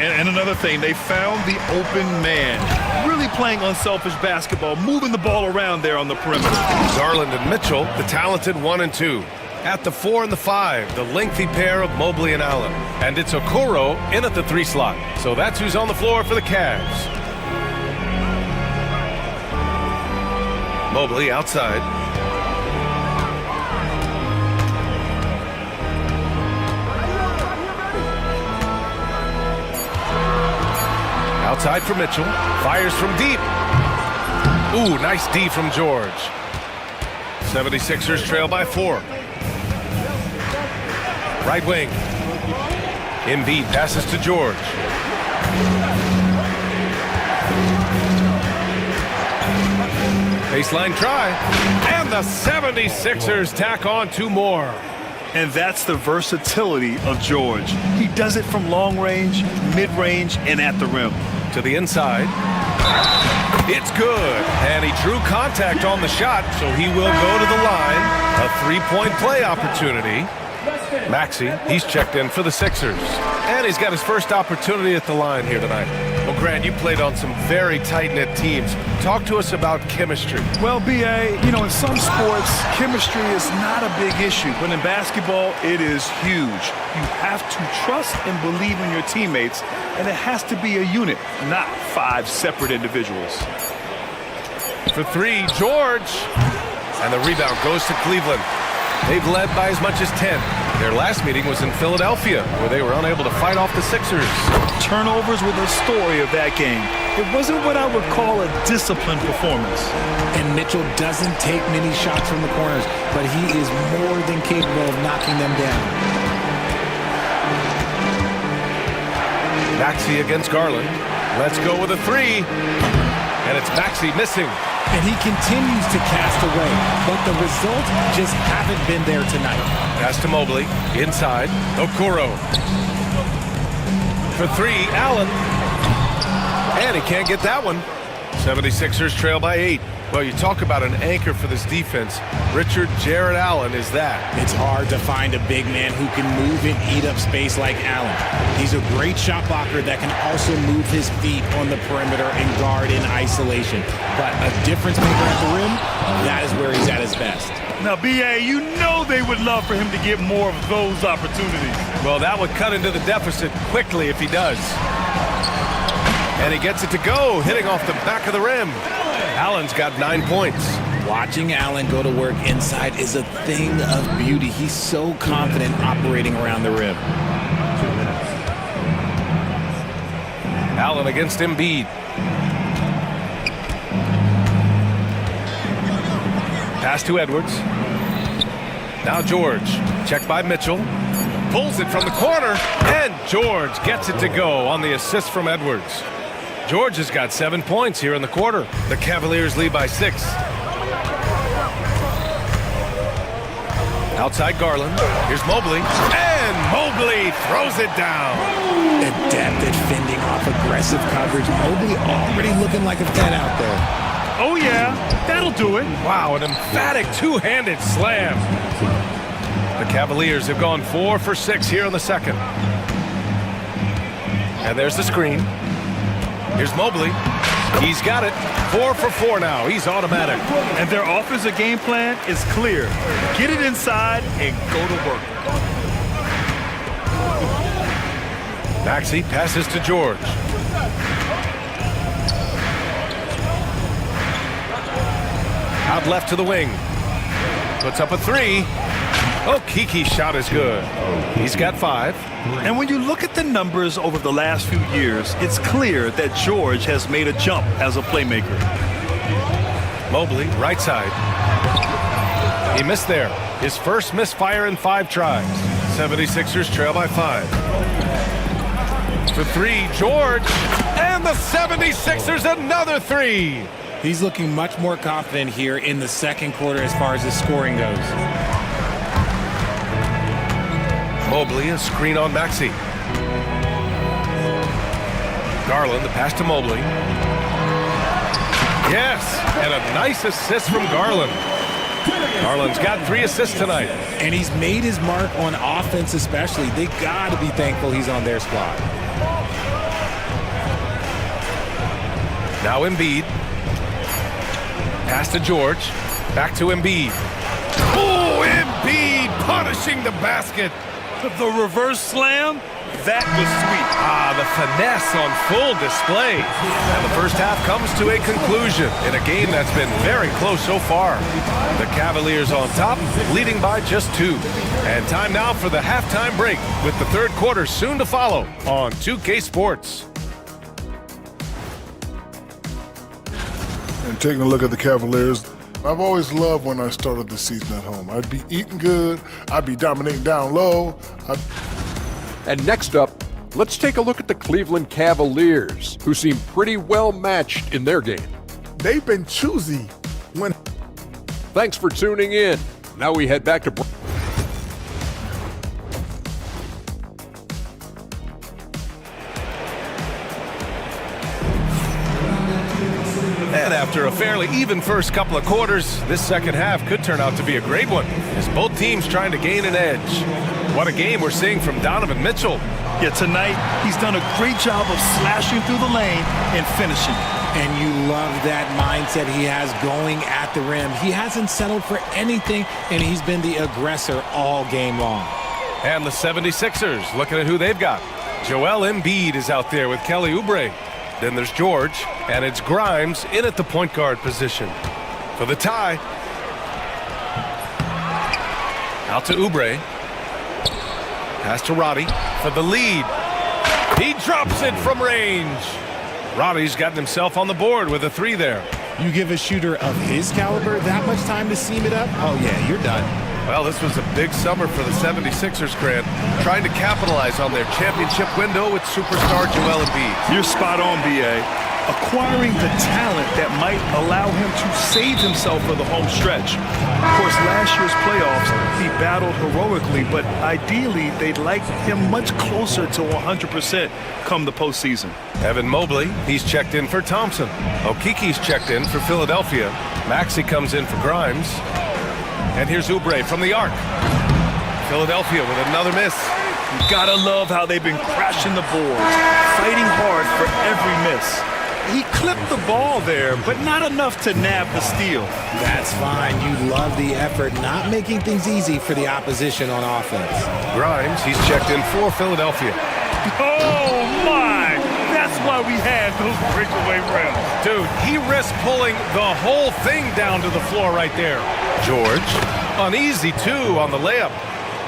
S2: And another thing, they found the open man. Really playing unselfish basketball, moving the ball around there on the perimeter.
S1: Garland and Mitchell, the talented 1 and 2. At the 4 and the 5, the lengthy pair of Mobley and Allen. And it's Okoro in at the 3 slot. So that's who's on the floor for the Cavs. Mobley outside. Outside for Mitchell. Fires from deep. Ooh, nice D from George. 76ers trail by 4. Right wing. Embiid passes to George. Baseline try. And the 76ers tack on 2 more.
S2: And that's the versatility of George. He does it from long range, mid-range, and at the rim.
S1: To the inside. It's good. And he drew contact on the shot, so he will go to the line. A 3-point play opportunity. Maxey, he's checked in for the Sixers. And he's got his first opportunity at the line here tonight. Well, Grant, you played on some very tight-knit teams. Talk to us about chemistry.
S2: Well, B.A., you know, in some sports, chemistry is not a big issue. But in basketball, it is huge. You have to trust and believe in your teammates, and it has to be a unit, not 5 separate individuals.
S1: For 3, George. And the rebound goes to Cleveland. They've led by as much as 10. Their last meeting was in Philadelphia, where they were unable to fight off the Sixers.
S2: Turnovers were the story of that game. It wasn't what I would call a disciplined performance.
S12: And Mitchell doesn't take many shots from the corners, but he is more than capable of knocking them down.
S1: Maxey against Garland. Let's go with a 3. And it's Maxey missing.
S12: And he continues to cast away, but the results just haven't been there tonight.
S1: Pass to Mobley, inside, Okoro. For 3, Allen. And he can't get that one. 76ers trail by 8. Well, you talk about an anchor for this defense. Richard Jarrett Allen is that.
S12: It's hard to find a big man who can move and eat up space like Allen. He's a great shot blocker that can also move his feet on the perimeter and guard in isolation. But a difference maker at the rim, that is where he's at his best.
S2: Now, B.A., you know they would love for him to get more of those opportunities.
S1: Well, that would cut into the deficit quickly if he does. And he gets it to go, hitting off the back of the rim. Allen's got 9 points.
S12: Watching Allen go to work inside is a thing of beauty. He's so confident operating around the rim.
S6: 2 minutes.
S1: Allen against Embiid. Pass to Edwards. Now George. Checked by Mitchell. Pulls it from the corner. And George gets it to go on the assist from Edwards. George has got 7 points here in the quarter. The Cavaliers lead by 6. Outside Garland. Here's Mobley. And Evan Mobley throws it down.
S12: Adept at fending off aggressive coverage. Mobley already looking like a vet out there.
S2: Oh, yeah, that'll do it.
S1: Wow, an emphatic two-handed slam. The Cavaliers have gone 4 for 6 here in the second. And there's the screen. Here's Mobley. He's got it. 4 for 4 now. He's automatic.
S2: And their offensive game plan is clear. Get it inside and go to work.
S1: Maxey passes to George. Out left to the wing. Puts up a 3. Oh, Kiki's shot is good. He's got 5.
S2: And when you look at the numbers over the last few years, it's clear that George has made a jump as a playmaker.
S1: Mobley, right side. He missed there. His first misfire in 5 tries. 76ers trail by 5. For 3, George. And the 76ers another 3.
S12: He's looking much more confident here in the second quarter as far as his scoring goes.
S1: Mobley, a screen on Maxey. Garland, the pass to Mobley. Yes, and a nice assist from Garland. Garland's got 3 assists tonight.
S12: And he's made his mark on offense especially. They got to be thankful he's on their squad.
S1: Now Embiid. Pass to George. Back to Embiid. Oh, Embiid punishing the basket.
S2: The reverse slam, that was sweet.
S1: Ah, the finesse on full display. And the first half comes to a conclusion in a game that's been very close so far. The Cavaliers on top, leading by just 2. And time now for the halftime break with the third quarter soon to follow on 2K Sports.
S8: And taking a look at the Cavaliers, I've always loved when I started the season at home. I'd be eating good, I'd be dominating down low.
S7: And next up, let's take a look at the Cleveland Cavaliers, who seem pretty well matched in their game.
S16: They've been choosy when...
S7: Thanks for tuning in. Now we head back to...
S1: And after a fairly even first couple of quarters, this second half could turn out to be a great one, as both teams trying to gain an edge. What a game we're seeing from Donovan Mitchell.
S2: Yeah, tonight he's done a great job of slashing through the lane and finishing.
S12: And you love that mindset he has going at the rim. He hasn't settled for anything, and he's been the aggressor all game long.
S1: And the 76ers, looking at who they've got. Joel Embiid is out there with Kelly Oubre. Then there's George, and it's Grimes in at the point guard position. For the tie. Out to Oubre. Pass to Roddy for the lead. He drops it from range. Roddy's gotten himself on the board with a 3 there.
S12: You give a shooter of his caliber that much time to seam it up? Oh, yeah, you're done.
S1: Well, this was a big summer for the 76ers, Grant, trying to capitalize on their championship window with superstar Joel Embiid.
S2: You're spot on, B.A. Acquiring the talent that might allow him to save himself for the home stretch. Of course, last year's playoffs, he battled heroically, but ideally, they'd like him much closer to 100% come the postseason.
S1: Evan Mobley, he's checked in for Thompson. Okiki's checked in for Philadelphia. Maxey comes in for Grimes. And here's Oubre from the arc. Philadelphia with another miss.
S2: You gotta love how they've been crashing the boards, fighting hard for every miss. He clipped the ball there, but not enough to nab the steal.
S12: That's fine. You love the effort, not making things easy for the opposition on offense.
S1: Grimes, he's checked in for Philadelphia.
S2: Oh, my! That's why we had those breakaway rims.
S1: Dude, he risked pulling the whole thing down to the floor right there. George, uneasy too on the layup.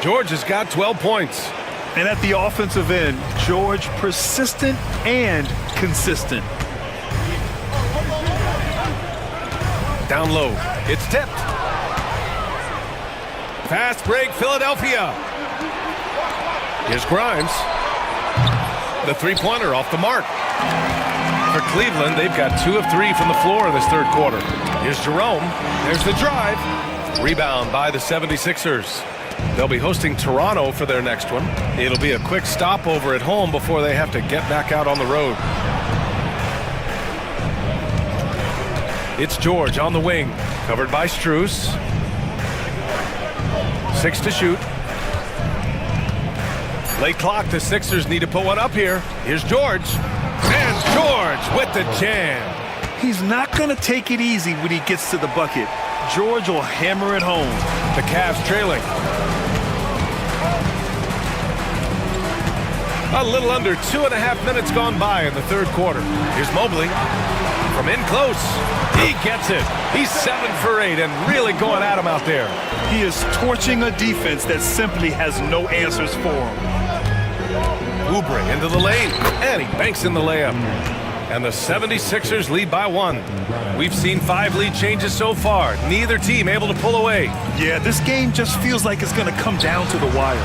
S1: George has got 12 points.
S2: And at the offensive end, George persistent and consistent.
S1: Down low, it's tipped. Fast break, Philadelphia. Here's Grimes. The three-pointer off the mark. For Cleveland, they've got 2 of 3 from the floor in this third quarter. Here's Jerome. There's the drive. Rebound by the 76ers. They'll be hosting Toronto for their next one. It'll be a quick stopover at home before they have to get back out on the road. It's George on the wing, covered by Strus. 6 to shoot. Late clock, the Sixers need to put one up here. Here's George. And George with the jam.
S2: He's not going to take it easy when he gets to the bucket. George will hammer it home.
S1: The Cavs trailing. A little under 2.5 minutes gone by in the third quarter. Here's Mobley from in close. He gets it. He's 7 for 8 and really going at him out there.
S2: He is torching a defense that simply has no answers for him.
S1: Oubre into the lane, and he banks in the layup. And the 76ers lead by 1. We've seen 5 lead changes so far. Neither team able to pull away.
S2: Yeah, this game just feels like it's going to come down to the wire.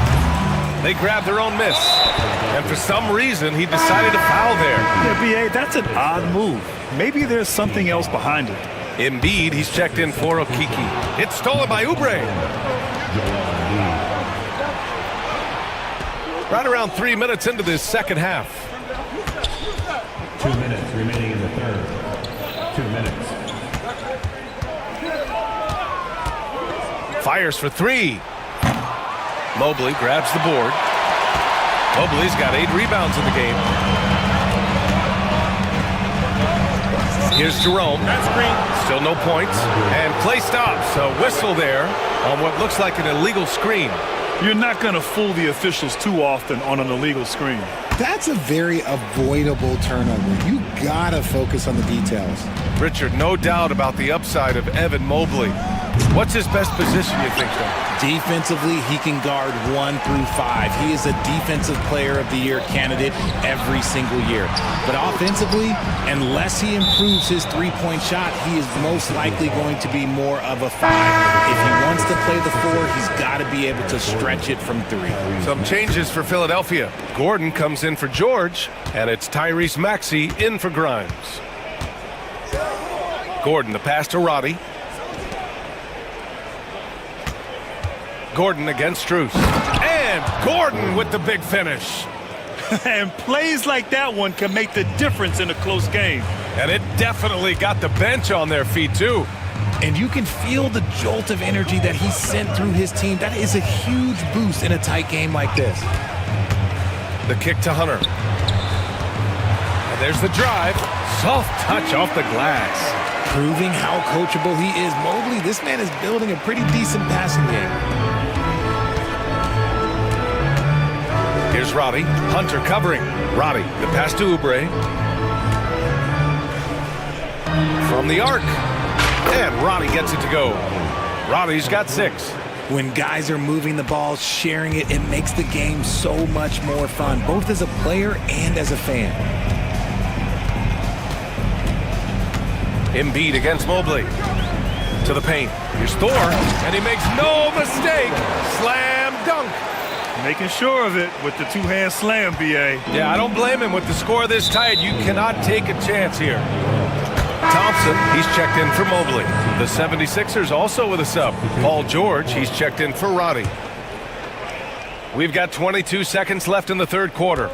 S1: They grabbed their own miss. And for some reason, he decided to foul there.
S2: Yeah, B.A., that's an odd move. Maybe there's something else behind it.
S1: Embiid, he's checked in for Okiki. It's stolen by Oubre. Right around 3 minutes into this second half.
S6: 2 minutes remaining in the third. 2 minutes.
S1: Fires for 3. Mobley grabs the board. Mobley's got 8 rebounds in the game. Here's Jerome. Still no points. And play stops. A whistle there on what looks like an illegal screen.
S2: You're not going to fool the officials too often on an illegal screen.
S12: That's a very avoidable turnover. You gotta focus on the details.
S1: Richard, no doubt about the upside of Evan Mobley. What's his best position, you think, though?
S12: Defensively, he can guard 1 through 5. He is a defensive player of the year candidate every single year. But offensively, unless he improves his three-point shot, he is most likely going to be more of a 5. If he wants to play the 4, he's got to be able to stretch it from 3.
S1: Some changes for Philadelphia. Gordon comes in for George, and it's Tyrese Maxey in for Grimes. Gordon, the pass to Roddy. Gordon against Strus. And Gordon with the big finish.
S2: And plays like that one can make the difference in a close game.
S1: And it definitely got the bench on their feet, too.
S12: And you can feel the jolt of energy that he sent through his team. That is a huge boost in a tight game like this.
S1: The kick to Hunter. And there's the drive. Soft touch off the glass.
S12: Proving how coachable he is. Mobley, this man is building a pretty decent passing game.
S1: Here's Roddy. Hunter covering. Roddy, the pass to Oubre. From the arc. And Roddy gets it to go. Roddy's got 6.
S12: When guys are moving the ball, sharing it, it makes the game so much more fun, both as a player and as a fan.
S1: Embiid against Mobley. To the paint. Here's Thor. And he makes no mistake. Slam dunk.
S2: Making sure of it with the two-hand slam, B.A.
S1: Yeah, I don't blame him with the score this tight. You cannot take a chance here. Thompson, he's checked in for Mobley. The 76ers also with a sub. Paul George, he's checked in for Roddy. We've got 22 seconds left in the third quarter.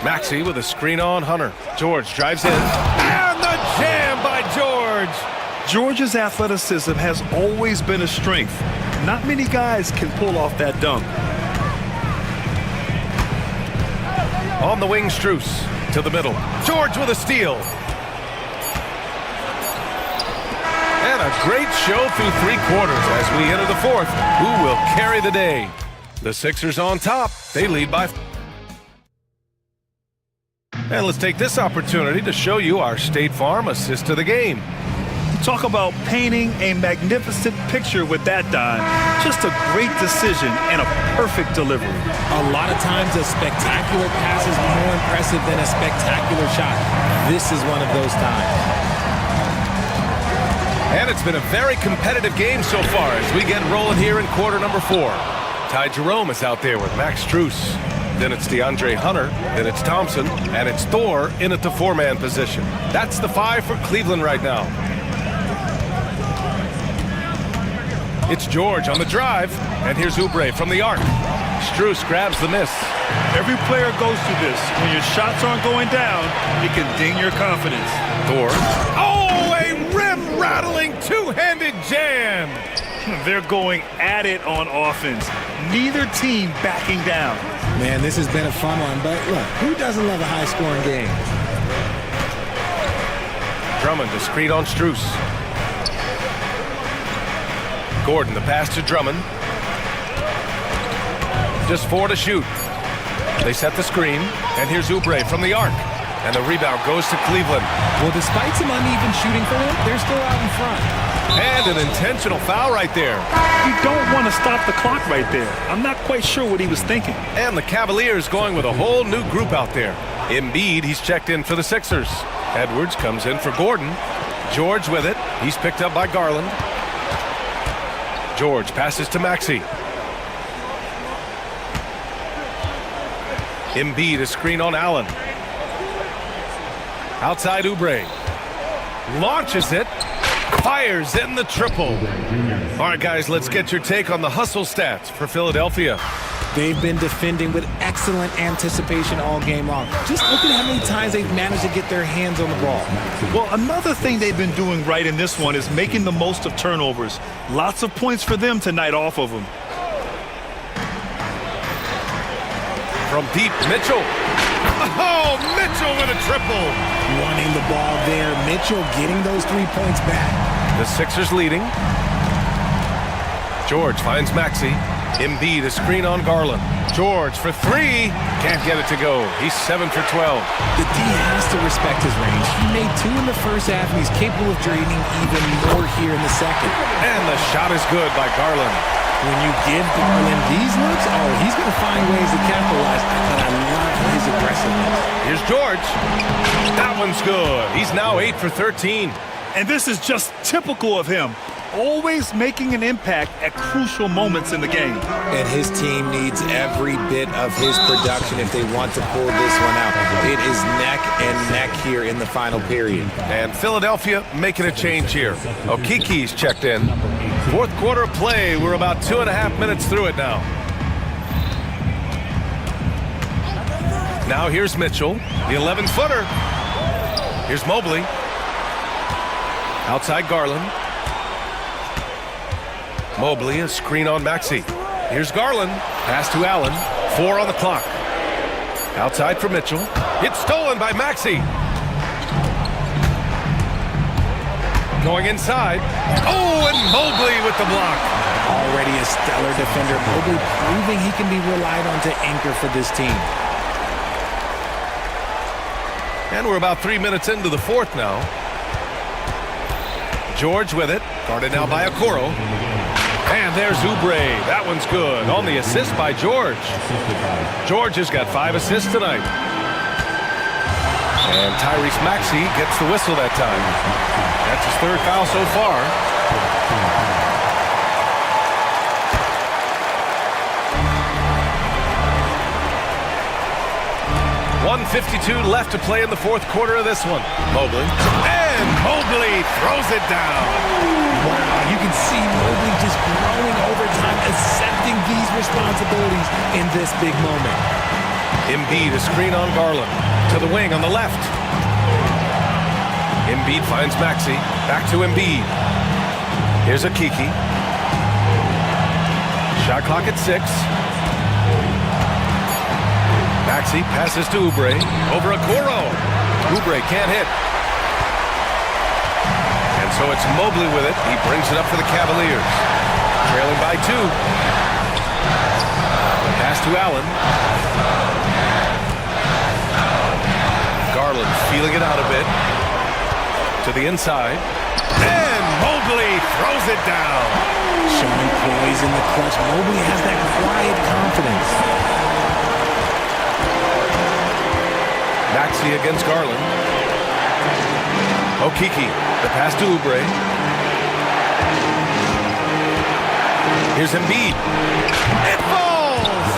S1: Maxey with a screen on Hunter. George drives in. And the jam by George.
S2: George's athleticism has always been a strength. Not many guys can pull off that dunk.
S1: On the wing, Strus to the middle. George with a steal. And a great show through 3 quarters as we enter the fourth. Who will carry the day? The Sixers on top. They lead by. And let's take this opportunity to show you our State Farm assist to the game.
S2: Talk about painting a magnificent picture with that dime. Just a great decision and a perfect delivery.
S12: A lot of times a spectacular pass is more impressive than a spectacular shot. This is one of those times.
S1: And it's been a very competitive game so far as we get rolling here in quarter number 4. Ty Jerome is out there with Max Strus. Then it's DeAndre Hunter. Then it's Thompson. And it's Thor in at the 4-man position. That's the 5 for Cleveland right now. It's George on the drive, and here's Oubre from the arc. Strus grabs the miss.
S2: Every player goes through this. When your shots aren't going down, it can ding your confidence.
S1: Thor. Oh, a rim-rattling two-handed jam.
S2: They're going at it on offense. Neither team backing down.
S12: Man, this has been a fun one, but look, who doesn't love a high-scoring game?
S1: Drummond to screen on Strus. Gordon, the pass to Drummond. Just 4 to shoot. They set the screen, and here's Oubre from the arc. And the rebound goes to Cleveland.
S12: Well, despite some uneven shooting for them, they're still out in front.
S1: And an intentional foul right there.
S2: You don't want to stop the clock right there. I'm not quite sure what he was thinking.
S1: And the Cavaliers going with a whole new group out there. Embiid, he's checked in for the Sixers. Edwards comes in for Gordon. George with it. He's picked up by Garland. George passes to Maxey. Embiid, a screen on Allen. Outside Oubre. Launches it. Fires in the triple. All right, guys, let's get your take on the hustle stats for Philadelphia.
S12: They've been defending with excellent anticipation all game long. Just look at how many times they've managed to get their hands on the ball.
S2: Well, another thing they've been doing right in this one is making the most of turnovers. Lots of points for them tonight off of them.
S1: From deep, Mitchell. Oh, Mitchell with a triple.
S12: Wanting the ball there. Mitchell getting those 3 points back.
S1: The Sixers leading. George finds Maxey. Embiid, a screen on Garland. George for 3. Can't get it to go. He's 7 for 12.
S12: The D has to respect his range. He made 2 in the first half, and he's capable of draining even more here in the second.
S1: And the shot is good by Garland.
S12: When you give Garland these looks, oh, he's going to find ways to capitalize, but I love his aggressiveness.
S1: Here's George. That one's good. He's now 8 for 13.
S2: And this is just typical of him. Always making an impact at crucial moments in the game.
S12: And his team needs every bit of his production if they want to pull this one out. It is neck and neck here in the final period.
S1: And Philadelphia making a change here. Okiki's checked in. Fourth quarter of play. We're about 2.5 minutes through it now. Now here's Mitchell, the 11-footer. Here's Mobley. Outside Garland. Mobley, a screen on Maxey. Here's Garland. Pass to Allen. 4 on the clock. Outside for Mitchell. It's stolen by Maxey. Going inside. Oh, and Mobley with the block.
S12: Already a stellar defender. Mobley proving he can be relied on to anchor for this team.
S1: And we're about 3 minutes into the fourth now. George with it. Guarded now by Okoro. And there's Oubre. That one's good. On the assist by George. George has got 5 assists tonight. And Tyrese Maxey gets the whistle that time. That's his 3rd foul so far. .152 left to play in the fourth quarter of this one. Mobley. And Mobley throws it down.
S12: Wow, you can see Mobley just growing over time, accepting these responsibilities in this big moment.
S1: Embiid, a screen on Garland. To the wing on the left. Embiid finds Maxey. Back to Embiid. Here's a Kiki. Shot clock at 6. Maxey passes to Oubre. Over Okoro. Oubre can't hit. And so it's Mobley with it. He brings it up for the Cavaliers. Trailing by 2. Pass to Allen. Garland feeling it out a bit. To the inside. And Mobley throws it down.
S12: Showing poise in the clutch. Mobley has that quiet confidence.
S1: Maxey against Garland. Okiki, the pass to Oubre. Here's Embiid. It falls!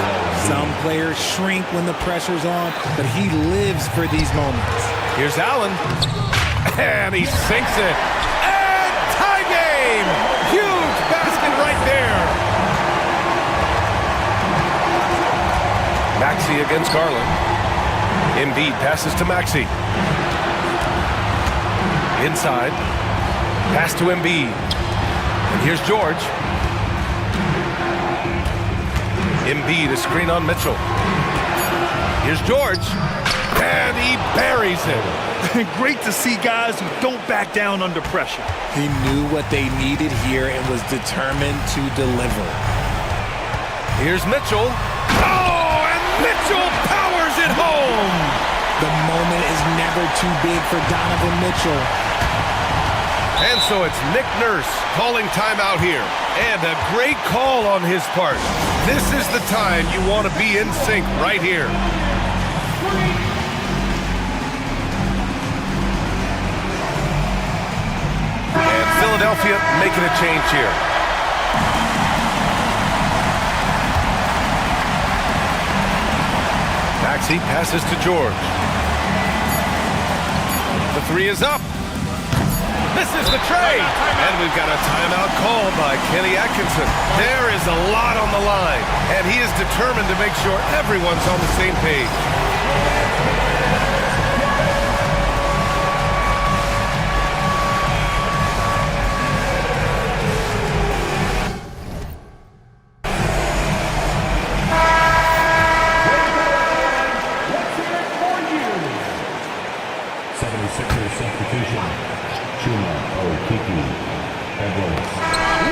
S12: Some players shrink when the pressure's on, but he lives for these moments.
S1: Here's Allen. And he sinks it. And tie game! Huge basket right Maxey against Garland. Embiid passes to Maxey. Inside. Pass to Embiid. And here's George. Embiid, a screen on Mitchell. Here's George. And he buries him.
S2: Great to see guys who don't back down under pressure.
S12: He knew what they needed here and was determined to deliver.
S1: Here's Mitchell. Oh, and Mitchell powers it home.
S12: The moment is never too big for Donovan Mitchell.
S1: And so it's Nick Nurse calling timeout here. And a great call on his part. This is the time you want to be in sync right here. And Philadelphia making a change here. Maxey passes to George. The three is up. Misses the trade. And we've got a timeout called by Kenny Atkinson. There is a lot on the line, and he is determined to make sure everyone's on the same page.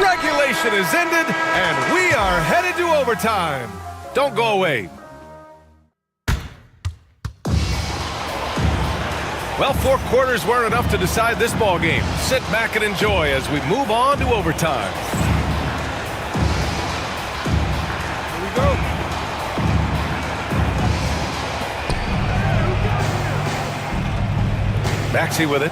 S1: Regulation is ended, and we are headed to overtime. Don't go away. Well, 4 quarters weren't enough to decide this ball game. Sit back and enjoy as we move on to overtime. Here we go. Maxey with it.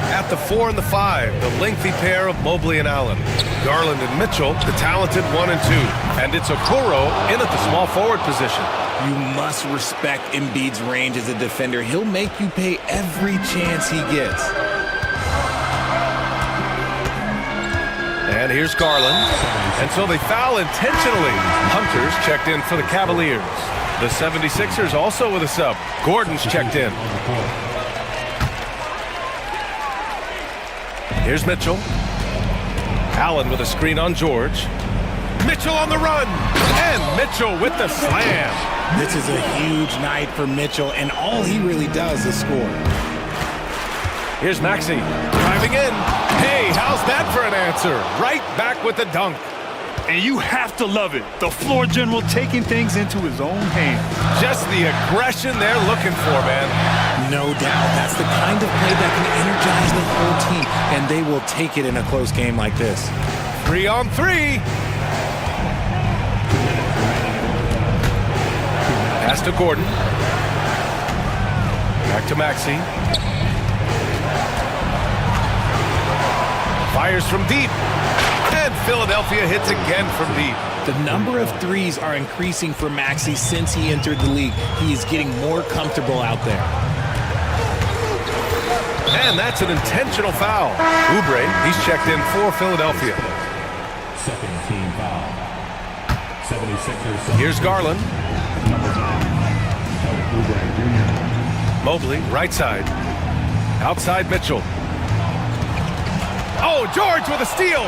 S1: At the 4 and the 5, the lengthy pair of Mobley and Allen. Garland and Mitchell, the talented 1 and 2. And it's Okoro in at the small forward position.
S12: You must respect Embiid's range as a defender. He'll make you pay every chance he gets.
S1: And here's Garland. And so they foul intentionally. Hunter's checked in for the Cavaliers. The 76ers also with a sub. Gordon's checked in. Here's Mitchell. Allen with a screen on George. Mitchell on the run. And Mitchell with the slam.
S12: This is a huge night for Mitchell, and all he really does is score.
S1: Here's Maxey driving in. Hey, how's that for an answer? Right back with the dunk.
S2: And you have to love it. The floor general taking things into his own hands.
S1: Just the aggression they're looking for, man.
S12: No doubt. That's the kind of play that can energize the whole team, and they will take it in a close game like this.
S1: 3 on 3. Pass to Gordon. Back to Maxey. Fires from deep. And Philadelphia hits again from deep.
S12: The number of threes are increasing for Maxey since he entered the league. He is getting more comfortable out there.
S1: And that's an intentional foul. Oubre, he's checked in for Philadelphia.
S6: Second team foul. 76ers.
S1: Here's Garland.
S6: Number 9, Oubre Jr.
S1: Mobley, right side. Outside Mitchell. Oh, George with a steal.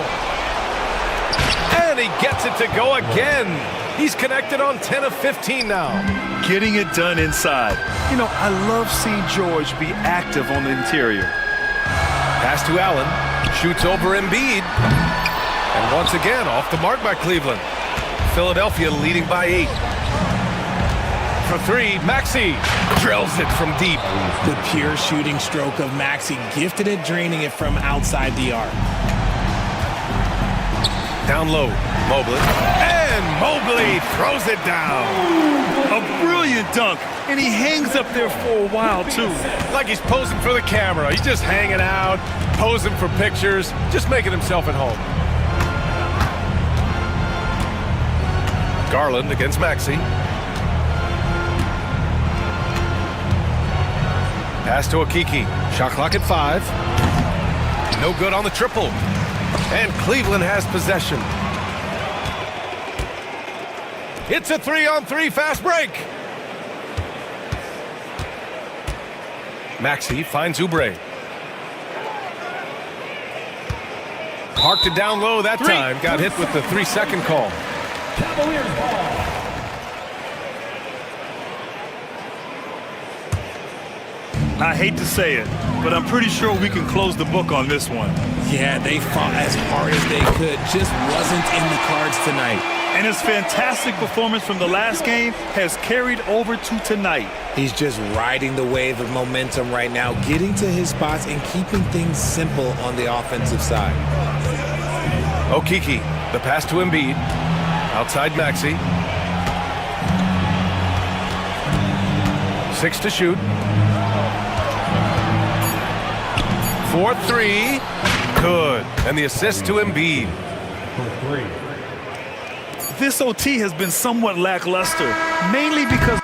S1: And he gets it to go again. He's connected on 10 of 15 now.
S2: Getting it done inside. You know, I love seeing George be active on the interior.
S1: Pass to Allen. Shoots over Embiid. And once again, off the mark by Cleveland. Philadelphia leading by 8. For 3, Maxey drills it from deep.
S12: The pure shooting stroke of Maxey, gifted at draining it from outside the arc.
S1: Down low, Mobley. And Mobley throws it down.
S2: A brilliant dunk, and he hangs up there for a while, too.
S1: Like he's posing for the camera. He's just hanging out, posing for pictures, just making himself at home. Garland against Maxey. Pass to Okiki. Shot clock at 5. No good on the triple. And Cleveland has possession. It's a 3-on-3 fast break. Maxey finds Oubre. Parked it down low that time. Got hit with the 3-second call.
S6: Cavaliers ball.
S2: I hate to say it, but I'm pretty sure we can close the book on this one.
S12: Yeah, they fought as hard as they could. Just wasn't in the cards tonight.
S2: And his fantastic performance from the last game has carried over to tonight.
S12: He's just riding the wave of momentum right now, getting to his spots and keeping things simple on the offensive side.
S1: Okiki, the pass to Embiid. Outside Maxey. 6 to shoot. 4-3. Good. And the assist to Embiid.
S6: For 3.
S2: This OT has been somewhat lackluster, mainly because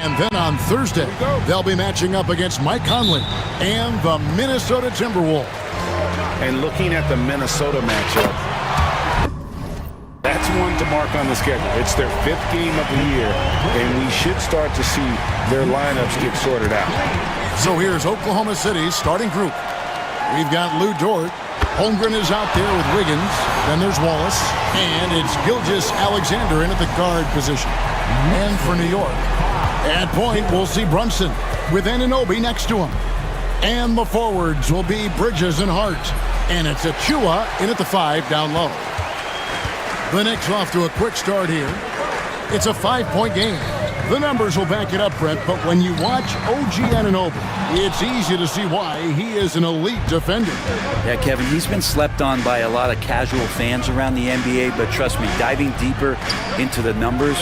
S10: And then on Thursday, they'll be matching up against Mike Conley and the Minnesota Timberwolves.
S9: And looking at the Minnesota matchup, that's one to mark on the schedule. It's their 5th game of the year, and we should start to see their lineups get sorted out.
S10: So here's Oklahoma City's starting group. We've got Lou Dort. Holmgren is out there with Wiggins. Then there's Wallace. And it's Gilgeous-Alexander in at the guard position. And for New York, at point, we'll see Brunson with Anunoby next to him. And the forwards will be Bridges and Hart. And it's Achua in at the 5 down low. The Knicks off to a quick start here. It's a 5-point game. The numbers will back it up, Brent, but when you watch OG Anunoby, it's easy to see why he is an elite defender.
S13: Yeah, Kevin, he's been slept on by a lot of casual fans around the NBA, but trust me, diving deeper into the numbers,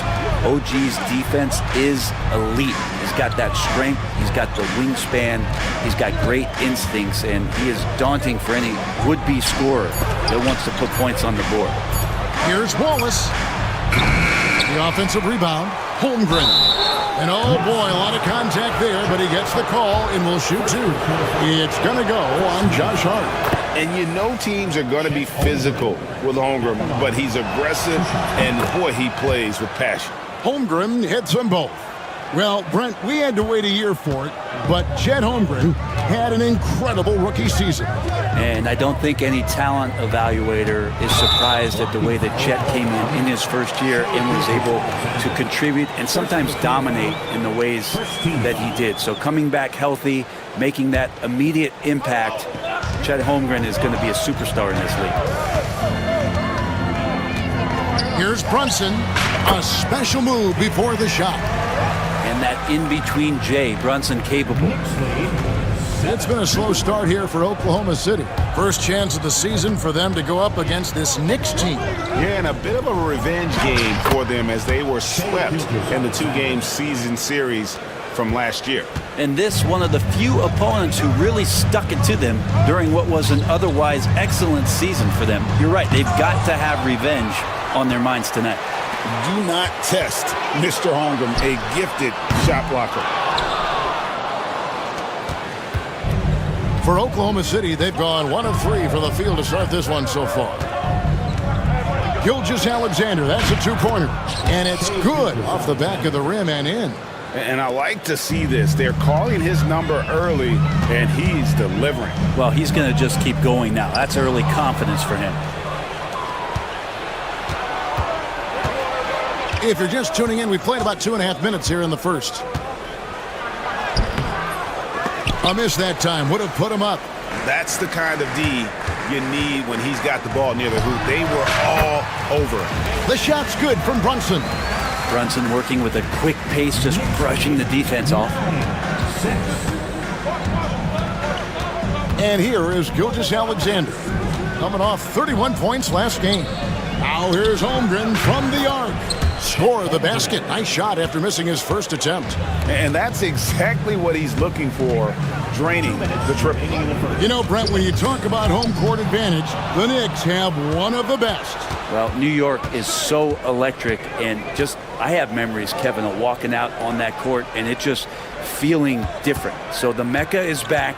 S13: OG's defense is elite. He's got that strength, he's got the wingspan, he's got great instincts, and he is daunting for any would-be scorer that wants to put points on the board.
S10: Here's Wallace. The offensive rebound, Holmgren. And oh boy, a lot of contact there, but he gets the call and will shoot 2. It's going to go on Josh Hart.
S9: And you know teams are going to be physical with Holmgren, but he's aggressive, and boy, he plays with passion.
S10: Holmgren hits them both. Well, Brent, we had to wait a year for it, but Chet Holmgren had an incredible rookie season.
S13: And I don't think any talent evaluator is surprised at the way that Chet came in his first year and was able to contribute and sometimes dominate in the ways that he did. So coming back healthy, making that immediate impact, Chet Holmgren is going to be a superstar in this league.
S10: Here's Brunson, a special move before the shot.
S13: And that in-between J, Brunson capable.
S10: It's been a slow start here for Oklahoma City. First chance of the season for them to go up against this Knicks team.
S9: Yeah, and a bit of a revenge game for them as they were swept in the 2-game season series from last year.
S13: And this one of the few opponents who really stuck it to them during what was an otherwise excellent season for them. You're right, they've got to have revenge on their minds tonight.
S9: Do not test Mr. Holmgren, a gifted shot blocker.
S10: For Oklahoma City, they've gone 1 of 3 for the field to start this one so far. Gilgeous-Alexander, that's a 2-pointer. And it's good off the back of the rim and in.
S9: And I like to see this. They're calling his number early, and he's delivering.
S13: Well, he's going to just keep going now. That's early confidence for him.
S10: If you're just tuning in, we played about 2.5 minutes here in the first. A miss that time. Would have put him up.
S9: That's the kind of D you need when he's got the ball near the hoop. They were all over it.
S10: The shot's good from Brunson.
S13: Brunson working with a quick pace, just brushing the defense off.
S10: And here is Gilgeous-Alexander, coming off 31 points last game. Now here's Holmgren from the arc. Score the basket. Nice shot after missing his first attempt.
S9: And that's exactly what he's looking for, draining the triple.
S10: You know, Brent, when you talk about home court advantage, the Knicks have one of the best.
S13: Well, New York is so electric, and just, I have memories, Kevin, of walking out on that court and it just feeling different. So the Mecca is back,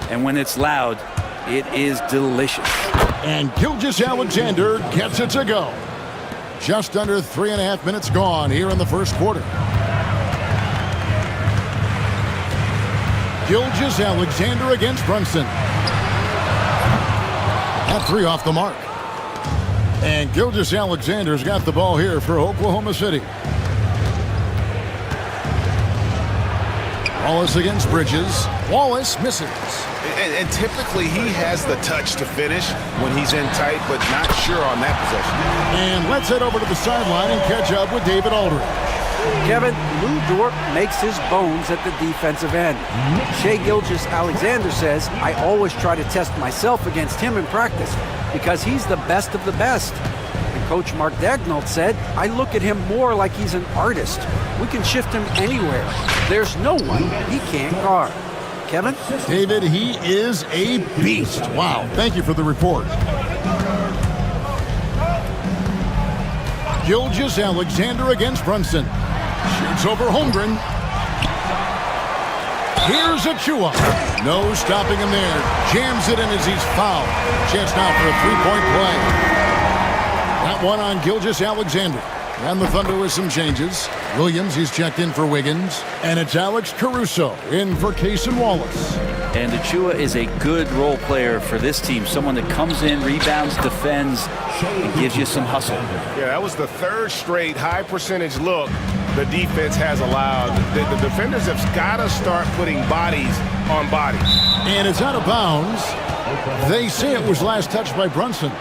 S13: and when it's loud, it is delicious.
S10: And Gilgeous-Alexander gets it to go. Just under 3.5 minutes gone here in the first quarter. Gilgeous-Alexander against Brunson. That 3 off the mark. And Gilgeous-Alexander's got the ball here for Oklahoma City. Wallace against Bridges. Wallace misses.
S9: And typically he has the touch to finish when he's in tight, but not sure on that possession.
S10: And let's head over to the sideline and catch up with David Aldridge.
S11: Kevin, Lou Dort makes his bones at the defensive end. Shai Gilgeous-Alexander says, I always try to test myself against him in practice because he's the best of the best. And Coach Mark Daigneault said, I look at him more like he's an artist. We can shift him anywhere. There's no one he can't guard. Kevin?
S10: David, he is a beast. Wow. Thank you for the report. Gilgeous-Alexander against Brunson. Shoots over Holmgren. Here's Achua. No stopping him there. Jams it in as he's fouled. Chance now for a three-point play. That one on Gilgeous-Alexander. And the Thunder with some changes. Williams, he's checked in for Wiggins. And it's Alex Caruso in for Cason Wallace.
S13: And Achua is a good role player for this team. Someone that comes in, rebounds, defends, and gives you some hustle.
S1: Yeah, that was the third straight high percentage look the defense has allowed. The defenders have got to start putting bodies on bodies.
S10: And it's out of bounds. They say it was last touched by Brunson.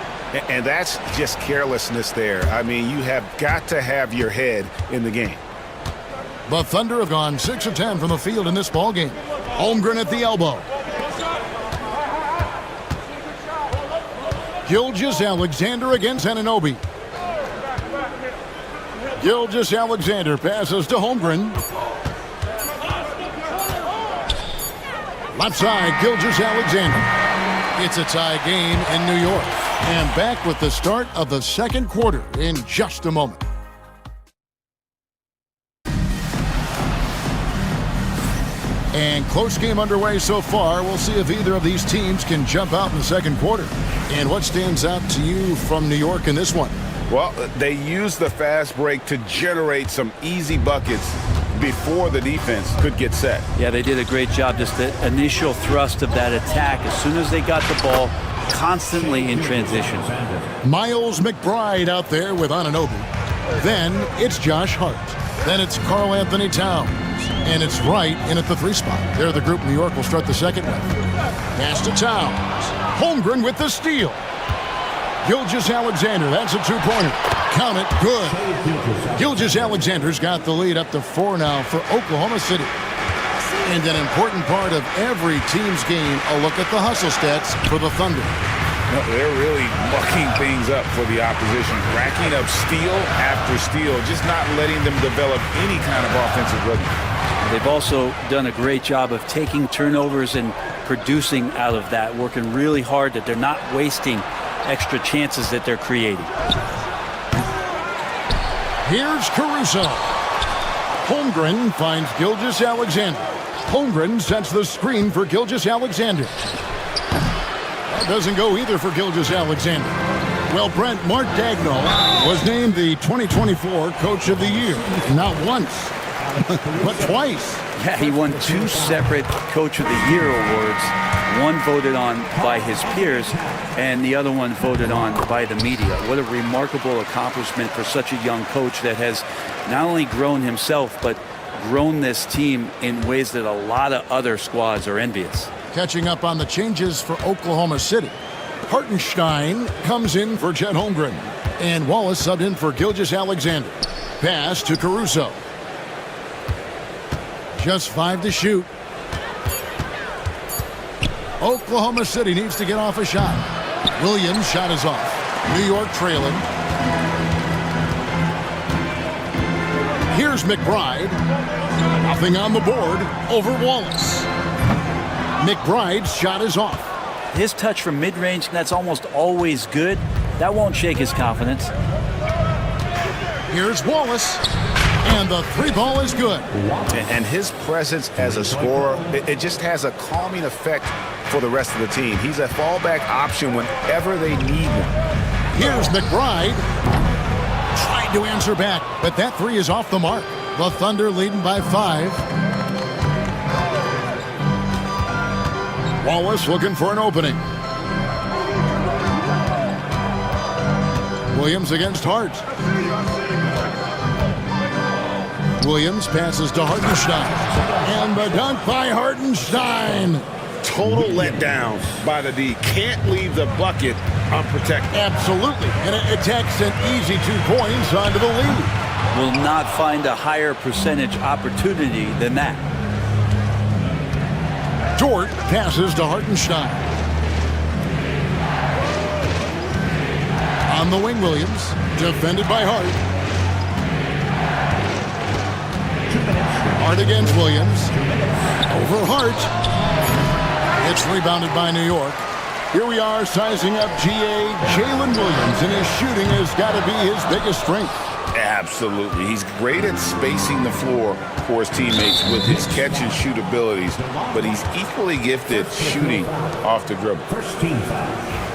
S1: And that's just carelessness there. I mean, you have got to have your head in the game.
S10: The Thunder have gone 6 of 10 from the field in this ballgame. Holmgren at the elbow. Gilgeous-Alexander against Anunoby. Gilgeous-Alexander passes to Holmgren. Left side, Gilgeous-Alexander. It's a tie game in New York. And back with the start of the second quarter in just a moment. And close game underway so far. We'll see if either of these teams can jump out in the second quarter. And what stands out to you from New York in this one?
S1: Well, they used the fast break to generate some easy buckets before the defense could get set.
S13: Yeah, they did a great job. Just the initial thrust of that attack. As soon as they got the ball, constantly in transition.
S10: Miles McBride out there with Anunoby. Then it's Josh Hart. Then it's Karl Anthony Towns. And it's Wright in at the 3 spot. They're the group New York will start the second with. Pass to Towns. Holmgren with the steal. Gilgeous-Alexander, that's a 2-pointer. Count it, good. Gilgeous-Alexander's got the lead up to 4 now for Oklahoma City. And an important part of every team's game, a look at the hustle stats for the Thunder.
S17: No, they're really mucking things up for the opposition, racking up steal after steal, just not letting them develop any kind of offensive rhythm.
S13: They've also done a great job of taking turnovers and producing out of that, working really hard that they're not wasting extra chances that they're creating.
S10: Here's Caruso. Holmgren finds Gilgeous-Alexander. Holmgren sets the screen for Gilgeous-Alexander. That doesn't go either for Gilgeous-Alexander. Well, Brent, Mark Daigneault was named the 2024 Coach of the Year. Not once, but twice.
S13: Yeah, he won 2 separate Coach of the Year awards. One voted on by his peers, and the other one voted on by the media. What a remarkable accomplishment for such a young coach that has not only grown himself, but grown this team in ways that a lot of other squads are envious.
S10: Catching up on the changes for Oklahoma City. Hartenstein comes in for Chet Holmgren. And Wallace subbed in for Gilgeous-Alexander. Pass to Caruso. Just 5 to shoot. Oklahoma City needs to get off a shot. Williams' shot is off. New York trailing. Here's McBride. Nothing on the board over Wallace. McBride's shot is off.
S13: His touch from mid-range, that's almost always good. That won't shake his confidence.
S10: Here's Wallace. And the 3-ball is good.
S1: And his presence as a scorer, it just has a calming effect for the rest of the team. He's a fallback option whenever they need one.
S10: Here's McBride. Tried to answer back, but that 3 is off the mark. The Thunder leading by 5. Wallace looking for an opening. Williams against Hart. Williams passes to Hartenstein. And the dunk by Hartenstein.
S1: Total letdown by the D. Can't leave the bucket unprotected.
S10: Absolutely. And it takes an easy 2 points onto the lead.
S13: Will not find a higher percentage opportunity than that.
S10: Dort passes to Hartenstein. On the wing, Williams. Defended by Hart. Hart against Williams. Over Hart. It's rebounded by New York. Here we are sizing up GA Jalen Williams, and his shooting has got to be his biggest strength.
S17: Absolutely. He's great at spacing the floor for his teammates with his catch and shoot abilities, but he's equally gifted shooting off the dribble.
S6: First team foul.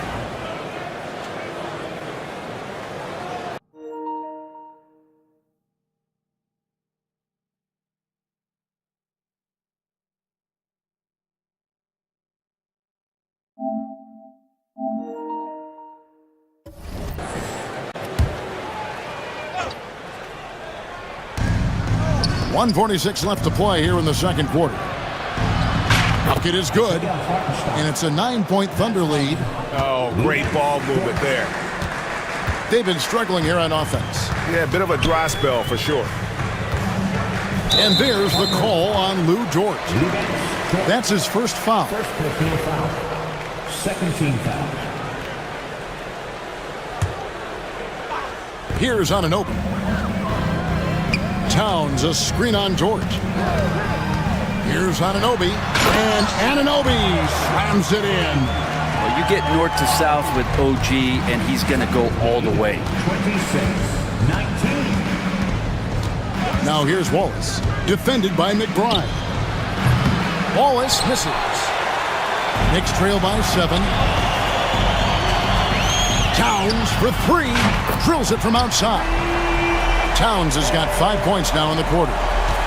S10: .146 left to play here in the second quarter. Bucket is good, and it's a 9-point Thunder lead.
S2: Oh, great ball movement there.
S10: They've been struggling here on offense.
S2: Yeah, a bit of a dry spell for sure.
S10: And there's the call on Lou George. That's his first foul.
S6: First personal foul. Second team foul.
S10: Here's on an open. Towns, a screen on George. Here's Anunoby, and Anunoby slams it in.
S13: Well, you get north to south with OG, and he's going to go all the way.
S6: 26-19.
S10: Now here's Wallace, defended by McBride. Wallace misses. Knicks trail by 7. Towns for 3, drills it from outside. Towns has got 5 points now in the quarter.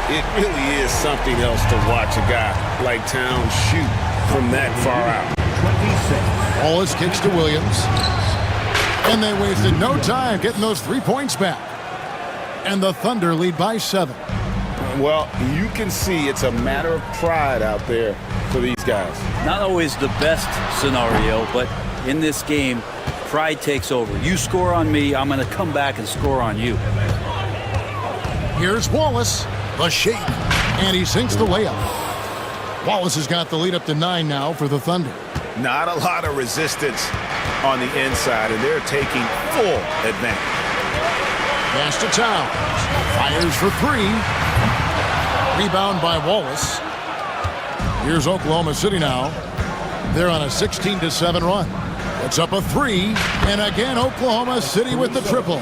S17: It really is something else to watch a guy like Towns shoot from that far out.
S6: 26.
S10: Wallace kicks to Williams. And they wasted no time getting those 3 points back. And the Thunder lead by 7.
S17: Well, you can see it's a matter of pride out there for these guys.
S13: Not always the best scenario, but in this game, pride takes over. You score on me, I'm going to come back and score on you.
S10: Here's Wallace, the shake, and he sinks the layup. Wallace has got the lead up to 9 now for the Thunder.
S17: Not a lot of resistance on the inside, and they're taking full advantage.
S10: Pass to Towns. Fires for 3. Rebound by Wallace. Here's Oklahoma City now. They're on a 16-7 run. It's up a 3, and again Oklahoma City with the triple.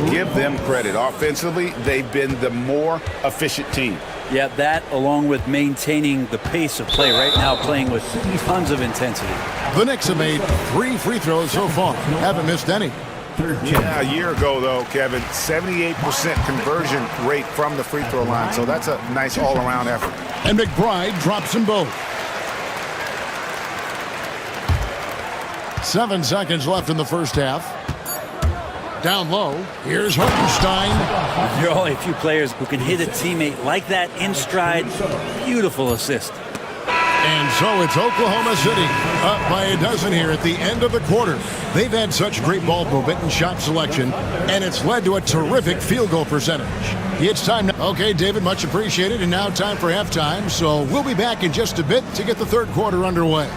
S17: Give them credit. Offensively, they've been the more efficient team.
S13: Yeah, that along with maintaining the pace of play right now, playing with tons of intensity.
S10: The Knicks have made 3 free throws so far. Haven't missed any.
S17: Yeah, a year ago, though, Kevin, 78% conversion rate from the free throw line. So that's a nice all-around effort.
S10: And McBride drops them both. 7 seconds left in the first half. Down low, here's Hartenstein.
S13: There are only a few players who can hit a teammate like that in stride. Beautiful assist.
S10: And so it's Oklahoma City up by a dozen here at the end of the quarter. They've had such great ball movement and shot selection, and it's led to a terrific field goal percentage. It's time now. Okay, David, much appreciated, and now time for halftime. So we'll be back in just a bit to get the third quarter underway.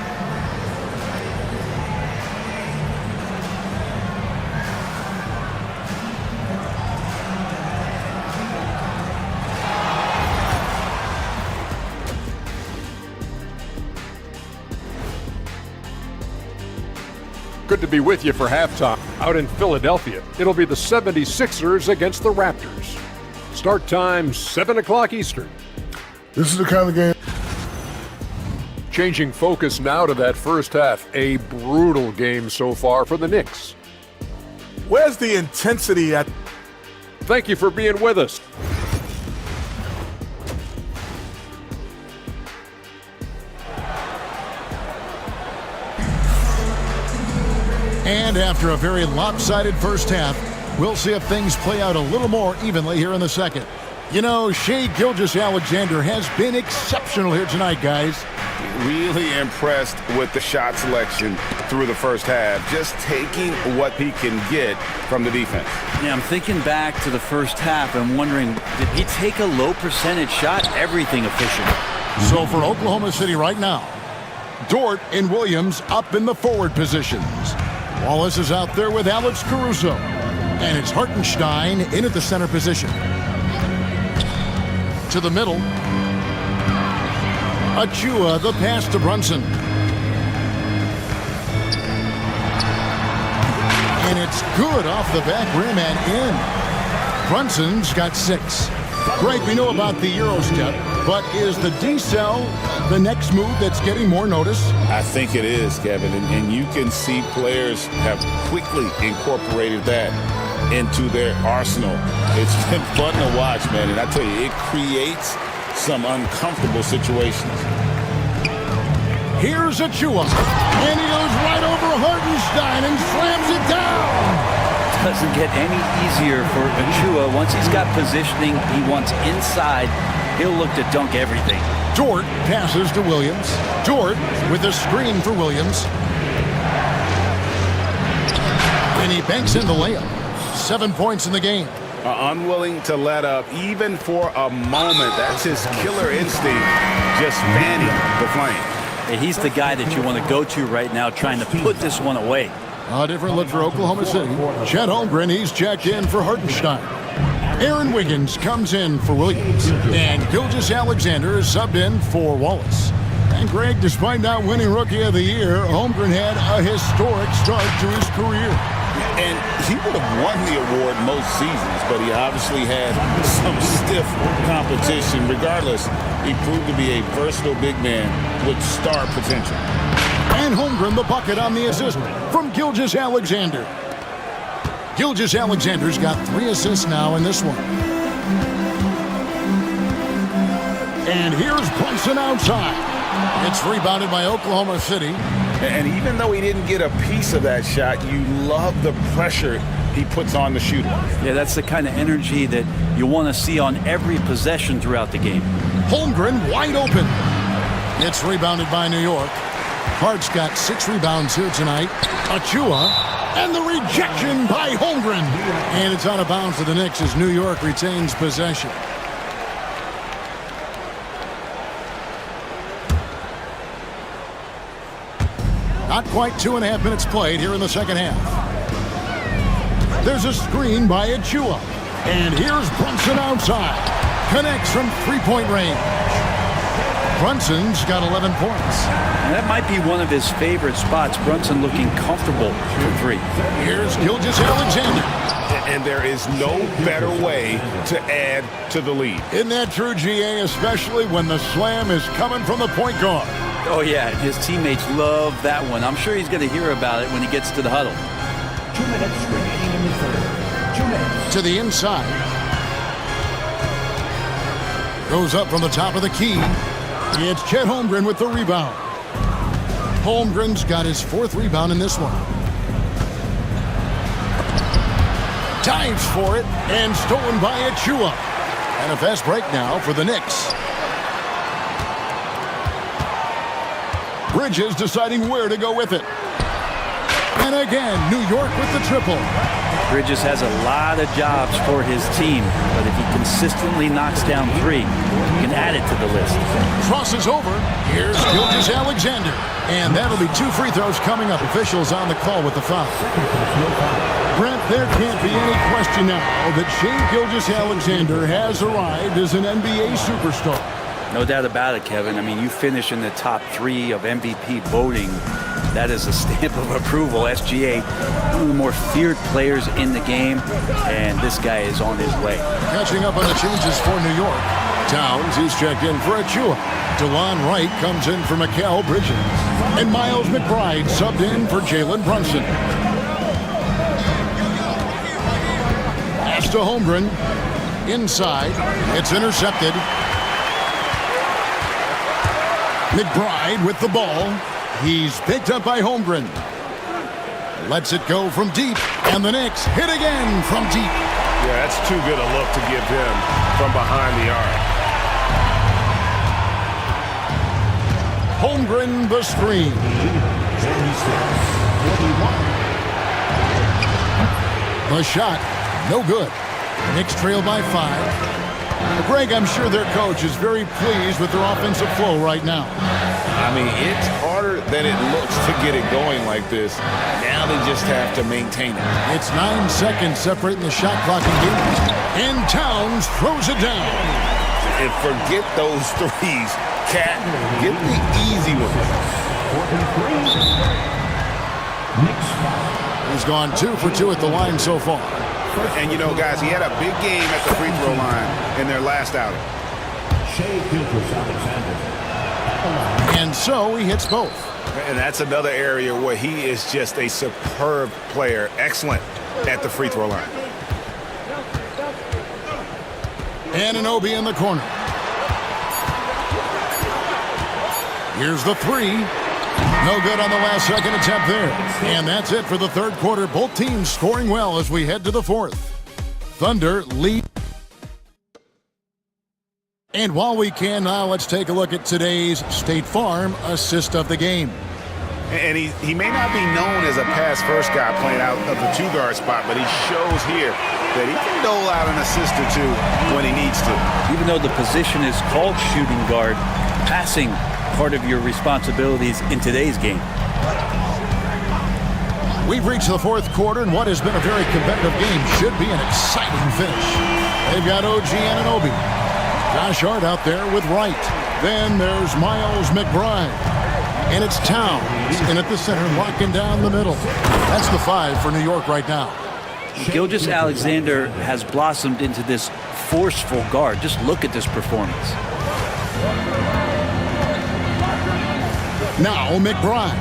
S7: Good to be with you for halftime. Out in Philadelphia, it'll be the 76ers against the Raptors. Start time, 7 o'clock Eastern.
S8: This is the kind of game.
S7: Changing focus now to that first half. A brutal game so far for the Knicks.
S16: Where's the intensity at?
S7: Thank you for being with us.
S10: And after a very lopsided first half, we'll see if things play out a little more evenly here in the second. You know, Shai Gilgeous-Alexander has been exceptional here tonight, guys.
S17: Really impressed with the shot selection through the first half. Just taking what he can get from the defense.
S13: Yeah, I'm thinking back to the first half and wondering, did he take a low percentage shot? Everything efficient.
S10: So for Oklahoma City right now, Dort and Williams up in the forward positions. Wallace is out there with Alex Caruso. And it's Hartenstein in at the center position. To the middle. Achua, the pass to Brunson. And it's good off the back rim and in. Brunson's got 6. Greg, we know about the Euro step, but is the decel the next move that's getting more notice?
S17: I think it is, Kevin, and you can see players have quickly incorporated that into their arsenal. It's been fun to watch, man, and I tell you, it creates some uncomfortable situations.
S10: Here's Achua, and he goes right over Hartenstein and slams it down.
S13: Doesn't get any easier for Achua. Once he's got positioning he wants inside, he'll look to dunk everything.
S10: Dort passes to Williams. Dort with a screen for Williams. And he banks in the layup. 7 points in the game.
S17: Unwilling to let up even for a moment. That's his killer instinct, just fanning the flame.
S13: And he's the guy that you want to go to right now, trying to put this one away.
S10: A different look for Oklahoma City. Chet Holmgren, he's checked in for Hartenstein. Aaron Wiggins comes in for Williams. And Gilgeous-Alexander is subbed in for Wallace. And Greg, despite not winning Rookie of the Year, Holmgren had a historic start to his career.
S17: And he would have won the award most seasons, but he obviously had some stiff competition. Regardless, he proved to be a versatile big man with star potential.
S10: And Holmgren the bucket on the assist from Gilgeous-Alexander. Gilgeous-Alexander's got 3 assists now in this one. And here's Brunson outside. It's rebounded by Oklahoma City.
S17: And even though he didn't get a piece of that shot, you love the pressure he puts on the shooter.
S13: Yeah, that's the kind of energy that you want to see on every possession throughout the game.
S10: Holmgren wide open. It's rebounded by New York. Hart's got 6 rebounds here tonight. Achua, and the rejection by Holmgren. And it's out of bounds to the Knicks as New York retains possession. Not quite 2.5 minutes played here in the second half. There's a screen by Achua. And here's Brunson outside. Connects from three-point range. Brunson's got 11 points.
S13: And that might be one of his favorite spots. Brunson looking comfortable for 3.
S10: Here's Gilgeous-Alexander.
S17: And there is no better way to add to the lead.
S10: Isn't that true, GA, especially when the slam is coming from the point guard?
S13: Oh, yeah, his teammates love that one. I'm sure he's going to hear about it when he gets to the huddle.
S6: 2 minutes remaining in the third. 2 minutes.
S10: To the inside. Goes up from the top of the key. It's Chet Holmgren with the rebound. Holmgren's got his 4th rebound in this one. Dives for it, and stolen by Achua. And a fast break now for the Knicks. Bridges deciding where to go with it. And again, New York with the triple.
S13: Bridges has a lot of jobs for his team, but if he consistently knocks down 3, he can add it to the list.
S10: Crosses over. Here's Gilgeous-Alexander. And that'll be 2 free throws coming up. Officials on the call with the foul. Brent, there can't be any question now that Shai Gilgeous-Alexander has arrived as an NBA superstar.
S13: No doubt about it, Kevin. I mean, you finish in the top 3 of MVP voting. That is a stamp of approval. SGA, one of the more feared players in the game, and this guy is on his way.
S10: Catching up on the changes for New York. Towns, he's checked in for Achua. DeLon Wright comes in for Mikal Bridges. And Miles McBride subbed in for Jalen Brunson. Pass to Holmgren. Inside. It's intercepted. McBride with the ball. He's picked up by Holmgren. Lets it go from deep. And the Knicks hit again from deep.
S1: Yeah, that's too good a look to give him from behind the arc.
S10: Holmgren the screen. The shot, no good. Knicks trail by 5. Greg, I'm sure their coach is very pleased with their offensive flow right now.
S17: I mean, it's harder than it looks to get it going like this. Now they just have to maintain it.
S10: It's 9 seconds separating the shot clock and game. And Towns throws it down.
S17: And forget those threes. Cat, get the easy one.
S10: He's gone 2 for 2 at the line so far.
S17: And, you know, guys, he had a big game at the free throw line in their last outing.
S10: And so he hits both.
S17: And that's another area where he is just a superb player. Excellent at the free throw line.
S10: Anunoby in the corner. Here's the three. No good on the last second attempt there. And that's it for the third quarter. Both teams scoring well as we head to the fourth. Thunder lead. And while we can now, let's take a look at today's State Farm assist of the game.
S17: And he may not be known as a pass-first guy playing out of the two-guard spot, but he shows here that he can dole out an assist or two when he needs to.
S13: Even though the position is called shooting guard, passing part of your responsibilities in today's game.
S10: We've reached the fourth quarter, and what has been a very competitive game should be an exciting finish. They've got OG Anunoby. Josh Hart out there with Wright. Then there's Miles McBride. And it's Towns in at the center, locking down the middle. That's the 5 for New York right now.
S13: Gilgeous-Alexander has blossomed into this forceful guard. Just look at this performance.
S10: Now McBride.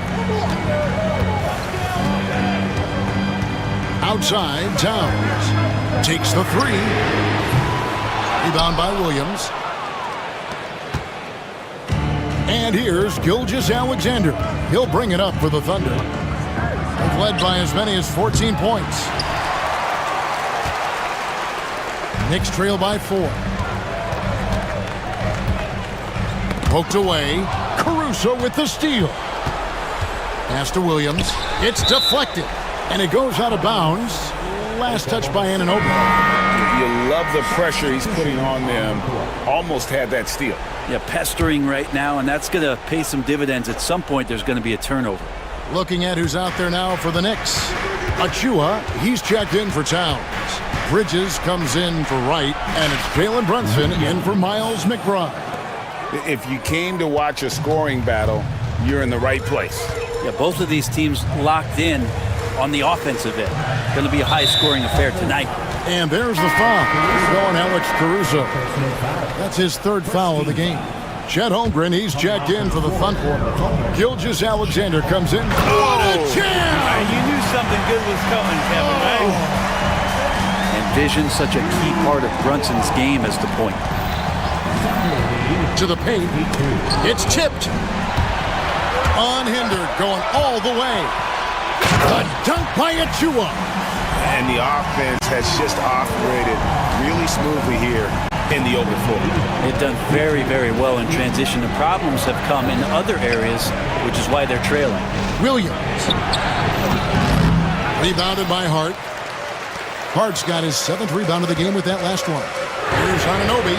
S10: Outside, Towns takes the 3. Rebound by Williams. And here's Gilgeous-Alexander. He'll bring it up for the Thunder. They've led by as many as 14 points. Knicks trail by 4. Poked away. Caruso with the steal. Pass to Williams. It's deflected. And it goes out of bounds. Last touch by Anunoby.
S17: You love the pressure he's putting on them. Almost had that steal.
S13: Yeah, pestering right now, and that's going to pay some dividends. At some point, there's going to be a turnover.
S10: Looking at who's out there now for the Knicks. Achua, he's checked in for Towns. Bridges comes in for Wright, and it's Jalen Brunson in for Miles McBride.
S17: If you came to watch a scoring battle, you're in the right place.
S13: Yeah, both of these teams locked in on the offensive end. Going to be a high-scoring affair tonight.
S10: And there's the foul. Going Alex Caruso. That's his third foul of the game. Chet Holmgren, he's checked in for the Thunder. Gilgeous-Alexander comes in. What a jam!
S13: You knew something good was coming, Kevin, right? And vision, such a key part of Brunson's game as the point.
S10: To the paint. It's tipped. Unhindered, going all the way. A dunk by Achua.
S17: And the offense has just operated really smoothly here in the open floor.
S13: They've done very, very well in transition. The problems have come in other areas, which is why they're trailing.
S10: Williams. Rebounded by Hart. Hart's got his 7th rebound of the game with that last one. Here's Anunoby.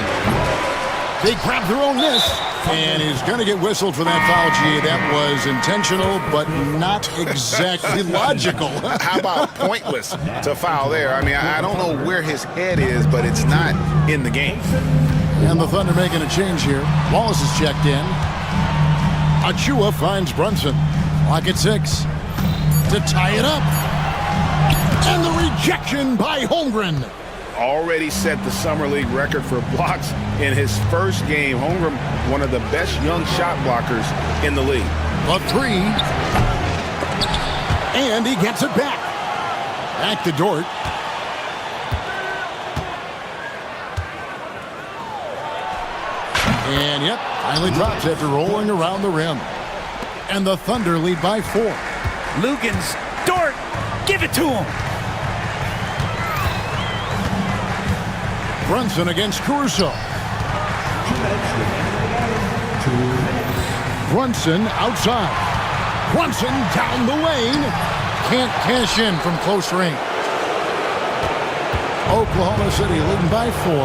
S10: They grab their own miss. And he's going to get whistled for that foul, G. That was intentional, but not exactly logical.
S17: How about pointless to foul there? I mean, I don't know where his head is, but it's not in the game.
S10: And the Thunder making a change here. Wallace is checked in. Achua finds Brunson. Lock at 6. To tie it up. And the rejection by Holmgren.
S17: Already set the Summer League record for blocks in his first game. Holmgren, one of the best young shot blockers in the league.
S10: A 3. And he gets it back. Back to Dort. And yep, finally drops after rolling around the rim. And the Thunder lead by 4.
S13: Lugans, Dort, give it to him.
S10: Brunson against Caruso. Brunson outside. Brunson down the lane. Can't cash in from close range. Oklahoma City leading by 4.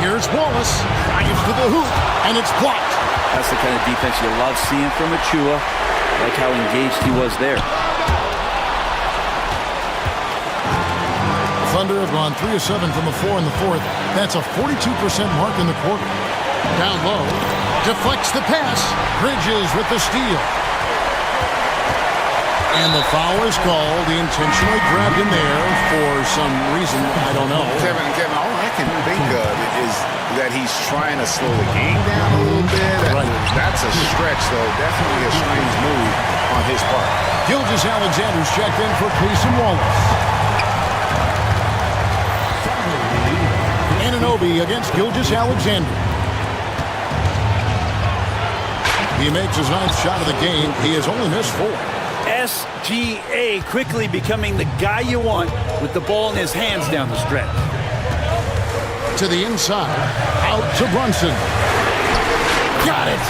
S10: Here's Wallace. Drives to the hoop, and it's blocked.
S13: That's the kind of defense you love seeing from Achua. Like how engaged he was there.
S10: Thunder have gone 3 of 7 from the floor in the fourth. That's a 42% mark in the quarter. Down low, deflects the pass. Bridges with the steal. And the foul is called. He intentionally grabbed him there for some reason. I don't know.
S17: Kevin, all I can think of is that he's trying to slow the game down a little bit.
S10: Right.
S17: That's a stretch, though. Definitely a strange move on his part.
S10: Gilgeous-Alexander's checked in for Cleason Wallace. Anunoby against Gilgeous-Alexander. He makes his 9th shot of the game. He has only missed 4.
S13: SGA quickly becoming the guy you want with the ball in his hands down the stretch.
S10: To the inside, out to Brunson. Got it.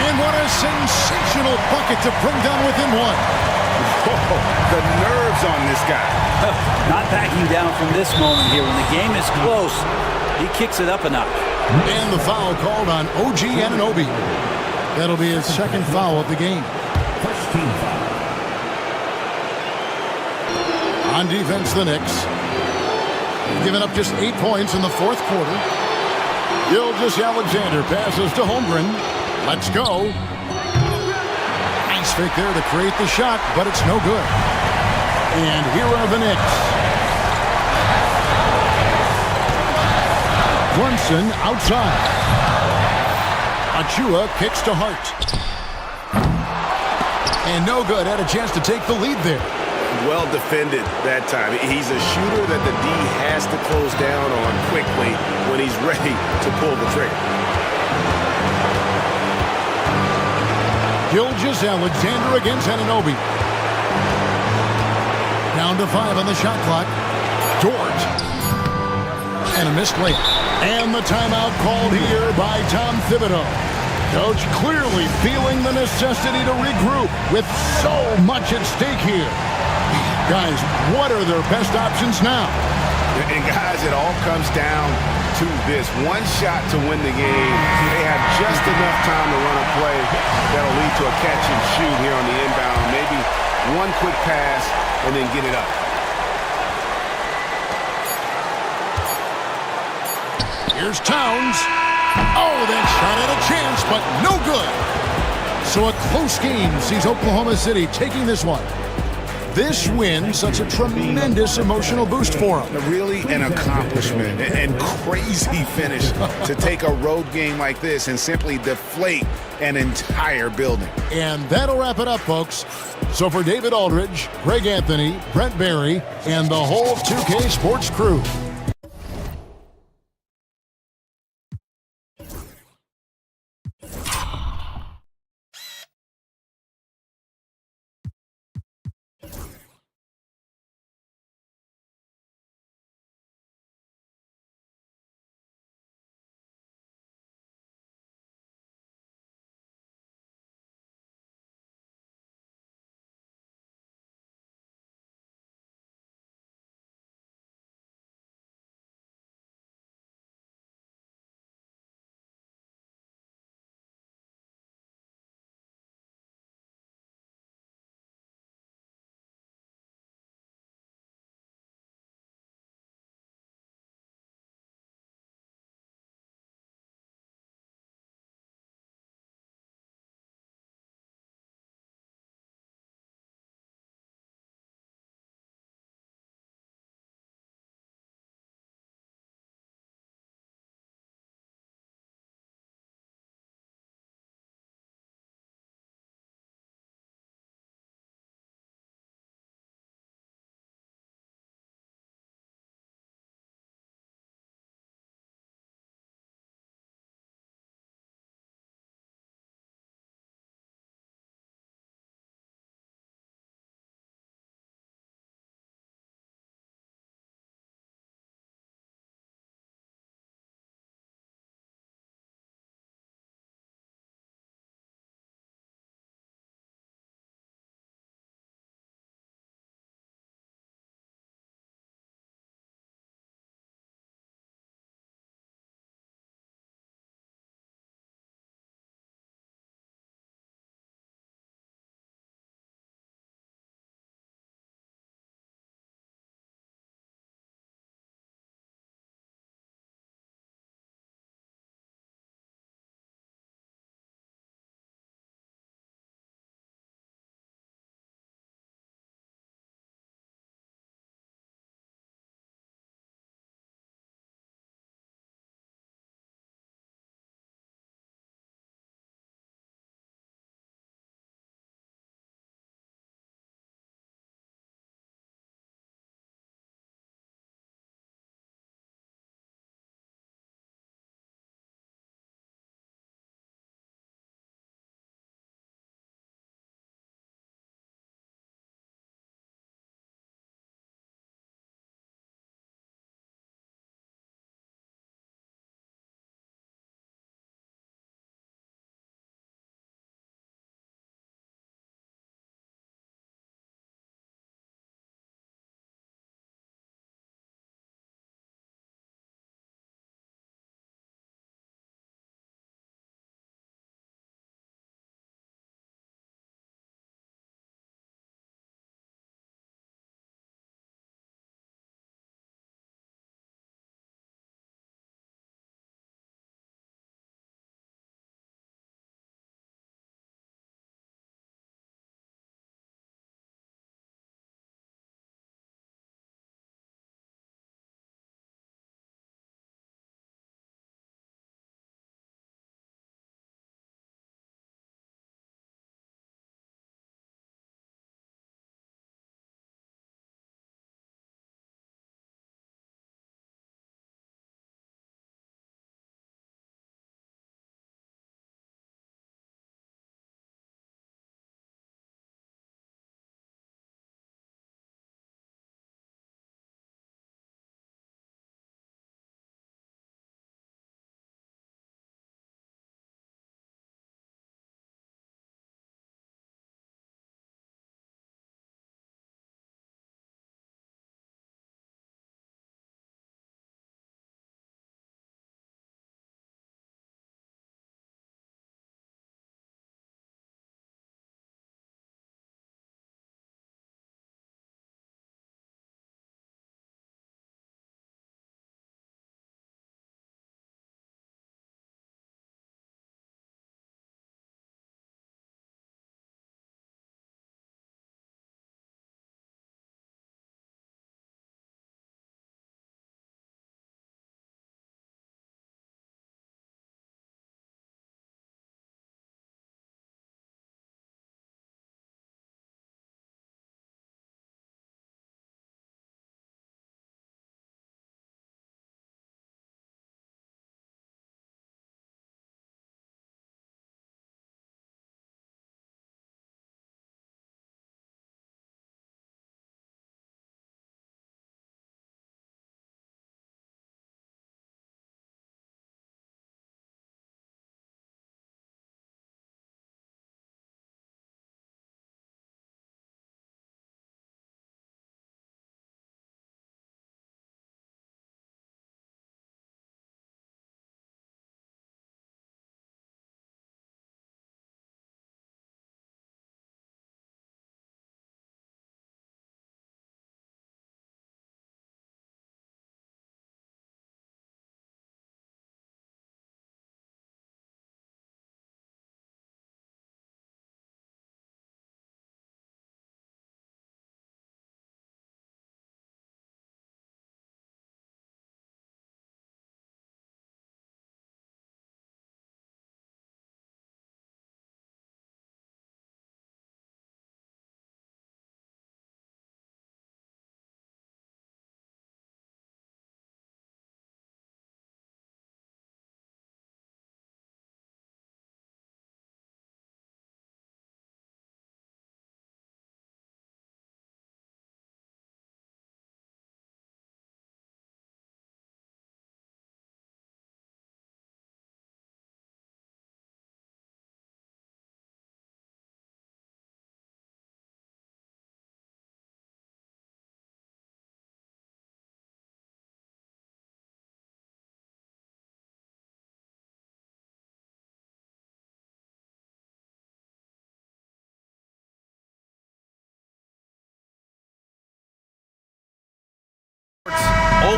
S10: And what a sensational bucket to bring down within 1.
S17: Whoa, the nerves on this guy.
S13: Not backing down from this moment here. When the game is close, he kicks it up a notch.
S10: And the foul called on OG Anunoby. That'll be his 2nd foul of the game.
S6: First team foul.
S10: On defense, the Knicks. Giving up just 8 points in the 4th quarter. Gilgeous-Alexander passes to Holmgren. Let's go. Nice fake there to create the shot, but it's no good. And here are the Knicks. Brunson outside. Achua kicks to Hart. And no good. Had a chance to take the lead there.
S17: Well defended that time. He's a shooter that the D has to close down on quickly when he's ready to pull the trigger.
S10: Gilgeous-Alexander against Anunoby. Down to 5 on the shot clock. Dort. And a missed late. And the timeout called here by Tom Thibodeau. Coach clearly feeling the necessity to regroup with so much at stake here. Guys, what are their best options now?
S17: And guys, it all comes down to this. One shot to win the game. They have just enough time to run a play that'll lead to a catch and shoot here on the inbound. Maybe one quick pass and then get it up.
S10: Here's Towns. Oh, that shot had a chance, but no good. So a close game sees Oklahoma City taking this one. This win, such a tremendous emotional boost for them.
S17: Really an accomplishment and crazy finish to take a road game like this and simply deflate an entire building.
S10: And that'll wrap it up, folks. So for David Aldridge, Greg Anthony, Brent Barry, and the whole 2K Sports crew,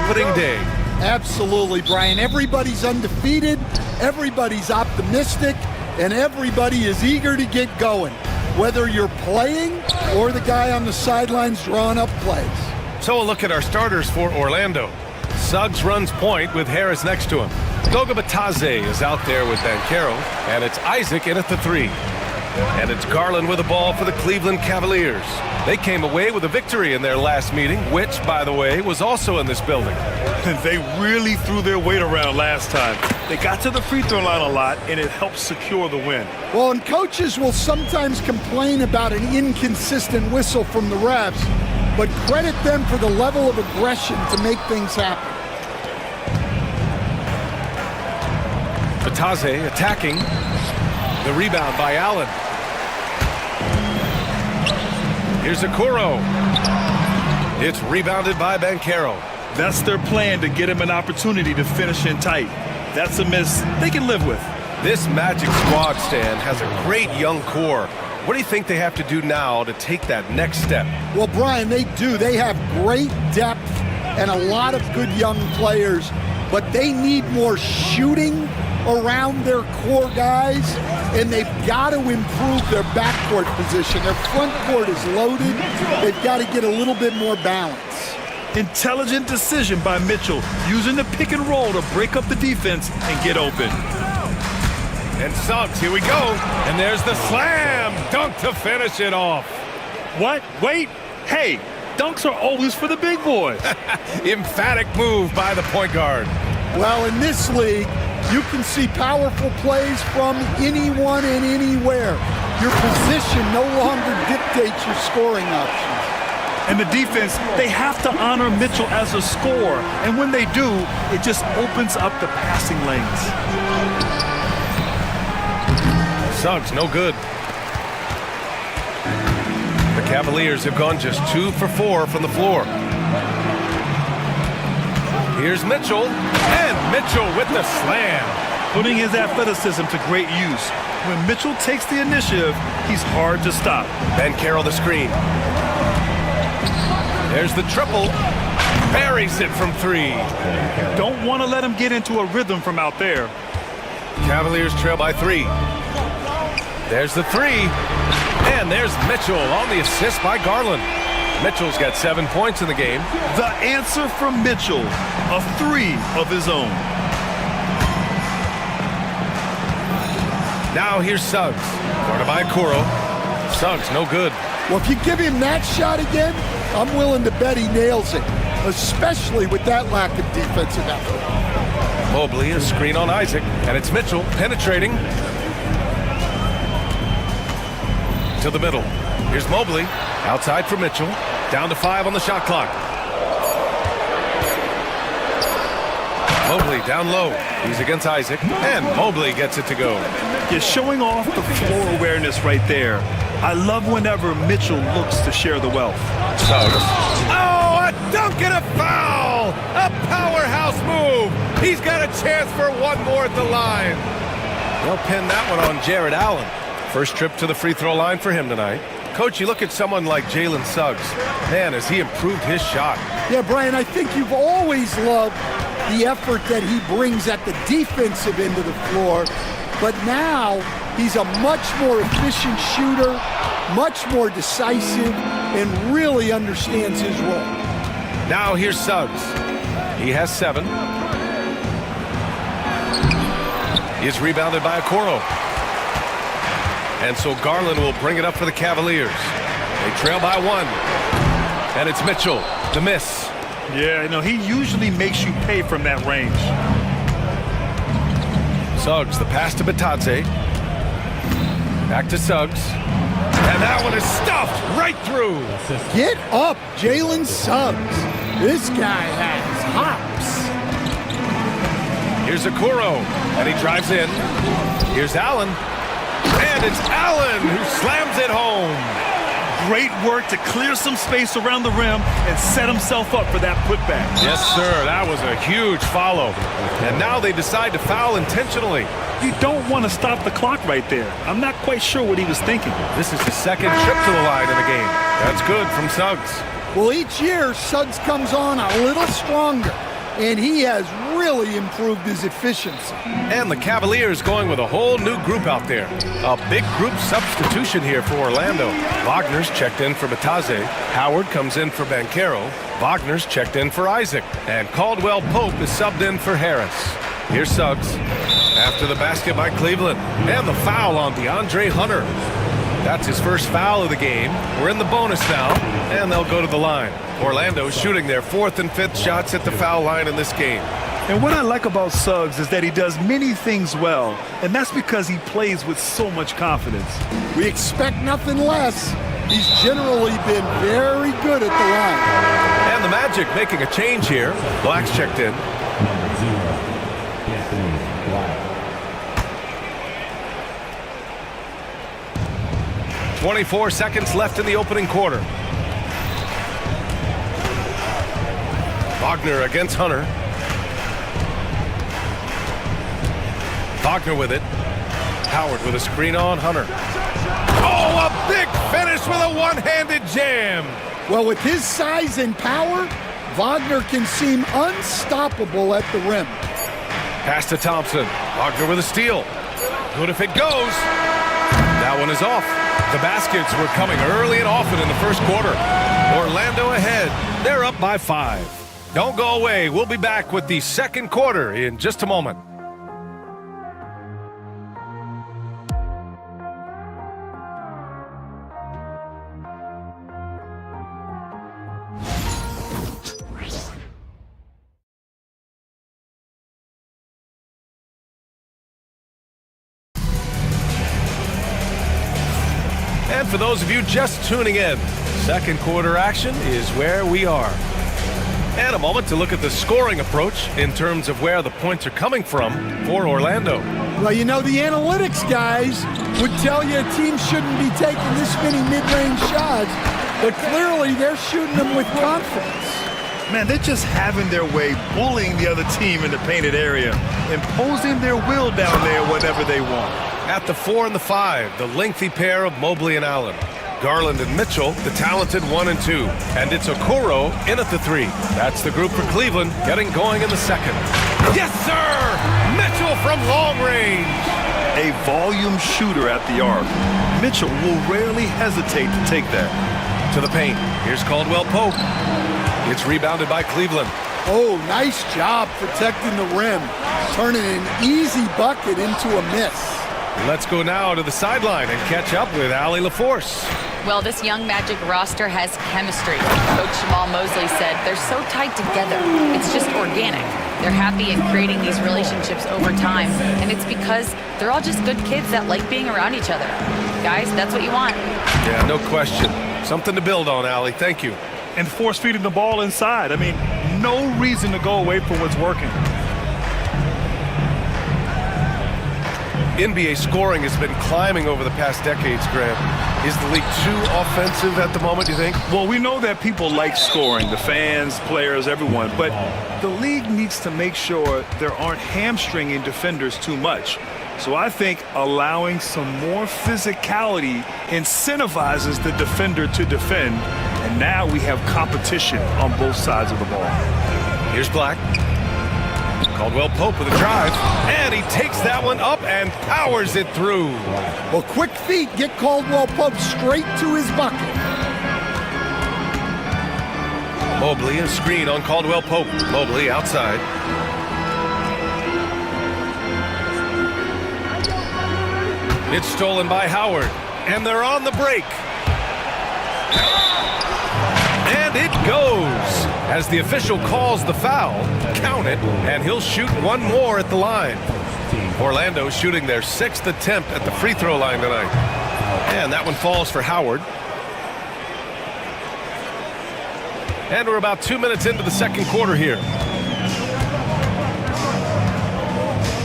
S1: opening day.
S15: Absolutely, Brian. Everybody's undefeated, everybody's optimistic, and everybody is eager to get going, whether you're playing or the guy on the sidelines drawing up plays.
S1: So a look at our starters for Orlando. Suggs runs point with Harris next to him. Goga Batadze is out there with Banchero, and it's Isaac in at the 3. And it's Garland with the ball for the Cleveland Cavaliers. They came away with a victory in their last meeting, which, by the way, was also in this building.
S2: They really threw their weight around last time. They got to the free throw line a lot, and it helped secure the win.
S15: Well, and coaches will sometimes complain about an inconsistent whistle from the refs, but credit them for the level of aggression to make things happen.
S1: Batadze attacking. The rebound by Allen. Here's Okoro. It's rebounded by Banchero.
S2: That's their plan, to get him an opportunity to finish in tight. That's a miss they can live with.
S1: This Magic squad, Stan, has a great young core. What do you think they have to do now to take that next step?
S15: Well, Brian, they do. They have great depth and a lot of good young players, but they need more shooting around their core guys, and they've got to improve their backcourt position. Their front court is loaded. They've got to get a little bit more balance.
S2: Intelligent decision by Mitchell, using the pick and roll to break up the defense and get open.
S1: And Suggs, here we go. And there's the slam dunk to finish it off.
S2: What? Wait. Hey, dunks are always for the big boys.
S1: Emphatic move by the point guard.
S15: Well, in this league, you can see powerful plays from anyone and anywhere. Your position no longer dictates your scoring options.
S2: And the defense, they have to honor Mitchell as a scorer. And when they do, it just opens up the passing lanes.
S1: Suggs, no good. The Cavaliers have gone just 2 for 4 from the floor. Here's Mitchell, and Mitchell with the slam.
S2: Putting his athleticism to great use. When Mitchell takes the initiative, he's hard to stop.
S1: Banchero the screen. There's the triple. Buries it from 3.
S2: Don't want to let him get into a rhythm from out there.
S1: Cavaliers trail by 3. There's the 3. And there's Mitchell on the assist by Garland. Mitchell's got 7 points in the game.
S2: The answer from Mitchell, a 3 of his own.
S1: Now here's Suggs. Guarded by Okoro. Suggs, no good.
S15: Well, if you give him that shot again, I'm willing to bet he nails it, especially with that lack of defensive effort.
S1: Mobley, a screen on Isaac, and it's Mitchell penetrating to the middle. Here's Mobley, outside for Mitchell, down to 5 on the shot clock. Mobley down low. He's against Isaac, and Mobley gets it to go.
S2: You're showing off the floor awareness right there. I love whenever Mitchell looks to share the wealth.
S1: Suggs. Oh, a dunk and a foul! A powerhouse move! He's got a chance for one more at the line. They'll pin that one on Jared Allen. First trip to the free throw line for him tonight. Coach, you look at someone like Jalen Suggs. Man, has he improved his shot.
S15: Yeah, Brian, I think you've always loved the effort that he brings at the defensive end of the floor. But now he's a much more efficient shooter, much more decisive, and really understands his role.
S1: Now here's Suggs. He has 7. He is rebounded by Okoro. And so Garland will bring it up for the Cavaliers. They trail by 1. And it's Mitchell, the miss.
S2: Yeah, you know, he usually makes you pay from that range.
S1: Suggs, the pass to Batadze. Back to Suggs. And that one is stuffed right through.
S15: Get up, Jalen Suggs. This guy has hops.
S1: Here's Okoro, and he drives in. Here's Allen. And it's Allen who slams it home.
S2: Great work to clear some space around the rim and set himself up for that putback.
S1: Yes, sir. That was a huge follow. And now they decide to foul intentionally.
S2: You don't want to stop the clock right there. I'm not quite sure what he was thinking.
S1: This is the second trip to the line in the game. That's good from Suggs.
S15: Well, each year, Suggs comes on a little stronger. and he has really improved his efficiency.
S1: And the Cavaliers going with a whole new group out there. A big group substitution here for Orlando. Wagner's checked in for Bataze. Howard comes in for Banchero. Wagner's checked in for Isaac. And Caldwell Pope is subbed in for Harris. Here's Suggs. After the basket by Cleveland. And the foul on DeAndre Hunter. That's his first foul of the game. We're in the bonus now, and they'll go to the line. Orlando shooting their 4th and 5th shots at the foul line in this game.
S2: And what I like about Suggs is that he does many things well, and that's because he plays with so much confidence.
S15: We expect nothing less. He's generally been very good at the line.
S1: And the Magic making a change here. Black's checked in.
S6: Number 0, Anthony Black.
S1: 24 seconds left in the opening quarter. Wagner against Hunter. Wagner with it. Howard with a screen on Hunter. Oh, a big finish with a one-handed jam.
S15: Well, with his size and power, Wagner can seem unstoppable at the rim.
S1: Pass to Thompson. Wagner with a steal. Good if it goes. That one is off. The baskets were coming early and often in the first quarter. Orlando ahead. They're up by 5. Don't go away. We'll be back with the second quarter in just a moment. And for those of you just tuning in, second quarter action is where we are. And a moment to look at the scoring approach in terms of where the points are coming from for Orlando.
S15: Well, you know, the analytics guys would tell you a team shouldn't be taking this many mid-range shots, but clearly they're shooting them with confidence.
S2: Man, they're just having their way, bullying the other team in the painted area, imposing their will down there whenever they want.
S1: At the 4 and the 5, the lengthy pair of Mobley and Allen. Garland and Mitchell, the talented 1 and 2. And it's Okoro in at the 3. That's the group for Cleveland, getting going in the second. Yes, sir! Mitchell from long range.
S2: A volume shooter at the arc. Mitchell will rarely hesitate to take that.
S1: To the paint. Here's Caldwell Pope. It's rebounded by Cleveland.
S15: Oh, nice job protecting the rim. Turning an easy bucket into a miss.
S1: Let's go now to the sideline and catch up with Allie LaForce.
S4: Well, this young Magic roster has chemistry. Coach Jamal Mosley said they're so tight together. It's just organic. They're happy in creating these relationships over time, and it's because they're all just good kids that like being around each other. Guys, that's what you want.
S1: Yeah, no question. Something to build on, Allie. Thank you.
S2: And force feeding the ball inside. I mean, no reason to go away from what's working.
S1: NBA scoring has been climbing over the past decades, Grant. Is the league too offensive at the moment, do you think?
S2: Well, we know that people like scoring, the fans, players, everyone, but the league needs to make sure there aren't hamstringing defenders too much. So I think allowing some more physicality incentivizes the defender to defend, and now we have competition on both sides of the ball.
S1: Here's Black. Caldwell Pope with a drive, and he takes that one up and powers it through.
S15: Well, quick feet get Caldwell Pope straight to his bucket.
S1: Mobley, a screen on Caldwell Pope. Mobley outside. It's stolen by Howard, and they're on the break. And it goes. As the official calls the foul, count it, and he'll shoot one more at the line. Orlando shooting their 6th attempt at the free throw line tonight. And that one falls for Howard. And we're about 2 minutes into the second quarter here.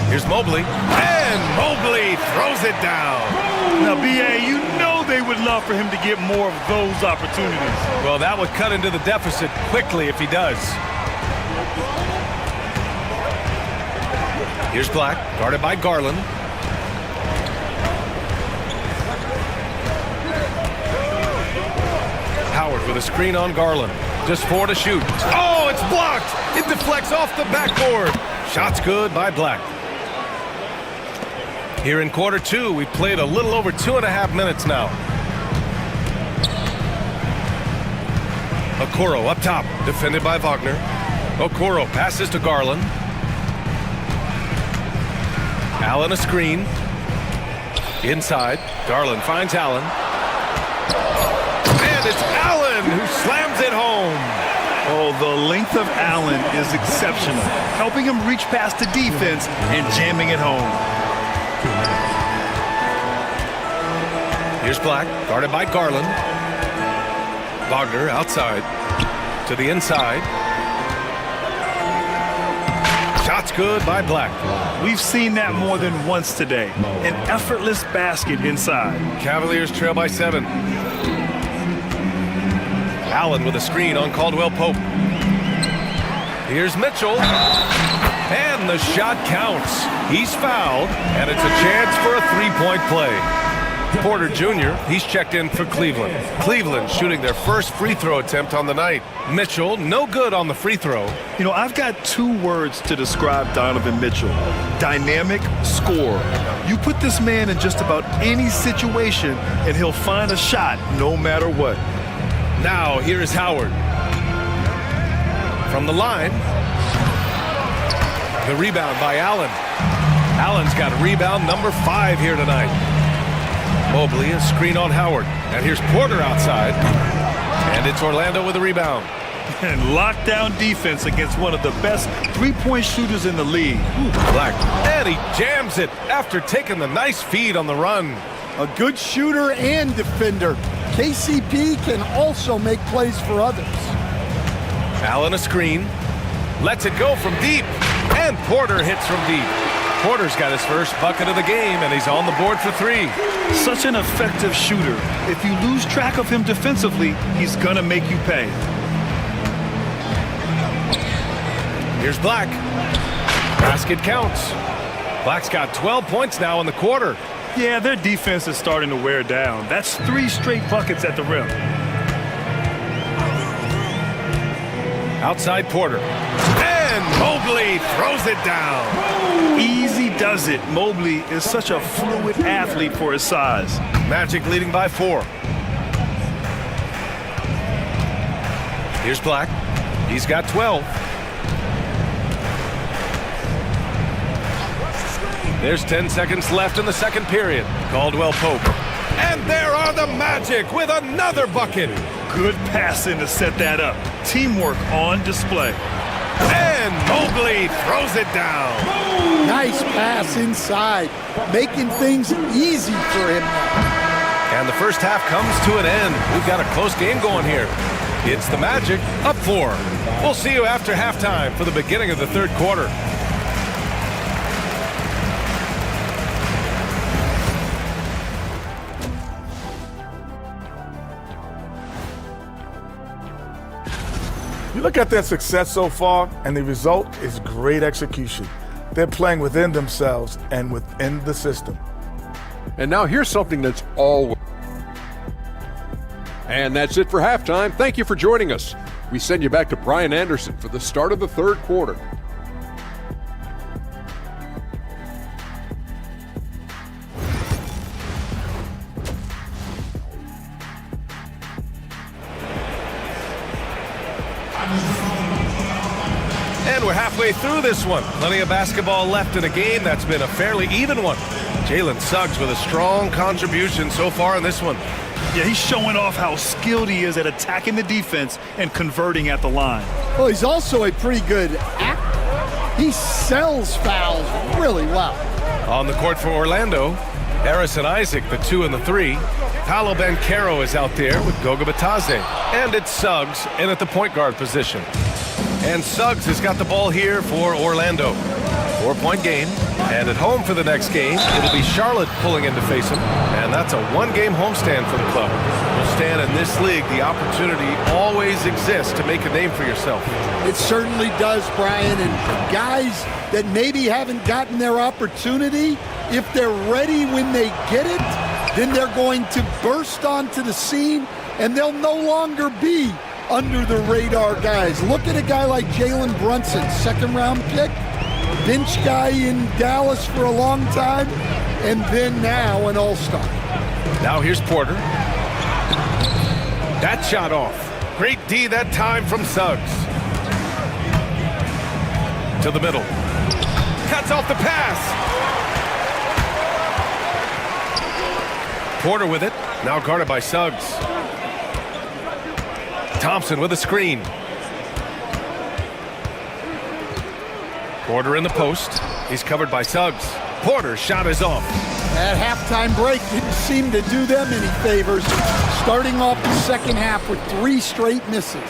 S1: Here's Mobley, and Mobley throws it down.
S2: Now, B.A., you know they would love for him to get more of those opportunities.
S1: Well, that would cut into the deficit quickly if he does. Here's Black, guarded by Garland. Howard with a screen on Garland. Just 4 to shoot. Oh, it's blocked. It deflects off the backboard. Shot's good by Black. Here in quarter two, we've played a little over 2.5 minutes now. Okoro up top, defended by Wagner. Okoro passes to Garland. Allen a screen. Inside, Garland finds Allen. And it's Allen who slams it home.
S2: Oh, the length of Allen is exceptional, helping him reach past the defense and jamming it home.
S1: Here's Black, guarded by Garland. Wagner outside to the inside. Shot's good by Black.
S2: We've seen that more than once today. An effortless basket inside.
S1: Cavaliers trail by 7. Allen with a screen on Caldwell Pope. Here's Mitchell. And the shot counts. He's fouled, and it's a chance for a three-point play. Porter Jr., he's checked in for Cleveland. Cleveland shooting their first free throw attempt on the night. Mitchell, no good on the free throw.
S2: You know, I've got 2 words to describe Donovan Mitchell. Dynamic scorer. You put this man in just about any situation, and he'll find a shot no matter what.
S1: Now, here is Howard. From the line. The rebound by Allen. Allen's got rebound number 5 here tonight. Mobley, a screen on Howard. And here's Porter outside. And it's Orlando with a rebound.
S2: And lockdown defense against one of the best three-point shooters in the league.
S1: Black. And he jams it after taking the nice feed on the run.
S15: A good shooter and defender. KCP can also make plays for others.
S1: Allen a screen. Lets it go from deep. And Porter hits from deep. Porter's got his first bucket of the game, and he's on the board for 3.
S2: Such an effective shooter. If you lose track of him defensively, he's gonna make you pay.
S1: Here's Black. Basket counts. Black's got 12 points now in the quarter.
S2: Yeah, their defense is starting to wear down. That's 3 straight buckets at the rim.
S1: Outside Porter. And Mobley throws it down.
S2: Easy does it. Mobley is such a fluid athlete for his size.
S1: Magic leading by 4. Here's Black. He's got 12. There's 10 seconds left in the second period. Caldwell Pope. And there are the Magic with another bucket.
S2: Good passing to set that up. Teamwork on display.
S1: And Mobley throws it down.
S15: Nice pass inside, making things easy for him.
S1: And the first half comes to an end. We've got a close game going here. It's the Magic up 4. We'll see you after halftime for the beginning of the third quarter.
S16: You look at their success so far, and the result is great execution. They're playing within themselves and within the system.
S7: And now here's something that's all. And that's it for halftime. Thank you for joining us. We send you back to Brian Anderson for the start of the third quarter.
S1: And we're halfway through this one. Plenty of basketball left in a game that's been a fairly even one. Jalen Suggs with a strong contribution so far in this one.
S2: Yeah, he's showing off how skilled he is at attacking the defense and converting at the line.
S15: Well, he's also a pretty good actor. He sells fouls really well.
S1: On the court for Orlando, Harrison Isaac, the 2 and the 3. Paolo Banchero is out there with Goga Batadze. And it's Suggs in at the point guard position. And Suggs has got the ball here for Orlando. 4-point game. And at home for the next game, it'll be Charlotte pulling in to face him. And that's a 1-game homestand for the club. We'll stand in this league. The opportunity always exists to make a name for yourself.
S15: It certainly does, Brian. And guys that maybe haven't gotten their opportunity, if they're ready when they get it, then they're going to burst onto the scene, and they'll no longer be under-the-radar guys. Look at a guy like Jalen Brunson, second-round pick, bench guy in Dallas for a long time, and then now an all-star.
S1: Now here's Porter. That shot off. Great D that time from Suggs. To the middle. Cuts off the pass. Porter with it. Now guarded by Suggs. Thompson with a screen. Porter in the post. He's covered by Suggs. Porter's shot is off.
S15: That halftime break didn't seem to do them any favors. Starting off the second half with 3 straight misses.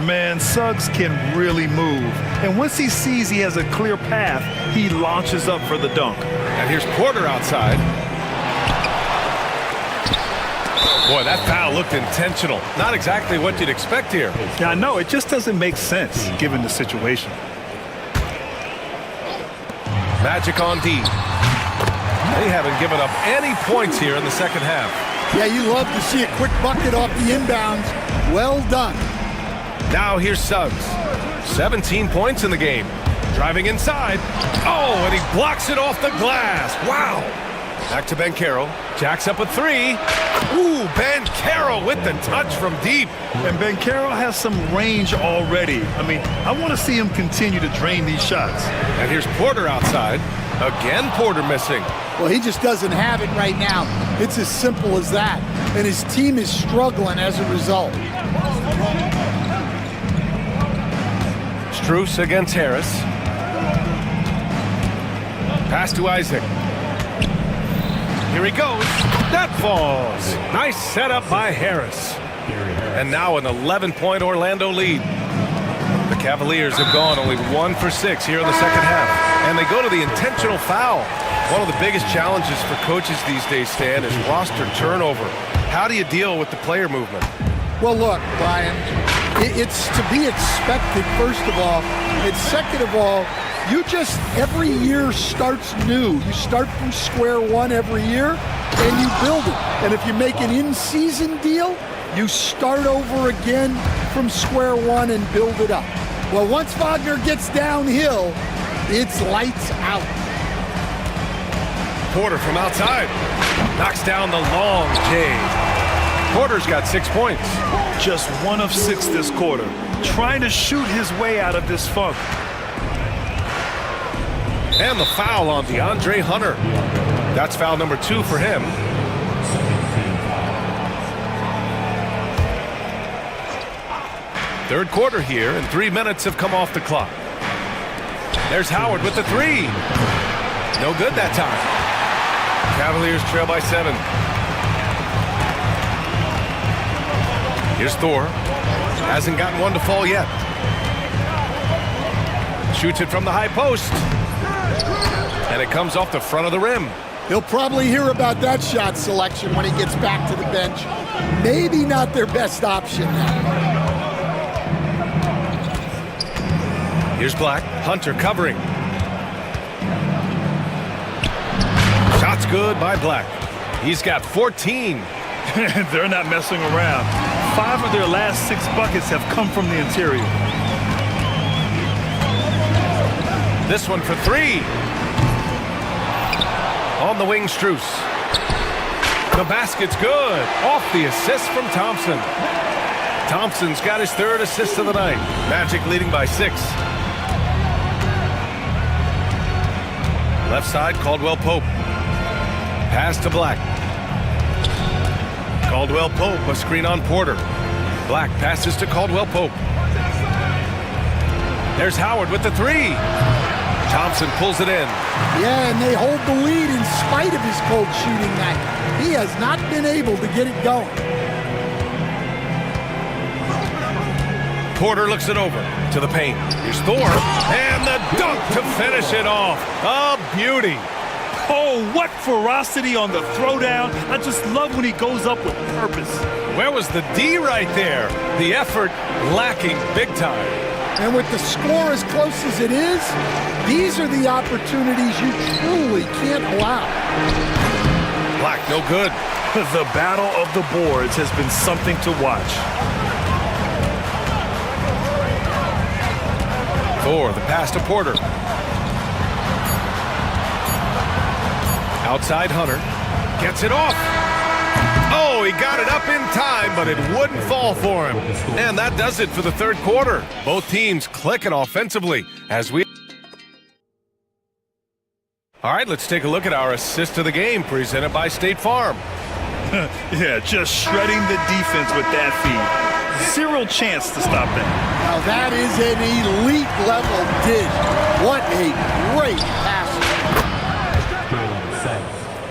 S2: Man, Suggs can really move. And once he sees he has a clear path, he launches up for the dunk.
S1: And here's Porter outside. Boy, that foul looked intentional. Not exactly what you'd expect here.
S2: Yeah, I know. It just doesn't make sense given the situation.
S1: Magic on D. They haven't given up any points here in the second half.
S15: Yeah, you love to see a quick bucket off the inbounds. Well done.
S1: Now here's Suggs. 17 points in the game. Driving inside. Oh, and he blocks it off the glass. Wow. Back to Banchero. Jacks up a 3. Ooh, Banchero with the touch from deep.
S2: And Banchero has some range already. I mean, I want to see him continue to drain these shots.
S1: And here's Porter outside. Again, Porter missing.
S15: Well, he just doesn't have it right now. It's as simple as that. And his team is struggling as a result.
S1: Strus against Harris. Pass to Isaac. Here he goes. That falls. Nice setup by Harris. And now an 11-point Orlando lead. The Cavaliers have gone only 1 for 6 here in the second half. And they go to the intentional foul. One of the biggest challenges for coaches these days, Stan, is roster turnover. How do you deal with the player movement?
S15: Well, look, Brian, it's to be expected, first of all. And second of all, you just, every year starts new. You start from square one every year, and you build it. And if you make an in-season deal, you start over again from square one and build it up. Well, once Wagner gets downhill, it's lights out.
S1: Porter from outside. Knocks down the long J. Porter's got 6 points.
S2: Just 1 of 6 this quarter. Trying to shoot his way out of this funk.
S1: And the foul on DeAndre Hunter. That's foul number 2 for him. Third quarter here, and 3 minutes have come off the clock. There's Howard with the 3. No good that time. Cavaliers trail by 7. Here's Thor. Hasn't gotten one to fall yet. Shoots it from the high post. And it comes off the front of the rim.
S15: He'll probably hear about that shot selection when he gets back to the bench. Maybe not their best option now.
S1: Here's Black. Hunter covering. Shot's good by Black. He's got 14.
S2: They're not messing around. 5 of their last 6 buckets have come from the interior.
S1: This one for 3. On the wing, Strus. The basket's good. Off the assist from Thompson. Thompson's got his 3rd assist of the night. Magic leading by 6. Left side, Caldwell Pope. Pass to Black. Caldwell Pope, a screen on Porter. Black passes to Caldwell Pope. There's Howard with the 3. Thompson pulls it in.
S15: Yeah, and they hold the lead in spite of his cold shooting night. He has not been able to get it going.
S1: Porter looks it over to the paint. Here's Thor, and the dunk to finish it off. A beauty.
S2: Oh, what ferocity on the throwdown. I just love when he goes up with purpose.
S1: Where was the D right there? The effort lacking big time.
S15: And with the score as close as it is, these are the opportunities you truly can't allow.
S1: Black, no good.
S2: The battle of the boards has been something to watch.
S1: Thor, the pass to Porter. Outside Hunter. Gets it off. Oh, he got it up in time, but it wouldn't fall for him. And that does it for the third quarter. Both teams clicking offensively as we... All right, let's take a look at our assist of the game presented by State Farm.
S2: Yeah, just shredding the defense with that feed. Zero chance to stop that.
S15: Now that is an elite level dig. What a great pass.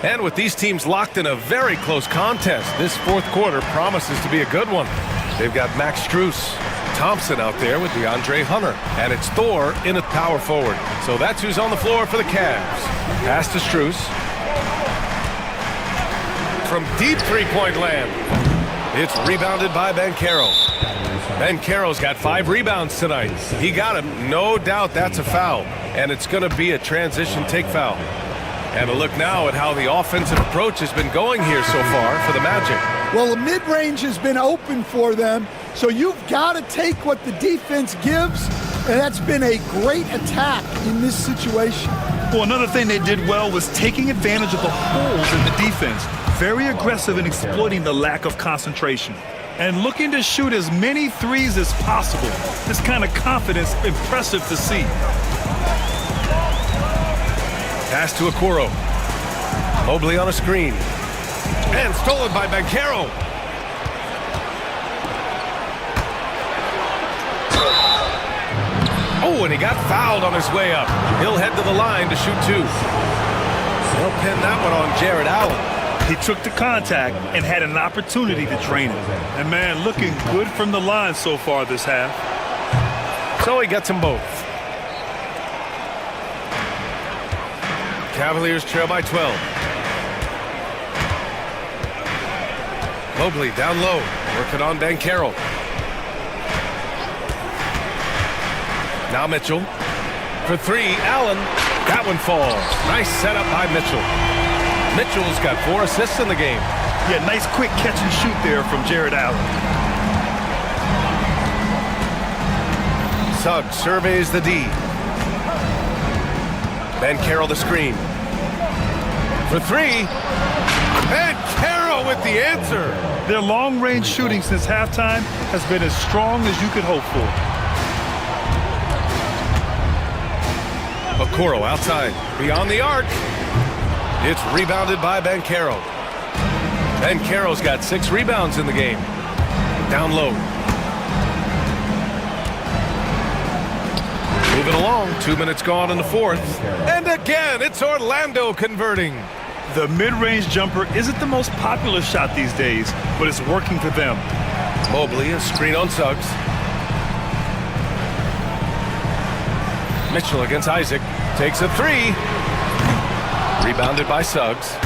S1: And with these teams locked in a very close contest, this fourth quarter promises to be a good one. They've got Max Strus, Thompson out there with DeAndre Hunter, and it's Thor in at power forward. So that's who's on the floor for the Cavs. Pass to Strus. From deep three-point land. It's rebounded by Banchero. Banchero's got 5 rebounds tonight. He got him. No doubt that's a foul. And it's going to be a transition take foul. And a look now at how the offensive approach has been going here so far for the Magic.
S15: Well, the mid-range has been open for them, so you've got to take what the defense gives, and that's been a great attack in this situation.
S2: Well, another thing they did well was taking advantage of the holes in the defense. Very aggressive in exploiting the lack of concentration. And looking to shoot as many threes as possible. This kind of confidence, impressive to see.
S1: Pass to Okoro. Mobley on a screen. And stolen by Banchero. Oh, and he got fouled on his way up. He'll head to the line to shoot 2. They'll pin that one on Jared Allen.
S2: He took the contact and had an opportunity to drain it. And man, looking good from the line so far this half.
S1: So he gets them both. Cavaliers trail by 12. Mobley down low, working on Banchero. Now Mitchell. For 3, Allen. That one falls. Nice setup by Mitchell. Mitchell's got 4 assists in the game.
S2: Yeah, nice quick catch and shoot there from Jared Allen.
S1: Suggs surveys the D. Banchero the screen. For 3. Banchero with the answer.
S2: Their long-range shooting since halftime has been as strong as you could hope for.
S1: Okoro outside, beyond the arc. It's rebounded by Banchero. Banchero's got 6 rebounds in the game. Down low. Moving along, 2 minutes gone in the fourth. And again, it's Orlando converting.
S2: The mid-range jumper isn't the most popular shot these days, but it's working for them.
S1: Mobley, a screen on Suggs. Mitchell against Isaac. Takes a 3. Rebounded by Suggs.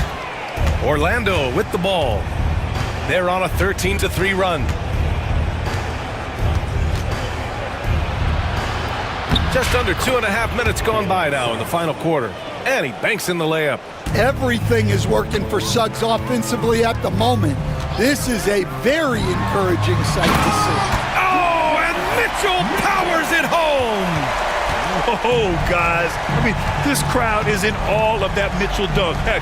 S1: Orlando with the ball. They're on a 13-3 run. Just under 2.5 minutes gone by now in the final quarter. And he banks in the layup.
S15: Everything is working for Suggs offensively at the moment. This is a very encouraging sight to see.
S1: Oh, and Mitchell powers it home.
S2: Oh, guys. I mean, this crowd is in awe of that Mitchell dunk. Heck,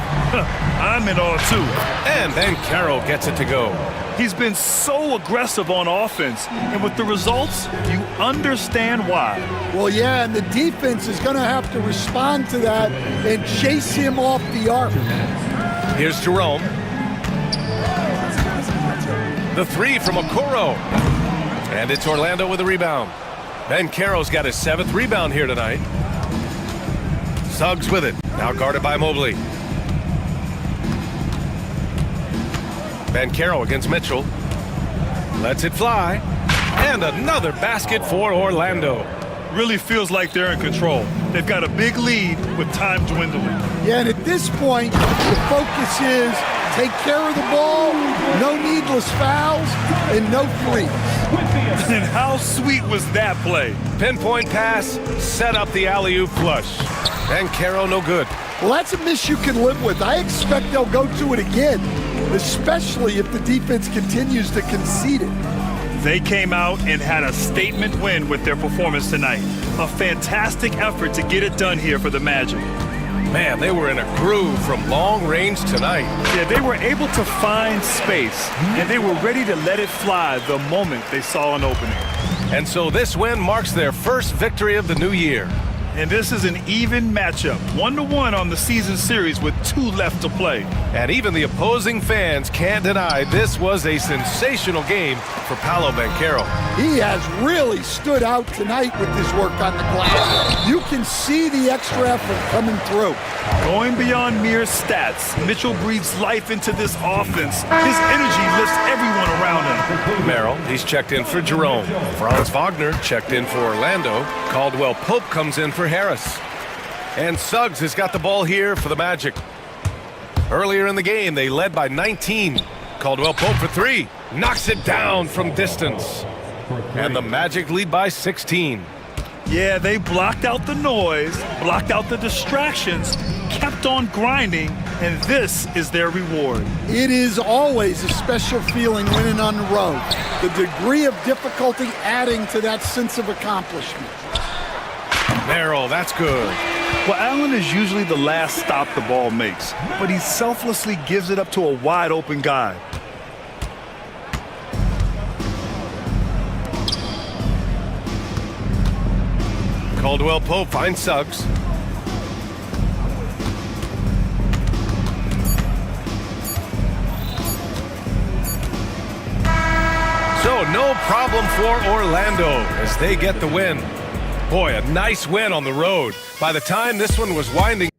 S2: I'm in awe, too.
S1: And Banchero gets it to go.
S2: He's been so aggressive on offense, and with the results, you understand why.
S15: Well, yeah, and the defense is going to have to respond to that and chase him off the arc.
S1: Here's Jerome. The 3 from Okoro. And it's Orlando with a rebound. Banchero's got his 7th rebound here tonight. Suggs with it. Now guarded by Mobley. Banchero against Mitchell. Lets it fly. And another basket for Orlando.
S2: Really feels like they're in control. They've got a big lead with time dwindling.
S15: Yeah, and at this point, the focus is take care of the ball, no needless fouls, and no threes.
S2: And how sweet was that play?
S1: Pinpoint pass, set up the alley-oop flush. Banchero no good.
S15: Well, that's a miss you can live with. I expect they'll go to it again, especially if the defense continues to concede it.
S2: They came out and had a statement win with their performance tonight. A fantastic effort to get it done here for the Magic.
S1: Man, they were in a groove from long range tonight.
S2: Yeah, they were able to find space, and they were ready to let it fly the moment they saw an opening.
S1: And so this win marks their first victory of the new year.
S2: And this is an even matchup, 1-1 on the season series with 2 left to play.
S1: And even the opposing fans can't deny this was a sensational game for Paolo Banchero.
S15: He has really stood out tonight with his work on the glass. You can see the extra effort coming through.
S2: Going beyond mere stats, Mitchell breathes life into this offense. His energy lifts everyone around him.
S1: Merrill, he's checked in for Jerome. Franz Wagner checked in for Orlando. Caldwell Pope comes in for Harris. And Suggs has got the ball here for the Magic. Earlier in the game, they led by 19. Caldwell Pope for 3. Knocks it down from distance. And the Magic lead by 16.
S2: Yeah, they blocked out the noise, blocked out the distractions, kept on grinding, and this is their reward.
S15: It is always a special feeling winning on the road. The degree of difficulty adding to that sense of accomplishment.
S1: Merrill, that's good.
S2: Well, Allen is usually the last stop the ball makes, but he selflessly gives it up to a wide open guy.
S1: Caldwell Pope finds Suggs. So no problem for Orlando as they get the win. Boy, a nice win on the road. By the time this one was winding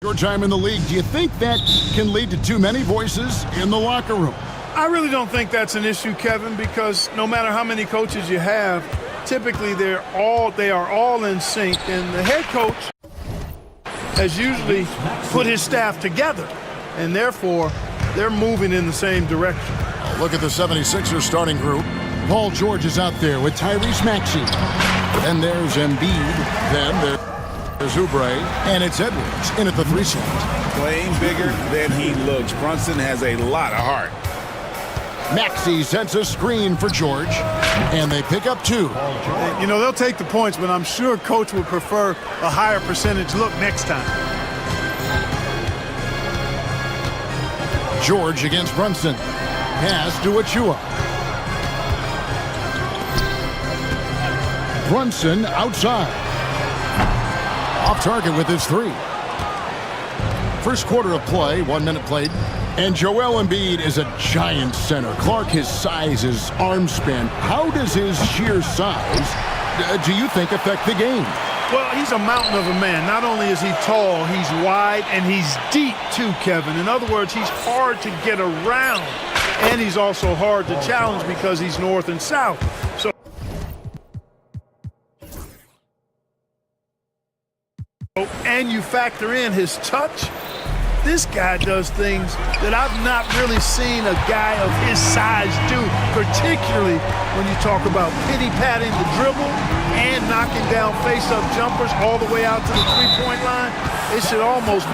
S10: Your time in the league, do you think that can lead to too many voices in the locker room?
S3: I really don't think that's an issue, Kevin, because no matter how many coaches you have, typically they are all in sync, and the head coach has usually put his staff together, and therefore they're moving in the same direction.
S10: Look at the 76ers starting group. Paul George is out there with Tyrese Maxey. Then there's Embiid. Then there's Oubre. And it's Edwards in at the 3 slot.
S9: Playing bigger than he looks. Brunson has a lot of heart.
S10: Maxey sets a screen for George, and they pick up 2.
S3: You know, they'll take the points, but I'm sure Coach would prefer a higher percentage look next time.
S10: George against Brunson. Pass to Achua. Brunson outside. Off target with his 3. First quarter of play, 1 minute played. And Joel Embiid is a giant center. Clark, his size, his arm span. How does his sheer size, do you think, affect the game?
S3: Well, he's a mountain of a man. Not only is he tall, he's wide, and he's deep too, Kevin. In other words, he's hard to get around. And he's also hard to challenge because he's north and south. So, and you factor in his touch. This guy does things that I've not really seen a guy of his size do, particularly when you talk about pity-patting the dribble and knocking down face-up jumpers all the way out to the three-point line. It should almost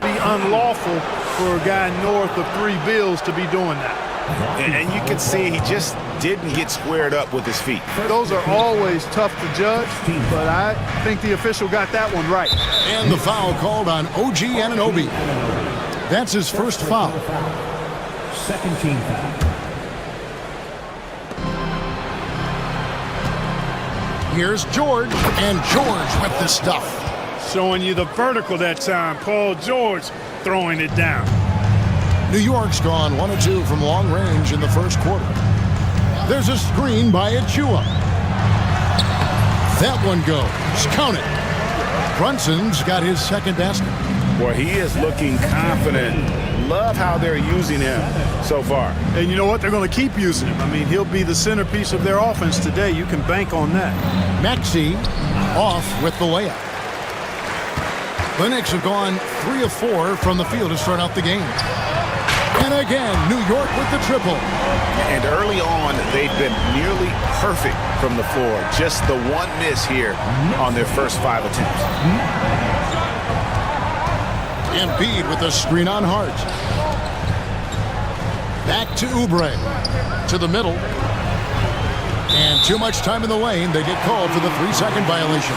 S3: be unlawful for a guy north of 3 bills to be doing that.
S9: And you can see he just didn't get squared up with his feet.
S3: Those are always tough to judge, but I think the official got that one right.
S10: And the foul called on OG Anunoby. That's his first foul.
S6: Second team foul.
S10: Here's George, and George with the stuff.
S3: Showing you the vertical that time. Paul George throwing it down.
S10: New York's gone 1 of 2 from long range in the first quarter. There's a screen by Achua. That one goes. Count it. Brunson's got his second basket.
S9: Boy, he is looking confident. Love how they're using him so far.
S3: And you know what? They're going to keep using him. I mean, he'll be the centerpiece of their offense today. You can bank on that.
S10: Maxey off with the layup. The Knicks have gone 3 of 4 from the field to start out the game. And again, New York with the triple.
S9: And early on, they've been nearly perfect from the floor. Just the one miss here on their first 5 attempts.
S10: Embiid with a screen on Hart. Back to Oubre. To the middle. And too much time in the lane. They get called for the 3-second violation.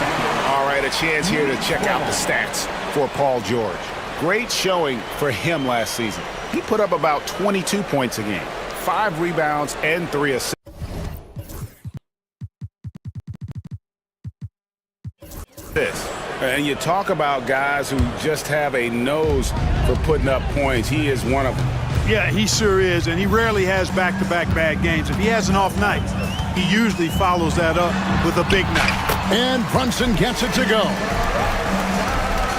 S9: All right, a chance here to check out the stats for Paul George. Great showing for him last season. He put up about 22 points a game, 5 rebounds, and 3 assists. And you talk about guys who just have a nose for putting up points. He is one of them.
S3: Yeah, he sure is, and he rarely has back-to-back bad games. If he has an off night, he usually follows that up with a big night.
S10: And Brunson gets it to go.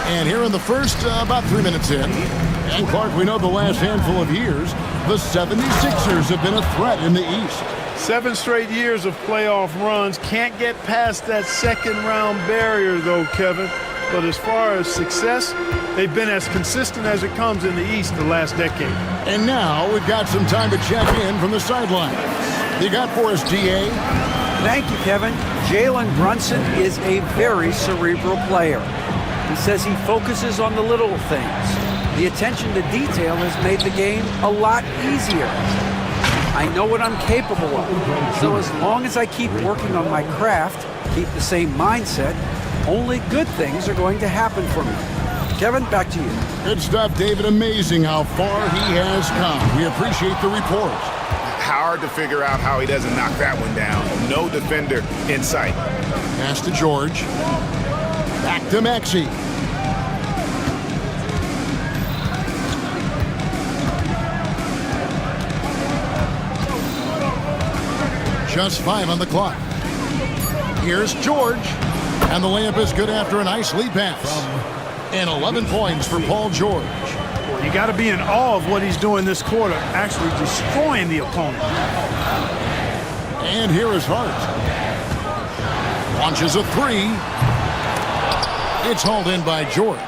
S10: And here in the first, about 3 minutes in, and Clark, we know the last handful of years, the 76ers have been a threat in the East.
S3: 7 straight years of playoff runs. Can't get past that second-round barrier, though, Kevin. But as far as success, they've been as consistent as it comes in the East the last decade.
S10: And now we've got some time to check in from the sideline. You got for us, DA?
S11: Thank you, Kevin. Jalen Brunson is a very cerebral player. He says he focuses on the little things. The attention to detail has made the game a lot easier. I know what I'm capable of. So as long as I keep working on my craft, keep the same mindset, only good things are going to happen for me. Kevin, back to you.
S10: Good stuff, David. Amazing how far he has come. We appreciate the report.
S9: Hard to figure out how he doesn't knock that one down. No defender in sight.
S10: Pass to George. Back to Maxey. Just 5 on the clock. Here's George. And the layup is good after a nice lead pass. And 11 points for Paul George.
S3: You got to be in awe of what he's doing this quarter, actually destroying the opponent.
S10: And here is Hart. Launches a three. It's hauled in by George.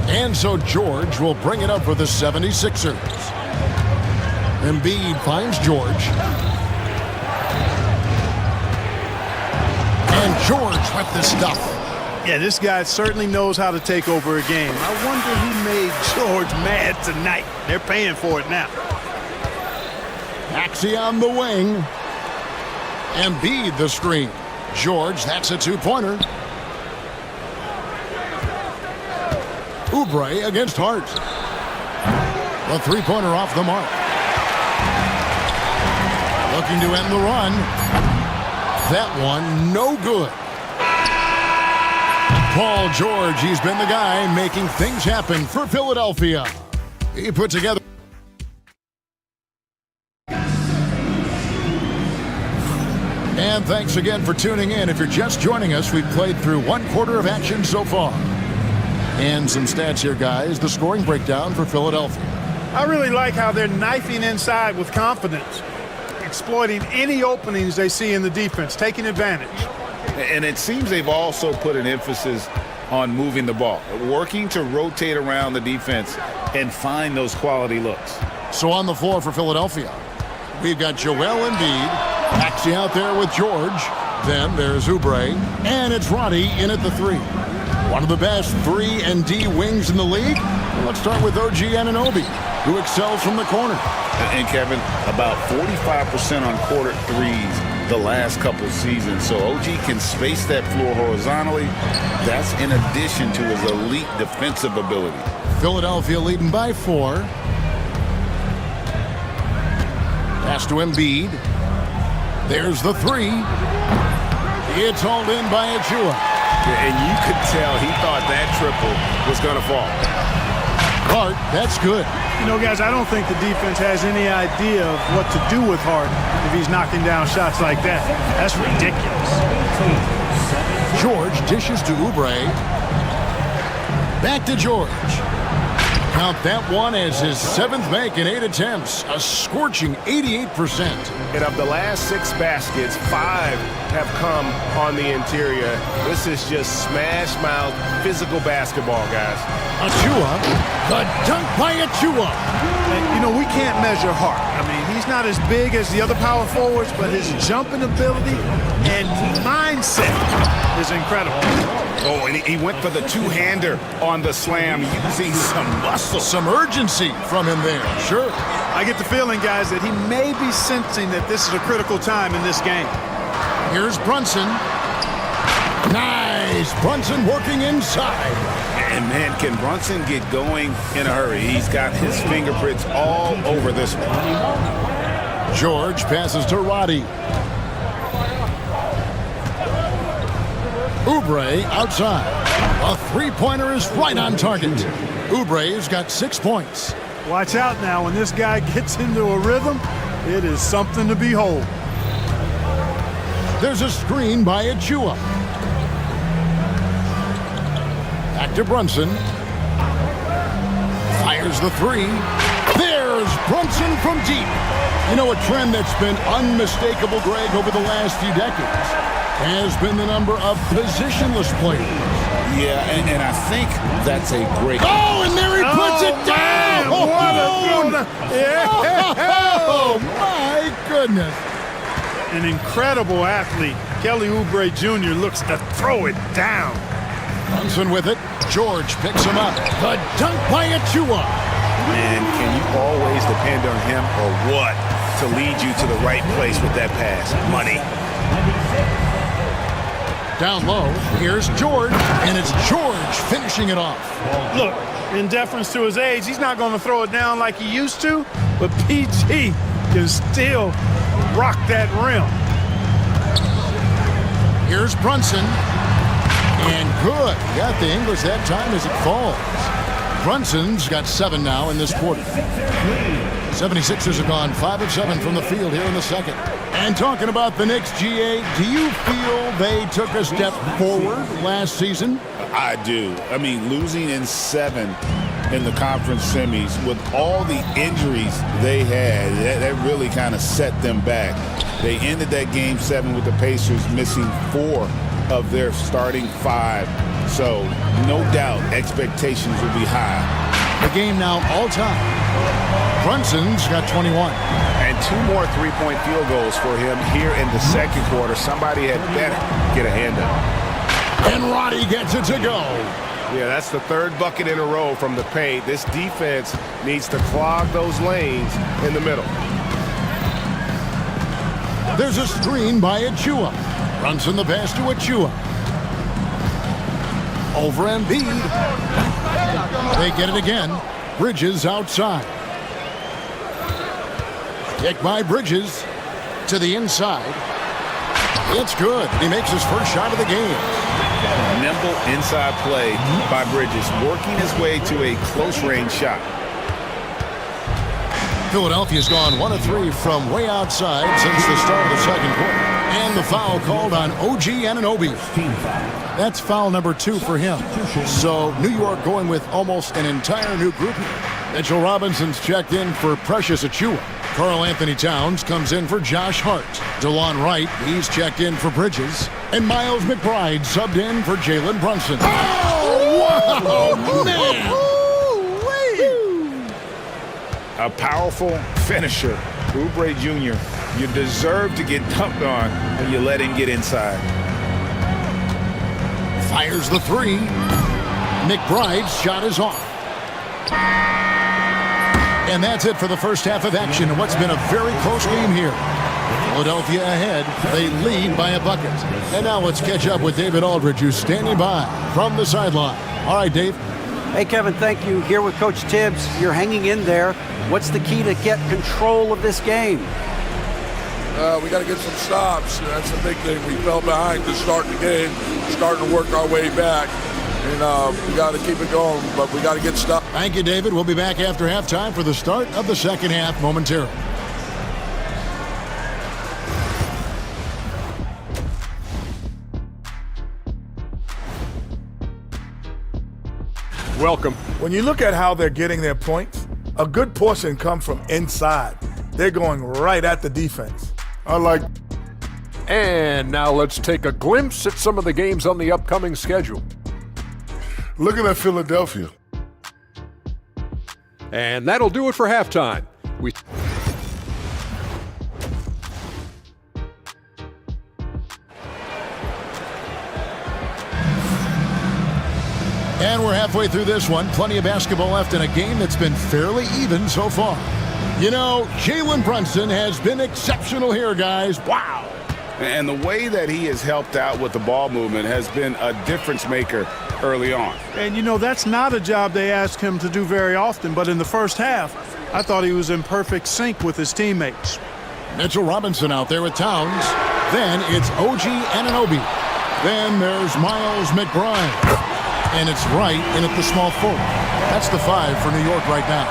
S10: And so George will bring it up for the 76ers. Embiid finds George. And George with the stuff.
S3: Yeah, this guy certainly knows how to take over a game. I wonder who made George mad tonight. They're paying for it now.
S10: Maxey on the wing. Embiid the screen. George, that's a two-pointer. Oubre against Hart. The three-pointer off the mark. Looking to end the run. That one no good. Paul George, he's been the guy making things happen for Philadelphia. He put together. And thanks again for tuning in. If you're just joining us, we've played through one quarter of action so far. And some stats here, guys. The scoring breakdown for Philadelphia.
S3: I really like how they're knifing inside with confidence, exploiting any openings they see in the defense, taking advantage.
S9: And it seems they've also put an emphasis on moving the ball, working to rotate around the defense and find those quality looks.
S10: So on the floor for Philadelphia, we've got Joel Embiid. Maxey out there with George. Then there's Oubre. And it's Roddy in at the three. One of the best 3 and D wings in the league. Let's start with OG Anunoby, who excels from the corner.
S9: And Kevin, about 45% on quarter threes the last couple seasons. So OG can space that floor horizontally. That's in addition to his elite defensive ability.
S10: Philadelphia leading by 4. Pass to Embiid. There's the three. It's hauled in by Achua.
S9: And you could tell he thought that triple was going to fall.
S10: Hart, that's good.
S3: You know, guys, I don't think the defense has any idea of what to do with Hart if he's knocking down shots like that. That's ridiculous.
S10: George dishes to Oubre. Back to George. Count that one as his 7th make in 8 attempts, a scorching 88%.
S1: And of the last 6 baskets, 5 have come on the interior. This is just smash-mouth physical basketball, guys.
S10: Achua, the dunk by Achua.
S3: And, you know, we can't measure Hart. I mean, he's not as big as the other power forwards, but his jumping ability and mindset is incredible.
S9: Oh, and he went for the two-hander on the slam, using some muscle.
S10: Some urgency from him there, sure.
S3: I get the feeling, guys, that he may be sensing that this is a critical time in this game.
S10: Here's Brunson. Nice. Brunson working inside.
S9: And, man, can Brunson get going in a hurry? He's got his fingerprints all over this one.
S10: George passes to Roddy. Oubre outside. A three-pointer is right on target. Oubre's got 6 points.
S3: Watch out now. When this guy gets into a rhythm, it is something to behold.
S10: There's a screen by Achua. Back to Brunson. Fires the three. There's Brunson from deep. You know, a trend that's been unmistakable, Greg, over the last few decades has been the number of positionless players.
S9: Yeah, and I think that's a great...
S10: Oh, and there he puts it down!
S3: Man, what a
S10: Oh, my goodness.
S3: An incredible athlete. Kelly Oubre Jr. looks to throw it down.
S10: Brunson with it. George picks him up. The dunk by Achua.
S9: Man, can you always depend on him or what to lead you to the right place with that pass? Money.
S10: Down low, here's George, and it's George finishing it off.
S3: Look, in deference to his age, he's not going to throw it down like he used to, but PG can still rock that rim.
S10: Here's Brunson, and good. Got the English that time as it falls. Brunson's got 7 now in this quarter. 76ers have gone 5 of 7 from the field here in the second. And talking about the Knicks, GA, do you feel they took a step forward last season?
S17: I do. I mean, losing in 7 in the conference semis with all the injuries they had, that really kind of set them back. They ended that game 7 with the Pacers missing 4 of their starting 5. So no doubt expectations will be high.
S10: The game now all time. Brunson's got 21.
S2: And 2 more three-point field goals for him here in the second quarter. Somebody had better get a hand up.
S10: And Roddy gets it to go.
S2: Yeah, that's the 3rd bucket in a row from the paint. This defense needs to clog those lanes in the middle.
S10: There's a screen by Achua. Brunson the pass to Achua. Over Embiid. They get it again. Bridges outside. Kick by Bridges to the inside. It's good. He makes his first shot of the game.
S2: Nimble inside play by Bridges, working his way to a close-range shot.
S10: Philadelphia's gone 1 of 3 from way outside since the start of the second quarter. And the foul called on OG Anunoby. That's foul number 2 for him. So New York going with almost an entire new group here. Mitchell Robinson's checked in for Precious Achua. Karl Anthony Towns comes in for Josh Hart. DeLon Wright, he's checked in for Bridges. And Miles McBride subbed in for Jalen Brunson.
S17: Oh,
S10: man!
S2: A powerful finisher. Oubre Jr., you deserve to get dunked on when you let him get inside.
S10: Fires the 3. McBride's shot is off. And that's it for the first half of action in what's been a very close game here. Philadelphia ahead. They lead by a bucket. And now let's catch up with David Aldridge, who's standing by from the sideline. All right, Dave.
S11: Hey, Kevin, thank you. Here with Coach Tibbs. You're hanging in there. What's the key to get control of this game?
S8: We got to get some stops. That's the big thing. We fell behind to start the game, starting to work our way back. And we got to keep it going, but we got to get stopped.
S10: Thank you, David. We'll be back after halftime for the start of the second half momentarily.
S7: Welcome.
S16: When you look at how they're getting their points, a good portion come from inside. They're going right at the defense.
S7: And now let's take a glimpse at some of the games on the upcoming schedule.
S8: Looking at Philadelphia.
S7: And that'll do it for halftime.
S10: And we're halfway through this one. Plenty of basketball left in a game that's been fairly even so far. You know, Jalen Brunson has been exceptional here, guys. Wow.
S17: And the way that he has helped out with the ball movement has been a difference maker early on.
S3: And, you know, that's not a job they ask him to do very often, but in the first half, I thought he was in perfect sync with his teammates.
S10: Mitchell Robinson out there with Towns. Then it's OG Anunoby. Then there's Miles McBride. And it's Wright in at the small forward. That's the 5 for New York right now.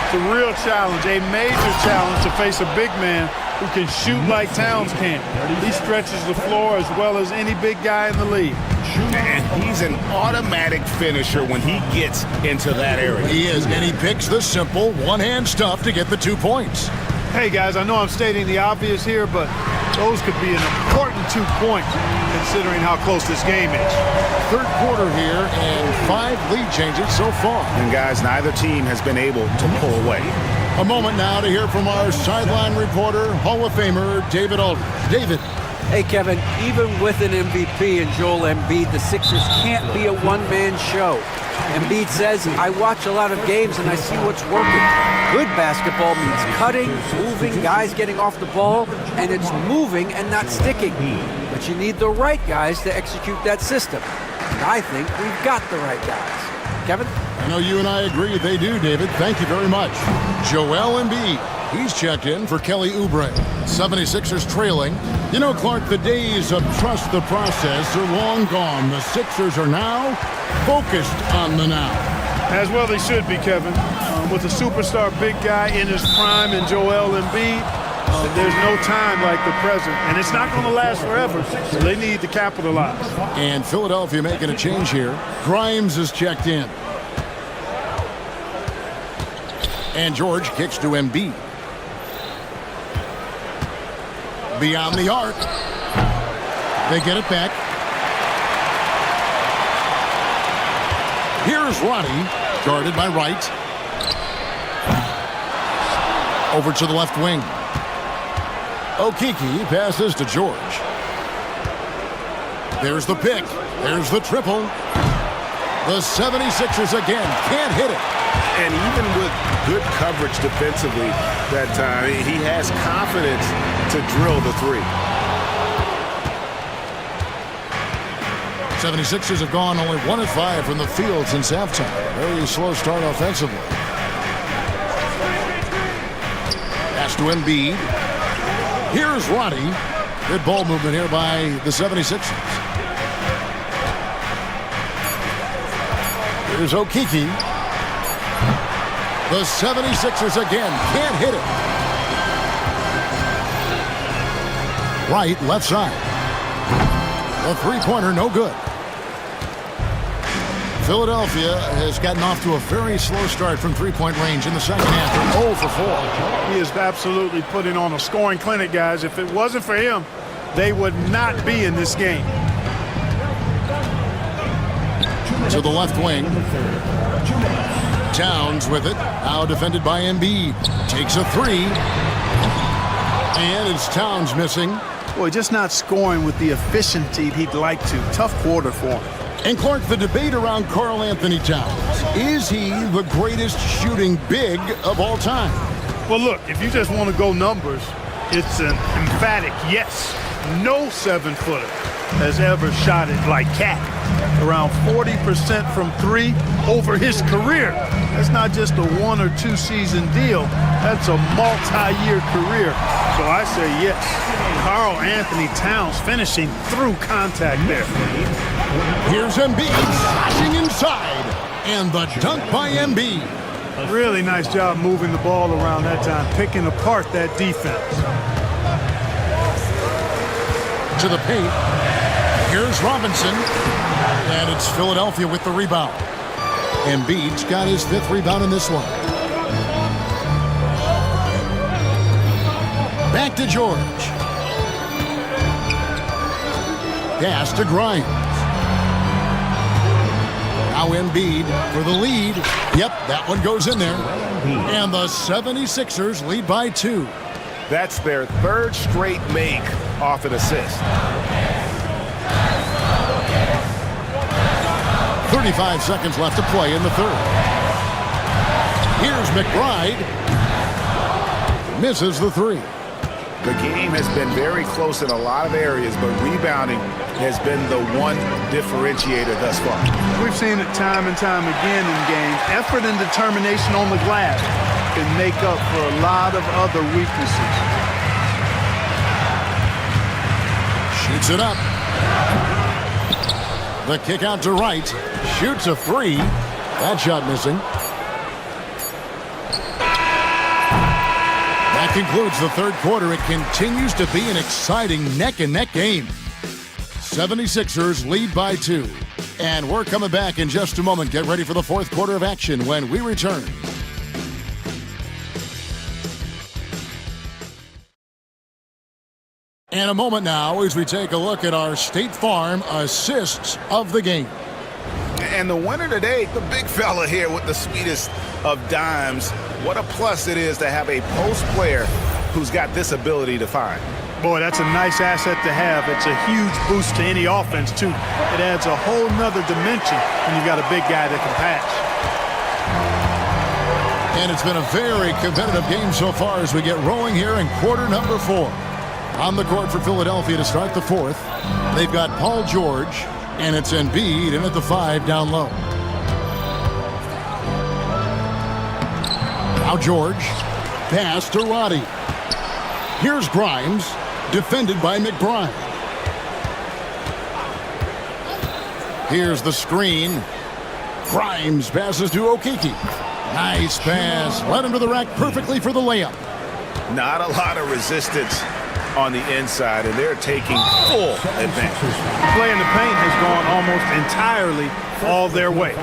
S3: It's a real challenge, a major challenge to face a big man who can shoot like Towns can. He stretches the floor as well as any big guy in the league.
S17: And he's an automatic finisher when he gets into that area.
S10: He is, and he picks the simple one-hand stuff to get the 2 points.
S3: Hey, guys, I know I'm stating the obvious here, but those could be an important 2 points considering how close this game is.
S10: Third quarter here and 5 lead changes so far.
S2: And, guys, neither team has been able to pull away.
S10: A moment now to hear from our sideline reporter, Hall of Famer David Aldridge. David.
S11: Hey, Kevin, even with an MVP and Joel Embiid, the Sixers can't be a one-man show. Embiid says, I watch a lot of games and I see what's working. Good basketball means cutting, moving, guys getting off the ball, and it's moving and not sticking. But you need the right guys to execute that system. And I think we've got the right guys. Kevin?
S10: I know you and I agree they do, David. Thank you very much. Joel Embiid. He's checked in for Kelly Oubre. 76ers trailing. You know, Clark, the days of trust the process are long gone. The Sixers are now focused on the now.
S3: As well they should be, Kevin. With a superstar big guy in his prime in Joel Embiid, there's no time like the present. And it's not going to last forever, so they need to capitalize.
S10: And Philadelphia making a change here. Grimes is checked in. And George kicks to Embiid. Beyond the arc. They get it back. Here's Ronnie, guarded by Wright. Over to the left wing. Okeke passes to George. There's the pick. There's the triple. The 76ers again can't hit it.
S18: And even with good coverage defensively that time, he has confidence to drill the three.
S10: 76ers have gone only 1 of 5 from the field since halftime. Very slow start offensively. Pass to Embiid. Here's Ronnie. Good ball movement here by the 76ers. Here's Okeke. The 76ers again can't hit it. Right, left side. The three-pointer, no good. Philadelphia has gotten off to a very slow start from three-point range in the second half. They're 0 for 4.
S3: He is absolutely putting on a scoring clinic, guys. If it wasn't for him, they would not be in this game.
S10: To the left wing. Towns with it. Now defended by Embiid. Takes a three. And it's Towns missing.
S3: Boy, just not scoring with the efficiency he'd like to. Tough quarter for him.
S10: And Clark, the debate around Karl Anthony Towns. Is he the greatest shooting big of all time?
S3: Well, look, if you just want to go numbers, it's an emphatic yes. No 7-footer has ever shot it like Cat. Around 40% from three over his career. That's not just a 1 or 2 season deal. That's a multi-year career. So I say yes. Karl Anthony Towns finishing through contact there.
S10: Here's Embiid slashing inside. And the dunk by Embiid.
S3: Really nice job moving the ball around that time, picking apart that defense.
S10: To the paint. Here's Robinson. And it's Philadelphia with the rebound. Embiid's got his 5th rebound in this one. Back to George. Pass to Grimes. Now Embiid for the lead. Yep, that one goes in there. And the 76ers lead by 2.
S18: That's their 3rd straight make off an assist.
S10: 35 seconds left to play in the 3rd. Here's McBride. Misses the 3.
S18: The game has been very close in a lot of areas, but rebounding has been the one differentiator thus far.
S3: We've seen it time and time again in games. Effort and determination on the glass can make up for a lot of other weaknesses.
S10: Shoots it up. The kick out to Wright. Shoots a 3. That shot missing. That concludes the 3rd quarter. It continues to be an exciting neck-and-neck game. 76ers lead by 2. And we're coming back in just a moment. Get ready for the 4th quarter of action when we return. And a moment now as we take a look at our State Farm assists of the game.
S18: And the winner today, the big fella here with the sweetest of dimes. What a plus it is to have a post player who's got this ability to find.
S3: Boy, that's a nice asset to have. It's a huge boost to any offense, too. It adds a whole nother dimension when you've got a big guy that can pass.
S10: And it's been a very competitive game so far as we get rolling here in quarter number 4. On the court for Philadelphia to start the 4th, they've got Paul George, and it's Embiid in at the 5 down low. Now George, pass to Roddy. Here's Grimes, defended by McBride. Here's the screen Grimes passes to Okiki. Nice pass. Led him to the rack perfectly for the layup.
S18: Not a lot of resistance on the inside, and they're taking full advantage.
S3: Play in the paint has gone almost entirely all their way.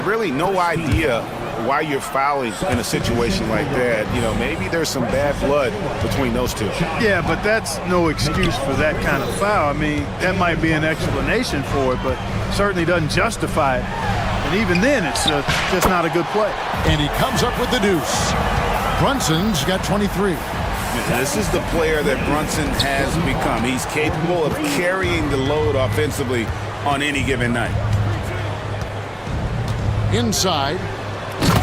S18: Really no idea why you're fouling in a situation like that. You know, maybe there's some bad blood between those two.
S3: Yeah, but that's no excuse for that kind of foul. I mean, that might be an explanation for it, but certainly doesn't justify it. And even then, it's just not a good play.
S10: And he comes up with the deuce. Brunson's got 23.
S18: This is the player that Brunson has become. He's capable of carrying the load offensively on any given night.
S10: Inside.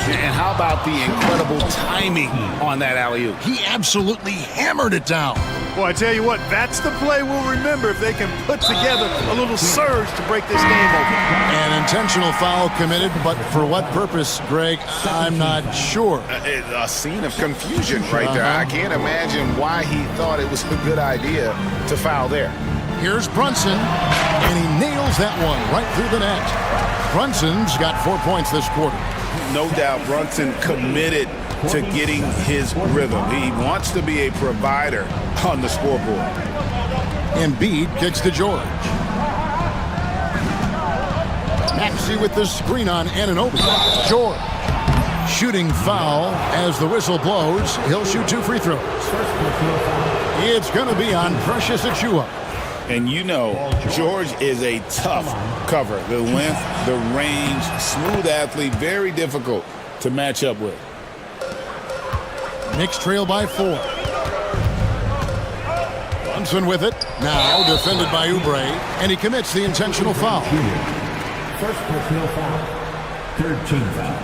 S18: And how about the incredible timing on that alley-oop?
S10: He absolutely hammered it down.
S3: Well, I tell you what, that's the play we'll remember if they can put together a little surge to break this game open.
S10: An intentional foul committed, but for what purpose, Greg, I'm not sure.
S18: A scene of confusion right there. I can't imagine why he thought it was a good idea to foul there.
S10: Here's Brunson, and he nails that one right through the net. Brunson's got 4 points this quarter.
S18: No doubt Brunson committed to getting his rhythm. He wants to be a provider on the scoreboard.
S10: Embiid kicks to George. Maxey with the screen on Anunoby. George. Shooting foul as the whistle blows. He'll shoot 2 free throws. It's going to be on Precious Achiuwa.
S18: And you know, George is a tough cover. The length, the range, smooth athlete, very difficult to match up with.
S10: Knicks trail by 4. Brunson with it. Now defended by Oubre, and he commits the intentional foul.
S6: First personal foul. Third team foul.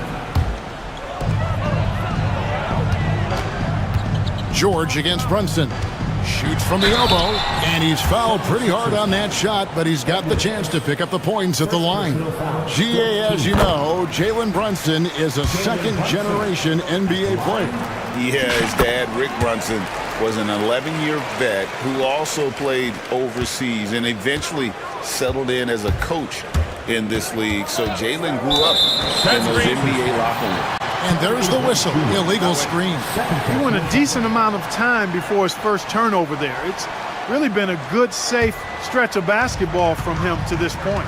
S10: George against Brunson. Shoots from the elbow, and he's fouled pretty hard on that shot, but he's got the chance to pick up the points at the line. GA, as you know, Jalen Brunson is a second-generation NBA player.
S18: Yeah, his dad, Rick Brunson, was an 11-year vet who also played overseas and eventually settled in as a coach in this league. So Jalen grew up in those NBA locker rooms.
S10: And there's the whistle. Illegal screen.
S3: He went a decent amount of time before his first turnover there. It's really been a good, safe stretch of basketball from him to this point.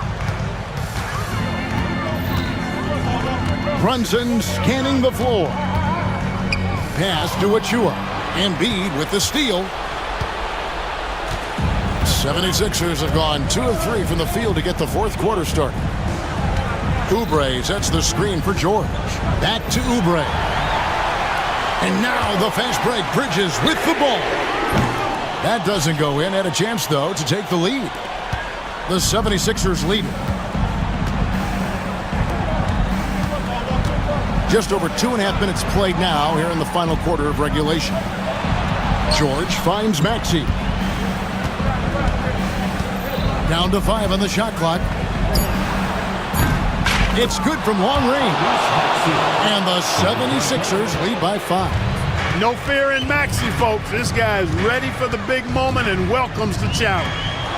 S10: Brunson scanning the floor. Pass to Achiuwa. Embiid with the steal. 76ers have gone 2 of 3 from the field to get the fourth quarter started. Oubre sets the screen for George. Back to Oubre. And now the fast break. Bridges with the ball. That doesn't go in. Had a chance, though, to take the lead. The 76ers lead. Just over 2.5 minutes played now here in the final quarter of regulation. George finds Maxey. Down to 5 on the shot clock. It's good from long range. And the 76ers lead by 5.
S3: No fear in Maxey, folks. This guy is ready for the big moment and welcomes the challenge.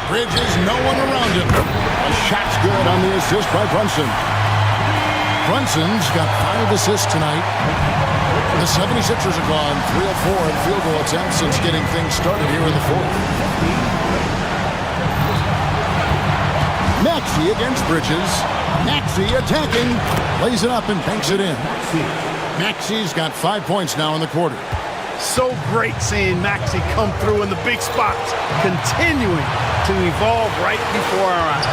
S10: Bridges, no one around him. A shot's good on the assist by Brunson. Brunson's got 5 assists tonight. The 76ers have gone 3 of 4 in field goal attempts since getting things started here in the fourth. Maxey against Bridges. Maxey attacking. Lays it up and banks it in. Maxey's got 5 points now in the quarter.
S3: So great seeing Maxey come through in the big spots, continuing to evolve right before our eyes.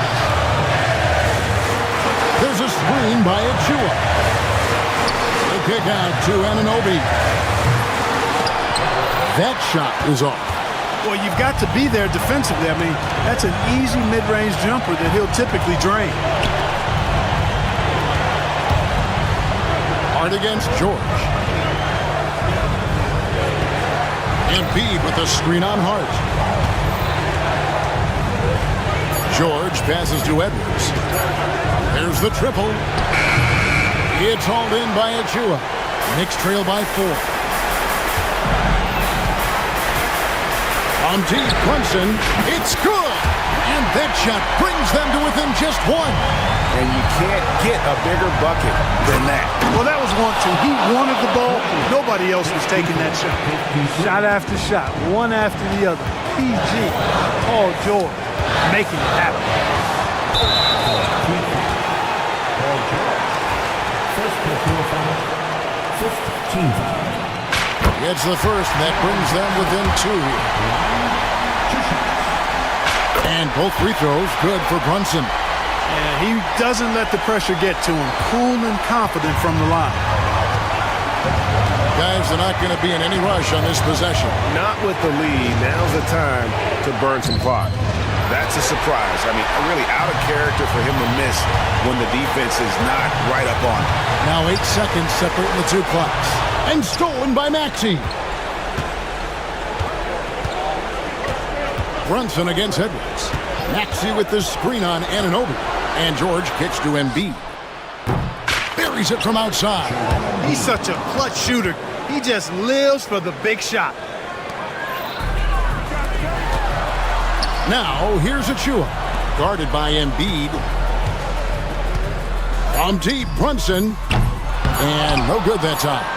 S10: There's a screen by Achiuwa. The kick out to Anunoby. That shot is off.
S3: Well, you've got to be there defensively. I mean, that's an easy mid-range jumper that he'll typically drain.
S10: Hard against George. Embiid with the screen on Hart. George passes to Edwards. There's the triple. It's hauled in by Achiuwa. Knicks trail by 4. On deep, Brunson. It's good. And that shot brings them to within just 1.
S12: and you can't get a bigger bucket than that.
S3: Well, that was 1-2. He wanted the ball. Nobody else was taking that shot. Shot after shot, one after the other. PG, Paul George, making it happen.
S6: Paul George. First personal foul. 15 foul.
S10: It's the first, and that brings them within 2 here. And both free throws good for Brunson.
S3: And he doesn't let the pressure get to him. Cool and confident from the line.
S10: Guys are not going to be in any rush on this possession.
S19: Not with the lead. Now's the time to burn some clock.
S12: That's a surprise. I mean, really out of character for him to miss when the defense is not right up on him.
S10: Now 8 seconds separating the two clocks. And stolen by Maxey. Brunson against Edwards. Maxey with the screen on Anunoby. And George kicks to Embiid. Buries it from outside.
S3: He's such a clutch shooter. He just lives for the big shot.
S10: Now, here's Achua. Guarded by Embiid. From deep, Brunson. And no good that time.